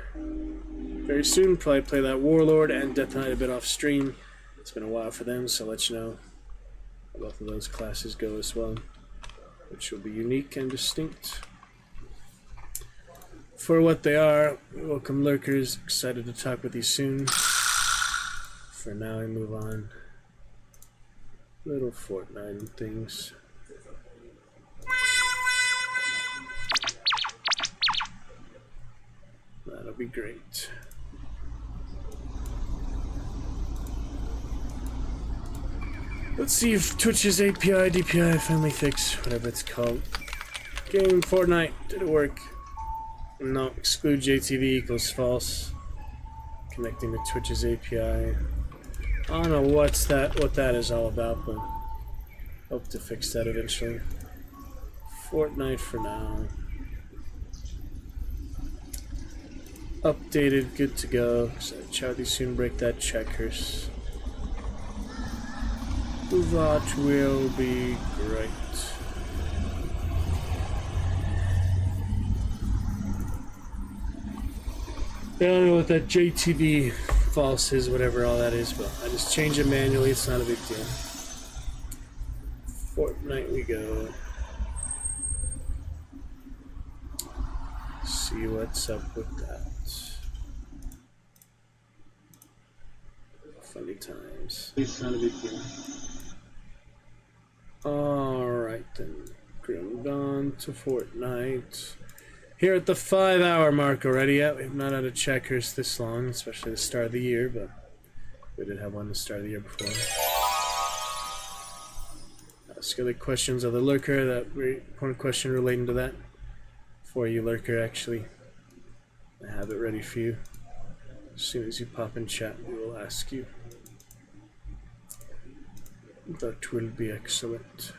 Very soon, probably play that Warlord and Death Knight a bit off stream. It's been a while for them, so I'll let you know how both of those classes go as well, which will be unique and distinct. For what they are, welcome lurkers, excited to talk with you soon. For now, I move on. Little Fortnite and things. That'll be great. Let's see if Twitch's API, DPI finally fix, whatever it's called. Game Fortnite, did it work? No, exclude JTV equals false. Connecting to Twitch's API. I don't know what that is all about, but hope to fix that eventually. Fortnite for now. Updated, good to go. So Chowdy soon break that checkers. That will be great. I don't know what that JTV false is, whatever all that is, but I just change it manually, it's not a big deal. Fortnite we go. See what's up with that. Funny times. It's not a big deal. Alright then. Grim Dawn to Fortnite. Here at the 5-hour mark already. Yeah, we've not had a checkers this long, especially the start of the year, but we did have one the start of the year before. Ask other questions of the lurker. One question relating to that for you, lurker, actually. I have it ready for you. As soon as you pop in chat, we will ask you. That will be excellent.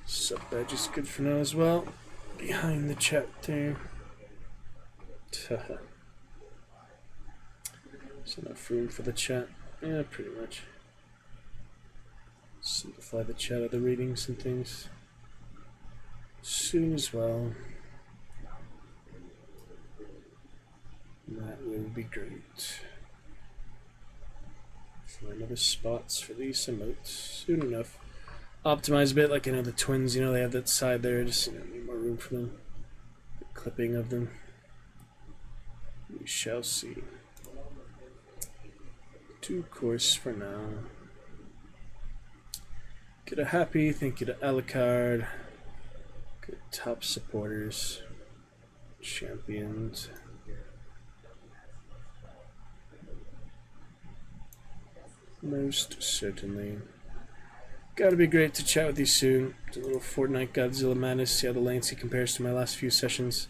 Sub badge is good for now as well. Behind the chat there. There's enough room for the chat. Yeah, pretty much. Simplify the chat of the readings and things. Soon as well. That will be great. Find other spots for these emotes soon enough. Optimize a bit, like the twins, they have that side there, just need more room for them. The clipping of them. We shall see. 2 course for now. Get a happy, thank you to Alucard. Good top supporters. Champions. Most certainly. Gotta be great to chat with you soon. Do a little Fortnite Godzilla madness, see how the latency compares to my last few sessions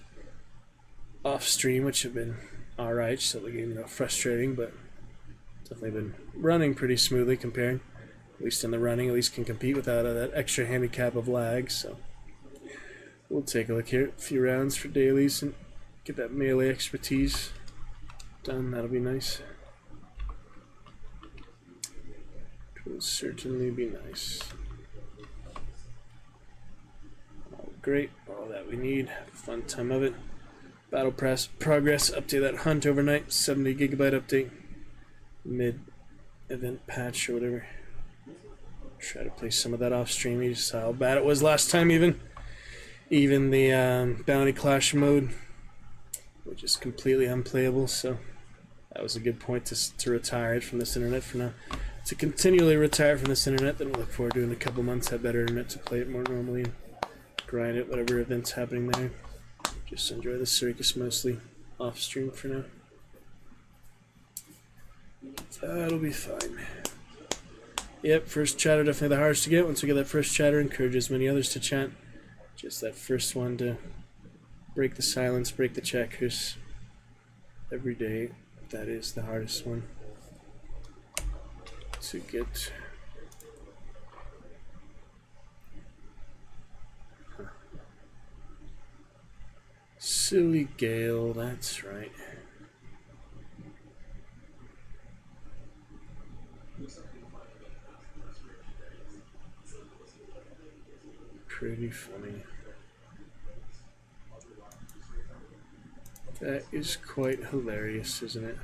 off stream, which have been alright, still the game frustrating, but definitely been running pretty smoothly compared. At least in the running, at least can compete without that extra handicap of lag, so we'll take a look here. A few rounds for dailies and get that melee expertise done, that'll be nice. Will certainly be nice. Oh, great, all that we need. Fun time of it. Battle progress, update that hunt overnight. 70 gigabyte update. Mid-event patch or whatever. Try to play some of that off stream. You saw how bad it was last time even. Even the bounty clash mode, which is completely unplayable, so that was a good point to retire it from this internet for now. To continually retire from this internet, then we'll look forward to in a couple months have better internet to play it more normally and grind it, whatever events happening there. Just enjoy the circus mostly off stream for now. That'll be fine. Yep, first chatter definitely the hardest to get. Once we get that first chatter, encourage as many others to chat. Just that first one to break the silence, break the checkers. Every day, that is the hardest one to get. Silly Gale, that's right. Pretty funny. That is quite hilarious, isn't it?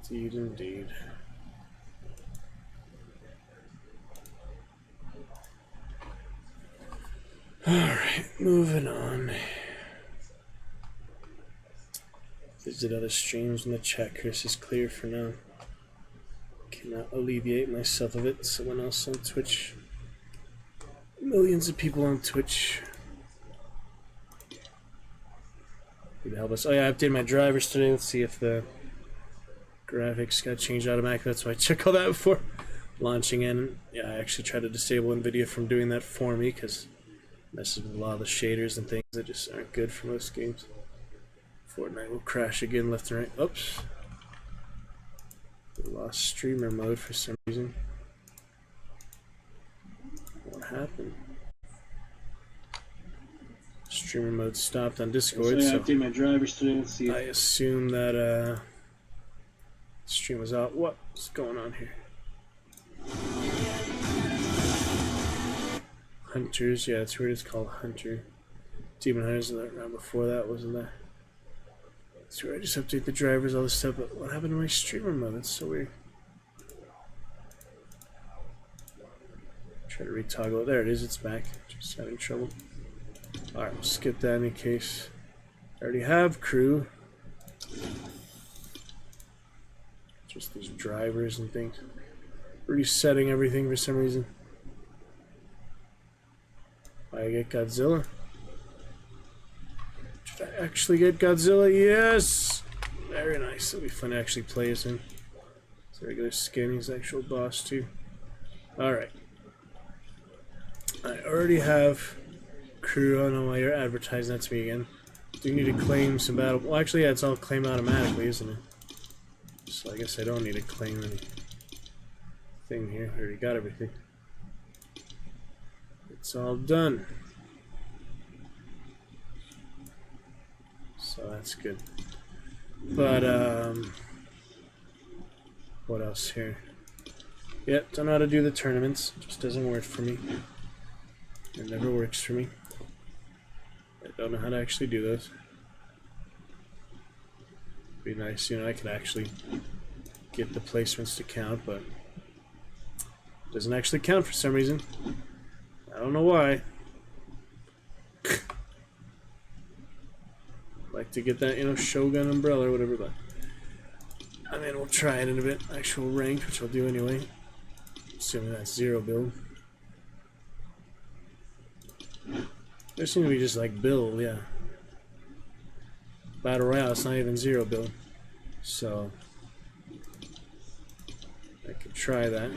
Indeed, indeed. Alright, moving on. Visit other streams and the chat curse is clear for now. Cannot alleviate myself of it. Someone else on Twitch. Millions of people on Twitch. Need to help us. Oh yeah, I updated my drivers today. Let's see if the graphics got changed automatically. That's why I check all that before launching in. Yeah, I actually tried to disable NVIDIA from doing that for me because it messes with a lot of the shaders and things that just aren't good for most games. Fortnite will crash again left and right. Oops. We lost streamer mode for some reason. What happened? Streamer mode stopped on Discord, so I update my drivers today. Let's see. I assume that stream was out. What's going on here? Hunters, yeah, it's weird. It's called Hunter. Demon Hunters in that round before that, wasn't there? That's weird. I just update the drivers, all this stuff. But what happened to my streamer mode? That's so weird. Try to retoggle it. There it is. It's back. Just having trouble. All right, we'll skip that in case. I already have crew. Just these drivers and things. Resetting everything for some reason. I get Godzilla. Should I actually get Godzilla? Yes! Very nice. It'll be fun to actually play as him. It's a regular skin. He's the actual boss too. Alright. I already have crew. I don't know why you're advertising that to me again. Do you need to claim some battle? Well, actually, yeah, it's all claimed automatically, isn't it? So I guess I don't need to claim anything here. I already got everything. It's all done. So that's good. But, what else here? Yep, don't know how to do the tournaments. It just doesn't work for me. It never works for me. I don't know how to actually do those. Be nice, you know, I could actually get the placements to count, but it doesn't actually count for some reason. I don't know why. Like to get that, you know, Shogun umbrella or whatever, but I mean, we'll try it in a bit. Actual ranked, which I'll do anyway. Assuming that's 0 build. There seems to be just like build, yeah. Battle Royale, it's not even 0 build. So I could try that.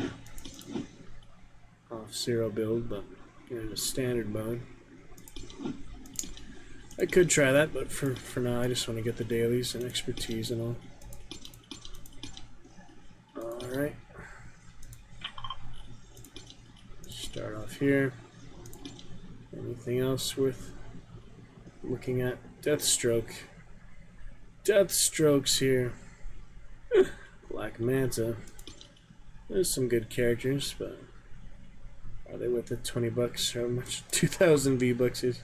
Off 0 build, but in a standard mode. I could try that, but for now I just want to get the dailies and expertise and all. Alright. Start off here. Anything else worth looking at? Deathstroke. Deathstroke's here. Black Manta. There's some good characters, but are they worth the 20 bucks? How much? 2,000 V-bucks is.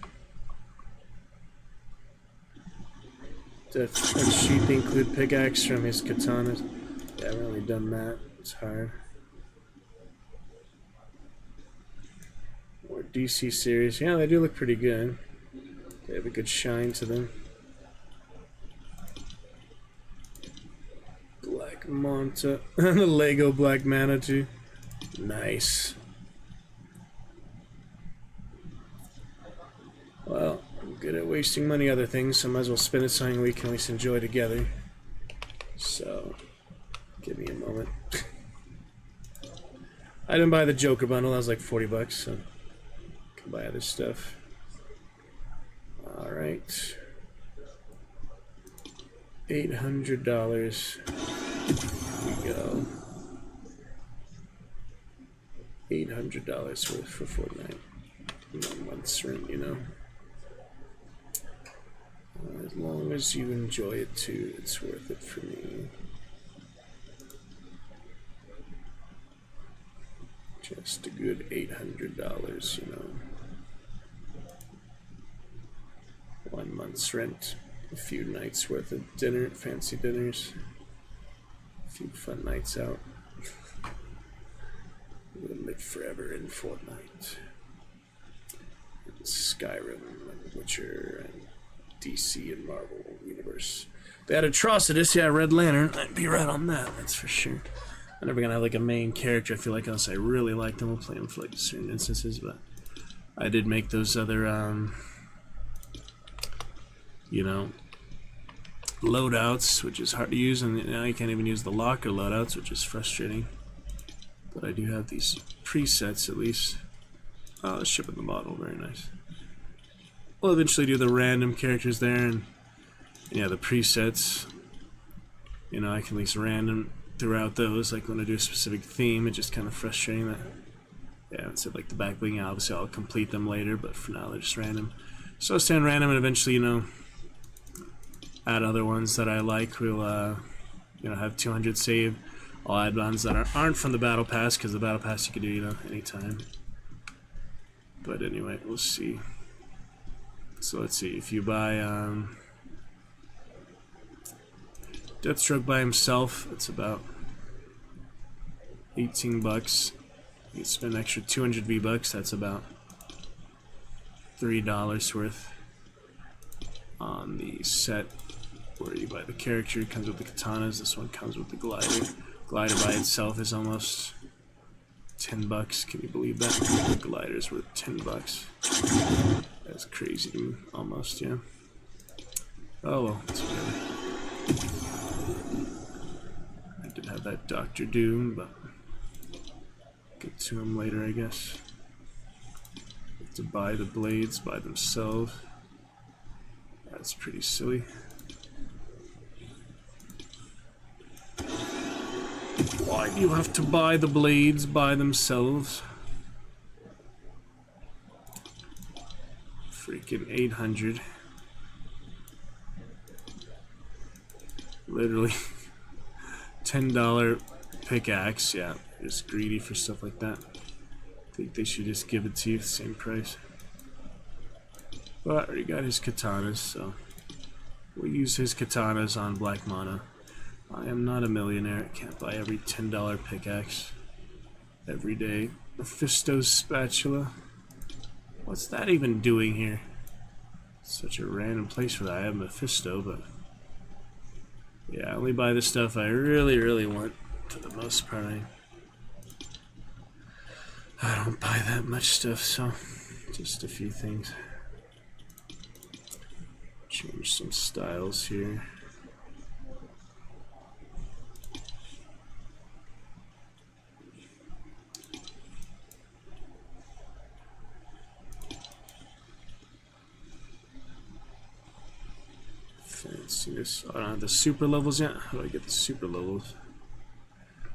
Death sheath include pickaxe from his katanas. Yeah, I haven't really done that. It's hard. More DC series. Yeah, they do look pretty good. They have a good shine to them. Black Manta. And the Lego Black Mana too. Nice. Well, I'm good at wasting money other things, so I might as well spend it something we can at least enjoy together. So, give me a moment. I didn't buy the Joker bundle, that was like 40 bucks, so I can buy other stuff. Alright. $800. Here we go. $800 worth for Fortnite. 1 month's rent, you know. As long as you enjoy it too, it's worth it for me. Just a good $800, you know. 1 month's rent, a few nights worth of dinner, fancy dinners, a few fun nights out. We'll live forever in Fortnite, and Skyrim, and Witcher, and DC and Marvel Universe. They had Atrocitus, yeah, Red Lantern. I'd be right on that, that's for sure. I'm never gonna have like a main character, I feel like, unless I really like them. We'll play them for like certain instances, but I did make those other, you know, loadouts, which is hard to use, and now you can't even use the locker loadouts, which is frustrating. But I do have these presets at least. Oh, the ship in the bottle, very nice. We'll eventually do the random characters there, and yeah, the presets. You know, I can at least random throughout those, like when I do a specific theme. It's just kind of frustrating that, yeah, instead like the back bling, obviously I'll complete them later, but for now they're just random. So I'll stand random, and eventually, you know, add other ones that I like. We'll, you know, have 200 saved. I'll add ones that aren't from the Battle Pass, because the Battle Pass you can do, you know, anytime. But anyway, we'll see. So let's see, if you buy Deathstroke by himself, it's about 18 bucks. You can spend an extra 200 V-Bucks, that's about $3 worth. On the set where you buy the character, it comes with the katanas, this one comes with the glider. Glider by itself is almost 10 bucks, can you believe that? The glider's worth 10 bucks. That's crazy to me, almost, yeah. Oh well, it's whatever. I did have that Dr. Doom, but get to him later, I guess. Have to buy the blades by themselves. That's pretty silly. Why do you have to buy the blades by themselves? Freaking 800. Literally $10 pickaxe. Yeah, just greedy for stuff like that. I think they should just give it to you the same price. But I already got his katanas, so we'll use his katanas on Black Mana. I am not a millionaire. I can't buy every $10 pickaxe every day. Mephisto's spatula. What's that even doing here? Such a random place for that. I have Mephisto, but yeah, I only buy the stuff I really, really want. For the most part, I don't buy that much stuff, so just a few things. Change some styles here. Fanciness. Oh, I don't have the super levels yet. How do I get the super levels?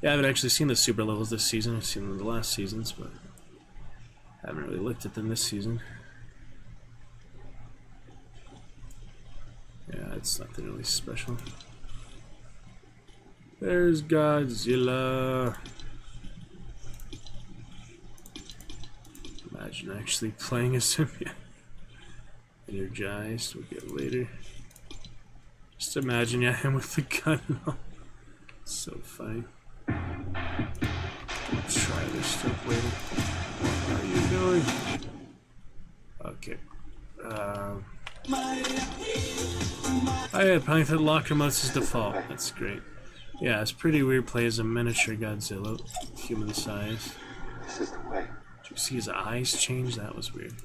Yeah, I haven't actually seen the super levels this season. I've seen them in the last seasons, but I haven't really looked at them this season. Yeah, it's nothing really special. There's Godzilla. Imagine actually playing as him. Yeah. Energized, we'll get later. Just imagine, yeah, him with the gun. So funny. Let's try this stuff later. How are you doing? Okay. I had Python lock remotes as default. That's great. Yeah, it's pretty weird. Play as a miniature Godzilla, human size. This is the way. Did you see his eyes change? That was weird.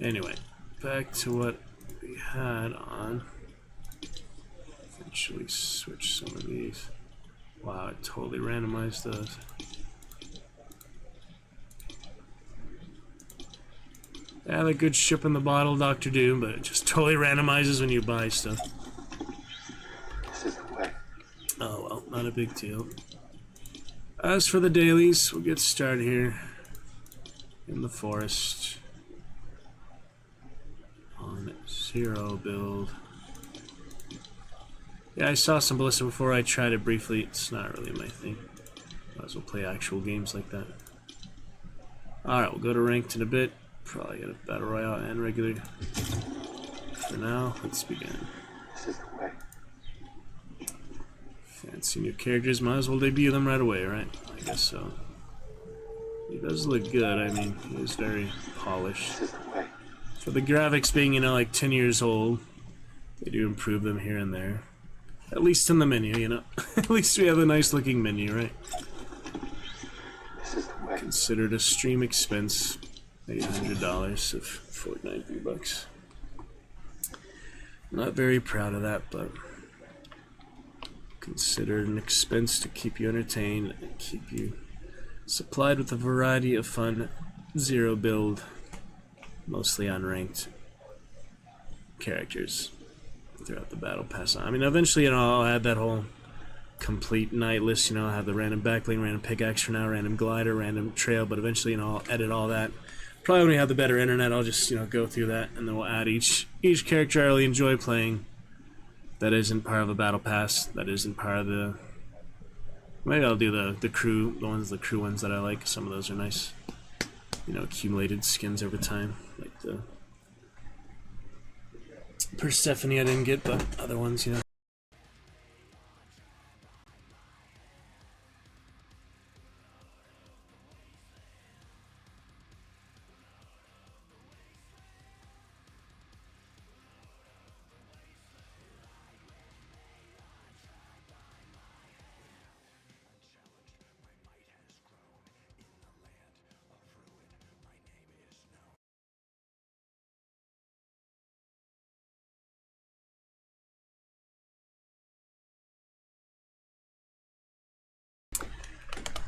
Anyway, back to what we had on. Eventually switch some of these. Wow, it totally randomized those. Yeah, they're good ship in the bottle, Dr. Doom, but it just totally randomizes when you buy stuff. Oh well, not a big deal. As for the dailies, we'll get started here in the forest on 0 build. Yeah, I saw some Ballista before. I tried it briefly. It's not really my thing. Might as well play actual games like that. Alright, we'll go to ranked in a bit. Probably get a battle royale and regular. For now, let's begin. Fancy new characters, might as well debut them right away, right? I guess so. He does look good, I mean, he is very polished. For the graphics being, you know, like 10 years old, they do improve them here and there. At least in the menu, you know. At least we have a nice looking menu, right? Considered a stream expense, $800 of Fortnite V-Bucks. Not very proud of that, but considered an expense to keep you entertained and keep you supplied with a variety of fun 0 build, mostly unranked characters throughout the battle pass. I mean, eventually, you know, I'll add that whole complete night list, you know, I'll have the random backbling, random pickaxe for now, random glider, random trail, but eventually, you know, I'll edit all that. Probably when we have the better internet, I'll just, you know, go through that, and then we'll add each character I really enjoy playing that isn't part of a battle pass, that isn't part of the... Maybe I'll do the crew ones that I like. Some of those are nice, you know, accumulated skins over time, like the Persephone I didn't get, but other ones, you know.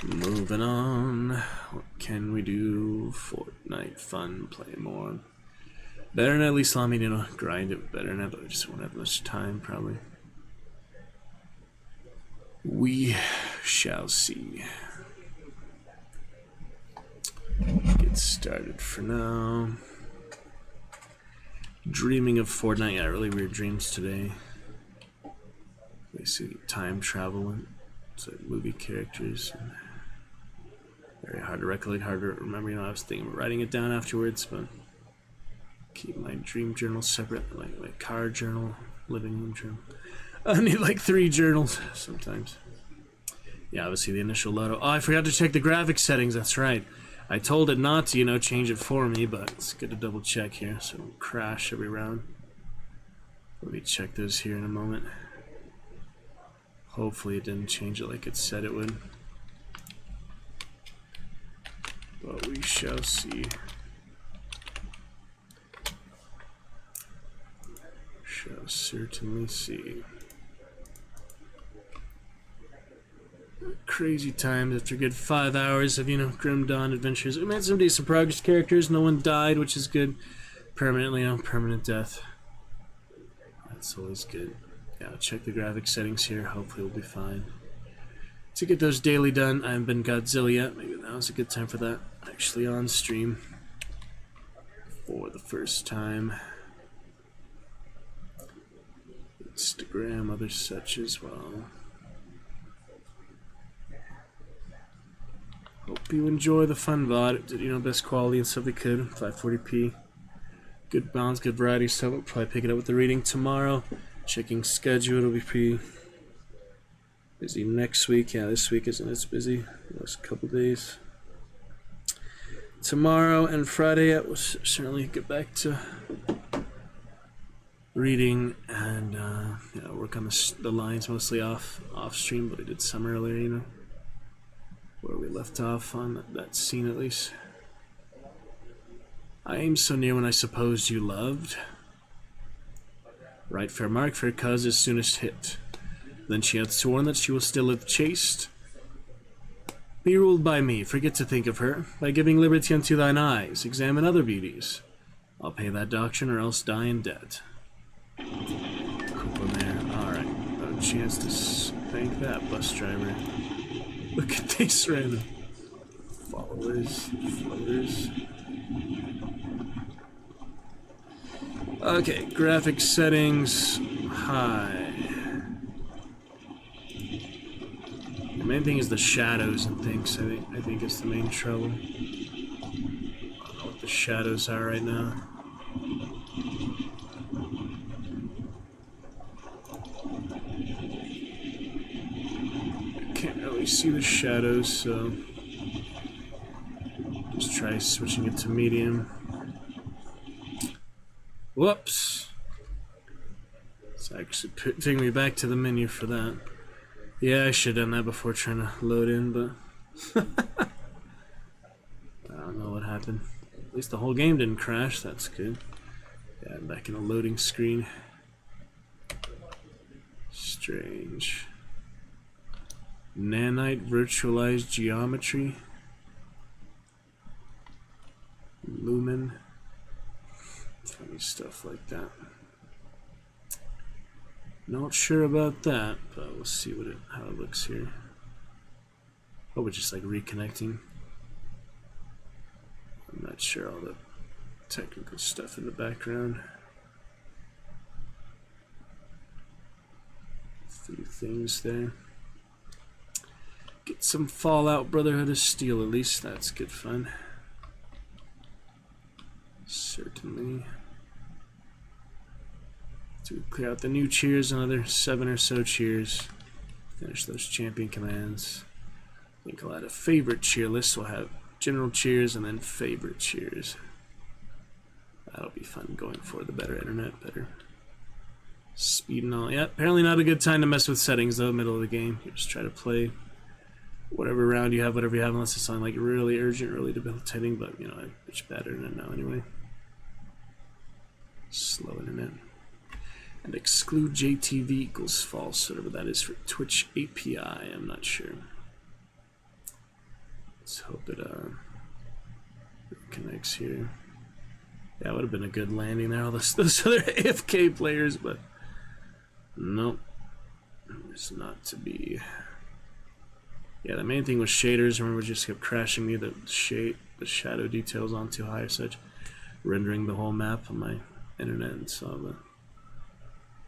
Moving on. What can we do? Fortnite fun, play more. Better than at least allow me to, you know, grind it better than that, but I just won't have much time probably. We shall see. Get started for now. Dreaming of Fortnite. Yeah, really weird dreams today. Basically time traveling. It's like movie characters. Very hard to recollect, hard to remember. You know, I was thinking of writing it down afterwards, but keep my dream journal separate, like my car journal, living room journal. I need like 3 journals sometimes. Yeah, obviously the initial load. Oh, I forgot to check the graphics settings. That's right. I told it not to, you know, change it for me, but it's good to double check here so it don't crash every round. Let me check those here in a moment. Hopefully it didn't change it like it said it would. But we shall see. Shall certainly see. Crazy times after a good 5 hours of, you know, Grim Dawn adventures. We made some decent progress characters. No one died, which is good. Permanently, you know, permanent death. That's always good. Yeah, I'll check the graphic settings here. Hopefully we'll be fine. To get those daily done, I haven't been Godzilla yet. Maybe that was a good time for that. Actually on stream. For the first time. Instagram, other such as well. Hope you enjoy the fun VOD. Did, you know, best quality and stuff we could. 540p. Good balance, good variety. So we'll probably pick it up with the reading tomorrow. Checking schedule, it'll be pretty busy next week. Yeah, this week isn't as busy. Last couple days. Tomorrow and Friday, we'll certainly get back to reading and you know, work on the lines mostly off stream, but I did some earlier, you know, where we left off on that scene at least. I aim so near when I supposed you loved. Right fair mark, fair cause is soonest hit. Then she hath sworn that she will still live chaste. Be ruled by me, forget to think of her. By giving liberty unto thine eyes, examine other beauties. I'll pay that doctrine or else die in debt. Cool there. Alright, no chance to thank that bus driver. Look at these random followers, floaters. Okay, graphic settings, high. The main thing is the shadows and things. I think it's the main trouble. I don't know what the shadows are right now. I can't really see the shadows, so just try switching it to medium. Whoops! It's actually taking me back to the menu for that. Yeah, I should have done that before trying to load in, but I don't know what happened. At least the whole game didn't crash, that's good. Yeah, I'm back in the loading screen. Strange. Nanite virtualized geometry. Lumen. Funny stuff like that. Not sure about that, but we'll see how it looks here. Oh, we're just like reconnecting. I'm not sure all the technical stuff in the background. A few things there. Get some Fallout Brotherhood of Steel, at least that's good fun. Certainly. To clear out the new cheers, another 7 or so cheers. Finish those champion commands. I think I'll add a favorite cheer list. We'll have general cheers and then favorite cheers. That'll be fun going for the better internet, better speed and all. Yeah, apparently not a good time to mess with settings though, middle of the game. You just try to play whatever round you have, whatever you have, unless it's something like really urgent, really debilitating, but you know, it's bad internet now anyway. Slow internet. And exclude JTV equals false, whatever that is for Twitch API, I'm not sure. Let's hope it connects here. Yeah, it would have been a good landing there, all those other AFK players, but nope. It's not to be. Yeah, the main thing was shaders. Remember, it just kept crashing me. The shadow details on too high or such, rendering the whole map on my internet and so on.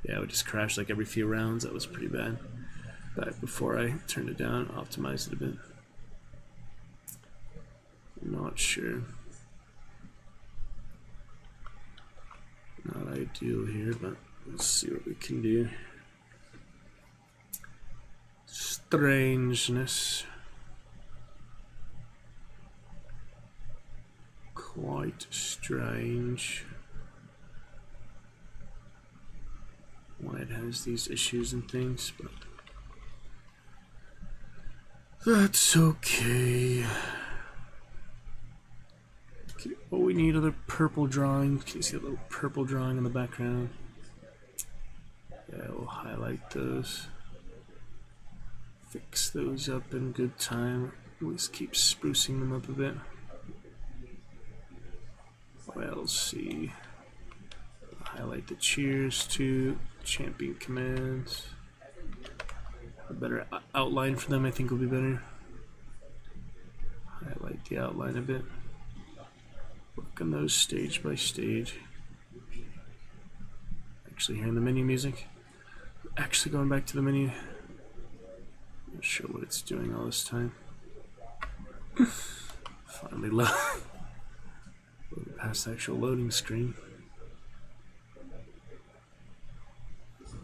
Yeah, it would just crash like every few rounds. That was pretty bad. Back before I turned it down, optimized it a bit. Not sure. Not ideal here, but let's see what we can do. Strangeness. Quite strange. Why it has these issues and things, but that's okay. Oh, we need other purple drawing. Can you see a little purple drawing in the background? Yeah, we'll highlight those. Fix those up in good time. At least keep sprucing them up a bit. We'll see. Highlight the cheers too. Champion commands. A better outline for them, I think, will be better. Highlight the outline a bit. Work on those stage by stage. Actually hearing the menu music. Actually going back to the menu. Not sure what it's doing all this time. Finally loading past the actual loading screen.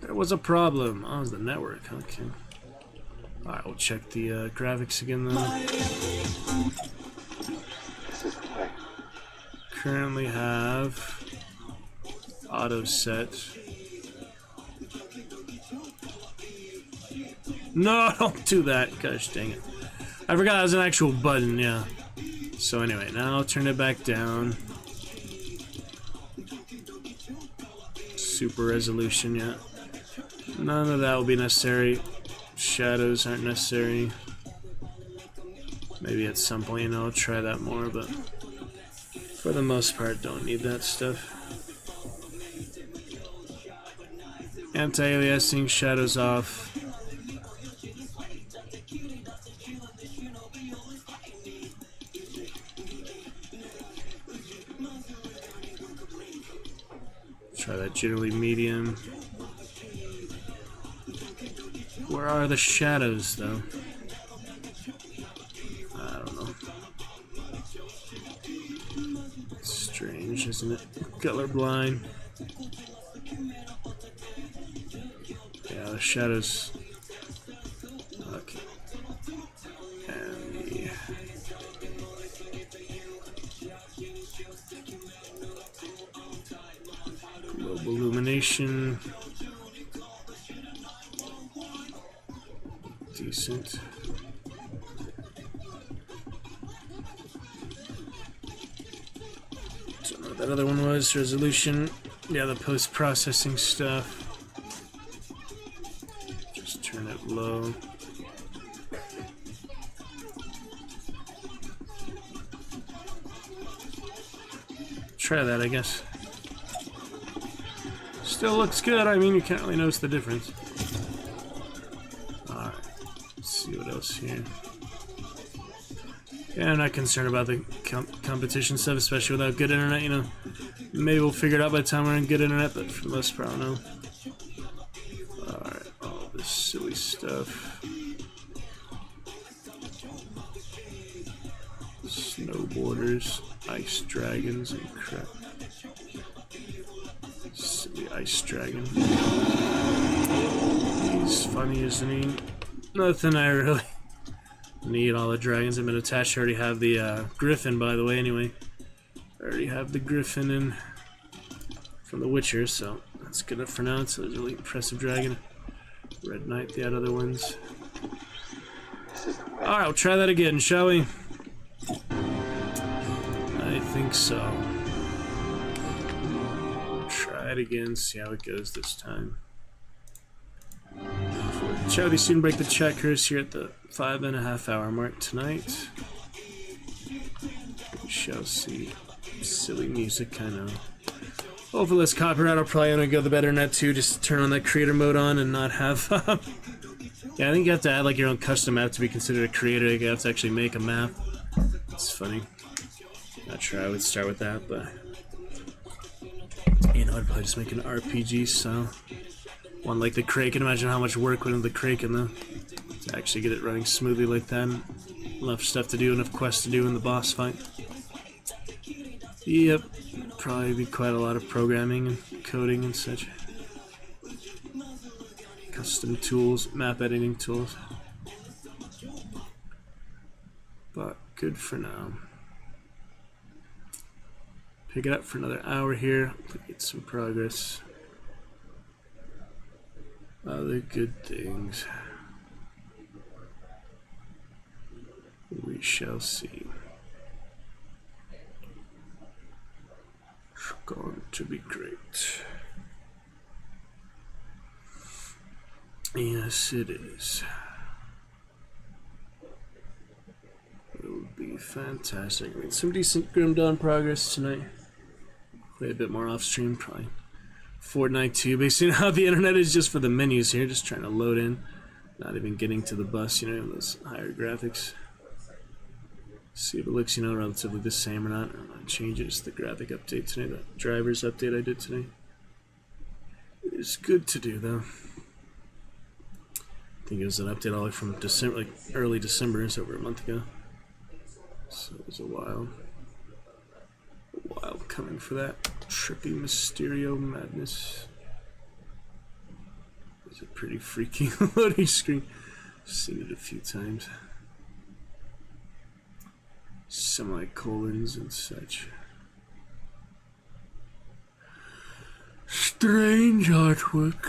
There was a problem. Oh, it was the network. Okay. Alright, we'll check the graphics again though. Currently have auto set. No, don't do that. Gosh dang it. I forgot it was an actual button, yeah. So anyway, now I'll turn it back down. super resolution yet. None of that will be necessary. Shadows aren't necessary. Maybe at some point, I'll try that more, but for the most part, don't need that stuff. Anti-aliasing, shadows off. Try that generally medium. Where are the shadows, though? I don't know. Strange, isn't it? Colorblind. Yeah, the shadows. Okay. And the global illumination. Decent. Don't know what that other one was. Resolution. Yeah, the post-processing stuff. Just turn it low. Try that, I guess. Still looks good. I mean, you can't really notice the difference. Alright. Let's see what else here. Yeah, I'm not concerned about the competition stuff, especially without good internet, you know. Maybe we'll figure it out by the time we're in good internet, but for the most part, I don't know. Alright, all this silly stuff. Snowboarders, ice dragons, and crap. Silly ice dragon. He's funny, isn't he? Nothing I really need. All the dragons have been attached. I already have the griffin, by the way, anyway. I already have the griffin in from The Witcher, so that's good enough for now. So there's a really impressive dragon. Red Knight, the other ones. Alright, we'll try that again, shall we? I think so. Try it again, see how it goes this time. Shall we soon break the checkers here at the 5.5 hour mark tonight? We shall see. Silly music, I know. Hopefully less copyright. I'll probably only go the better net too, just to turn on that creator mode on and not have yeah, I think you have to add like your own custom map to be considered a creator. You have to actually make a map. It's funny. Not sure I would start with that, but you know, I'd probably just make an RPG style one like the Kraken. Imagine how much work went into the Kraken though to actually get it running smoothly like that. Enough stuff to do, enough quests to do in the boss fight. Yep, probably be quite a lot of programming and coding and such. Custom tools, map editing tools. But good for now. Pick it up for another hour here. Get some progress. Other good things. We shall see. It's going to be great. Yes, it is. It will be fantastic. I mean, some decent Grim Dawn progress tonight. Play a bit more off stream, probably. Fortnite 2, basically how the internet is just for the menus here, just trying to load in. Not even getting to the bus, you know, those higher graphics. See if it looks, you know, relatively the same or not. I'm gonna change it. It's the graphic update today, the drivers update I did today. It's good to do though. I think it was an update all the way from December, like early December, it's over a month ago. So it was a while coming for that trippy Mysterio madness. It's a pretty freaky loading screen. I've seen it a few times. Semicolons and such. Strange artwork.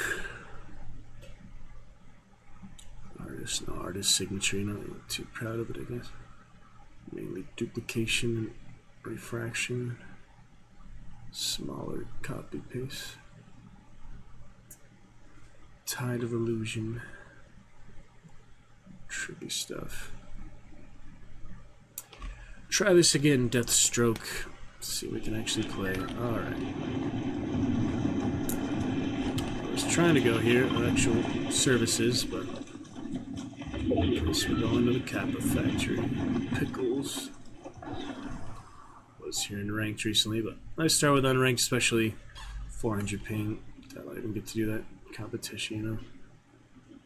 No artist signature, you know, I'm not too proud of it, I guess. Mainly duplication and refraction. Smaller copy paste. Tide of Illusion. Trippy stuff. Try this again, Deathstroke. Let's see what we can actually play. Alright. I was trying to go here, actual services, but I guess we're going to the Kappa factory. Pickles. Was here in ranked recently, but I start with unranked, especially 400 ping. Doubt I even get to do that competition, you know.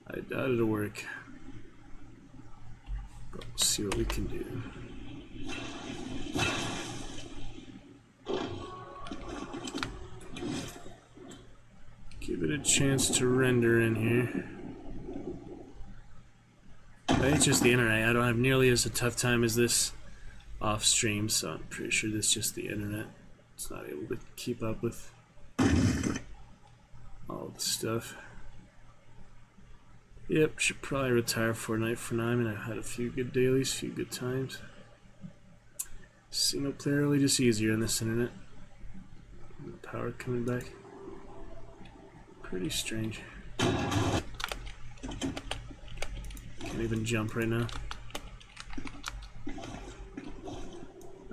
I doubt it'll work. But we'll see what we can do. Give it a chance to render in here. I think it's just the internet. I don't have nearly as a tough time as this off stream, so I'm pretty sure this is just the internet. It's not able to keep up with all the stuff. Yep, should probably retire Fortnite for now. I mean, I've had a few good dailies, a few good times. Single player really just easier on this internet. The power coming back. Pretty strange. Can't even jump right now.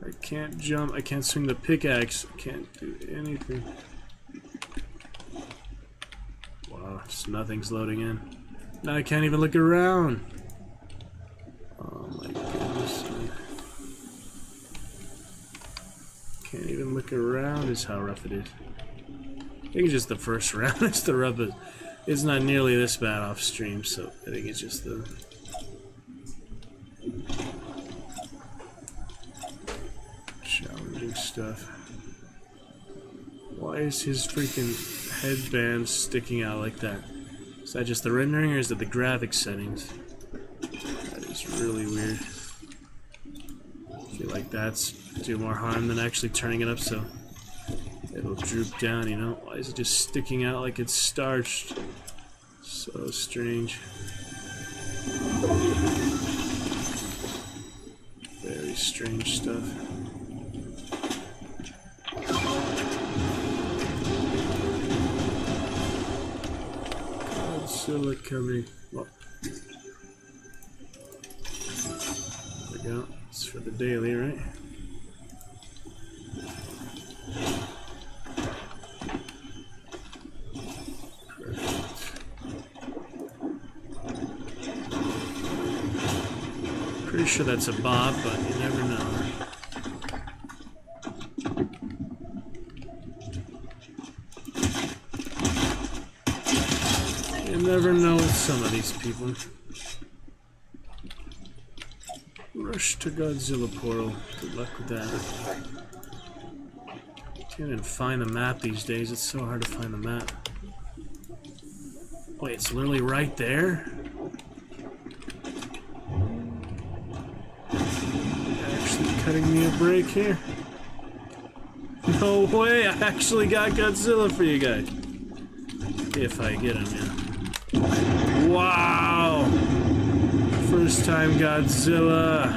I can't jump, I can't swing the pickaxe, I can't do anything. Wow, just nothing's loading in. Now I can't even look around. Oh my goodness. Can't even look around is how rough it is. I think it's just the first round. It's the rough. It's not nearly this bad off stream, so I think it's just the challenging stuff. Why is his freaking headband sticking out like that? Is that just the rendering or is it the graphics settings? That is really weird. I feel like that's do more harm than actually turning it up so it'll droop down, you know? Why is it just sticking out like it's starched? So strange. Very strange stuff. Godzilla coming. Well, there we go. It's for the daily, right? Pretty sure that's a bob, but you never know. You never know with some of these people. Rush to Godzilla portal. Good luck with that. Can't even find the map these days. It's so hard to find the map. Wait, it's literally right there? Cutting me a break here. No way, I actually got Godzilla for you guys. If I get him, yeah. Wow! First time Godzilla.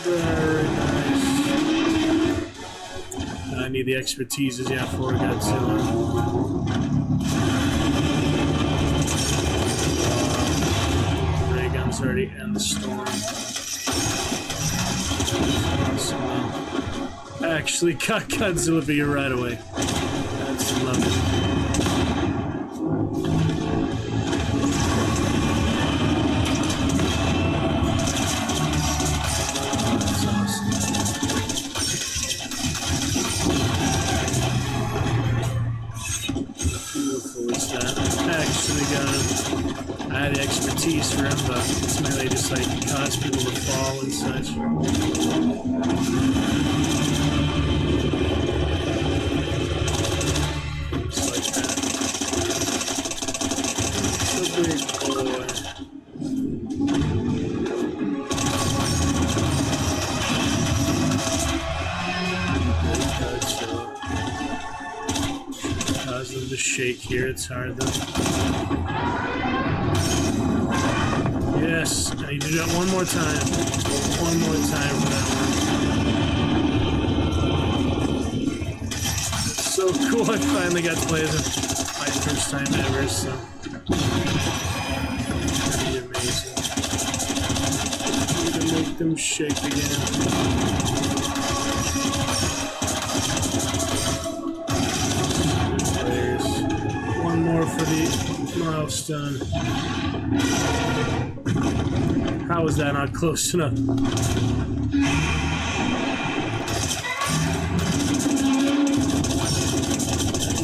Very nice. I need the expertise, yeah, for Godzilla. Already and the storm. Awesome. I actually got Godzilla for you right away. That's lovely. That's awesome. Beautiful is that. I actually got him. I had the expertise for him, but it's mainly just like cause people to fall and such. Just like that. So big boy. Cause them to shake here, it's hard though. Yes, I need to do that one more time. One more time for that one. so cool. I finally got to play as my first time ever, so pretty amazing. Need to make them shake again. Players. One more for the milestone. How is that not close enough?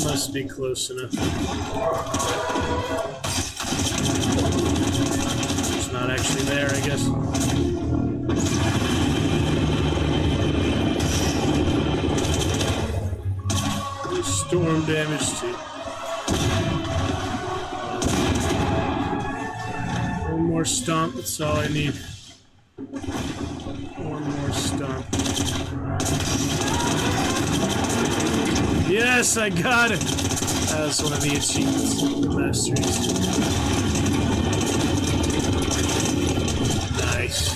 Must be close enough. It's not actually there, I guess. Storm damage too. One more stomp, that's all I need. One more stomp. Yes, I got it! That was one of the achievements, the masteries. Nice.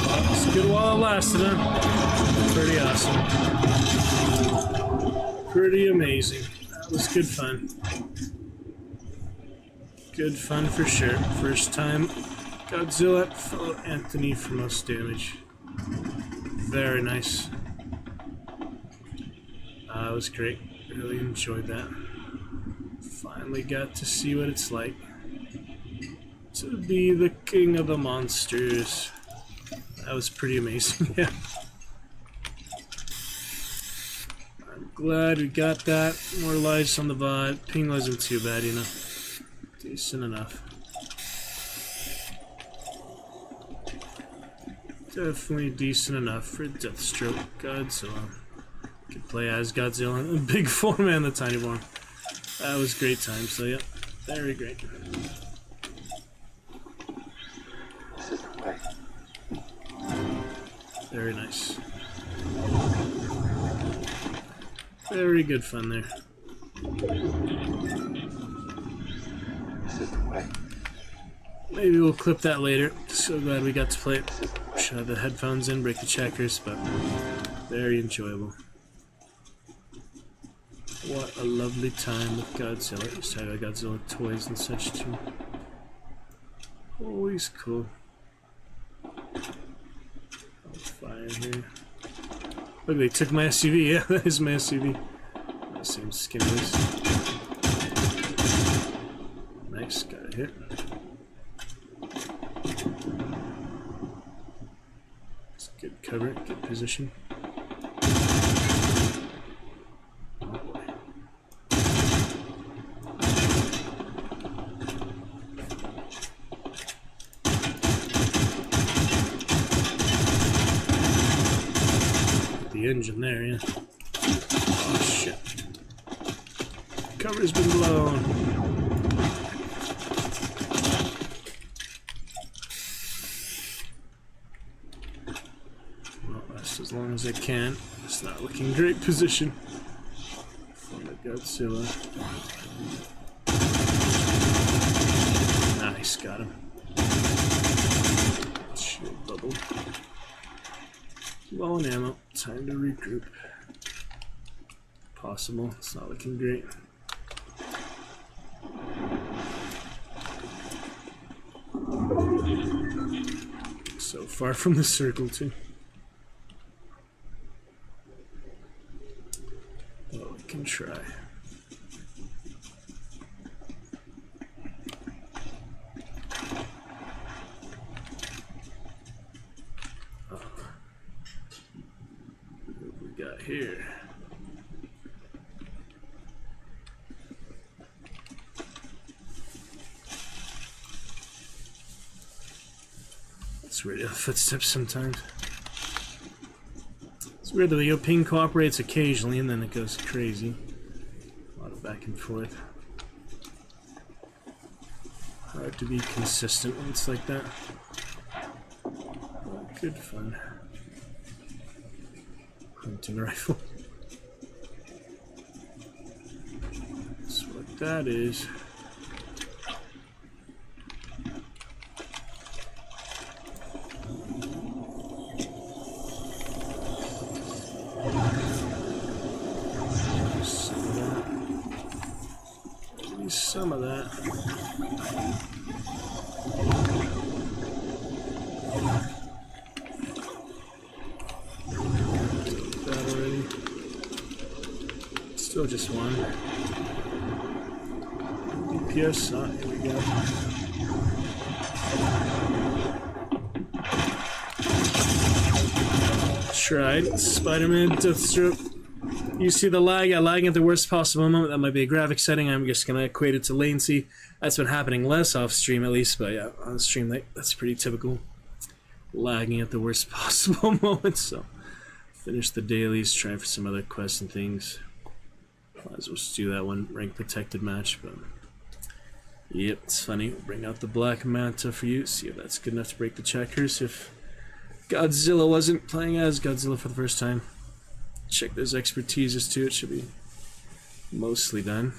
Well, it's good while it lasted, huh? Pretty awesome. Pretty amazing. That was good fun. Good fun for sure. First time Godzilla followed Anthony for most damage. Very nice. That was great. Really enjoyed that. Finally got to see what it's like to be the king of the monsters. That was pretty amazing, yeah. I'm glad we got that. More lives on the VOD. Ping wasn't too bad, you know. Decent enough. Definitely decent enough for Deathstroke Godzilla. Could play as Godzilla in the big form and the tiny form. That was great time, so yep. Very great. This is the way. Very nice. Very good fun there. Maybe we'll clip that later. So glad we got to play it. Should have the headphones in, break the checkers, but very enjoyable. What a lovely time with Godzilla. I used to have Godzilla toys and such too. Always cool. Fire here. Look, they took my SUV. Yeah, that is my SUV. That same skin is. Nice, got a hit. It's good cover, good position. Oh boy. The engine there, yeah. Oh shit. Cover's been blown. As long as I can. It's not looking great position for the Godzilla. Nice, got him. Shield bubble. Low on ammo. Time to regroup. Possible. It's not looking great. So far from the circle too. Can try. What we got here? It's radio footsteps sometimes. It's weird that the ping cooperates occasionally and then it goes crazy. A lot of back and forth. Hard to be consistent when it's like that. But good fun. Hunting rifle. That's what that is. some of that. That already. Still just one. DPS, here we go. Tried. Spider-Man, Deathstroke. You see the lag? Yeah, lagging at the worst possible moment. That might be a graphic setting. I'm just going to equate it to latency. That's been happening less off stream at least, but yeah, on stream that's pretty typical. Lagging at the worst possible moment, so finish the dailies, try for some other quests and things. Might as well just do that one rank protected match, but yep, it's funny. Bring out the black manta for you, see if that's good enough to break the checkers. If Godzilla wasn't playing as Godzilla for the first time, check those expertises too. It should be mostly done,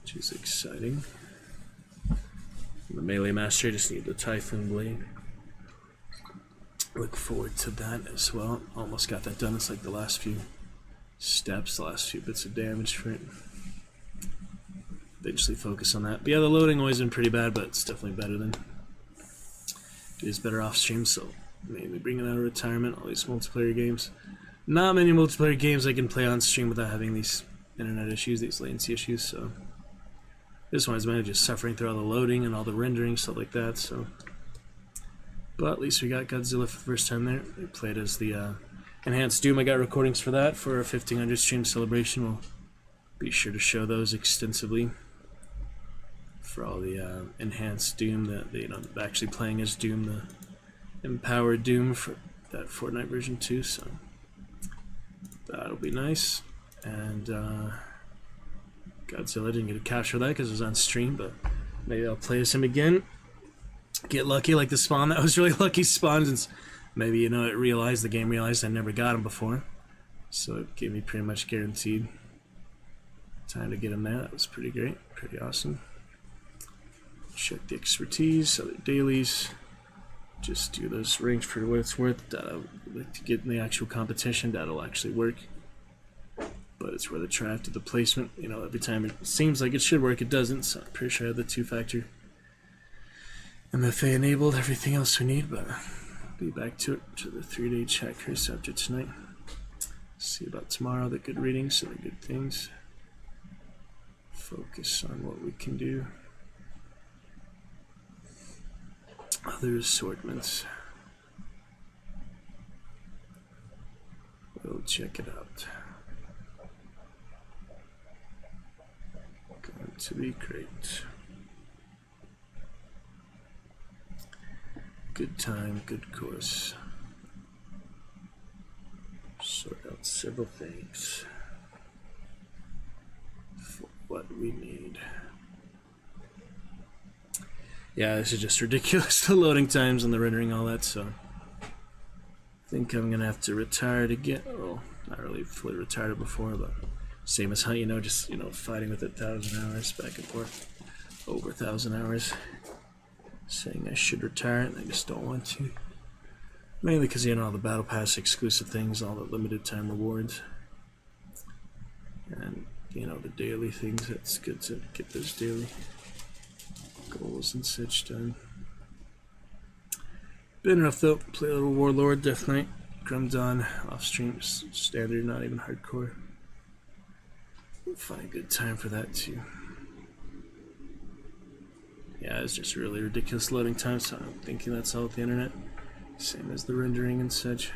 which is exciting. The melee master, just need the Typhoon Blade. Look forward to that as well. Almost got that done. It's like the last few steps, the last few bits of damage for it. Eventually focus on that. But yeah, the loading always been pretty bad, but it's definitely better than it is better off stream. So maybe bringing out of retirement all these multiplayer games. Not many multiplayer games I can play on stream without having these internet issues, these latency issues. So this one is mainly just suffering through all the loading and all the rendering, stuff like that. So, but at least we got Godzilla for the first time there. We played as the Enhanced Doom. I got recordings for that for our 1500 stream celebration. We'll be sure to show those extensively for all the Enhanced Doom that they actually playing as Doom, the Empowered Doom for that Fortnite version too. So that'll be nice. And Godzilla didn't get to capture that because it was on stream, but maybe I'll play as him again. Get lucky like the spawn. That was really lucky spawn, since maybe the game realized I never got him before, so it gave me pretty much guaranteed time to get him there. That was pretty great, pretty awesome. Check the expertise, other dailies. Just do those ranks for what it's worth. Like to get in the actual competition, that'll actually work. But it's worth a try after the placement. Every time it seems like it should work, it doesn't. So I'm pretty sure I have the 2-factor MFA enabled, everything else we need, but I'll be back to it to the 3-day checkers after tonight. See about tomorrow, the good readings and the good things. Focus on what we can do. Other assortments. We'll check it out. Going to be great. Good time, good course. Sort out several things for what we need. Yeah, this is just ridiculous, the loading times and the rendering, all that, so I think I'm gonna have to retire to get, not really fully retired before, but same as how, just, fighting with 1,000 hours back and forth, over 1,000 hours, saying I should retire and I just don't want to. Mainly because, all the Battle Pass exclusive things, all the limited time rewards, and, the daily things. It's good to get those daily goals and such done. Been enough though. Play a little Warlord, Death Knight, Grim Dawn, off stream, standard, not even hardcore. We'll find a good time for that too. Yeah, it's just really ridiculous loading time, so I'm thinking that's all with the internet. Same as the rendering and such.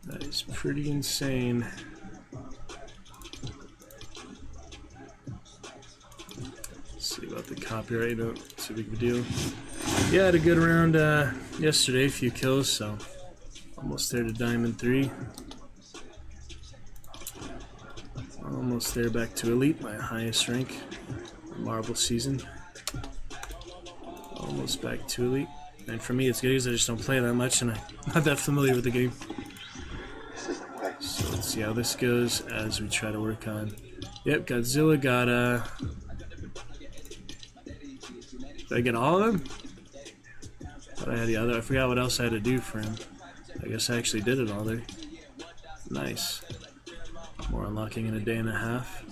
That is pretty insane. See about the copyright, it's a big deal. Yeah, I had a good round yesterday, a few kills, so almost there to Diamond 3. Almost there back to Elite, my highest rank, Marvel season. Almost back to Elite. And for me, it's good because I just don't play that much and I'm not that familiar with the game. So let's see how this goes as we try to work on. Yep, Godzilla got did I get all of them? Thought I had the other. I forgot what else I had to do for him. I guess I actually did it all there. Nice. More unlocking in a day and a half.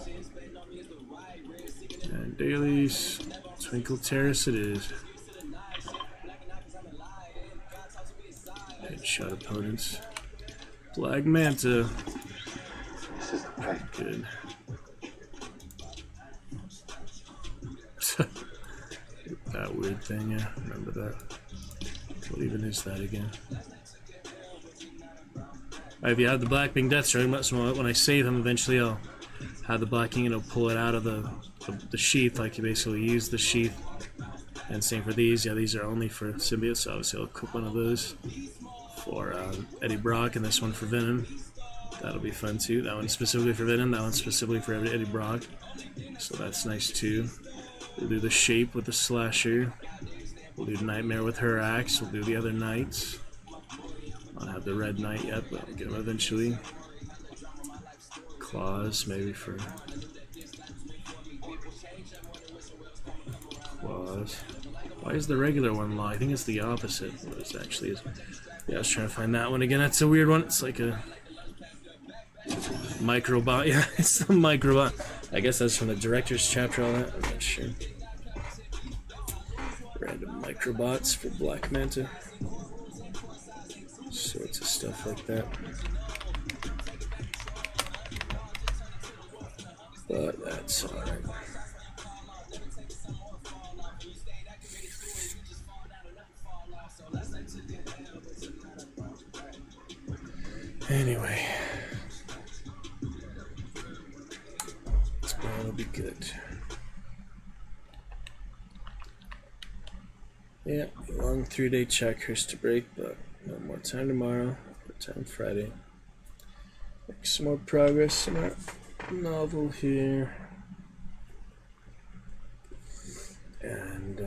dailies. Twinkle Terrace it is. Headshot opponents. Black Manta. This is the way. Good. That weird thing, yeah. Remember that. What even is that again? If you have the Black King Deathstroke, so when I save him, eventually I'll have the Black King and it'll pull it out of the sheath, like you basically use the sheath. And same for these. Yeah, these are only for symbiotes, so obviously I'll equip one of those for Eddie Brock and this one for Venom. That'll be fun too. That one specifically for Venom, that one specifically for Eddie Brock. So that's nice too. We'll do the Shape with the Slasher. We'll do Nightmare with her axe. We'll do the other Knights. I don't have the Red Knight yet, but I'll get him eventually. Claws, maybe for Claws. Why is the regular one low? I think it's the opposite. What it actually is. Yeah, I was trying to find that one again. That's a weird one. It's like a Microbot. Yeah, it's the Microbot. I guess that's from the director's chapter, all that. I'm not sure. Random Microbots for Black Manta. Sorts of stuff like that. But that's alright. Anyway. That'll be good. Yeah, long 3-day checklist to break, but no more time tomorrow. More time Friday. Make some more progress in our novel here. And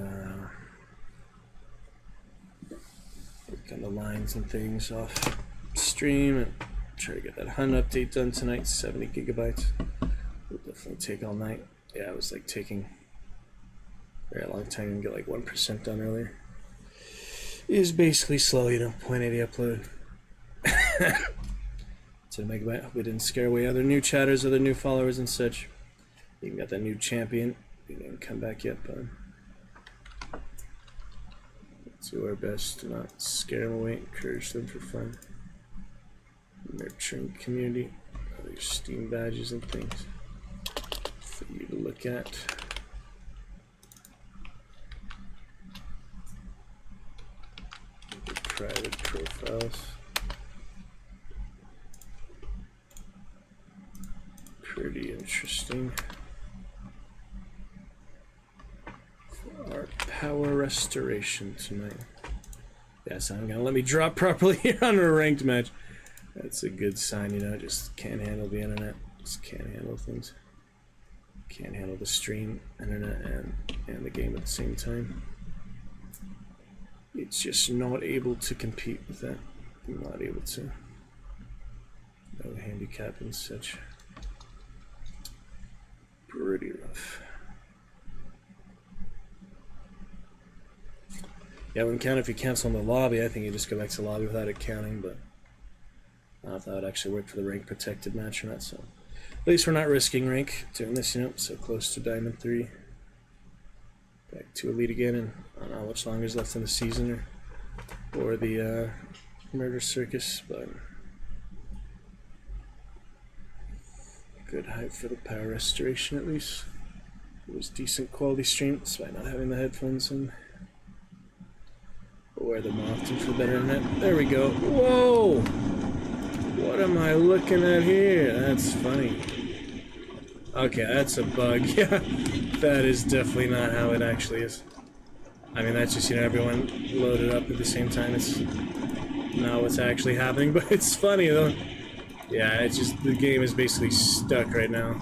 work on the lines and things off stream and try to get that hunt update done tonight. 70 gigabytes. Will definitely take all night. Yeah, it was like taking a very long time to get like 1% done earlier. It is basically slow, you know, 0.80 upload. To the megabyte. Hope we didn't scare away other new chatters, other new followers and such. You got that new champion. We didn't come back yet, but let's do our best to not scare them away, encourage them for fun. Nurturing community, other Steam badges and things for you to look at. The private profiles. Pretty interesting. For our power restoration tonight. Yes, I'm gonna let me drop properly here on a ranked match. That's a good sign, you know, just can't handle the internet. Just can't handle things. Can't handle the stream, internet, and the game at the same time. It's just not able to compete with that. I'm not able to. No handicap and such. Pretty rough. Yeah, it wouldn't count if you cancel in the lobby. I think you just go back to the lobby without it counting, but I don't know if that would actually work for the rank protected match or not, so at least we're not risking rank doing this, you know, so close to Diamond 3. Back to Elite again, and I don't know how much longer is left in the season or the Murder Circus, but good hype for the power restoration at least. It was decent quality stream despite not having the headphones in. I'll wear them often for better internet. There we go. Whoa! What am I looking at here? That's funny. Okay, that's a bug. Yeah, that is definitely not how it actually is. I mean, that's just, you know, everyone loaded up at the same time. It's not what's actually happening, but it's funny though. Yeah, it's just, the game is basically stuck right now.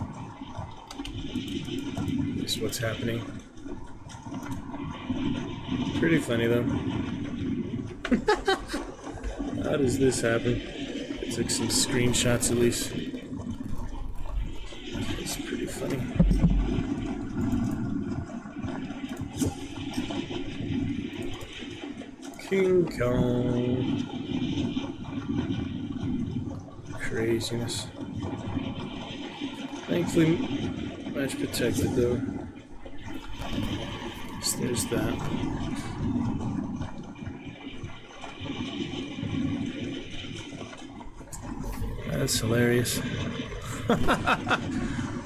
That's what's happening. Pretty funny though. How does this happen? I took some screenshots at least. It's pretty funny. King Kong. Craziness. Thankfully, match protected though. So there's that. That's hilarious.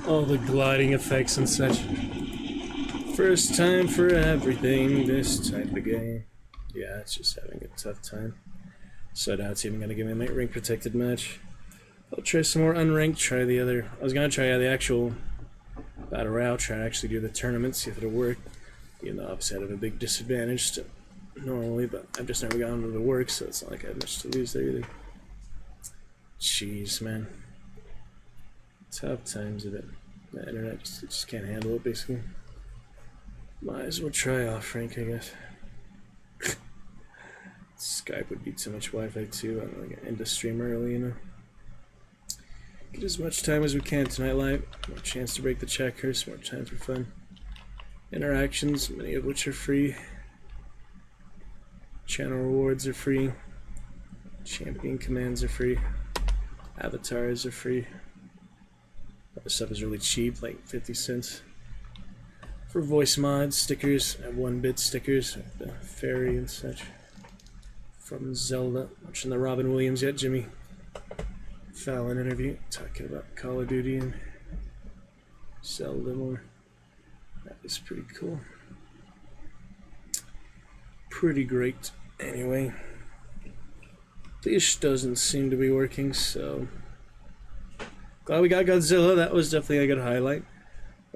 All the gliding effects and such. First time for everything, this type of game. Yeah, it's just having a tough time. So I doubt it's even going to give me a rank protected match. I'll try some more unranked, try the other. I was going to try the actual Battle Royale, try to actually do the tournament, see if it'll work. Even though obviously I have a big disadvantage to normally, but I've just never gotten to work, so it's not like I have much to lose there either. Jeez, man. Tough times of it. The internet just can't handle it, basically. Might as well try off rank, I guess. Skype would be too much Wi-Fi too. I'm gonna end the stream early, you know. Get as much time as we can tonight live. More chance to break the chat curse, more time for fun. Interactions, many of which are free. Channel rewards are free. Champion commands are free. Avatars are free. Other stuff is really cheap, like 50 cents. For voice mods, stickers, I have 1-bit stickers, the fairy and such. From Zelda, watching the Robin Williams yet, Jimmy Fallon interview, talking about Call of Duty and Zelda more. That was pretty cool. Pretty great. Anyway, this doesn't seem to be working, so glad we got Godzilla. That was definitely a good highlight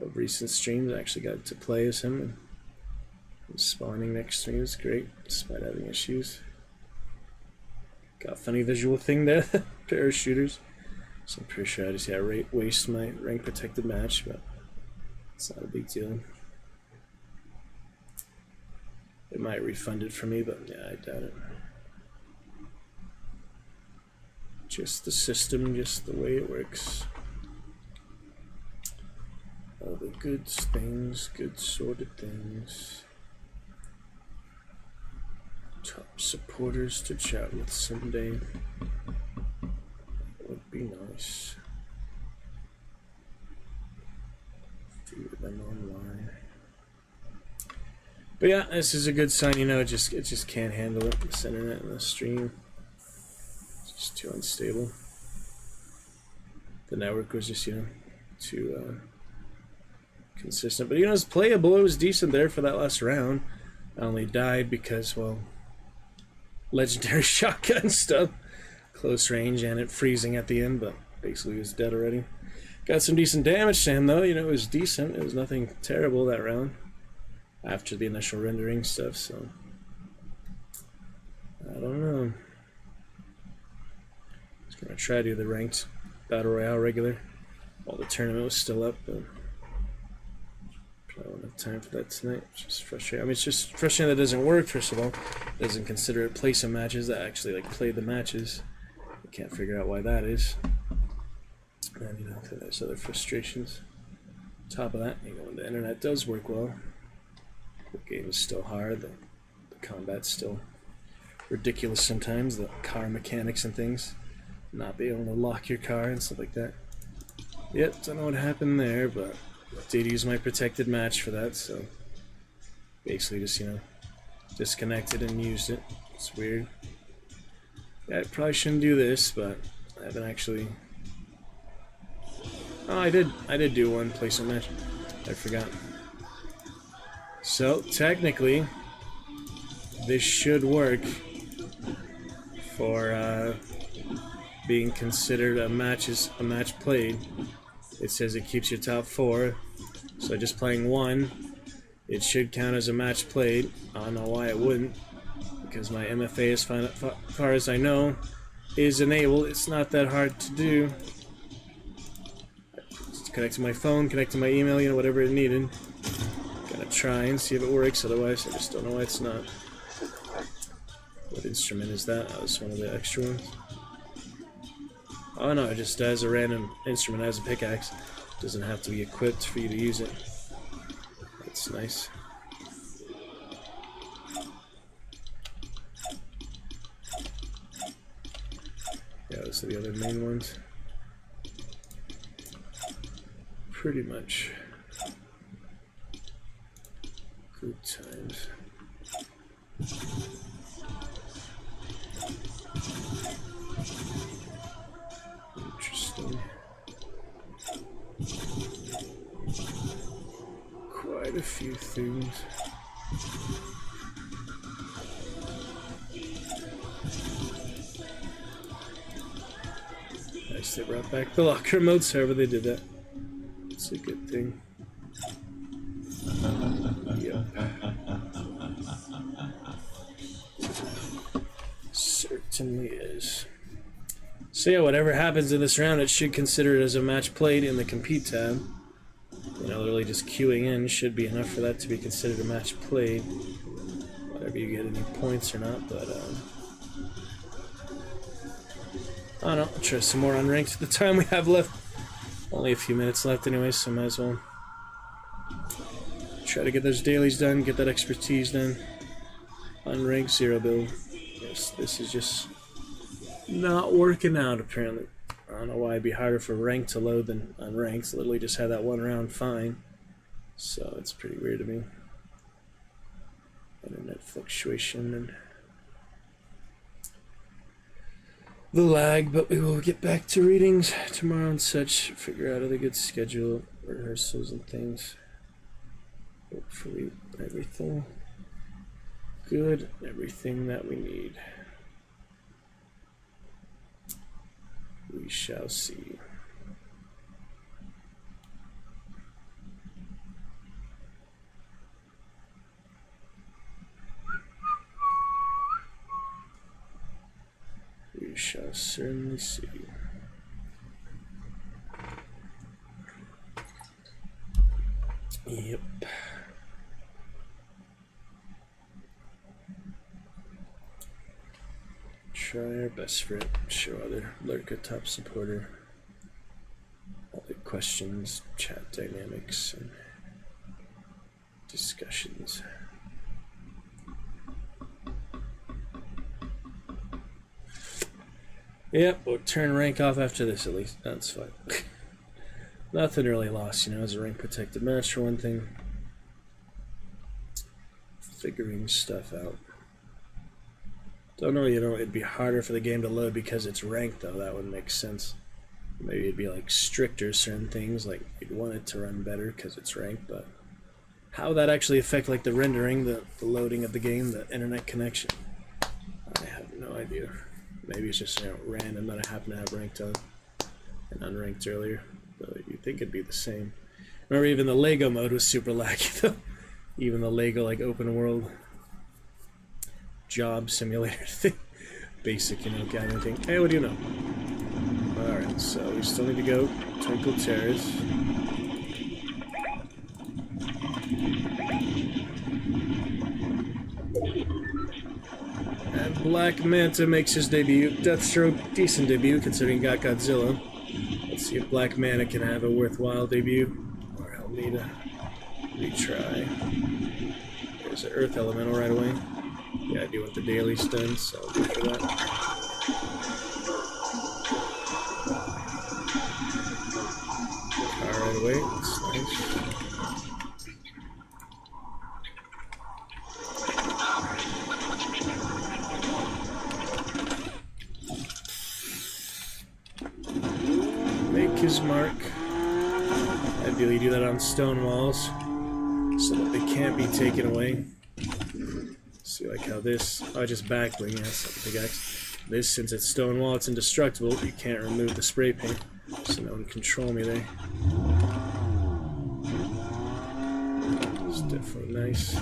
of recent streams. I actually got to play as him, and spawning next stream was great, despite having issues. Got a funny visual thing there, parachuters. So I'm pretty sure I just waste my rank protected match, but it's not a big deal. It might refund it for me, but yeah, I doubt it. Just the system, just the way it works. All the good things, good sorted things. Top supporters to chat with someday. That would be nice. Few of them online. But yeah, this is a good sign, you know, it just can't handle it. This internet and the stream. It's just too unstable. The network was just, you know, too consistent. But you know, it was playable, it was decent there for that last round. I only died because, well, legendary shotgun stuff. Close range and it freezing at the end, but basically he was dead already. Got some decent damage to him though, you know, it was decent. It was nothing terrible that round after the initial rendering stuff, so I don't know. I was gonna try to do the ranked Battle Royale regular while the tournament was still up, but probably won't have time for that tonight. It's just frustrating. I mean, it's just frustrating that it doesn't work, first of all. It doesn't consider it play some matches that actually like play the matches. I can't figure out why that is. And you know, there's other frustrations. On top of that, you know, when the internet does work well, the game is still hard, the combat's still ridiculous sometimes, the car mechanics and things. Not being able to lock your car and stuff like that. Yep, don't know what happened there, but did use my protected match for that, so basically just, you know, disconnected and used it. It's weird. Yeah, I probably shouldn't do this, but I haven't actually... Oh, I did do one placement match. I forgot. So, technically, this should work for being considered a match played. It says it keeps your top 4, so just playing one, it should count as a match played. I don't know why it wouldn't, because my MFA, as far as I know, is enabled. It's not that hard to do. Just connect to my phone, connect to my email, you know, whatever it needed. Gotta try and see if it works, otherwise I just don't know why it's not. What instrument is that? Oh, it's one of the extra ones. Oh no, it just has a random instrument, as a pickaxe. Doesn't have to be equipped for you to use it. That's nice. Yeah, those are the other main ones. Pretty much. Good times. Interesting. Quite a few things. Nice, they brought back the locker remotes, however they did that. It's a good thing. Yep. Certainly is. So yeah, whatever happens in this round, it should consider it as a match played in the compete tab. You know, literally just queuing in should be enough for that to be considered a match played. Whether you get any points or not, but I don't know, I'll try some more unranked the time we have left. Only a few minutes left anyway, so might as well try to get those dailies done, get that expertise done. Unranked 0 build. Yes, this is just not working out apparently. I don't know why it'd be harder for ranked to load than unranked. Literally just had that one round fine. So it's pretty weird to me. Internet fluctuation and the lag, but we will get back to readings tomorrow and such. Figure out a good schedule, rehearsals and things. Hopefully everything good, everything that we need. We shall see. We shall certainly see. Yep. Try our best for it. Show other Lurka top supporter. All the questions, chat dynamics, and discussions. Yep, we'll turn rank off after this at least. That's fine. Nothing really lost, you know, as a rank protected match for one thing. Figuring stuff out. Don't know, you know, it'd be harder for the game to load because it's ranked though, that would make sense. Maybe it'd be like stricter certain things, like you'd want it to run better because it's ranked, but how would that actually affect like the rendering, the loading of the game, the internet connection? I have no idea. Maybe it's just, you know, random that I happen to have ranked on and unranked earlier, but you'd think it'd be the same. Remember even the Lego mode was super laggy though. Even the Lego like open world job simulator thing. Basic, you know, gathering thing. Hey, what do you know? Alright, so we still need to go Twinkle Terrace. And Black Manta makes his debut. Deathstroke, decent debut considering he got Godzilla. Let's see if Black Manta can have a worthwhile debut. Or help me to retry. There's an Earth Elemental right away. Yeah, I do want the dailies done, so I'll go for that. Car right away, that's nice. Make his mark. Ideally do that on stone walls so that they can't be taken away. See, like how this, oh, just backbling, yes, that's a big X. This, since it's stone wall, it's indestructible. You can't remove the spray paint, so no one can control me there. It's definitely nice.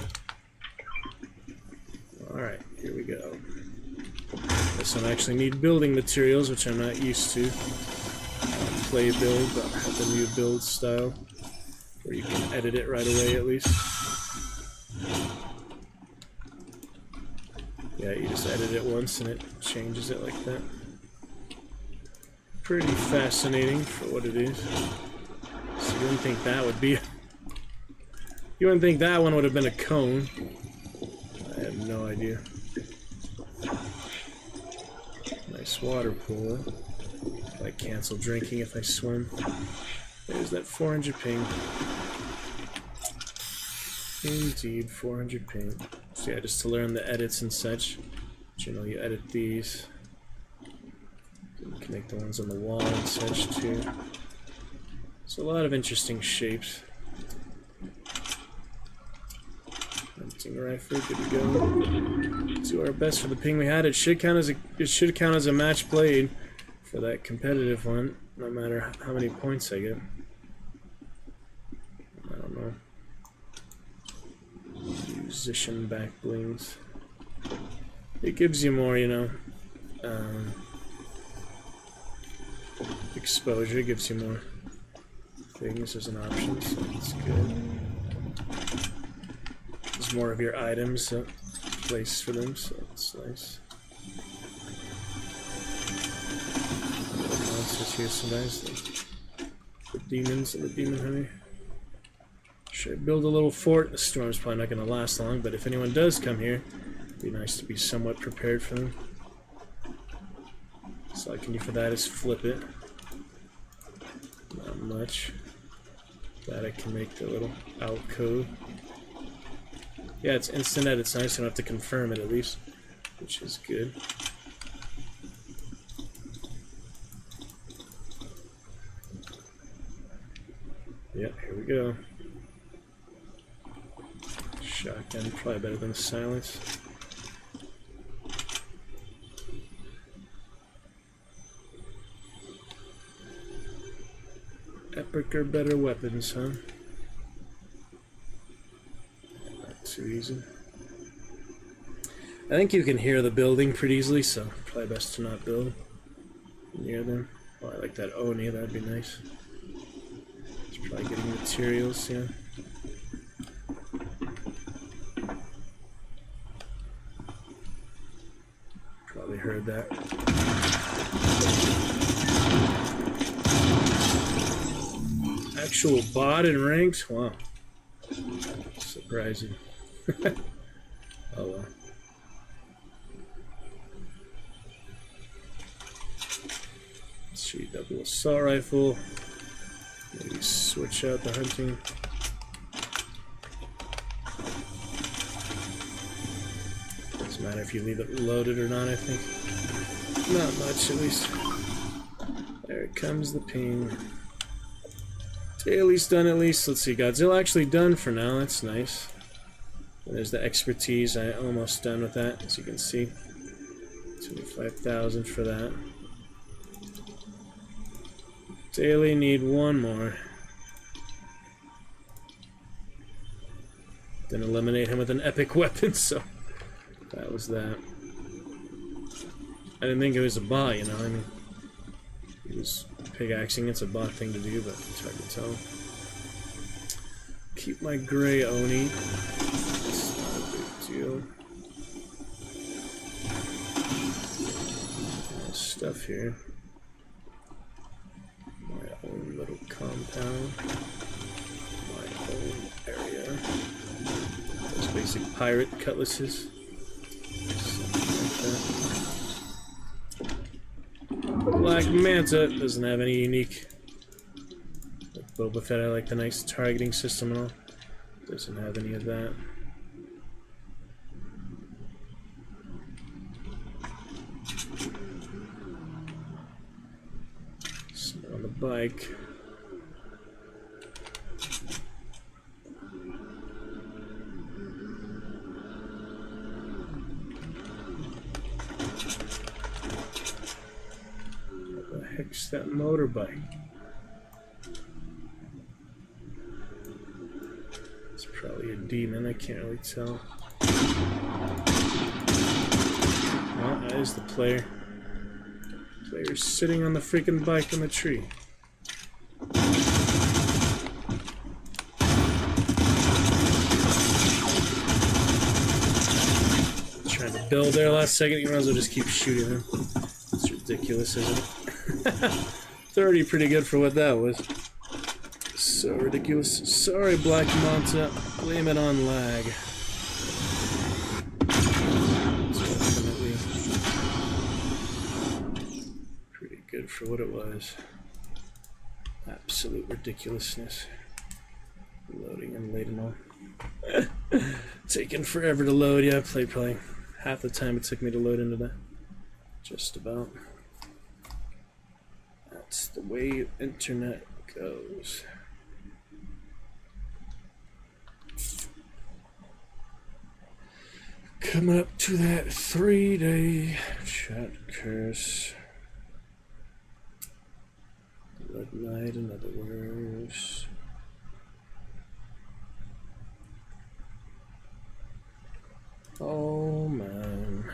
Alright, here we go. This one actually need building materials, which I'm not used to. Play build, but I have the new build style, where you can edit it right away at least. Yeah, you just edit it once and it changes it like that. Pretty fascinating for what it is. So you wouldn't think that would be... You wouldn't think that one would have been a cone. I have no idea. Nice water pool. I cancel drinking if I swim. There's that 400 ping. Indeed, 400 paint. So yeah, just to learn the edits and such. But, you know, you edit these. You can make the ones on the wall and such too. So a lot of interesting shapes. Hunting rifle, good to go. Do our best for the ping we had. It should count as a match played for that competitive one, no matter how many points I get. I don't know. Musician back blings. It gives you more, you know, exposure. It gives you more things as an option, so that's good. There's more of your items, place for them, so that's nice. Monsters here, so nice. The demons and the demon honey. Should I build a little fort? The storm's probably not going to last long, but if anyone does come here, it'd be nice to be somewhat prepared for them. So all I can do for that is flip it. Not much. That I can make the little alcove. Yeah, it's instant edit. It's nice. I don't have to confirm it at least, which is good. Yep, here we go. Shotgun, probably better than silence. Epic or better weapons, huh? Not too easy. I think you can hear the building pretty easily, so probably best to not build near them. Oh, I like that Oni, that'd be nice. It's probably getting materials, yeah. Probably heard that. Actual bot in ranks? Wow. Surprising. Oh well. Let's see, double assault rifle. Maybe switch out the hunting. Doesn't matter if you leave it loaded or not, I think. Not much, at least. There comes the ping. Daly's done at least. Let's see, Godzilla actually done for now. That's nice. And there's the expertise. I almost done with that, as you can see. 25,000 for that. Daily need one more. Then eliminate him with an epic weapon, so that was that. I didn't think it was a bot, you know, I mean, he was pickaxing. It's a bot thing to do, but it's hard to tell. Keep my gray Oni. It's not a big deal. Nice stuff here. My own little compound. My own area. Those basic pirate cutlasses. Something like that. Black Manta doesn't have any unique. Like Boba Fett, I like the nice targeting system and all. Doesn't have any of that. Someone on the bike. Heck's that motorbike? It's probably a demon, I can't really tell. Oh, that is the player. Player's sitting on the freaking bike on the tree. Trying to build there last second, you might as well just keep shooting him. It's ridiculous, isn't it? 30, pretty good for what that was. So ridiculous. Sorry, Black Manta. Blame it on lag. Definitely pretty good for what it was. Absolute ridiculousness. Loading and late and all. Taking forever to load. Yeah, I played probably half the time it took me to load into that. Just about. That's the way internet goes. Coming up to that 3-day chat curse. Red night, in other words. Oh man.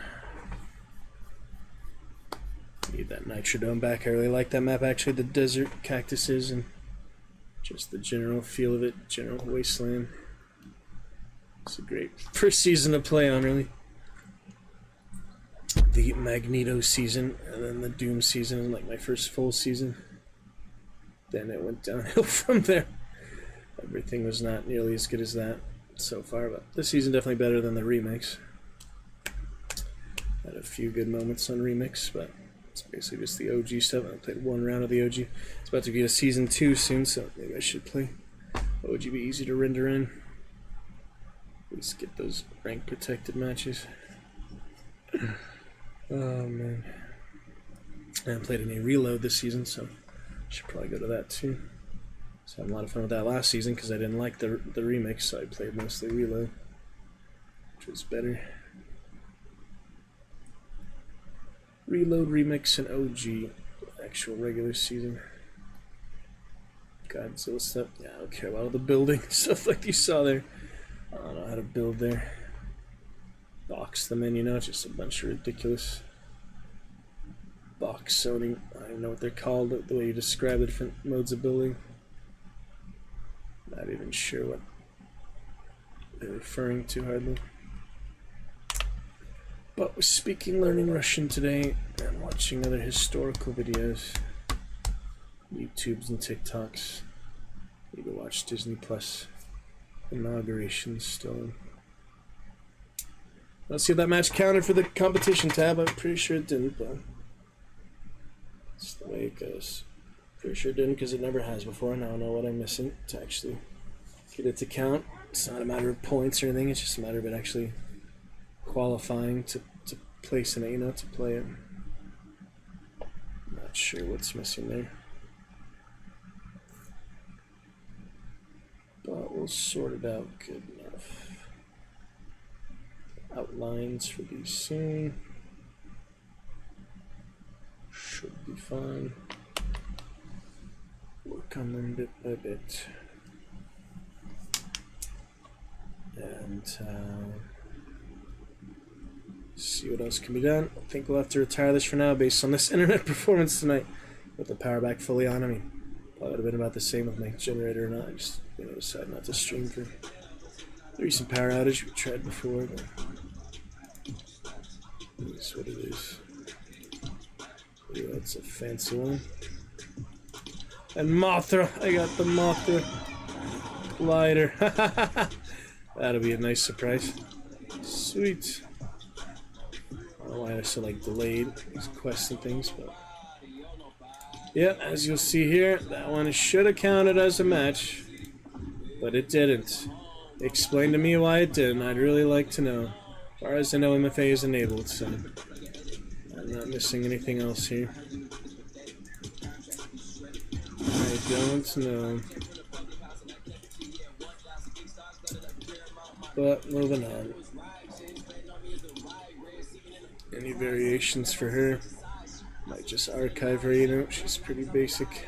Need that Nitrodome back. I really like that map actually. The desert, cactuses, and just the general feel of it. General wasteland. It's a great first season to play on, really. The Magneto season, and then the Doom season, like my first full season. Then it went downhill from there. Everything was not nearly as good as that so far, but this season definitely better than the remix. Had a few good moments on remix, but it's basically just the OG stuff. I played one round of the OG. It's about to be a season 2 soon, so maybe I should play OG. Be easy to render in. At least get those rank protected matches. Oh man. I haven't played any reload this season, so I should probably go to that too. So I had a lot of fun with that last season because I didn't like the remix, so I played mostly reload, which was better. Reload, remix, and OG, actual regular season. Godzilla stuff. Yeah, I don't care about all the building stuff like you saw there. I don't know how to build there. Box them in, you know, it's just a bunch of ridiculous box zoning. I don't know what they're called, the way you describe the different modes of building. Not even sure what they're referring to hardly. But we're speaking learning Russian today and watching other historical videos. YouTubes and TikToks. Need to watch Disney Plus inaugurations still. Let's see if that match counted for the competition tab. I'm pretty sure it didn't, but that's the way it goes. Pretty sure it didn't because it never has before, and I don't know what I'm missing to actually get it to count. It's not a matter of points or anything, it's just a matter of it actually qualifying to place in it, you know, to play it. Not sure what's missing there. But we'll sort it out good enough. Outlines for these soon. Should be fine. Work on them bit by bit. And see what else can be done. I think we'll have to retire this for now based on this internet performance tonight. With the power back fully on, I mean, probably would have been about the same with my generator or not. I just decided not to stream for the recent power outage we tried before, but that's what it is. Yeah, that's a fancy one. And Mothra, I got the Mothra glider. That'll be a nice surprise. Sweet. I don't know why they're so like delayed, these quests and things, but yeah, as you'll see here, that one should have counted as a match, but it didn't. Explain to me why it didn't. I'd really like to know. As far as I know, MFA is enabled, so I'm not missing anything else here. I don't know. But moving on. Any variations for her? Might just archive her, you know, she's pretty basic.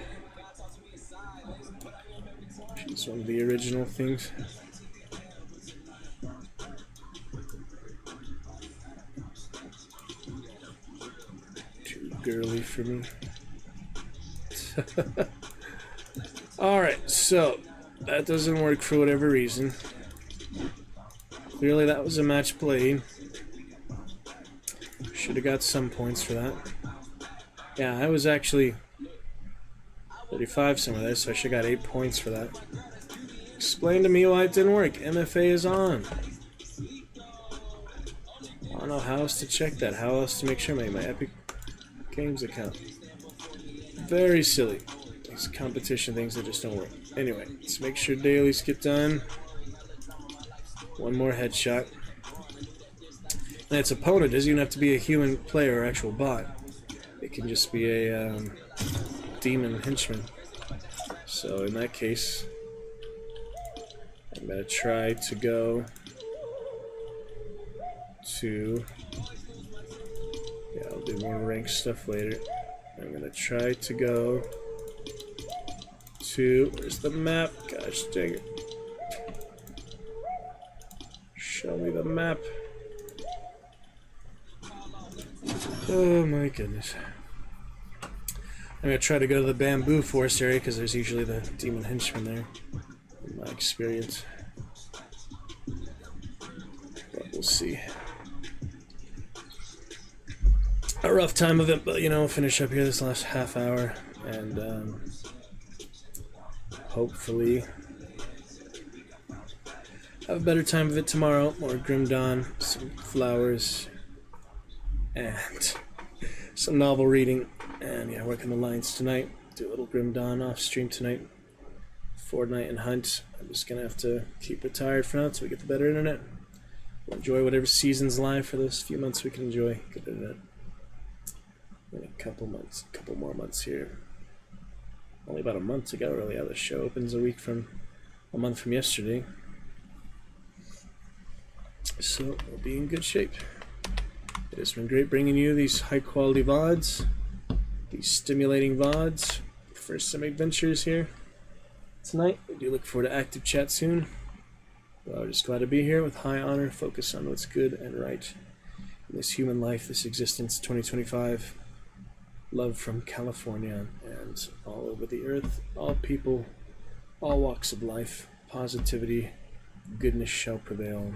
She's one of the original things. Too girly for me. Alright, so that doesn't work for whatever reason. Clearly that was a match played. Should have got some points for that. Yeah, I was actually 35 somewhere there, so I should have got 8 points for that. Explain to me why it didn't work. MFA is on. I don't know how else to check that. How else to make sure my Epic Games account. Very silly. These competition things that just don't work. Anyway, let's make sure dailies get done. One more headshot. And its opponent doesn't even have to be a human player or actual bot. It can just be a demon henchman. So in that case, I'm going to try to go to... Yeah, I'll do more ranked stuff later. I'm going to try to go to... Where's the map? Gosh dang it. Show me the map. Oh my goodness. I'm going to try to go to the bamboo forest area because there's usually the demon henchman there, in my experience. But we'll see. A rough time of it, but you know, we'll finish up here this last half hour and hopefully have a better time of it tomorrow. More Grim Dawn, some flowers, and some novel reading. And yeah, working the lines tonight. Do a little Grim Dawn off stream tonight. Fortnite and Hunt. I'm just gonna have to keep retired for now until we get the better internet. We'll enjoy whatever season's live for those few months we can enjoy good internet. In a couple more months here. Only about a month to go, really. The show opens a month from yesterday. So we'll be in good shape. It has been great bringing you these high quality VODs. These stimulating VODs for some adventures here tonight. We do look forward to active chat soon. But I'm just glad to be here with high honor, focus on what's good and right in this human life, this existence, 2025. Love from California and all over the earth, all people, all walks of life. Positivity, goodness shall prevail.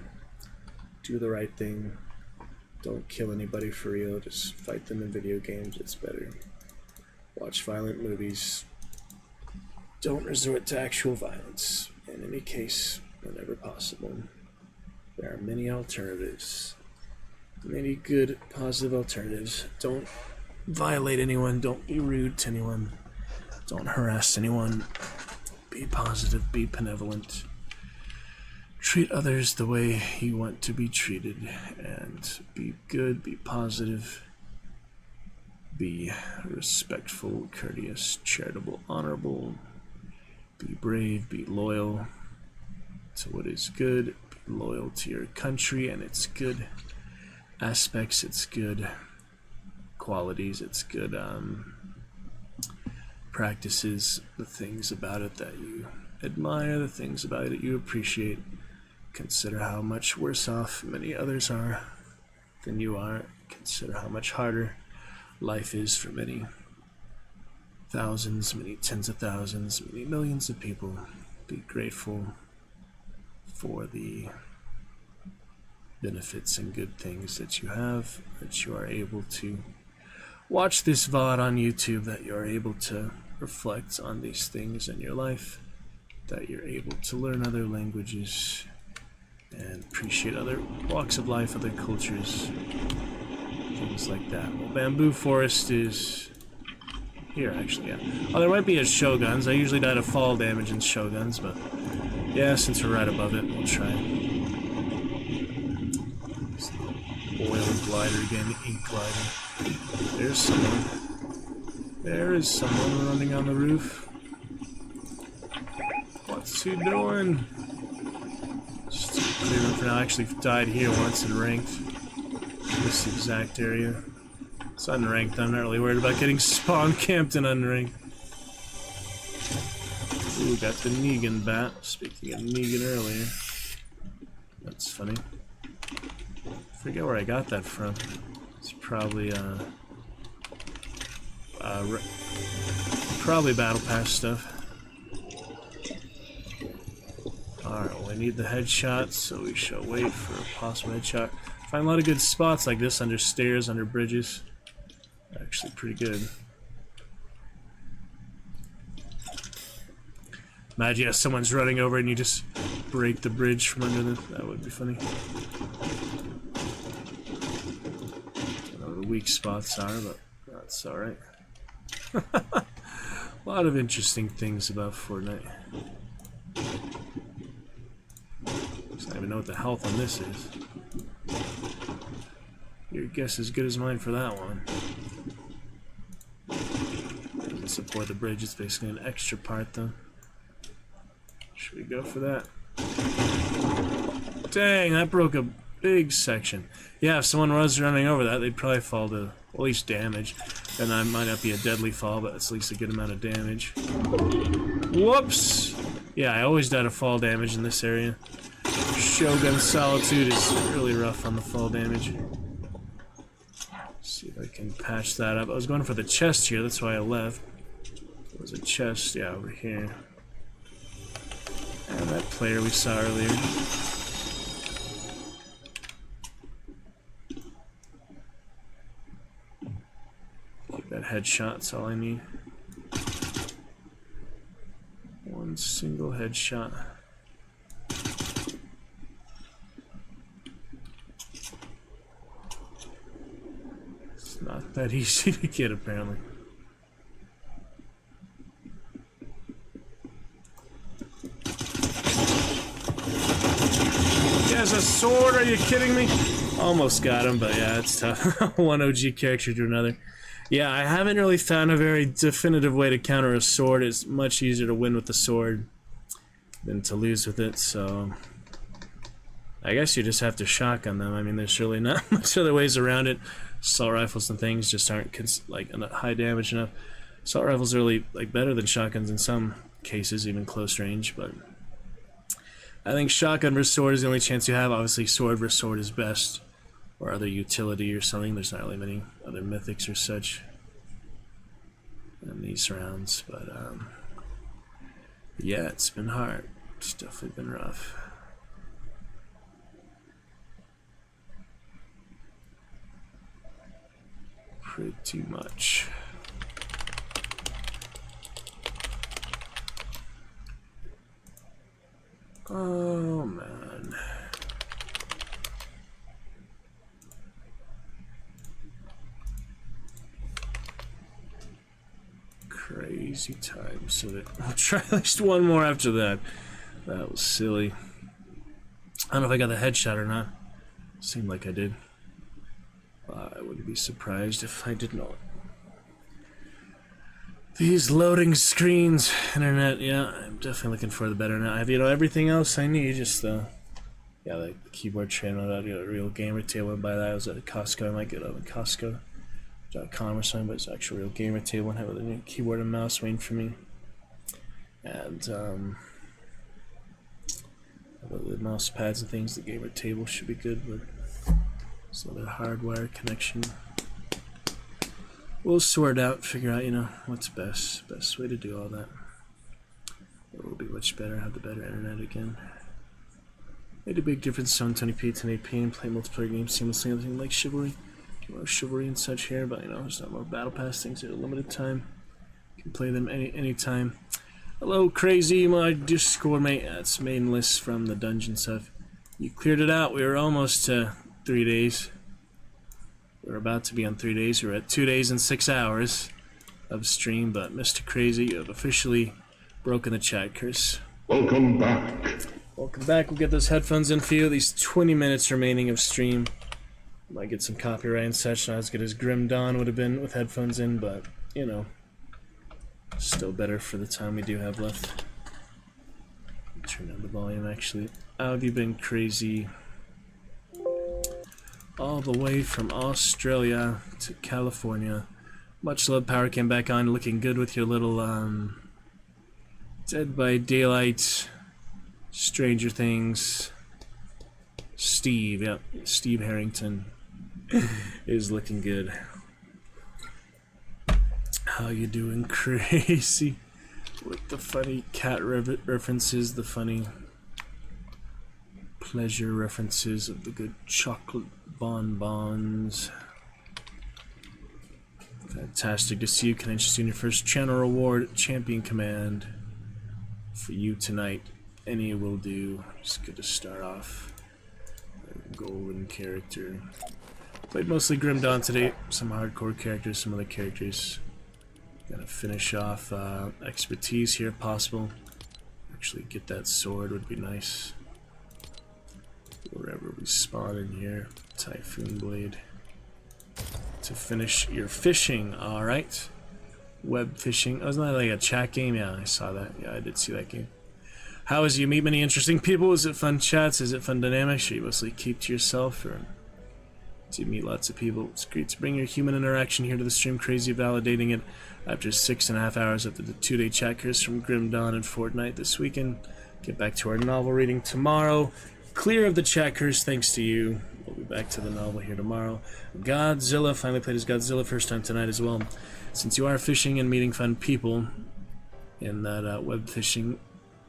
Do the right thing. Don't kill anybody for real, just fight them in video games, it's better. Watch violent movies. Don't resort to actual violence. In any case, whenever possible. There are many alternatives. Many good, positive alternatives. Don't violate anyone. Don't be rude to anyone. Don't harass anyone. Be positive. Be benevolent. Treat others the way you want to be treated. And be good. Be positive. Be respectful, courteous, charitable, honorable. Be brave. Be loyal to what is good. Be loyal to your country and its good aspects, its good qualities, its good practices, the things about it that you admire, the things about it that you appreciate. Consider how much worse off many others are than you are. Consider how much harder life is for many thousands, many tens of thousands, many millions of people. Be grateful for the benefits and good things that you have, that you are able to watch this VOD on YouTube, that you are able to reflect on these things in your life, that you're able to learn other languages and appreciate other walks of life, other cultures, things like that. Well, Bamboo Forest is here, actually, yeah. Oh, there might be a Shoguns. I usually die to fall damage in Shoguns, but yeah, since we're right above it, we'll try. Oil glider again, ink glider. There's someone. There is someone running on the roof. What's he doing? Just clear room for now. I actually died here once in ranked. This exact area. It's unranked. I'm not really worried about getting spawn camped in unranked. Ooh, got the Negan bat. Speaking of Negan earlier. That's funny. Forget where I got that from. It's probably probably battle pass stuff. Alright, well, we need the headshot, so we shall wait for a possible headshot. Find a lot of good spots like this under stairs, under bridges. Actually pretty good. Imagine if someone's running over and you just break the bridge from under the... That would be funny. I don't know what the weak spots are, but that's alright. A lot of interesting things about Fortnite. It's not even know what the health on this is. Your guess is as good as mine for that one. Doesn't support the bridge, it's basically an extra part though. Should we go for that? Dang, that broke a big section. Yeah, if someone was running over that, they'd probably fall to at least damage. And that might not be a deadly fall, but it's at least a good amount of damage. Whoops! Yeah, I always die to fall damage in this area. Shogun Solitude is really rough on the fall damage. See if I can patch that up. I was going for the chest here, that's why I left. There was a chest, yeah, over here. And that player we saw earlier. Like that headshot's all I need. One single headshot. It's not that easy to get, apparently. He has a sword, are you kidding me? Almost got him, but yeah, it's tough. One OG character to another. Yeah, I haven't really found a very definitive way to counter a sword. It's much easier to win with the sword than to lose with it, so I guess you just have to shotgun them. I mean, there's really not much other ways around it. Assault rifles and things just aren't like high damage enough. Assault rifles are really like better than shotguns in some cases, even close range, but I think shotgun versus sword is the only chance you have. Obviously, sword versus sword is best, or other utility or something. There's not really many other mythics or such in these rounds, but yeah, it's been hard. It's definitely been rough. Pretty much. Oh man. Crazy time, so that I'll try at least one more after that. That was silly. I don't know if I got the headshot or not. Seemed like I did. I wouldn't be surprised if I did not. These loading screens, internet, yeah, I'm definitely looking for the better now. I have, everything else I need, just yeah, like the keyboard tray, I'd get a real gamer table and buy that. I was at Costco, I might get it at Costco.com or something, but it's actual real gamer table and have a new keyboard and mouse waiting for me. And the mouse pads and things, the gamer table should be good, but so the hardwire connection. We'll sort out, figure out, what's best way to do all that. It will be much better, have the better internet again. Made a big difference, 720p, 1080p, and play multiplayer games seamlessly, everything like Chivalry. Chivalry and such here, but there's not more battle pass things at a limited time. You can play them anytime. Hello, Crazy, my Discord mate. That's main list from the dungeon stuff. You cleared it out. We were almost to 3 days. We're about to be on 3 days. We're at 2 days and 6 hours of stream, but Mr. Crazy, you have officially broken the chat curse. Welcome back. Welcome back. We'll get those headphones in for you. These 20 minutes remaining of stream. Might get some copyright and such. Not as good as Grim Dawn would have been with headphones in, but, still better for the time we do have left. Turn down the volume, actually. How have you been, Crazy? All the way from Australia to California. Much love. Power came back on, looking good with your little Dead by Daylight, Stranger Things. Steve, yep, Steve Harrington is looking good. How you doing, Crazy? With the funny cat references, the funny pleasure references of the good chocolate bonbons. Fantastic to see you. Can I just see your first channel reward, Champion Command, for you tonight? Any will do. Just good to start off. Golden character. Played mostly Grim Dawn today. Some hardcore characters, some other characters. Gotta finish off expertise here if possible. Actually get that sword would be nice. We spawn in here. Typhoon Blade. To finish your fishing. Alright. Web fishing. Oh, isn't that like a chat game? Yeah, I saw that. Yeah, I did see that game. How is you meet many interesting people? Is it fun chats? Is it fun dynamics? Or you mostly keep to yourself? Or do you meet lots of people? It's great to bring your human interaction here to the stream. Crazy validating it after 6.5 hours after the 2-day chat curse from Grim Dawn and Fortnite this weekend. Get back to our novel reading tomorrow. Clear of the chat curse thanks to you. We'll be back to the novel here tomorrow. Godzilla. Finally played as Godzilla first time tonight as well. Since you are fishing and meeting fun people in that web fishing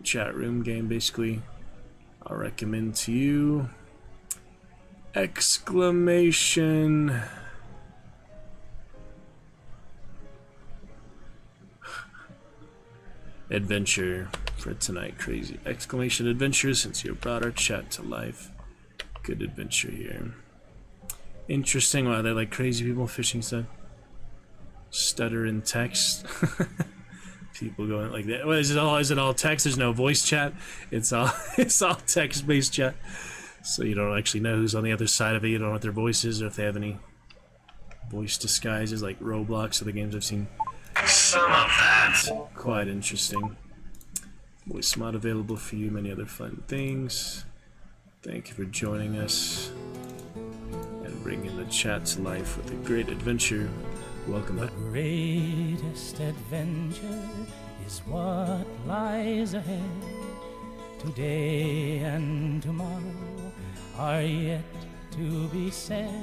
chat room game, basically, I'll recommend to you exclamation adventure for tonight. Crazy exclamation adventure, since you brought our chat to life. Good adventure here. Interesting. Wow, they're like crazy people fishing stuff. Stutter in text. People going like that. Well, is it all text? There's no voice chat. It's all text based chat. So you don't actually know who's on the other side of it. You don't know what their voice is or if they have any voice disguises like Roblox or the games I've seen. Some of that. Quite interesting. Voice mod available for you. Many other fun things. Thank you for joining us and bringing the chat to life with a great adventure. Welcome back. The greatest adventure is what lies ahead. Today and tomorrow are yet to be said.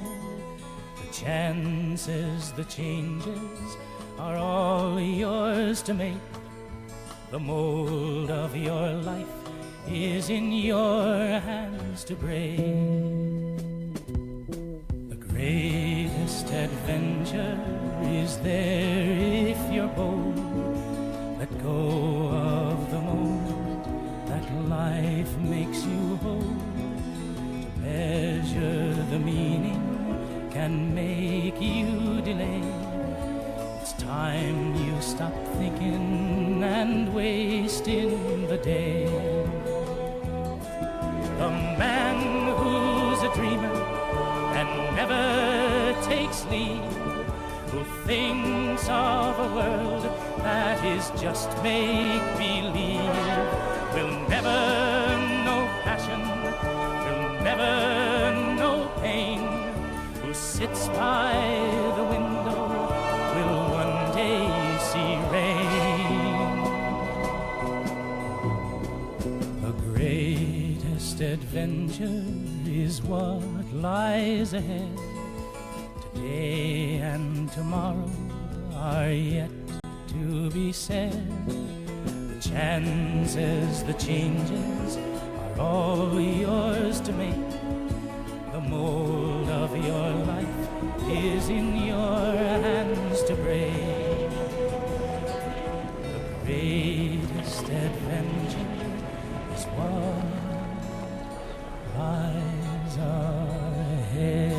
The chances, the changes are all yours to make. The mold of your life is in your hands to break. The greatest adventure is there if you're bold. Let go of the moment that life makes you hold. To measure the meaning can make you delay. It's time you stop thinking and wasting the day. The man who's a dreamer and never takes leave, who thinks of a world that is just make-believe, will never know passion, will never know pain. Who sits by the window will one day see rain. The greatest adventure is what lies ahead. Today and tomorrow are yet to be said. The chances, the changes are all yours to make. The mold of your life is in your hands to break. The greatest adventure is what lies ahead.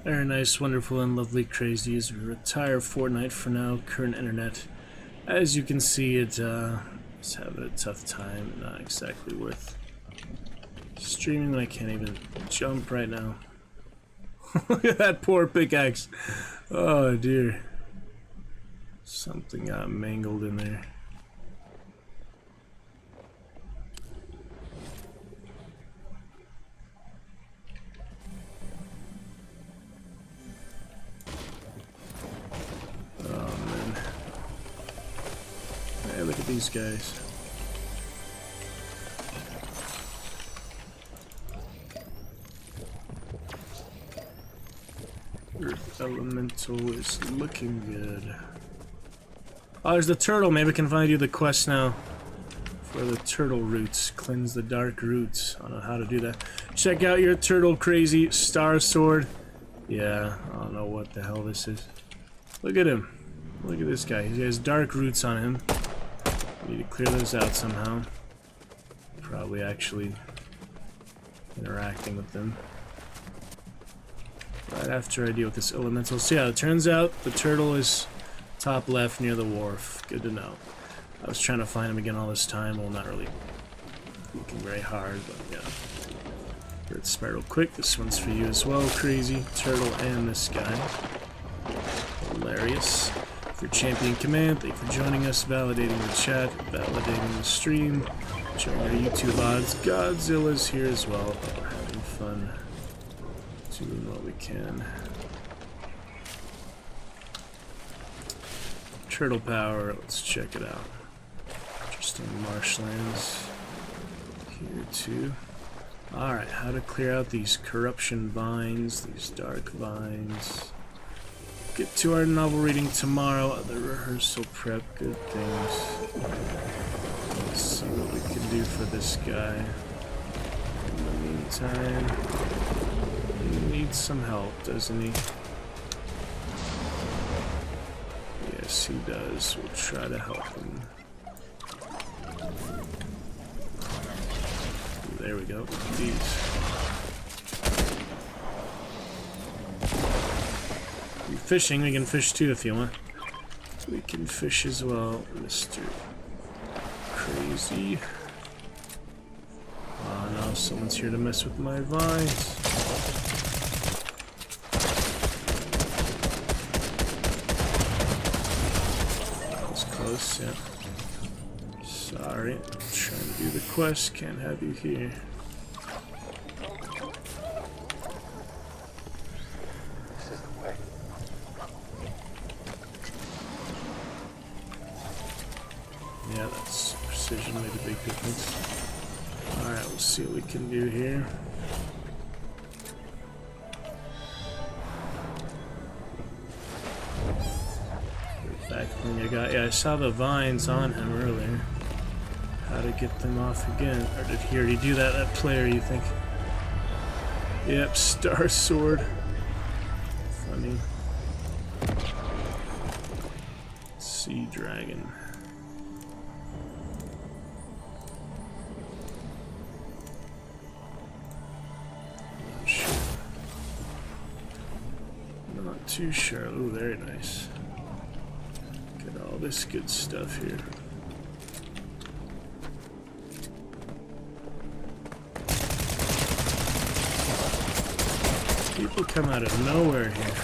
Very nice, wonderful, and lovely crazy as we retire Fortnite for now. Current internet, as you can see, it is having a tough time. Not exactly worth streaming. I can't even jump right now. Look at that poor pickaxe. Oh dear. Something got mangled in there. Oh man. Hey, look at these guys. Earth Elemental is looking good. Oh, there's the turtle. Maybe I can find you the quest now for the turtle roots. Cleanse the dark roots. I don't know how to do that. Check out your turtle crazy star sword. Yeah, I don't know what the hell this is. Look at him. Look at this guy. He has dark roots on him. We need to clear those out somehow. Probably actually interacting with them. Right after I deal with this elemental. So yeah, it turns out the turtle is top left near the wharf. Good to know. I was trying to find him again all this time. Well, not really looking very hard, but yeah. Let's smart real quick. This one's for you as well, Crazy Turtle, and this guy. Hilarious. For Champion Command, thank you for joining us, validating the chat, validating the stream, showing our YouTube odds. Godzilla's here as well. Oh, having fun doing what we can. Turtle power, let's check it out. Interesting marshlands here too. Alright, how to clear out these corruption vines, these dark vines. Get to our novel reading tomorrow, the rehearsal prep, good things. Let's see what we can do for this guy. In the meantime, he needs some help, doesn't he? Yes, he does. We'll try to help him. There we go. These. Fishing, we can fish too if you want. We can fish as well, Mr. Crazy. Oh no, someone's here to mess with my vines. That was close, yeah. Sorry, I'm trying to do the quest, can't have you here. Yeah, that's precision made a big difference. Alright, we'll see what we can do here. Back thing I got. Yeah, I saw the vines on him earlier. How to get them off again. Or did he already do that? That player, you think? Yep, Star Sword. Funny. Sea Dragon. Not too sure. Ooh, very nice. Get all this good stuff here. People come out of nowhere here.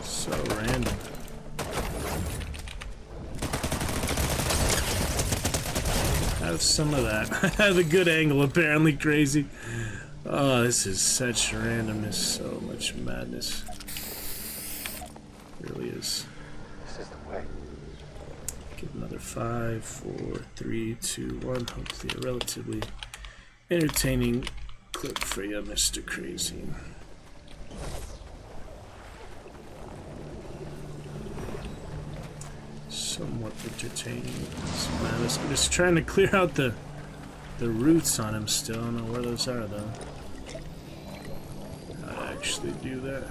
So random. Have some of that. I have a good angle, apparently. Crazy. Oh, this is such randomness, so much madness. It really is. This is the way. Get another 5, 4, 3, 2, 1. Hopefully a relatively entertaining clip for you, Mr. Crazy. Somewhat entertaining. It's madness. I'm just trying to clear out the roots on him still. I don't know where those are though. How to actually do that.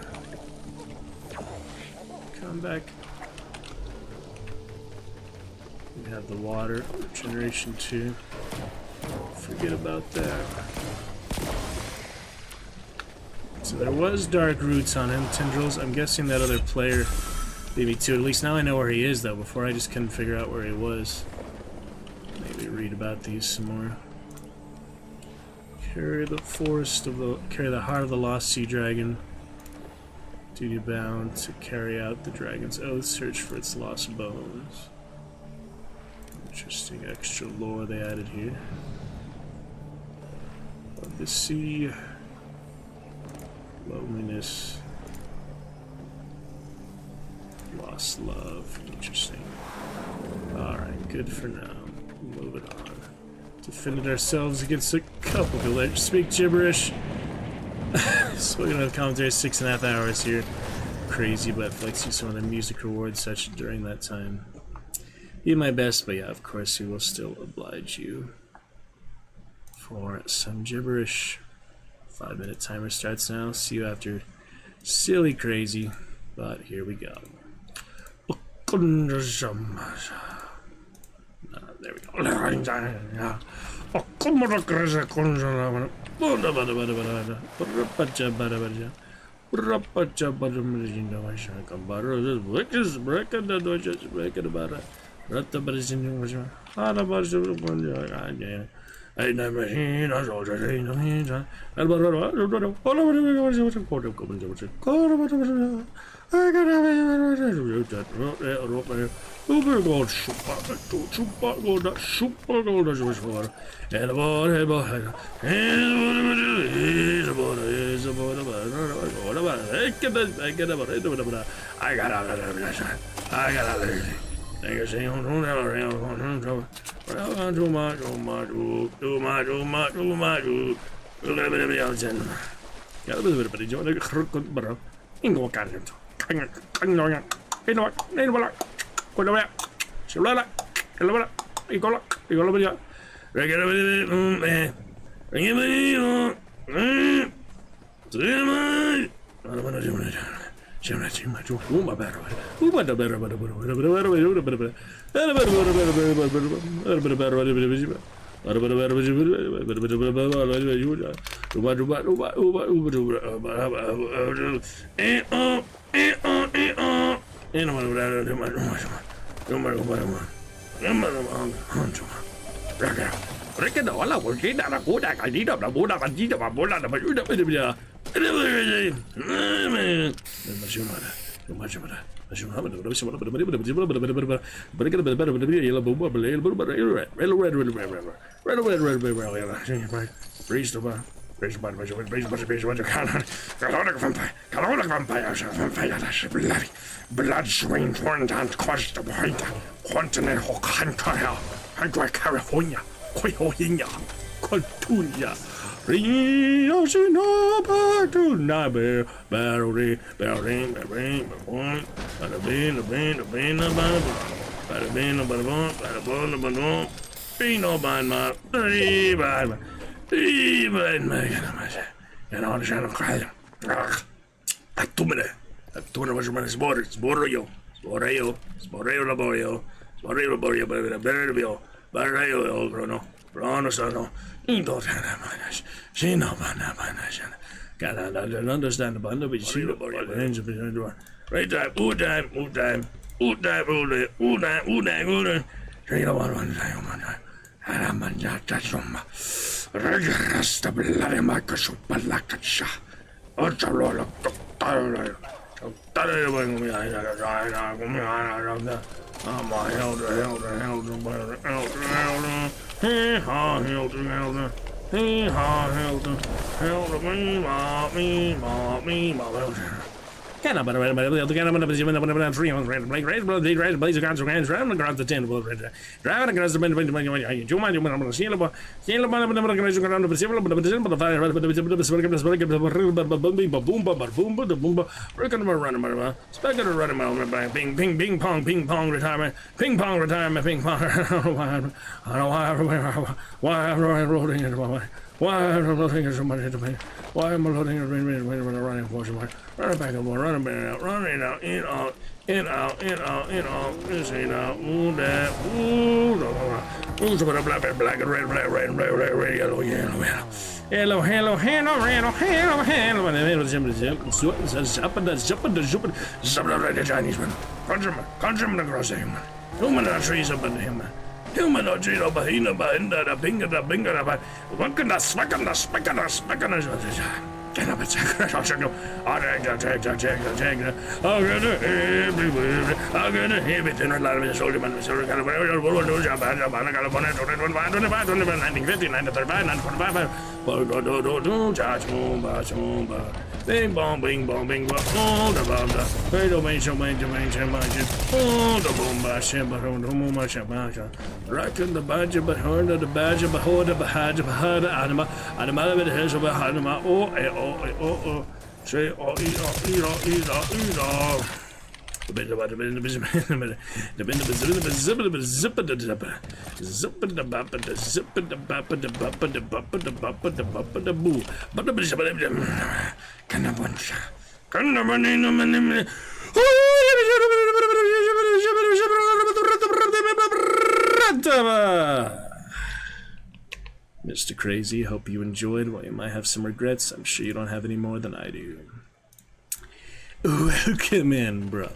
Come back. We have the water, generation 2. Forget about that. So there was dark roots on him, tendrils. I'm guessing that other player beat me to it. At least now I know where he is though. Before I just couldn't figure out where he was. Maybe read about these some more. Carry the heart of the lost sea dragon. Duty bound to carry out the dragon's oath. Search for its lost bones. Interesting extra lore they added here. Of the sea. Loneliness. Lost love. Interesting. Alright, good for now. Moving on. Defended ourselves against a couple villagers. Speak gibberish. Spoken on the commentary 6.5 hours here. Crazy, but flexing some of the music rewards such during that time. Do my best, but yeah, of course, we will still oblige you for some gibberish. 5-minute timer starts now. See you after silly crazy, but here we go. There we go. Blood swing torn down cost of white, continent Hokanka, Hydra California, Koyohinya, Coltunia. Rio Sinoba to Nabe, Barry, Barry, Barry, Barry, Barabin, Barabin, Barabin, Barabin, Barabin, Pino Banma, Riban, and all the channel cry. A 2 minutes. A 2 minutes border, Sporeo, Sporeo, Sporeo Laborio, Sporeo Laborio, Berrio, Barrio, Grono, Brono Sono, Indotana Manas, Shino Manas, can I understand the bundle, but you see the body of the hands of the door. Right time, ooh time, ooh time, ooh time, ooh time, ooh time, ooh time, Shino one time, Aramanjata Rasta bloody Marcus Balakacha, Ocharola, Can I but the can of the free on Blake Red Blood, Red Blaze of Guns, Rams, Ram, across the 10 driving across the bend, you might want to see about organization around the civil, but the fire, but the boom, breaking the run, specking the run, ping pong retirement, ping pong, I don't know why I'm rolling into my way. Why am I loading so much into me? Why am I loading a running for some running back and forth, running out, in out, this ain't out, ooh, that, ooh, so black and red, yellow, Chinese man, countryman across the human, human trees up in him. Human Ojino Bahina Bahinda, the Binga, Wankana, Smackana, get up a second, I'll check. I'm gonna have it in a lot of the soldier, California, 1959 to 35, 945, Bing bong, bing bong, bing bong, all the bomb, the all the boom, Rockin' the badger, but heard of the badger, but hold the bahad, anima, animal with the heads of a hanima, oh, say, eat. The bit about Mr. Crazy, hope you enjoyed. While you might have some regrets, I'm sure you don't have any more than I do. Welcome in, bro.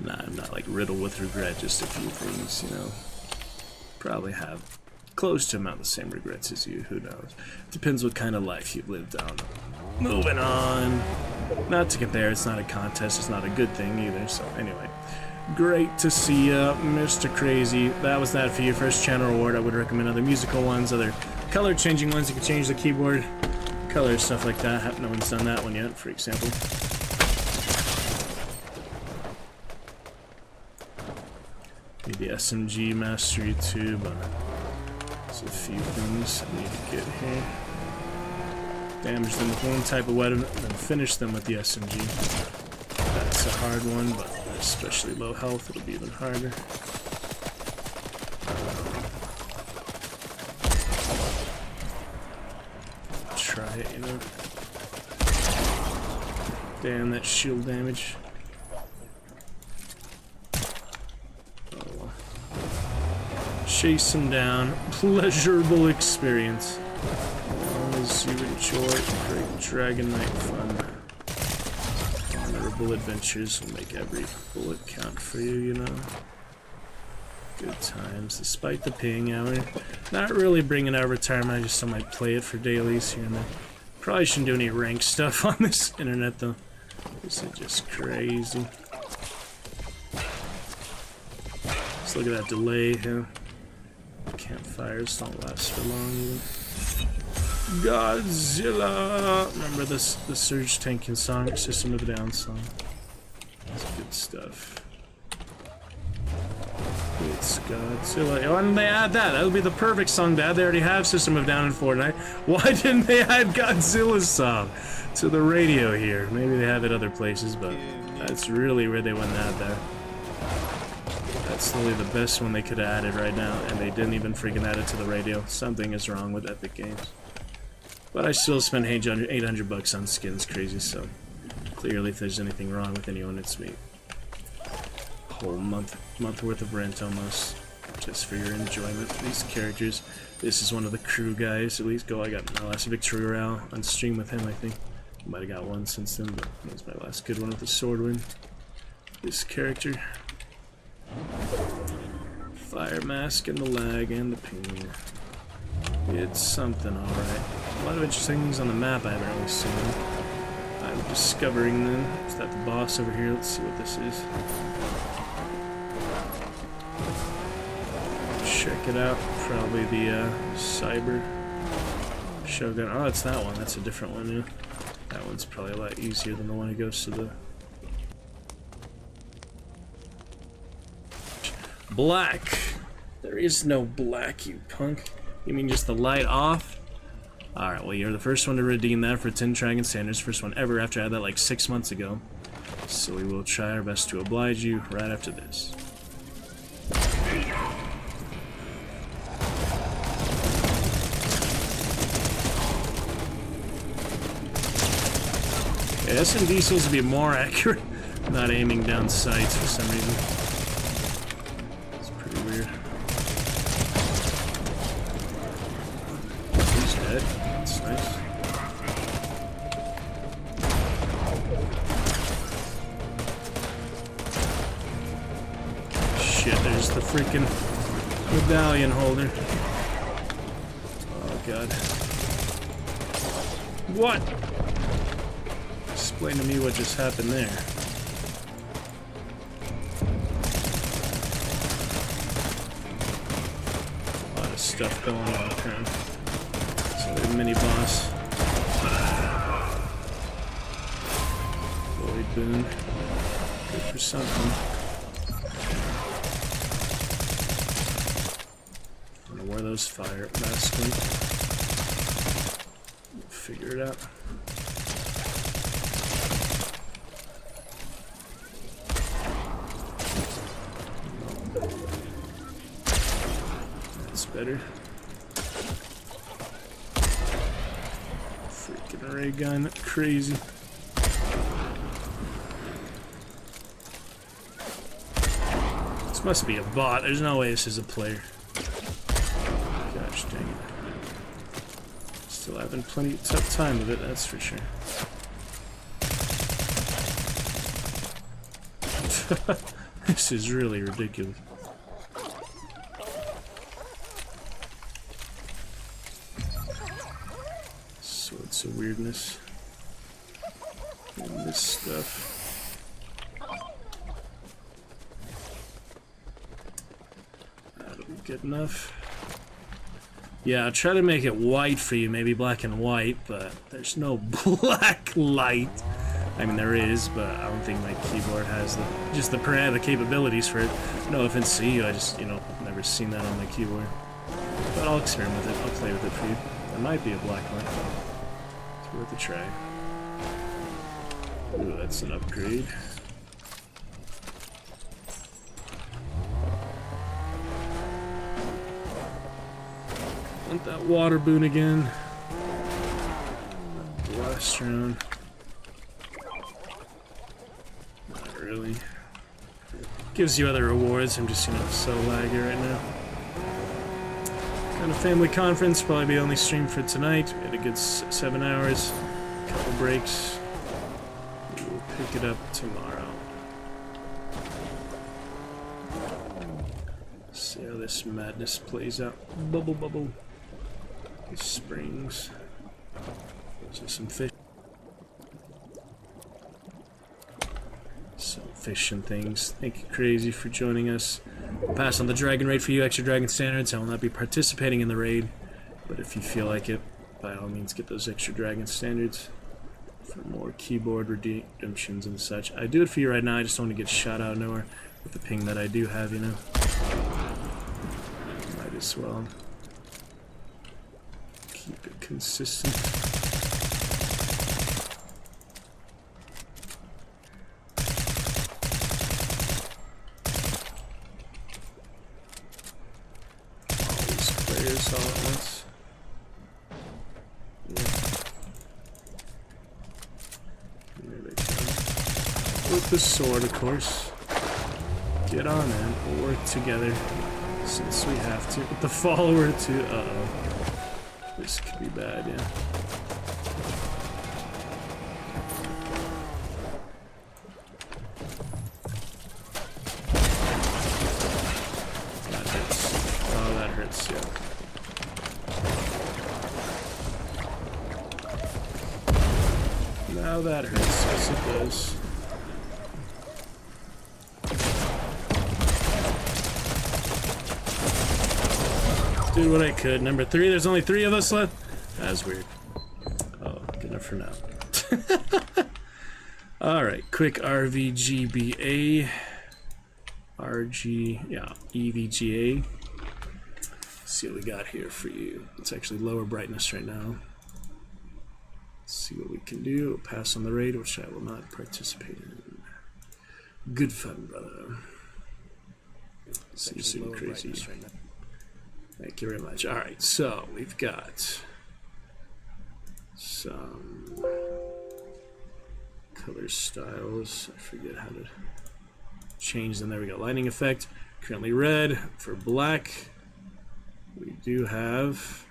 Nah, I'm not like riddled with regret, just a few things, you know. Probably have close to amount the same regrets as you, who knows. Depends what kind of life you've lived on. Moving on. Not to compare, it's not a contest, it's not a good thing either, so anyway. Great to see ya, Mr. Crazy. That was that for your first channel award. I would recommend other musical ones, other color changing ones. You can change the keyboard color, stuff like that. No one's done that one yet, for example. Need the SMG mastery too, but there's a few things I need to get here. Damage them with one type of weapon, and finish them with the SMG. That's a hard one, but especially low health, it'll be even harder. Try it, you know. Damn, that shield damage. Oh. Chase him down. Pleasurable experience. As long as you enjoy great Dragon Knight fun. Honorable adventures will make every bullet count for you, you know. Good times, despite the paying hour. Not really bringing out retirement, I just might play it for dailies here and there. Probably shouldn't do any rank stuff on this internet though. This is just crazy. Let's look at that delay here. Campfires don't last for long either. Godzilla! Remember this, the Surge Tanking song, System of a Down song. That's good stuff. It's Godzilla. Why didn't they add that? That would be the perfect song to add. They already have System of a Down in Fortnite. Why didn't they add Godzilla's song to the radio here? Maybe they have it other places, but that's really where they went and add that. That's really the best one they could have added right now, and they didn't even freaking add it to the radio. Something is wrong with Epic Games. But I still spent 800 bucks on skins, crazy, so clearly if there's anything wrong with anyone, it's me. Whole month worth of rent almost, just for your enjoyment. These characters. This is one of the crew guys, at least go. I got my last victory royale on stream with him, I think. Might have got one since then, but that was my last good one with the sword win. This character. Fire mask and the lag and the ping. It's something alright. A lot of interesting things on the map I haven't really seen. I'm discovering them. Is that the boss over here? Let's see what this is. Check it out. Probably the Cyber Shogun. Oh, it's that one. That's a different one, yeah. That one's probably a lot easier than the one who goes to the... Black! There is no black, you punk. You mean just the light off? Alright, well you're the first one to redeem that for 10 Dragon Standards. First one ever after I had that like 6 months ago. So we will try our best to oblige you right after this. Yeah, SMD seems to be more accurate. Not aiming down sights for some reason. It's pretty weird. He's dead. That's nice. Shit, there's the freaking medallion holder. Oh god. What? Explain to me what just happened there. A lot of stuff going on here. So the mini boss. Void boon. Good for something. I don't know where those fire masks went. We'll figure it out. Better. Freaking ray gun, crazy. This must be a bot. There's no way this is a player. Gosh dang it. Still having plenty of tough time with it, that's for sure. physics is really ridiculous. Sorts of weirdness in this stuff. That'll be good enough. Yeah, I'll try to make it white for you, maybe black and white, but there's no black light. I mean, there is, but I don't think my keyboard has the capabilities for it. No offense to you, I just, you know, never seen that on my keyboard. But I'll experiment with it, I'll play with it for you. There might be a black light. It's worth a try. Ooh, that's an upgrade. Want that water boon again? Last round. Not really. Gives you other rewards. I'm just, you know, so laggy right now. Kind of family conference. Probably be the only stream for tonight. We had a good 7 hours. Couple breaks. We'll pick it up tomorrow. See how this madness plays out. Bubble, bubble. Springs. So some fish. Some fish and things. Thank you, Crazy, for joining us. I'll pass on the dragon raid for you, extra dragon standards. I will not be participating in the raid, but if you feel like it, by all means get those extra dragon standards for more keyboard redemptions and such. I do it for you right now, I just don't want to get shot out of nowhere with the ping that I do have, you know. Might as well keep it consistent. All these players all at once. Yeah. There they come. With the sword, of course. Get on in. We'll work together since we have to. With the follower too. Uh-oh. This could be bad, yeah. That hurts. Oh, that hurts, yeah. Now that hurts. Yes, it does. Did what I could. Number 3, there's only 3 of us left? That's weird. Oh, good enough for now. Alright, quick RVGBA. EVGA. See what we got here for you. It's actually lower brightness right now. Let's see what we can do. We'll pass on the raid, which I will not participate in. Good fun, brother. See you soon, Crazy. Right now. Thank you very much. Alright, so we've got some color styles. I forget how to change them. There we go. Lighting effect. Currently red. For black, we do have.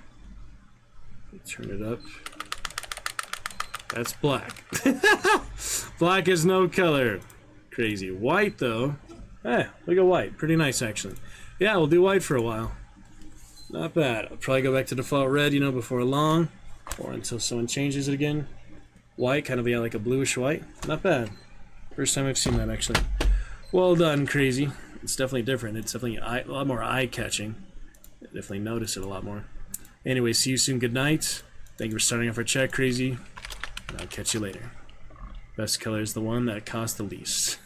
Turn it up. That's black. Black is no color. Crazy. White, though. Hey, look at white. Pretty nice, actually. Yeah, we'll do white for a while. Not bad. I'll probably go back to default red, you know, before long, or until someone changes it again. White, kind of, yeah, like a bluish white. Not bad. First time I've seen that, actually. Well done, Crazy. It's definitely different. It's definitely a lot more eye-catching. Definitely notice it a lot more. Anyway, see you soon. Good night. Thank you for starting off our chat, Crazy. And I'll catch you later. Best color is the one that costs the least.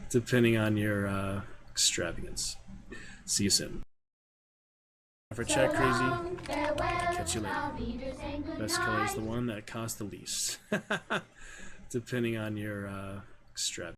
Depending on your extravagance. See you soon. For chat, Crazy. Catch you later. Best color is the one that costs the least. Depending on your extravagance.